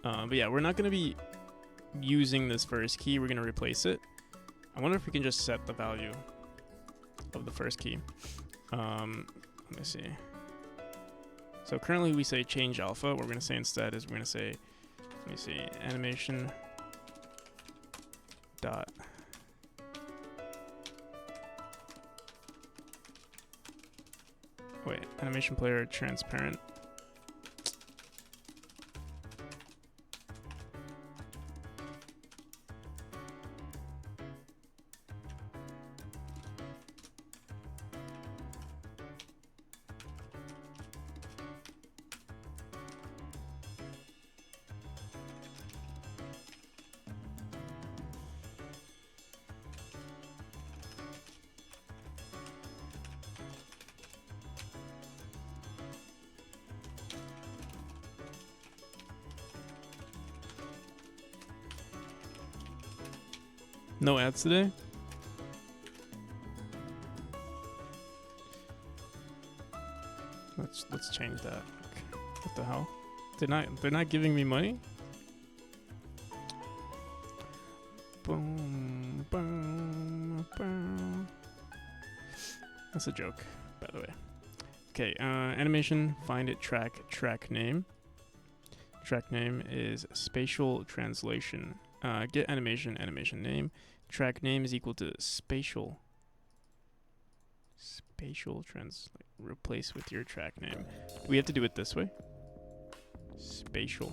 But yeah, we're not going to be using this first key. We're going to replace it. I wonder if we can just set the value of the first key. Let me see. So currently we say change alpha. What we're going to say instead is we're going to say, let me see, animation dot wait, animation player transparent. No ads today? Let's change that. Okay. What the hell? They're not giving me money? Boom, boom, boom. That's a joke, by the way. Okay, animation, find it, track name. Track name is spatial translation. Get animation name. Track name is equal to spatial translate. Replace with your track name. We have to do it this way. Spatial.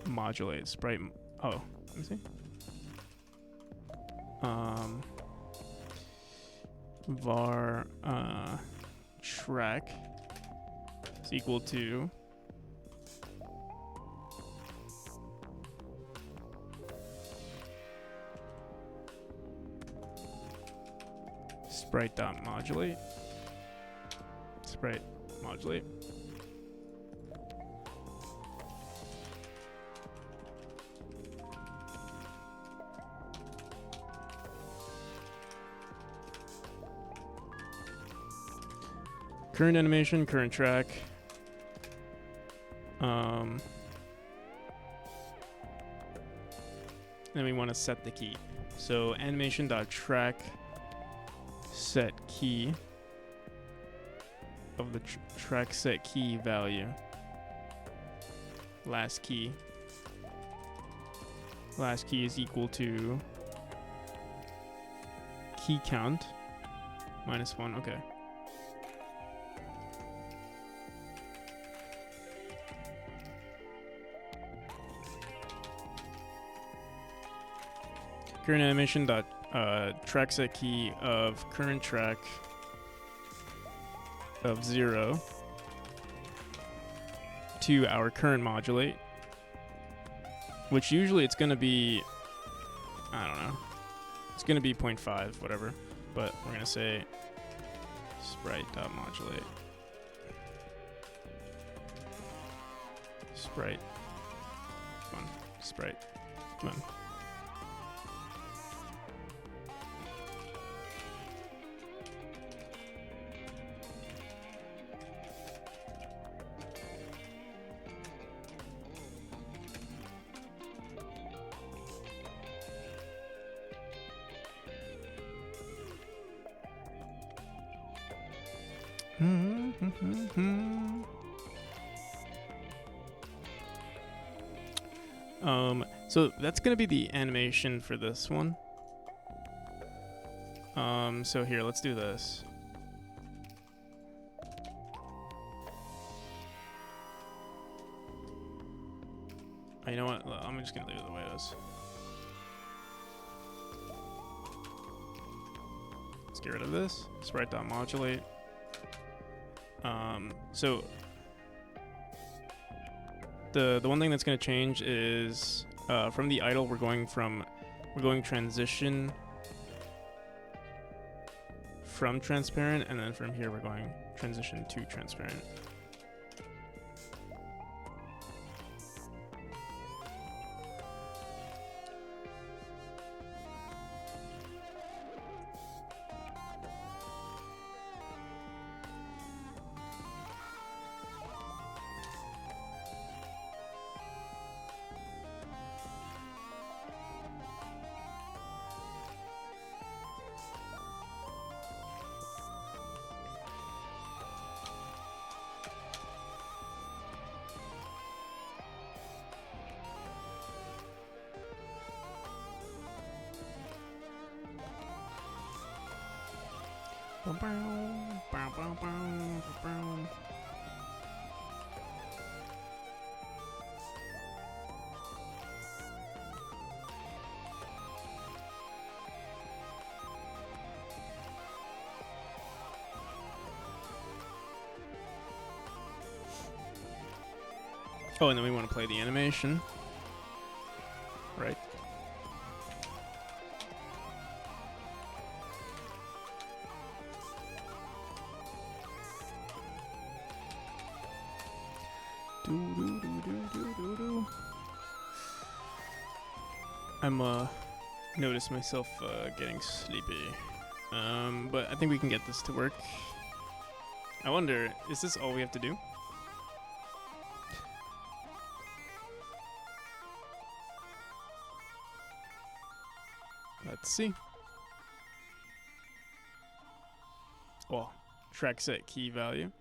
modulate sprite. Oh, let me see. Var track is equal to sprite dot modulate. Sprite modulate. Current animation, current track. Then we want to set the key. So animation.track set key of the track set key value. Last key. Last key is equal to key count minus 1. Okay. Current animation dot track set key of current track of 0 to our current modulate, which usually it's gonna be, I don't know, it's gonna be 0.5 whatever, but we're gonna say sprite dot modulate sprite. Come on, sprite. Come on. So that's gonna be the animation for this one. So here, let's do this. Oh, you know what? I'm just gonna leave it the way it is. Let's get rid of this. Sprite dot modulate. So the one thing that's going to change is from the idle we're going transition from transparent, and then from here we're going transition to transparent. Oh, and then we want to play the animation, right? I'm notice myself getting sleepy, but I think we can get this to work. I wonder, is this all we have to do? Let's see. Well, track set key value.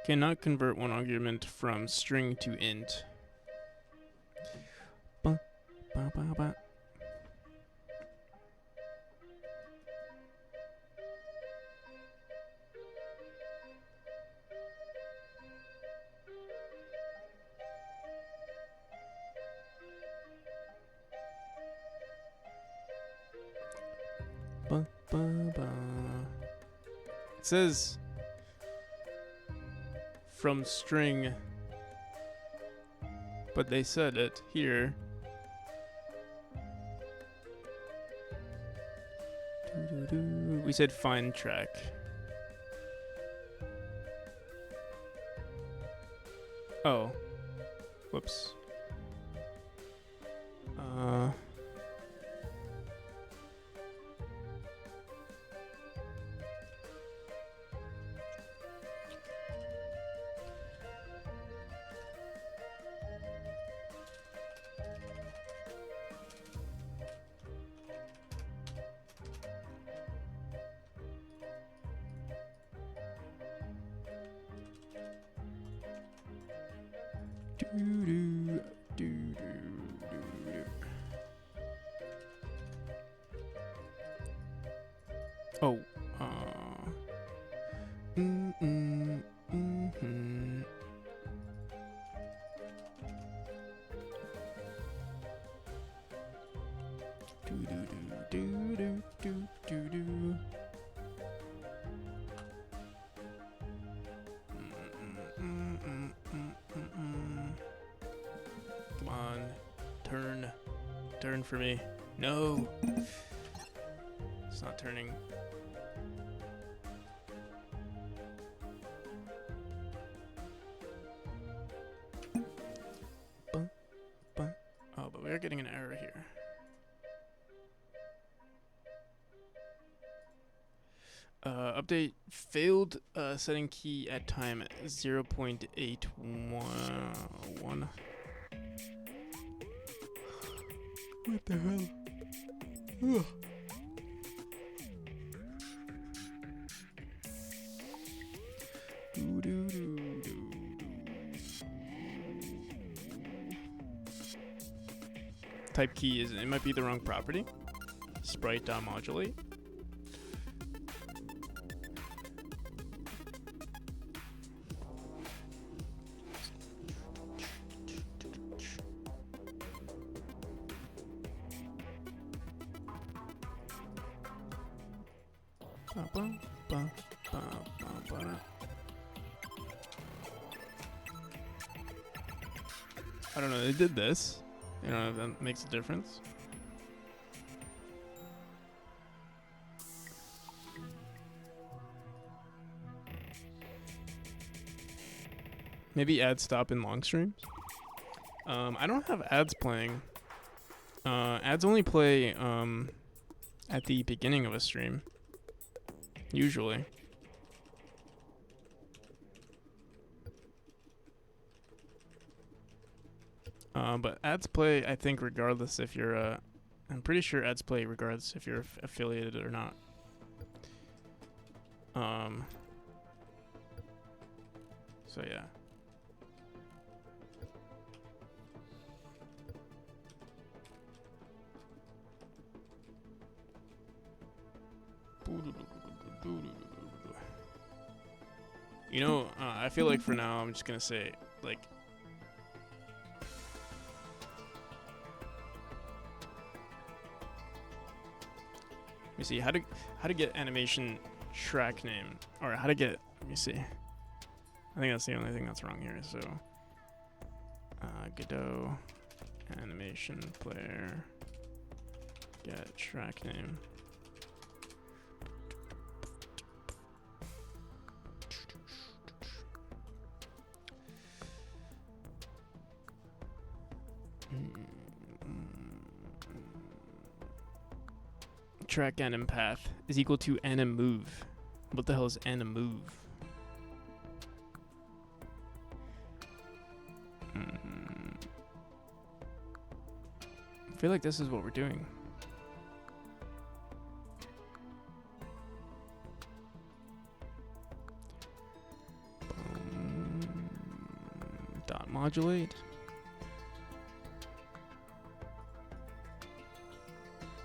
Cannot convert one argument from string to int. It says from string, but they said it here. We said find track. Oh. Whoops. Oh, Come on, turn for me. No, it's not turning. Oh, but we are getting an error here. Update failed setting key at time 0.811. What the hell? Ugh. Type key is, it might be the wrong property. Sprite modulate. I don't know, they did this. You know, if that makes a difference. Maybe ads stop in long streams. I don't have ads playing. Ads only play at the beginning of a stream. Usually. But ads play, I think, regardless if you're, I'm pretty sure ads play regardless if you're affiliated or not. So yeah. You know, I feel like for now I'm just gonna say, like, let me see how to get animation track name, or how to get. Let me see. I think that's the only thing that's wrong here. So, godot animation player get track name. Track anim path is equal to anim move. What the hell is anim move? I feel like this is what we're doing. Dot modulate.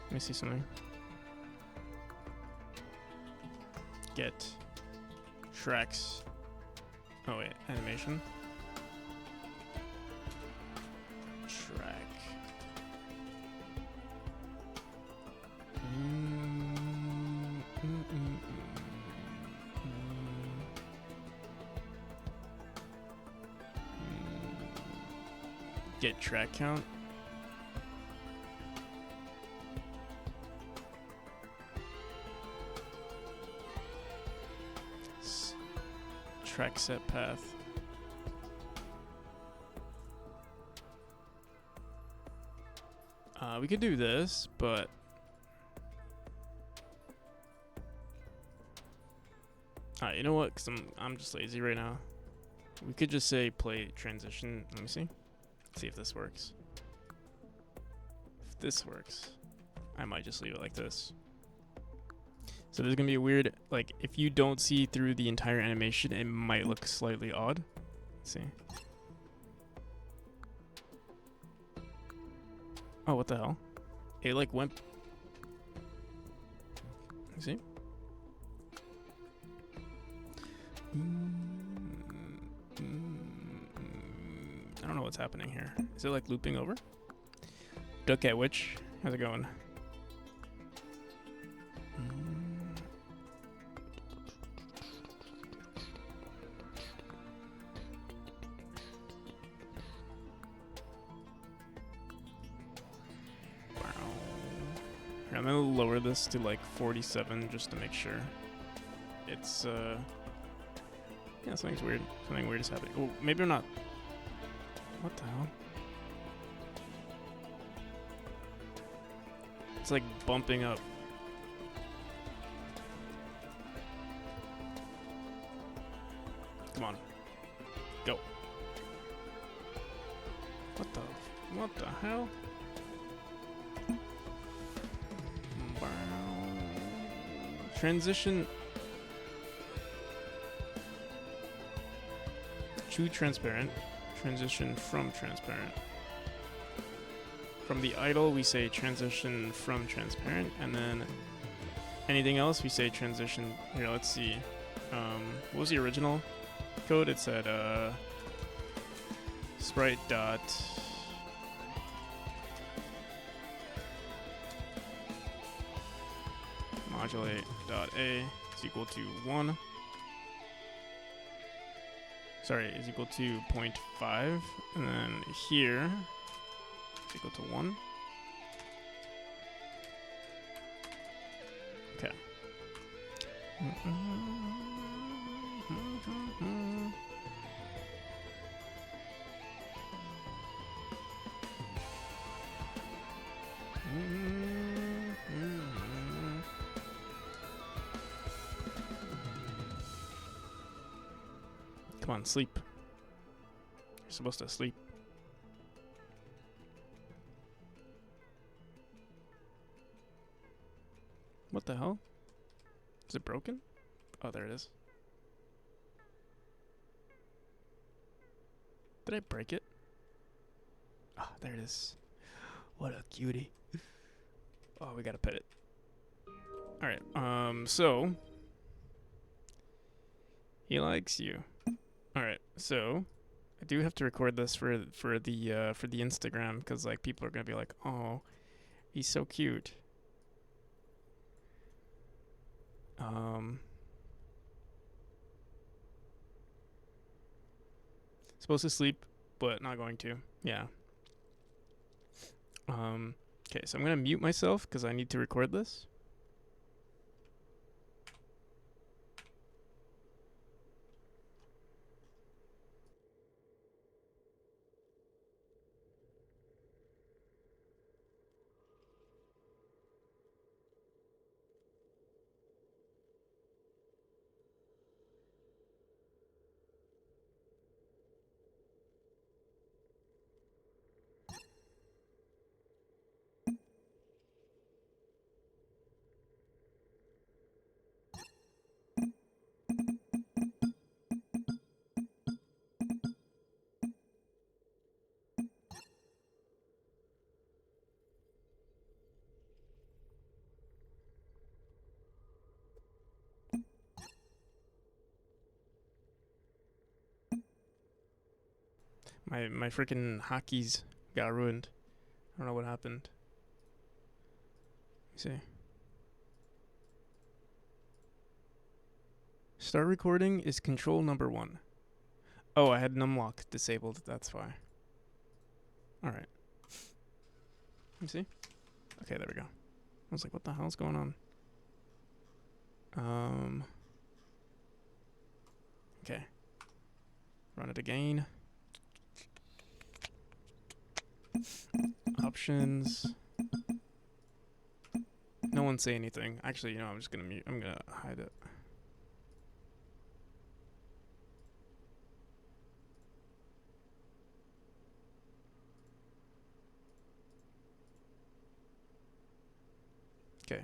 Let me see something. Get tracks. Oh wait, animation. Track. Get track count. Track set path. We could do this, but alright, you know what? Cause I'm just lazy right now. We could just say play transition. Let me see. See if this works. If this works, I might just leave it like this. So there's gonna be a weird, like, if you don't see through the entire animation, it might look slightly odd. Let's see. Oh, what the hell? It like went. See? I don't know what's happening here. Is it like looping over? Duck at Witch, how's it going? I'm gonna lower this to like 47 just to make sure. It's yeah, something's weird. Something weird is happening. Oh, maybe I'm not. What the hell? It's like bumping up. Come on. Go. What the hell? Transition to transparent. Transition from transparent. From the idle, we say transition from transparent, and then anything else, we say transition. Here, let's see. What was the original code? It said sprite dot modulate dot a is equal to 1. Sorry, is equal to 0.5, and then here is equal to 1. Okay. Come on, sleep. You're supposed to sleep. What the hell? Is it broken? Oh, there it is. Did I break it? Ah, there it is. What a cutie. Oh, we gotta pet it. Alright, so he likes you. Alright, so I do have to record this for the Instagram, because like people are gonna be like, oh, he's so cute. Supposed to sleep, but not going to. Yeah. Okay, so I'm gonna mute myself because I need to record this. My freaking hotkeys got ruined. I don't know what happened. Let me see. Start recording is control number 1. Oh, I had numlock disabled. That's why. All right. Let me see. Okay, there we go. I was like, what the hell's going on? Okay. Run it again. Options. No one say anything. Actually, you know, I'm just gonna mute. I'm gonna hide it. Okay.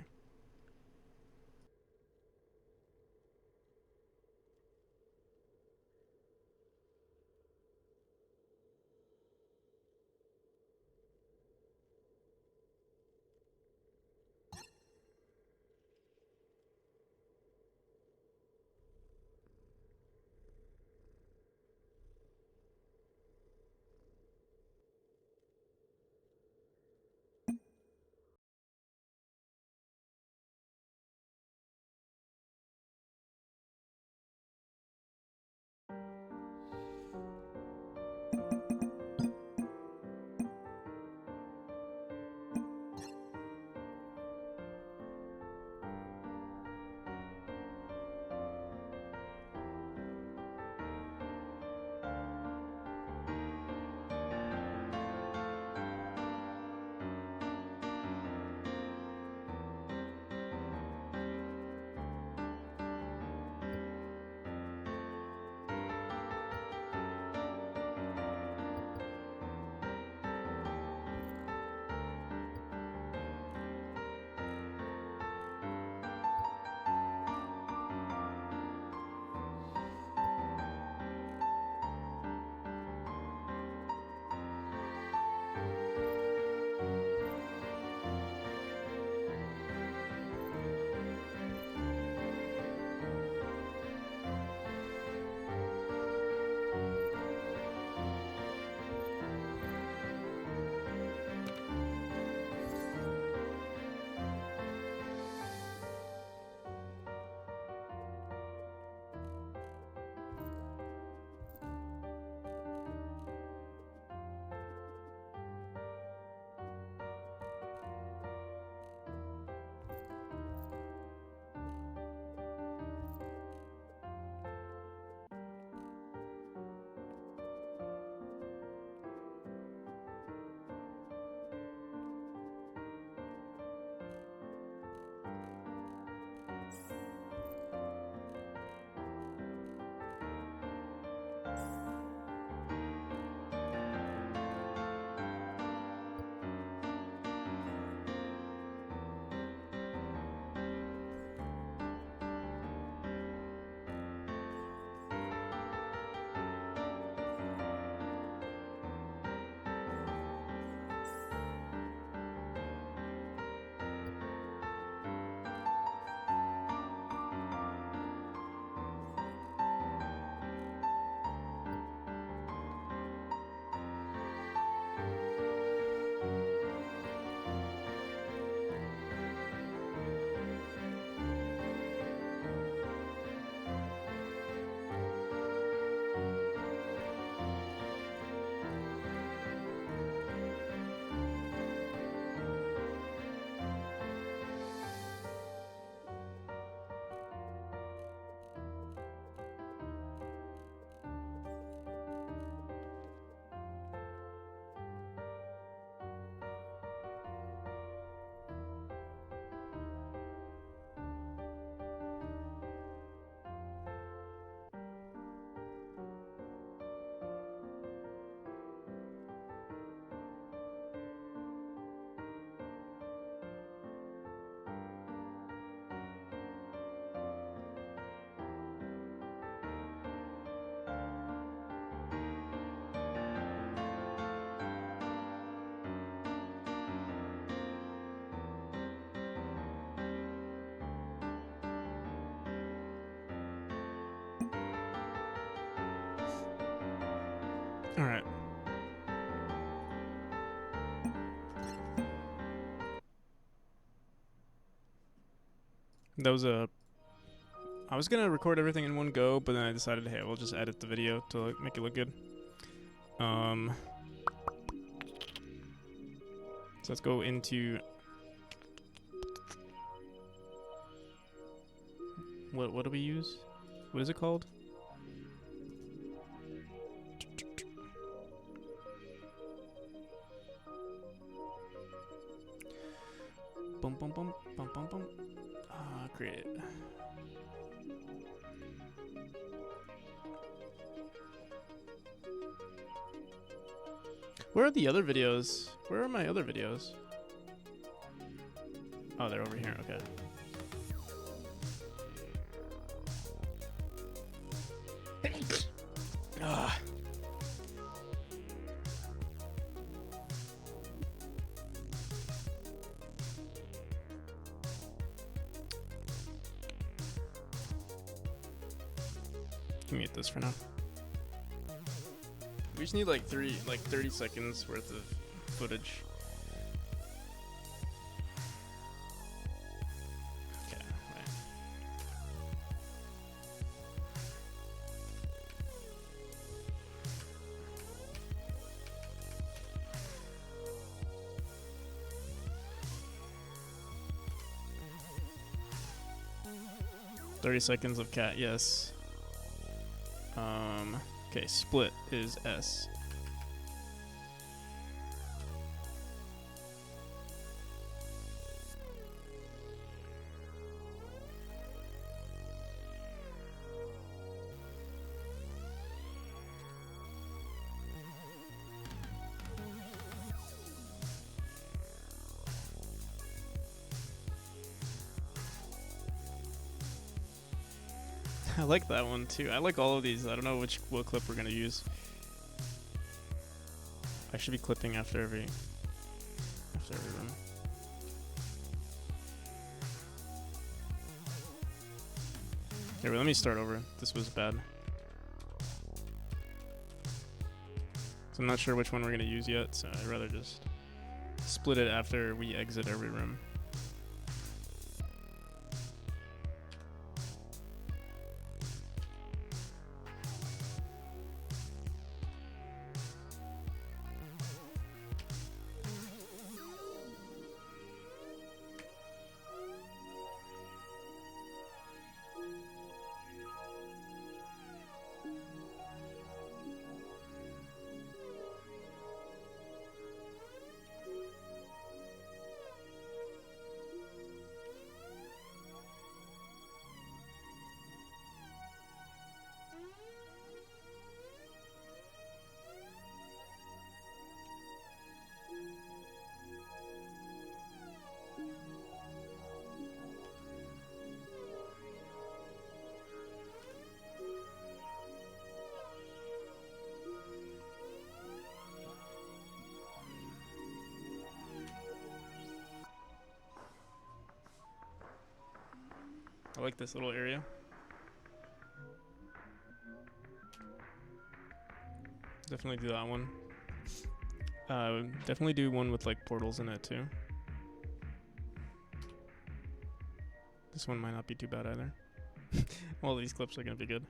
All right. That was a. I was gonna record everything in one go, but then I decided, hey, we'll just edit the video to make it look good. So let's go into what do we use? What is it called? Bum bum bum bum bum bum. Ah, great. Where are the other videos? Where are my other videos? Oh, they're over here. Okay. Ah. Mute this for now. We just need like 30 seconds worth of footage. Okay, right. "30 seconds of cat," yes. Okay, split is S. I like that one too. I like all of these. I don't know what clip we're gonna use. I should be clipping after every run. Here, let me start over. This was bad. So I'm not sure which one we're gonna use yet, so I'd rather just split it after we exit every room. I like this little area. Definitely do that one. Definitely do one with like portals in it too. This one might not be too bad either. All these clips are gonna be good.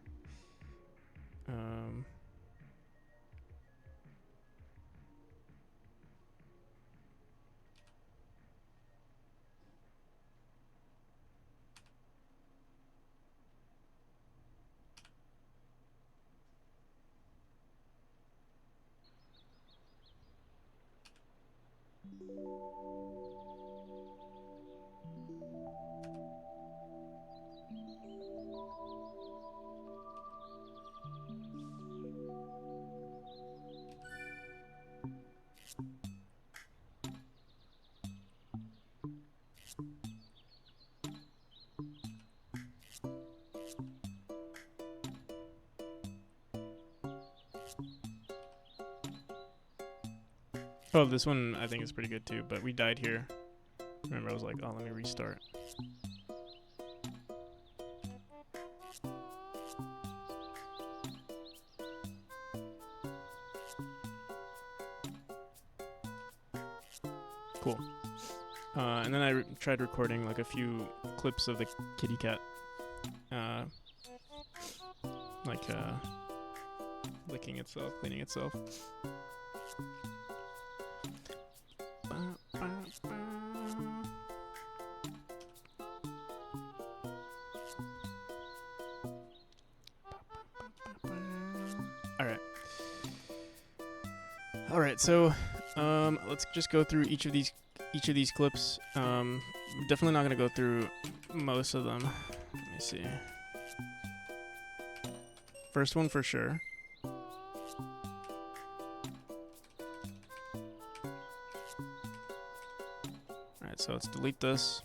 Oh, this one I think is pretty good too, but we died here. Remember, I was like, oh, let me restart. Cool. And then I tried recording like a few clips of the kitty cat, licking itself, cleaning itself. All right. All right. So, let's just go through each of these clips. Definitely not gonna go through most of them. Let me see. First one for sure. Alright, so let's delete this.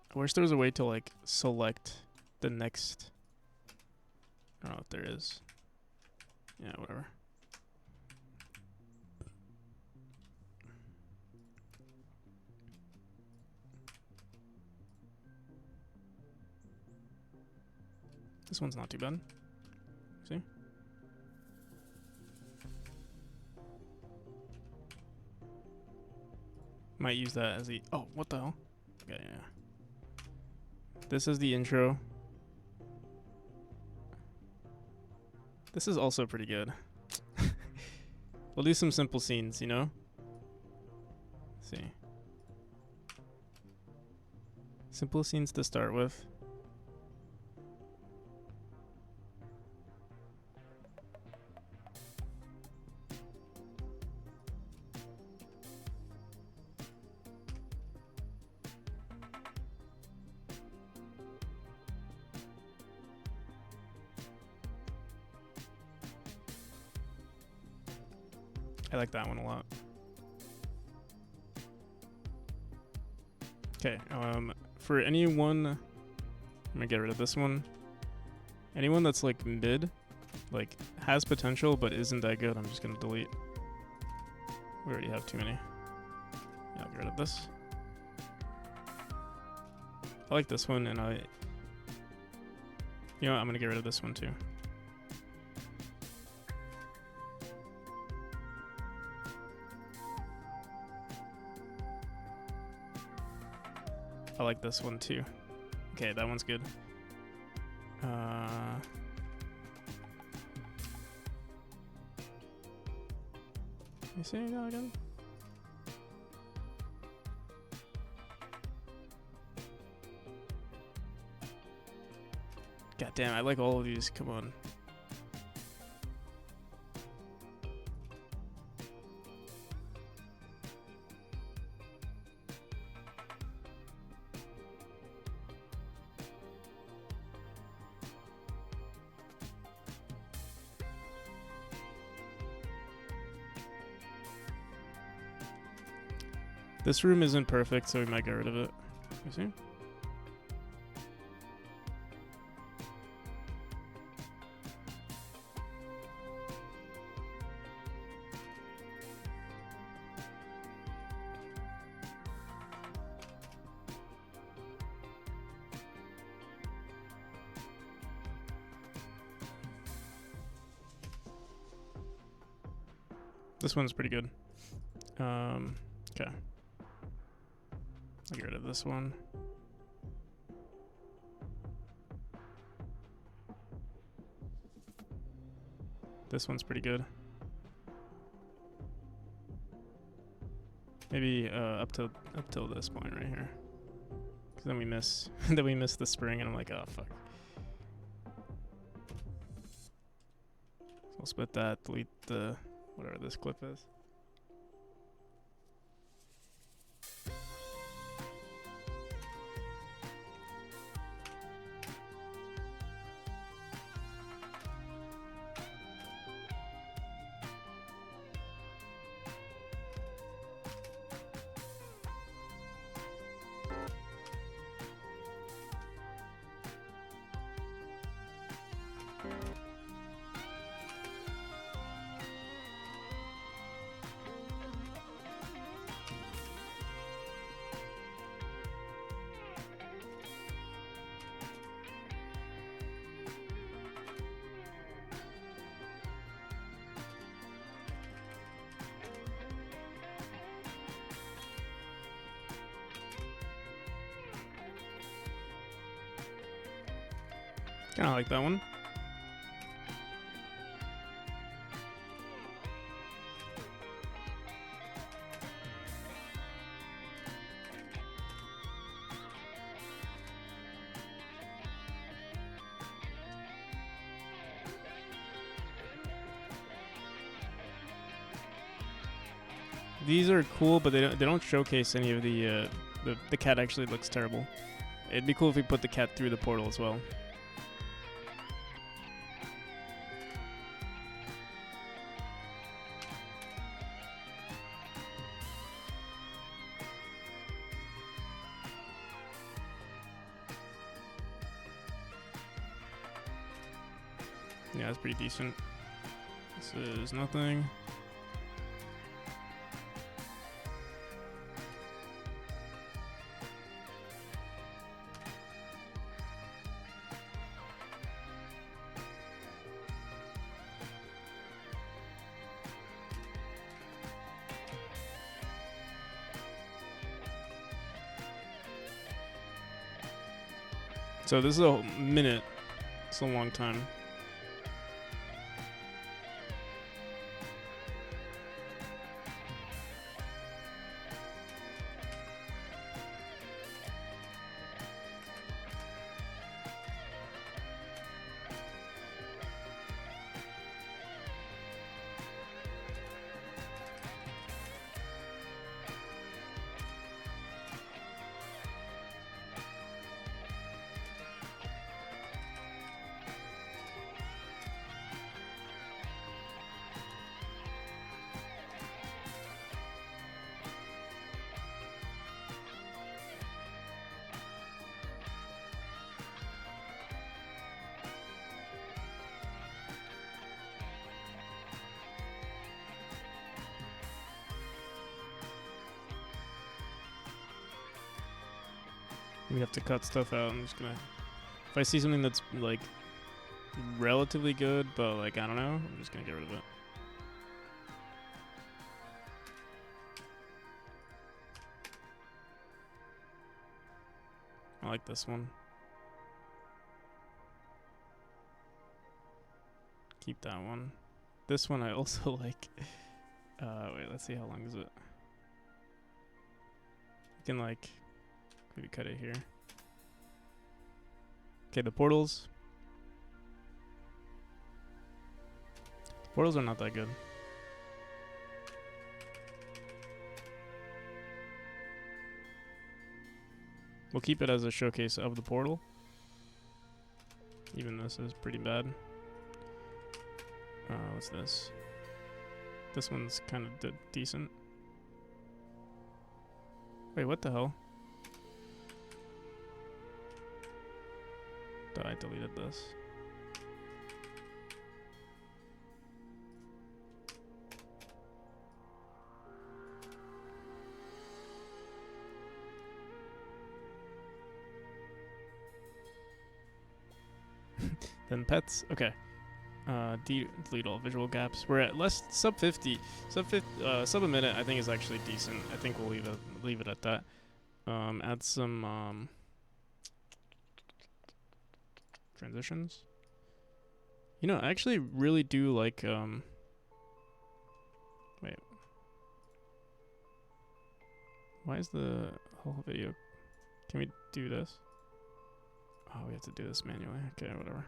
I wish there was a way to like select the next. I don't know if there is. Yeah, whatever. This one's not too bad. See? Might use that as the. Oh, what the hell? Okay, yeah. This is the intro. This is also pretty good. We'll do some simple scenes, you know? Let's see. Simple scenes to start with. I like that one a lot. Okay, for anyone, I'm gonna get rid of this one. Anyone that's like mid, like has potential but isn't that good, I'm just gonna delete. We already have too many. Yeah, I'll get rid of this. I like this one, and you know what, I'm gonna get rid of this one too. I like this one too. Okay, that one's good. You see that again? God damn, I like all of these. Come on. This room isn't perfect, so we might get rid of it. You see? This one's pretty good. Okay. I'll get rid of this one. This one's pretty good. Maybe up till this point right here. Cause then we miss the spring, and I'm like, oh fuck. So I'll split that, delete the whatever this clip is. Kind of like that one. These are cool, but they don't showcase any of the cat actually looks terrible. It'd be cool if we put the cat through the portal as well. Yeah, that's pretty decent. This is nothing. So this is a minute. It's a long time. We have to cut stuff out. I'm just gonna, if I see something that's like relatively good, but like I don't know, I'm just gonna get rid of it. I like this one. Keep that one. This one I also like. Wait, let's see how long is it. You can like maybe cut it here. Okay, the portals. The portals are not that good. We'll keep it as a showcase of the portal. Even this is pretty bad. What's this? This one's kind of decent. Wait, what the hell? I deleted this. Then pets. Okay. Delete all visual gaps. We're at sub 50. Sub a minute I think is actually decent. I think we'll leave it at that. Add some transitions. You know, I actually really do like wait. Why is the whole video? Can we do this? Oh, we have to do this manually. Okay, whatever.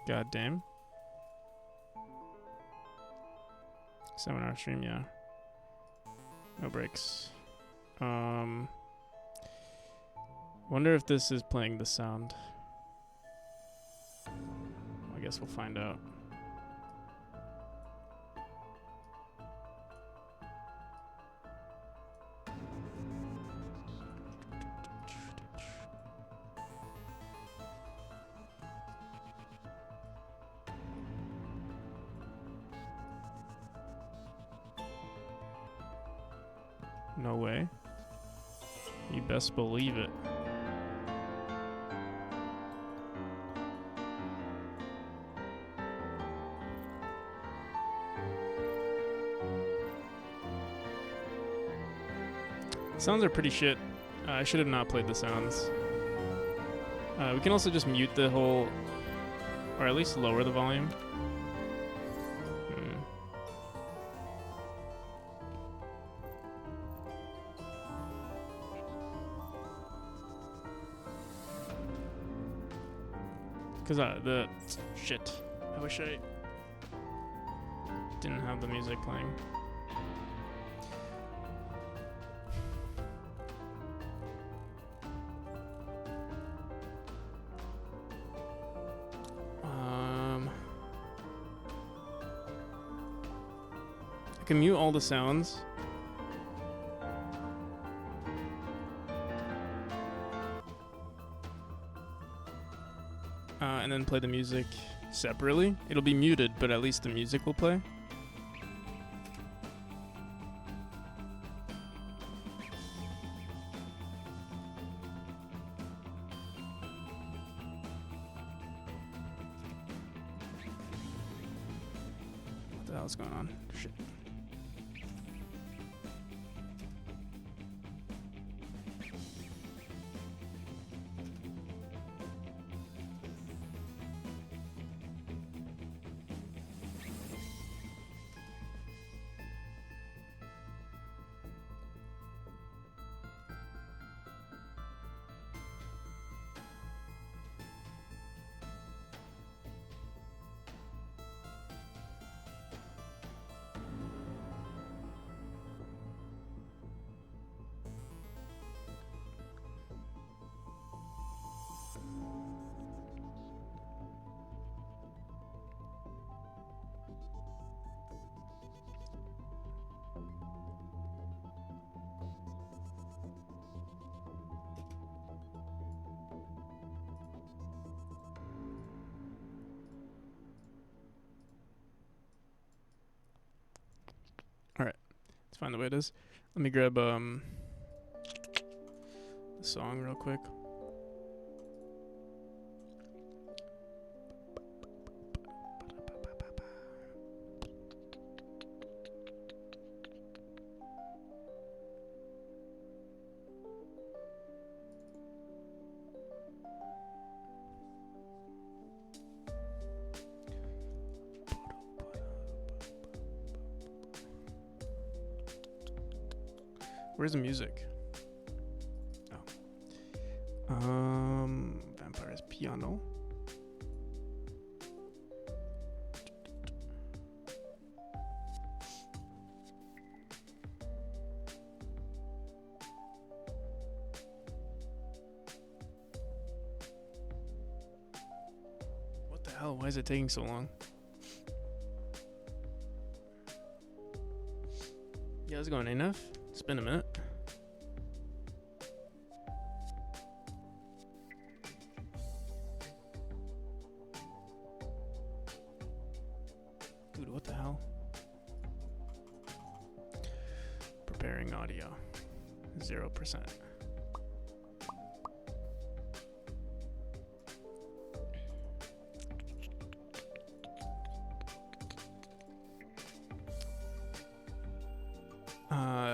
God damn. 7-hour stream, yeah. No breaks. Wonder if this is playing the sound. I guess we'll find out. No way. You best believe it. Sounds are pretty shit. I should have not played the sounds. We can also just mute the whole, or at least lower the volume. Because the shit. I wish I didn't have the music playing. I can mute all the sounds. And then play the music separately. It'll be muted, but at least the music will play. What the hell's going on? Shit. It's fine the way it is. Let me grab the song real quick. Where's the music? Oh. Vampire's piano. What the hell? Why is it taking so long? Yeah, it's going enough. It's been a minute. Dude, what the hell? Preparing audio. 0%.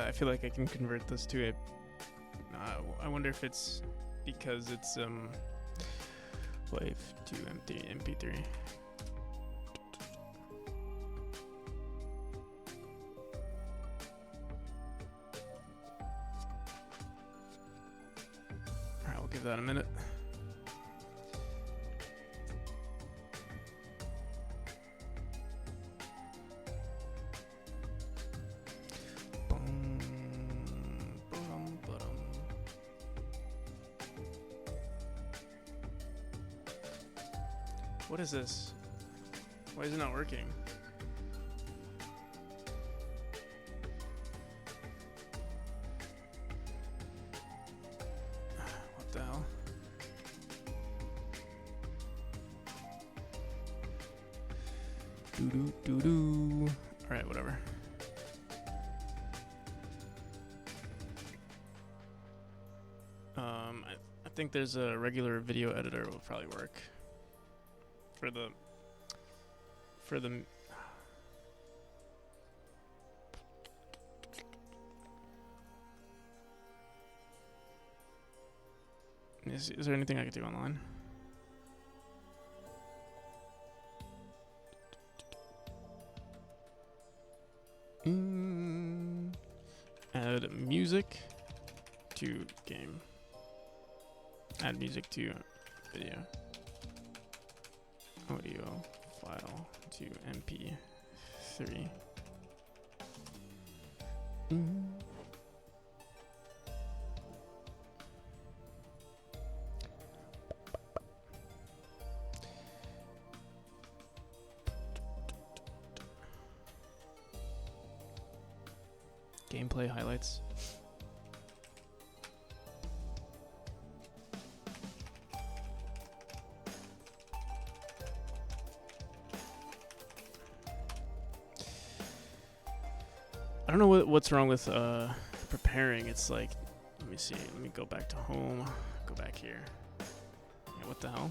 I feel like I can convert this to a. I wonder if it's because it's wave to empty MP3. All right, we'll give that a minute. What is this? Why is it not working? What the hell? Doo doo doo doo. Alright, whatever. I think there's a regular video editor will probably work. For the is there anything I could do online? Add music to game. Add music to video. Audio file to MP3. Gameplay highlights. I don't know what's wrong with preparing. It's like, let me see. Let me go back to home. Go back here. Yeah, what the hell?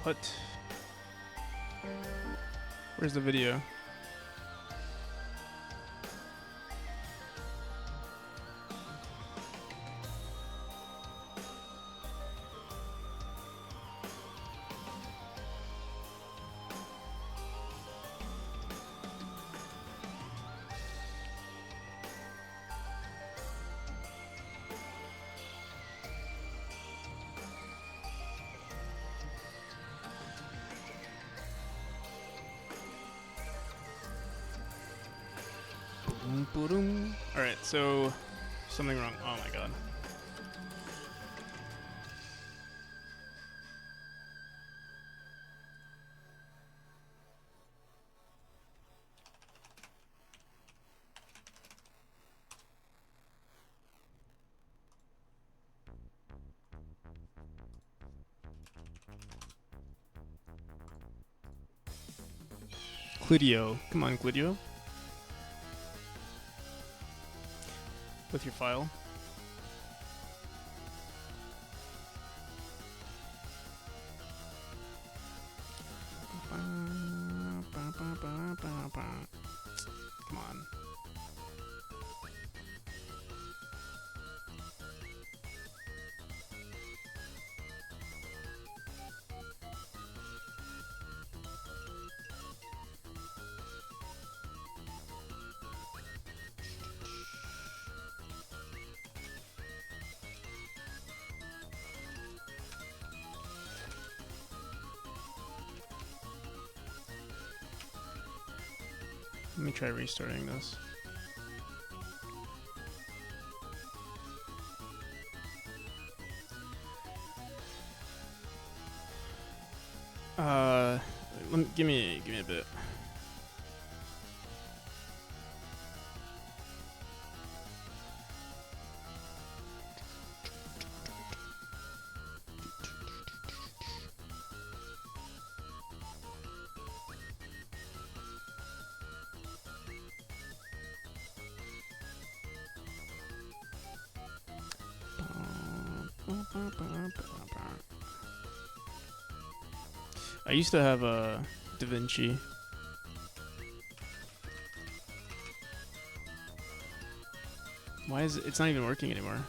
What? Where's the video? Alright, so something wrong. Oh my god. Clidio. Come on, Clidio. With your file. Come on. Let me try restarting this. Give me a bit. I used to have a DaVinci. Why is it? It's not even working anymore.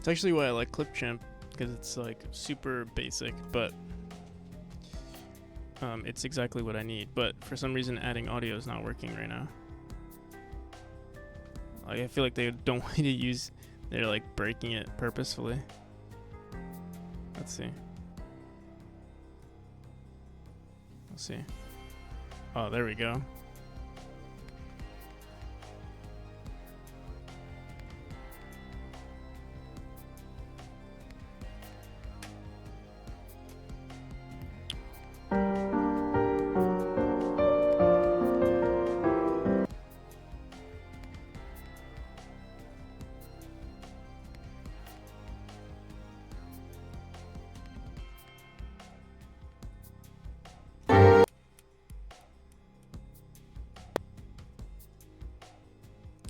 It's actually why I like Clipchamp, because it's like super basic, but it's exactly what I need. But for some reason, adding audio is not working right now. Like, I feel like they don't want you to use. They're like breaking it purposefully. Let's see. Let's see. Oh, there we go.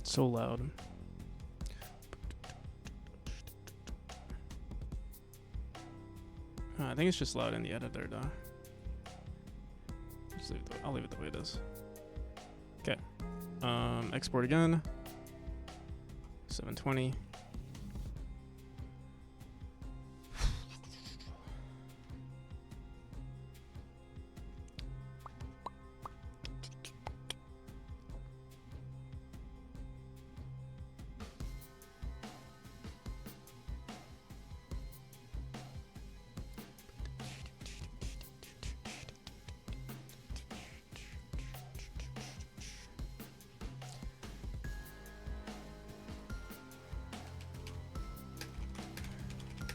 So loud. I think it's just loud in the editor, though. I'll leave it the way it is. Okay. Export again. 720.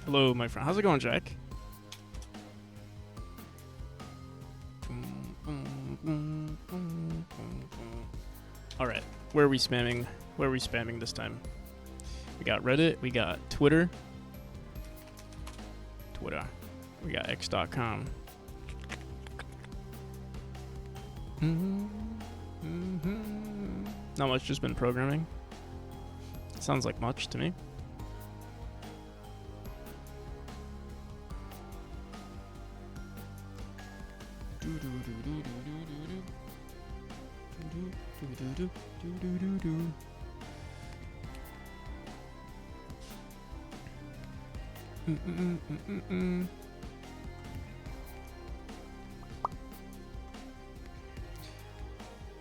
Hello, my friend. How's it going, Jack? All right, where are we spamming? Where are we spamming this time? We got Reddit. We got Twitter. We got x.com. Not much, just been programming. Sounds like much to me.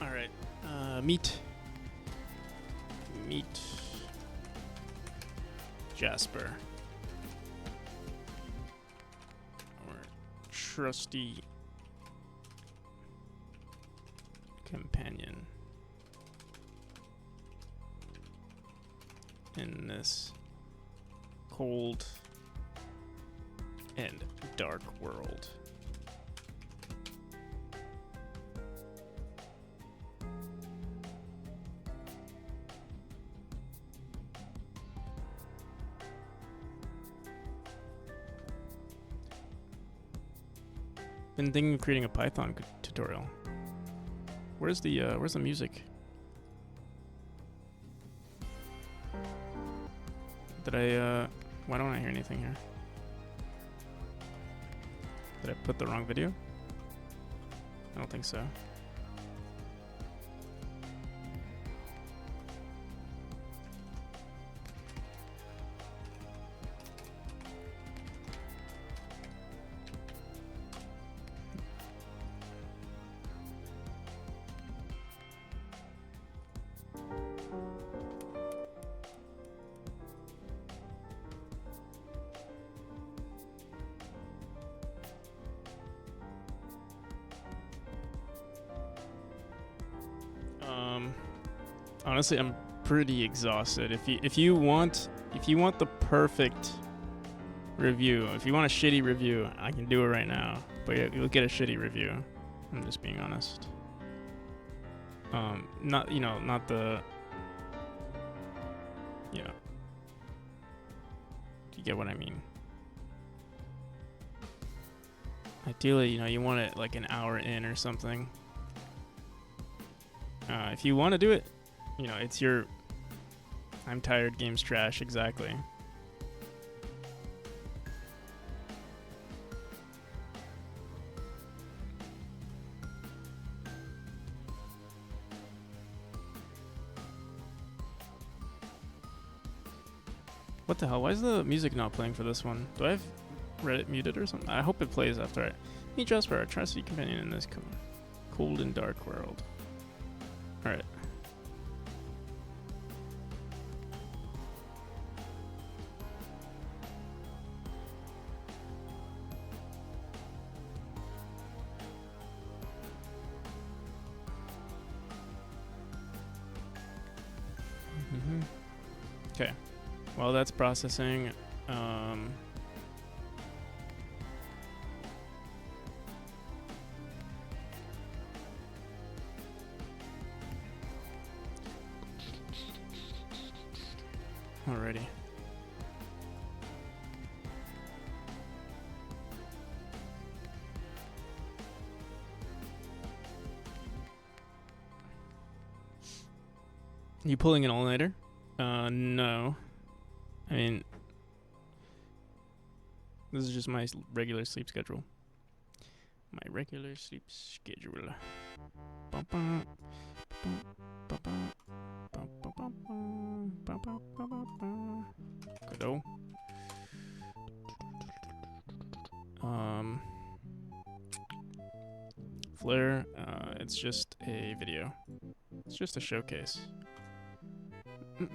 All right, meet Jasper, our trusty companion in this cold and dark world. Been thinking of creating a Python tutorial. Where's the music? Did I why don't I hear anything here? Did I put the wrong video? I don't think so. Honestly, I'm pretty exhausted. If you want the perfect review, if you want a shitty review, I can do it right now. But you'll get a shitty review. I'm just being honest. Not the, you get what I mean. Ideally, you want it like an hour in or something. If you want to do it, it's your I'm tired, game's trash, exactly. What the hell? Why is the music not playing for this one? Do I have Reddit muted or something? I hope it plays after I meet Jasper, our trusty companion in this cold and dark world. Alright. Okay. While that's processing, alrighty. You pulling an all-nighter? No. I mean, this is just my regular sleep schedule. My regular sleep schedule. Godot. Flare, it's just a video. It's just a showcase. You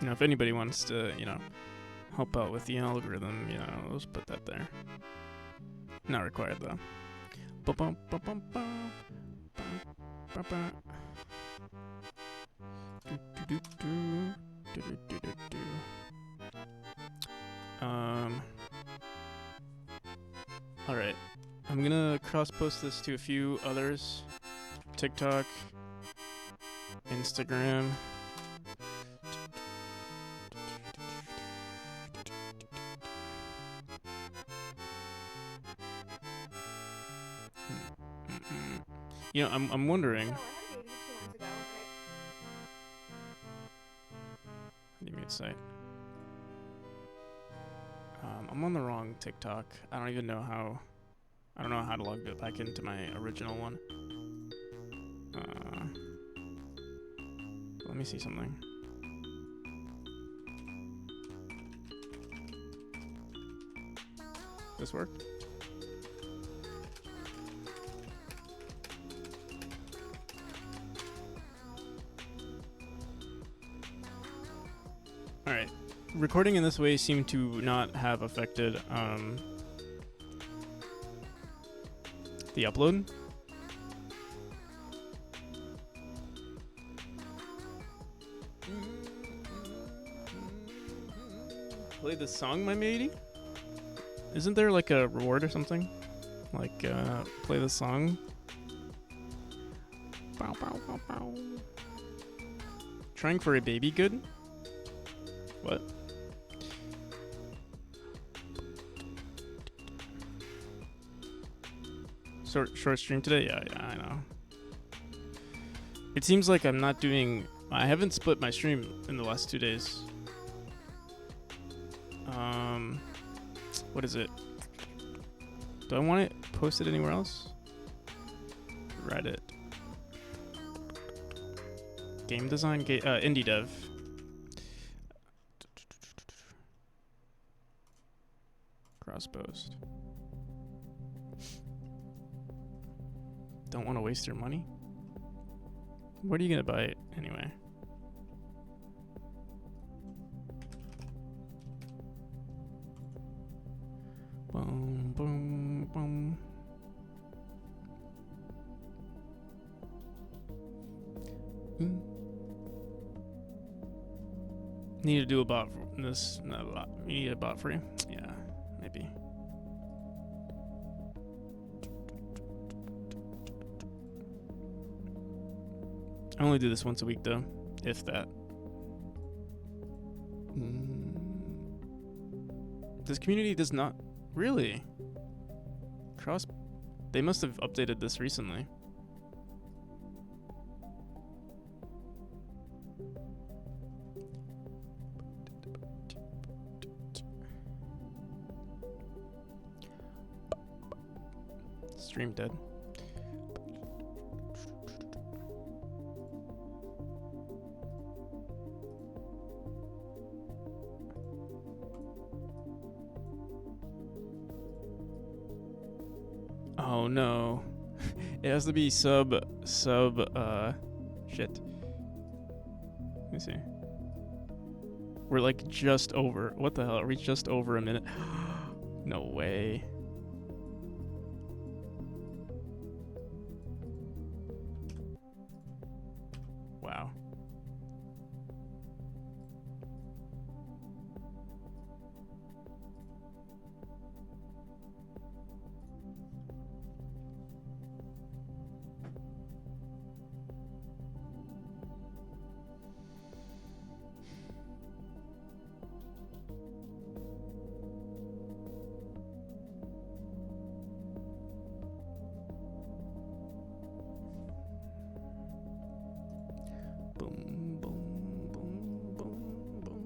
know, if anybody wants to, you know, help out with the algorithm, you know, let's put that there. Not required though. Alright. I'm gonna cross post this to a few others. TikTok, Instagram. You know, I'm wondering. Let me say. I'm on the wrong TikTok. I don't even know how. I don't know how to log it back into my original one. Let me see something. This worked? Alright. Recording in this way seemed to not have affected the upload. Play the song, my matey? Isn't there like a reward or something? Like, play the song? Bow, bow, bow, bow. Trying for a baby good? What? Short stream today? Yeah, I know. It seems like I'm not doing... I haven't split my stream in the last 2 days. What is it? Do I want it posted anywhere else? Reddit. Game design? Indie dev. Cross post. Don't want to waste your money? What are you gonna buy it anyway? Boom, boom, boom. Need to do a bot for this. Not a lot. You need a bot free? Yeah, maybe. I only do this once a week though, if that. This community does not really. cross. They must have updated this recently. Stream dead. Oh no. It has to be sub shit. Let me see. We're like just over. What the hell? Are we just over a minute? No way. Wow. Boom, boom, boom, boom, boom.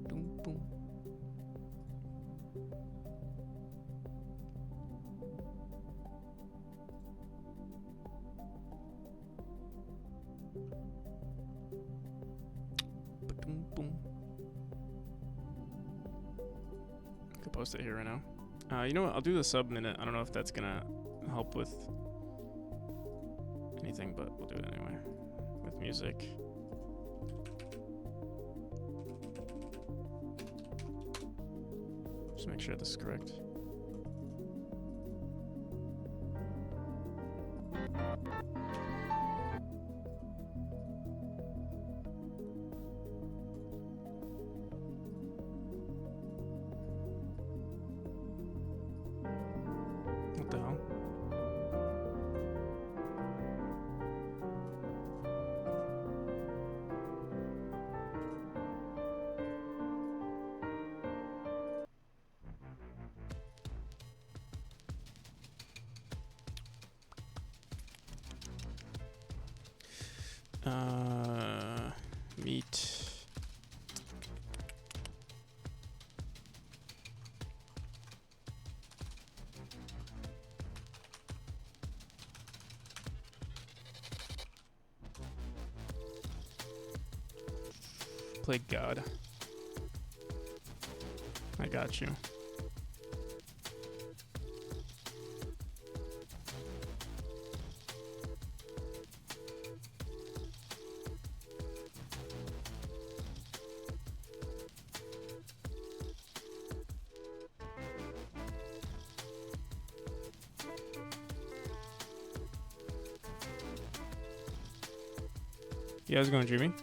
Boom, boom. Boom, boom. I could post it here right now. You know what? I'll do the sub minute. I don't know if that's gonna help with anything, but we'll do it anyway. With music. Just make sure this is correct. What the hell? Meet. Play God. I got you. You guys going dreaming?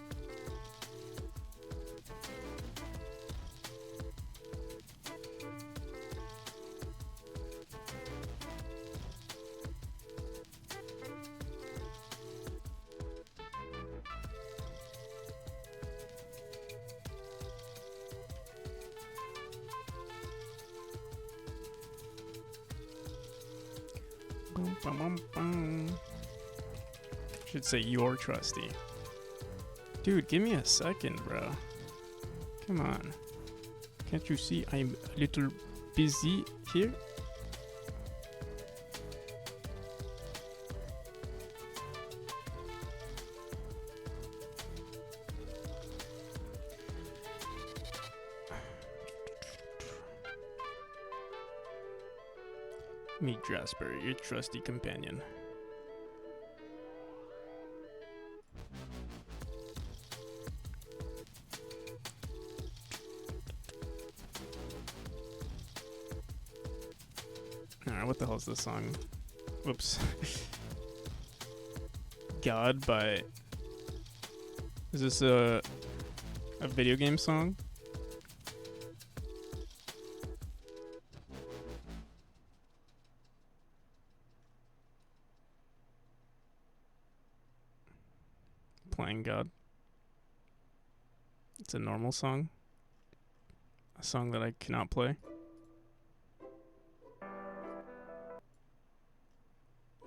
Boom, bum, bum, bum. Should say you're trusty. Dude, give me a second, bro. Come on. Can't you see I'm a little busy here? Meet Jasper, your trusty companion. Alright, what the hell is this song? Whoops. God by... Is this a video game song? Playing God. It's a normal song. A song that I cannot play.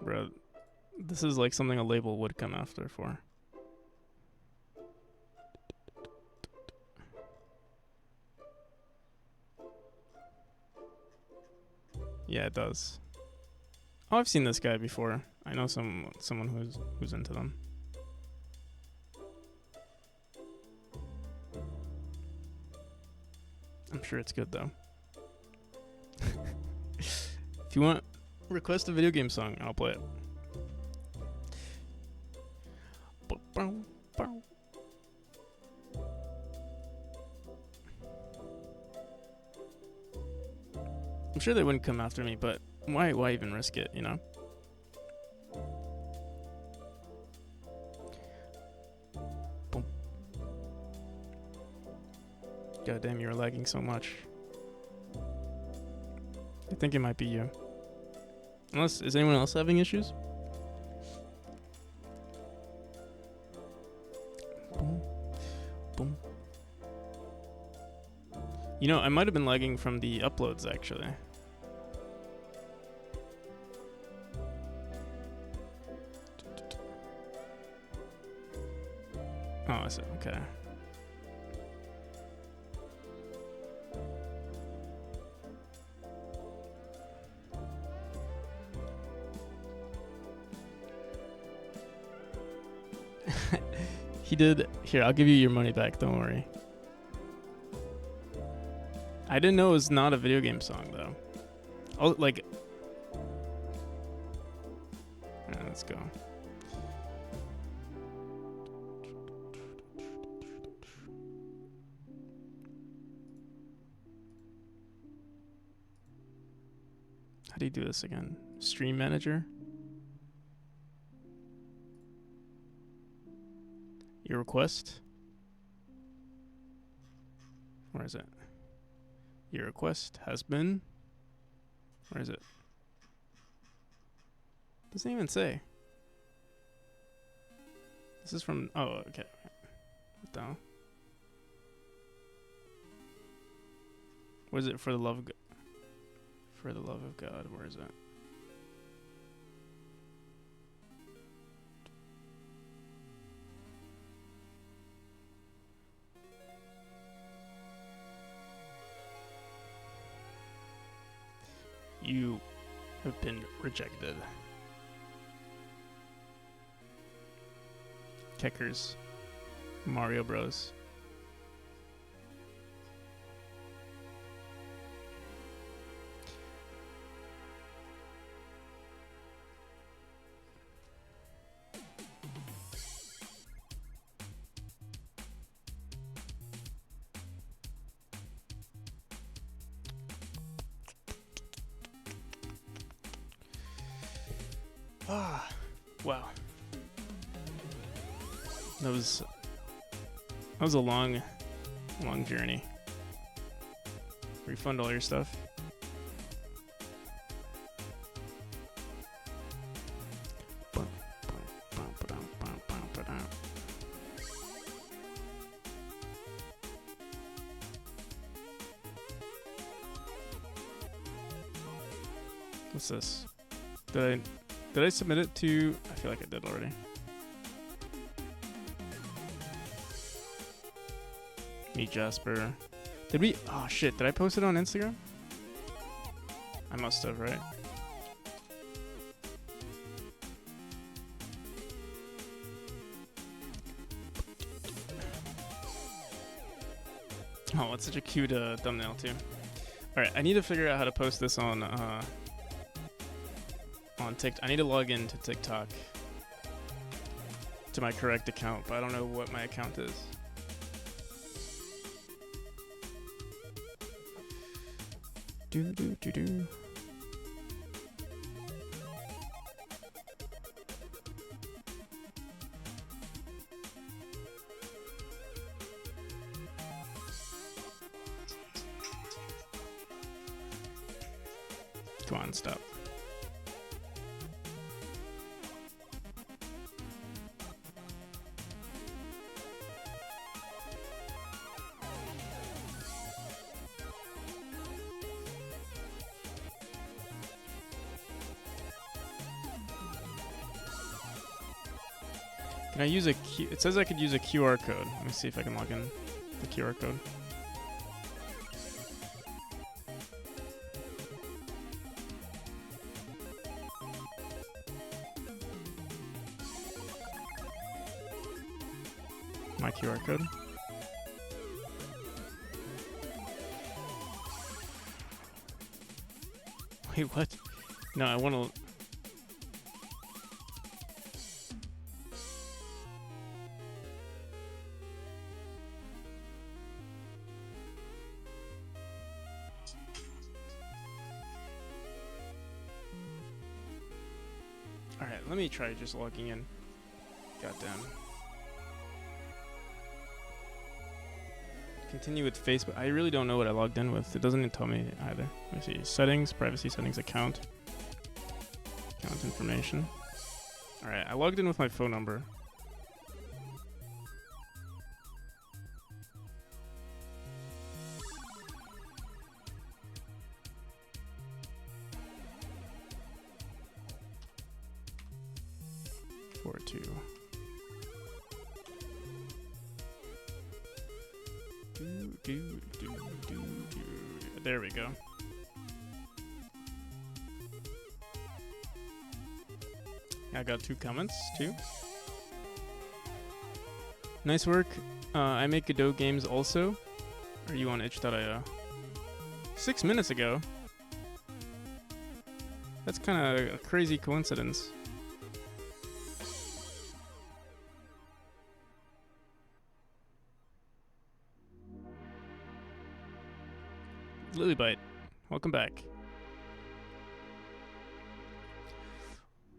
Bro, this is like something a label would come after for. Yeah, it does. Oh, I've seen this guy before. I know someone who's into them. I'm sure it's good though. If you want, request a video game song, I'll play it. I'm sure they wouldn't come after me, but why even risk it, you know? Boom. God damn, you're lagging so much. I think it might be you. Unless, is anyone else having issues? Boom. Boom. You know, I might have been lagging from the uploads, actually. Oh, is it? Okay. He did. Here, I'll give you your money back. Don't worry. I didn't know it was not a video game song, though. Oh, like... Alright, let's go. How do you do this again? Stream manager? Your request? Where is it? Your request has been... Where is it? Doesn't even say. This is from... Oh, okay. What the hell? What is it? For the love of God? For the love of God. Where is it? You have been rejected. Keckers. Mario Bros. Ah, wow. That was a long journey. Refund all your stuff. What's this? Did I submit it to... I feel like I did already. Meet Jasper. Did we... Oh, shit. Did I post it on Instagram? I must have, right? Oh, it's such a cute thumbnail, too. Alright, I need to figure out how to post this on TikTok. I need to log into TikTok to my correct account, but I don't know what my account is. Do. Come on, stop. Can I use a Q? It says I could use a QR code. Let me see if I can log in the QR code. My QR code. Wait, what? No, I want to. All right, let me try just logging in. Goddamn. Continue with Facebook. I really don't know what I logged in with. It doesn't even tell me either. Let me see. Settings, privacy settings, account. Account information. Alright, I logged in with my phone number. Four two. There we go. I got 2 comments too. Nice work. I make Godot games also. Are you on itch.io? 6 minutes ago. That's kind of a crazy coincidence. Lilybite, welcome back.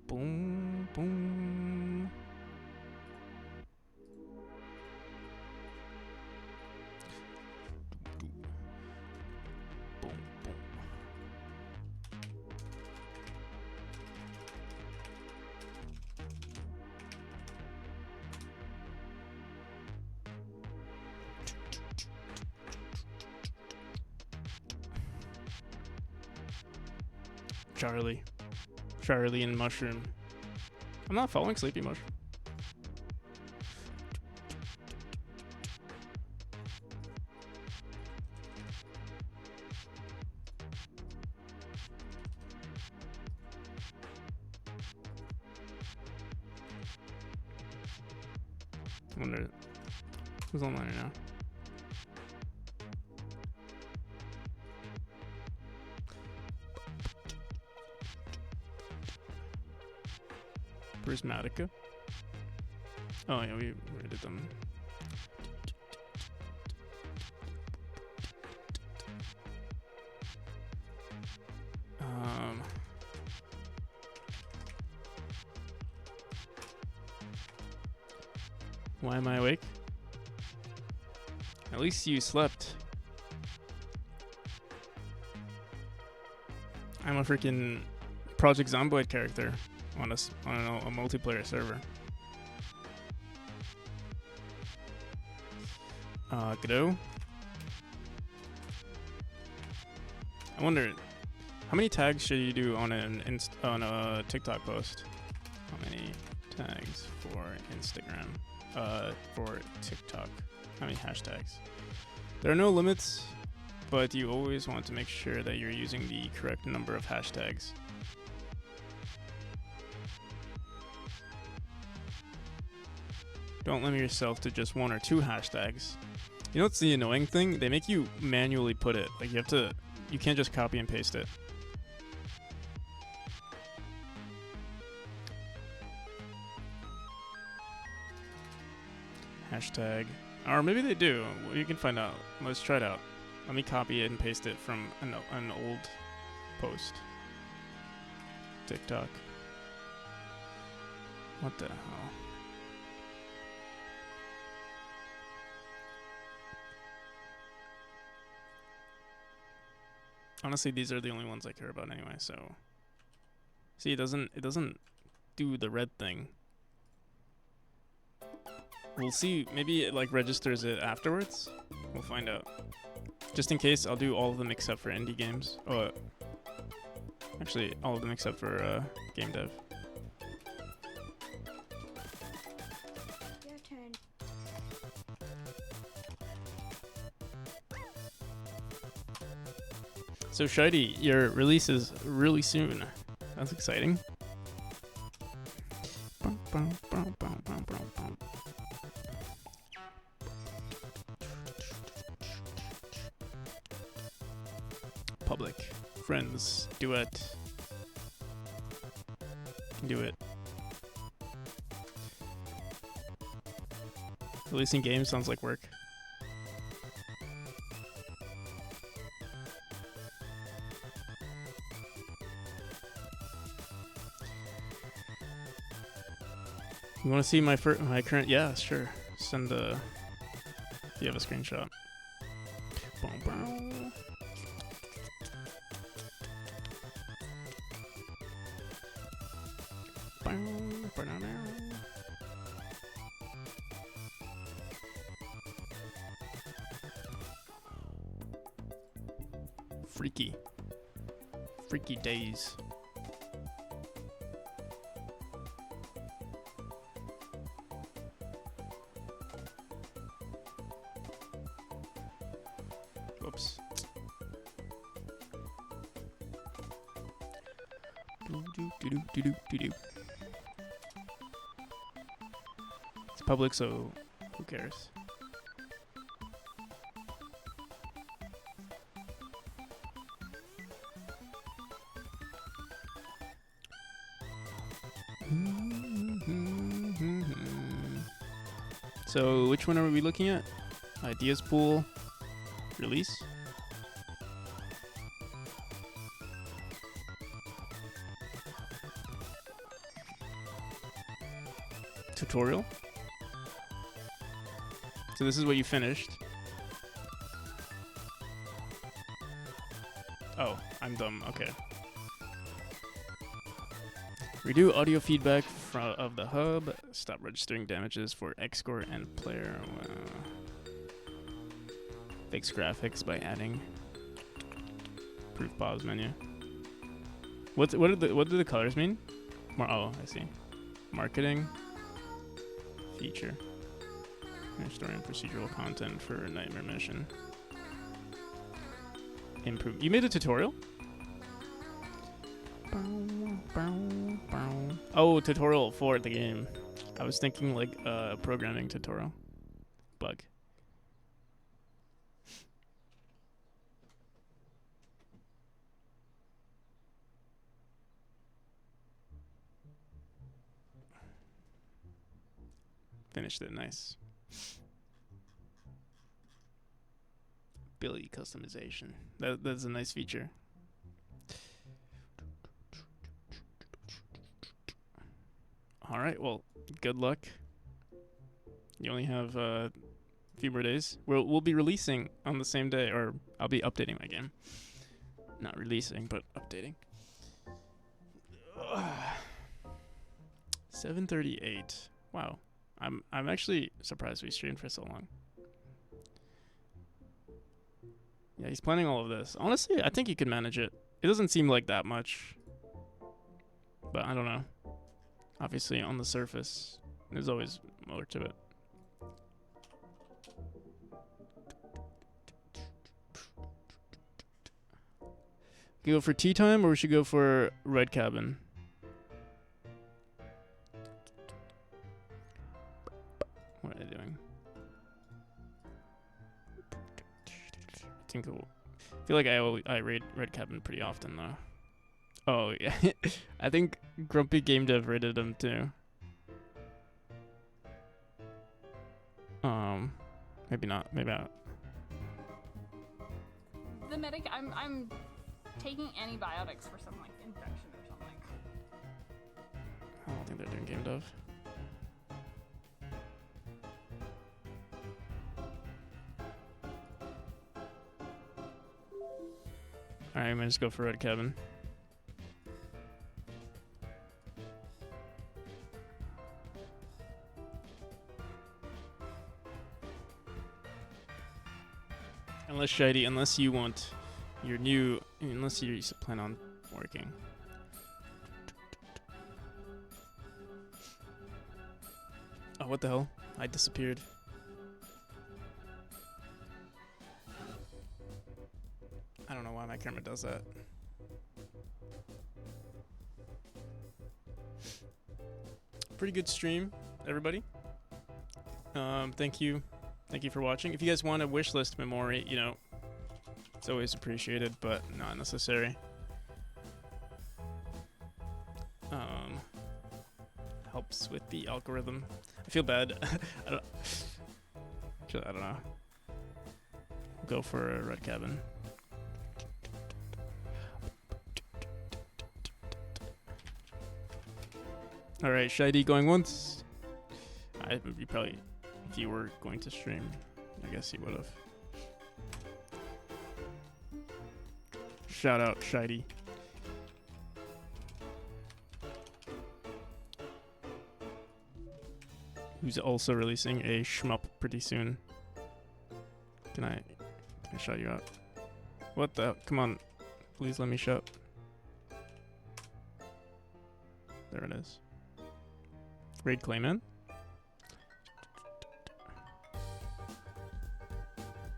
Boom, boom. Boom, boom. Charlie and Mushroom. I'm not following Sleepy Mushroom. I wonder who's online right now. Prismatica. Oh yeah, we did them. Why am I awake? At least you slept. I'm a freaking Project Zomboid character on a multiplayer server. Godot. I wonder, how many tags should you do on a TikTok post? How many tags for Instagram? For TikTok? How many hashtags? There are no limits, but you always want to make sure that you're using the correct number of hashtags. Don't limit yourself to just 1 or 2 hashtags. You know what's the annoying thing? They make you manually put it. Like you can't just copy and paste it. Hashtag. Or maybe they do. You can find out. Let's try it out. Let me copy it and paste it from an old post. TikTok. What the hell? Honestly, these are the only ones I care about anyway, so. See, it doesn't do the red thing. We'll see, maybe it like registers it afterwards. We'll find out. Just in case, I'll do all of them except for indie games. Oh, actually, all of them except for game dev. So Shady, your release is really soon. That's exciting. Public, friends, duet. Do it. Releasing games sounds like work. You want to see my current? Yeah, sure. Send if you have a screenshot. Boom, boom. Freaky days. Whoops. It's public, so who cares? So which one are we looking at? Ideas pool, release. Tutorial. So this is what you finished. Oh, I'm dumb. Okay. Redo audio feedback of the hub. Stop registering damages for X-score and player. Fix graphics by adding proof pause menu. What do the colors mean? Oh, I see. Marketing feature. Restoring procedural content for Nightmare Mission. Improve. You made a tutorial? Oh, tutorial for the game. I was thinking like a programming tutorial. Bug. Finished it, nice. Billy customization. That's a nice feature. All right, well, good luck. You only have a few more days. We'll be releasing on the same day, or I'll be updating my game. Not releasing, but updating. 7:38. Wow. I'm actually surprised we streamed for so long. Yeah, he's planning all of this. Honestly, I think he could manage it. It doesn't seem like that much. But I don't know. Obviously, on the surface, there's always more to it. Go for tea time, or we should go for Red Cabin? What are they doing? I feel like I raid Red Cabin pretty often though. Oh yeah, I think Grumpy Game Dev rated him too. Maybe not. Maybe not. The medic, I'm taking antibiotics for some like infection or something. I don't think they're doing game dev. Alright, I'm gonna just go for Red Cabin. Unless Shady, unless you want your new, unless you plan on working. Oh, what the hell? I disappeared. I don't know why. why my camera does that. Pretty good stream, everybody. Thank you for watching. If you guys want a wishlist memory, you know, it's always appreciated, but not necessary. Helps with the algorithm. I feel bad. I don't know. Go for a red cabin. All right, Shady going once. You probably, if you were going to stream, I guess you would have. Shout out, Shady. Who's also releasing a shmup pretty soon. Can I shout you out? What the? Come on. Please let me shout. There it is. Raid Clayman.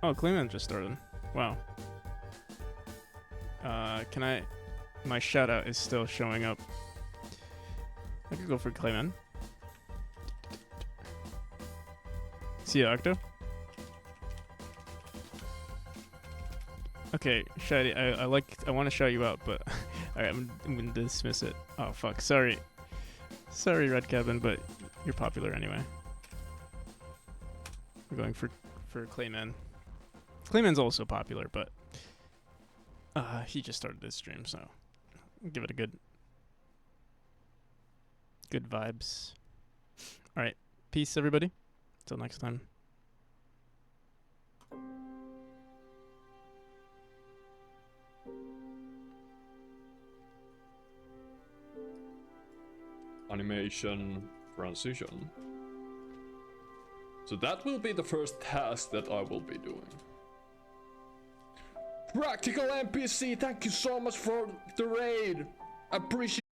Oh, Clayman just started. Wow. Can I... My shout out is still showing up. I could go for Clayman. See ya, Octo. Okay, Shady, I want to shout you out, but alright, I'm gonna dismiss it. Oh fuck, sorry. Sorry, Red Cabin, but you're popular anyway. We're going for Clayman. Clayman's also popular, but he just started this stream, so give it a good vibes. Alright, peace everybody. Till next time. Animation transition. So that will be the first task that I will be doing. Practical NPC, thank you so much for the raid. Appreciate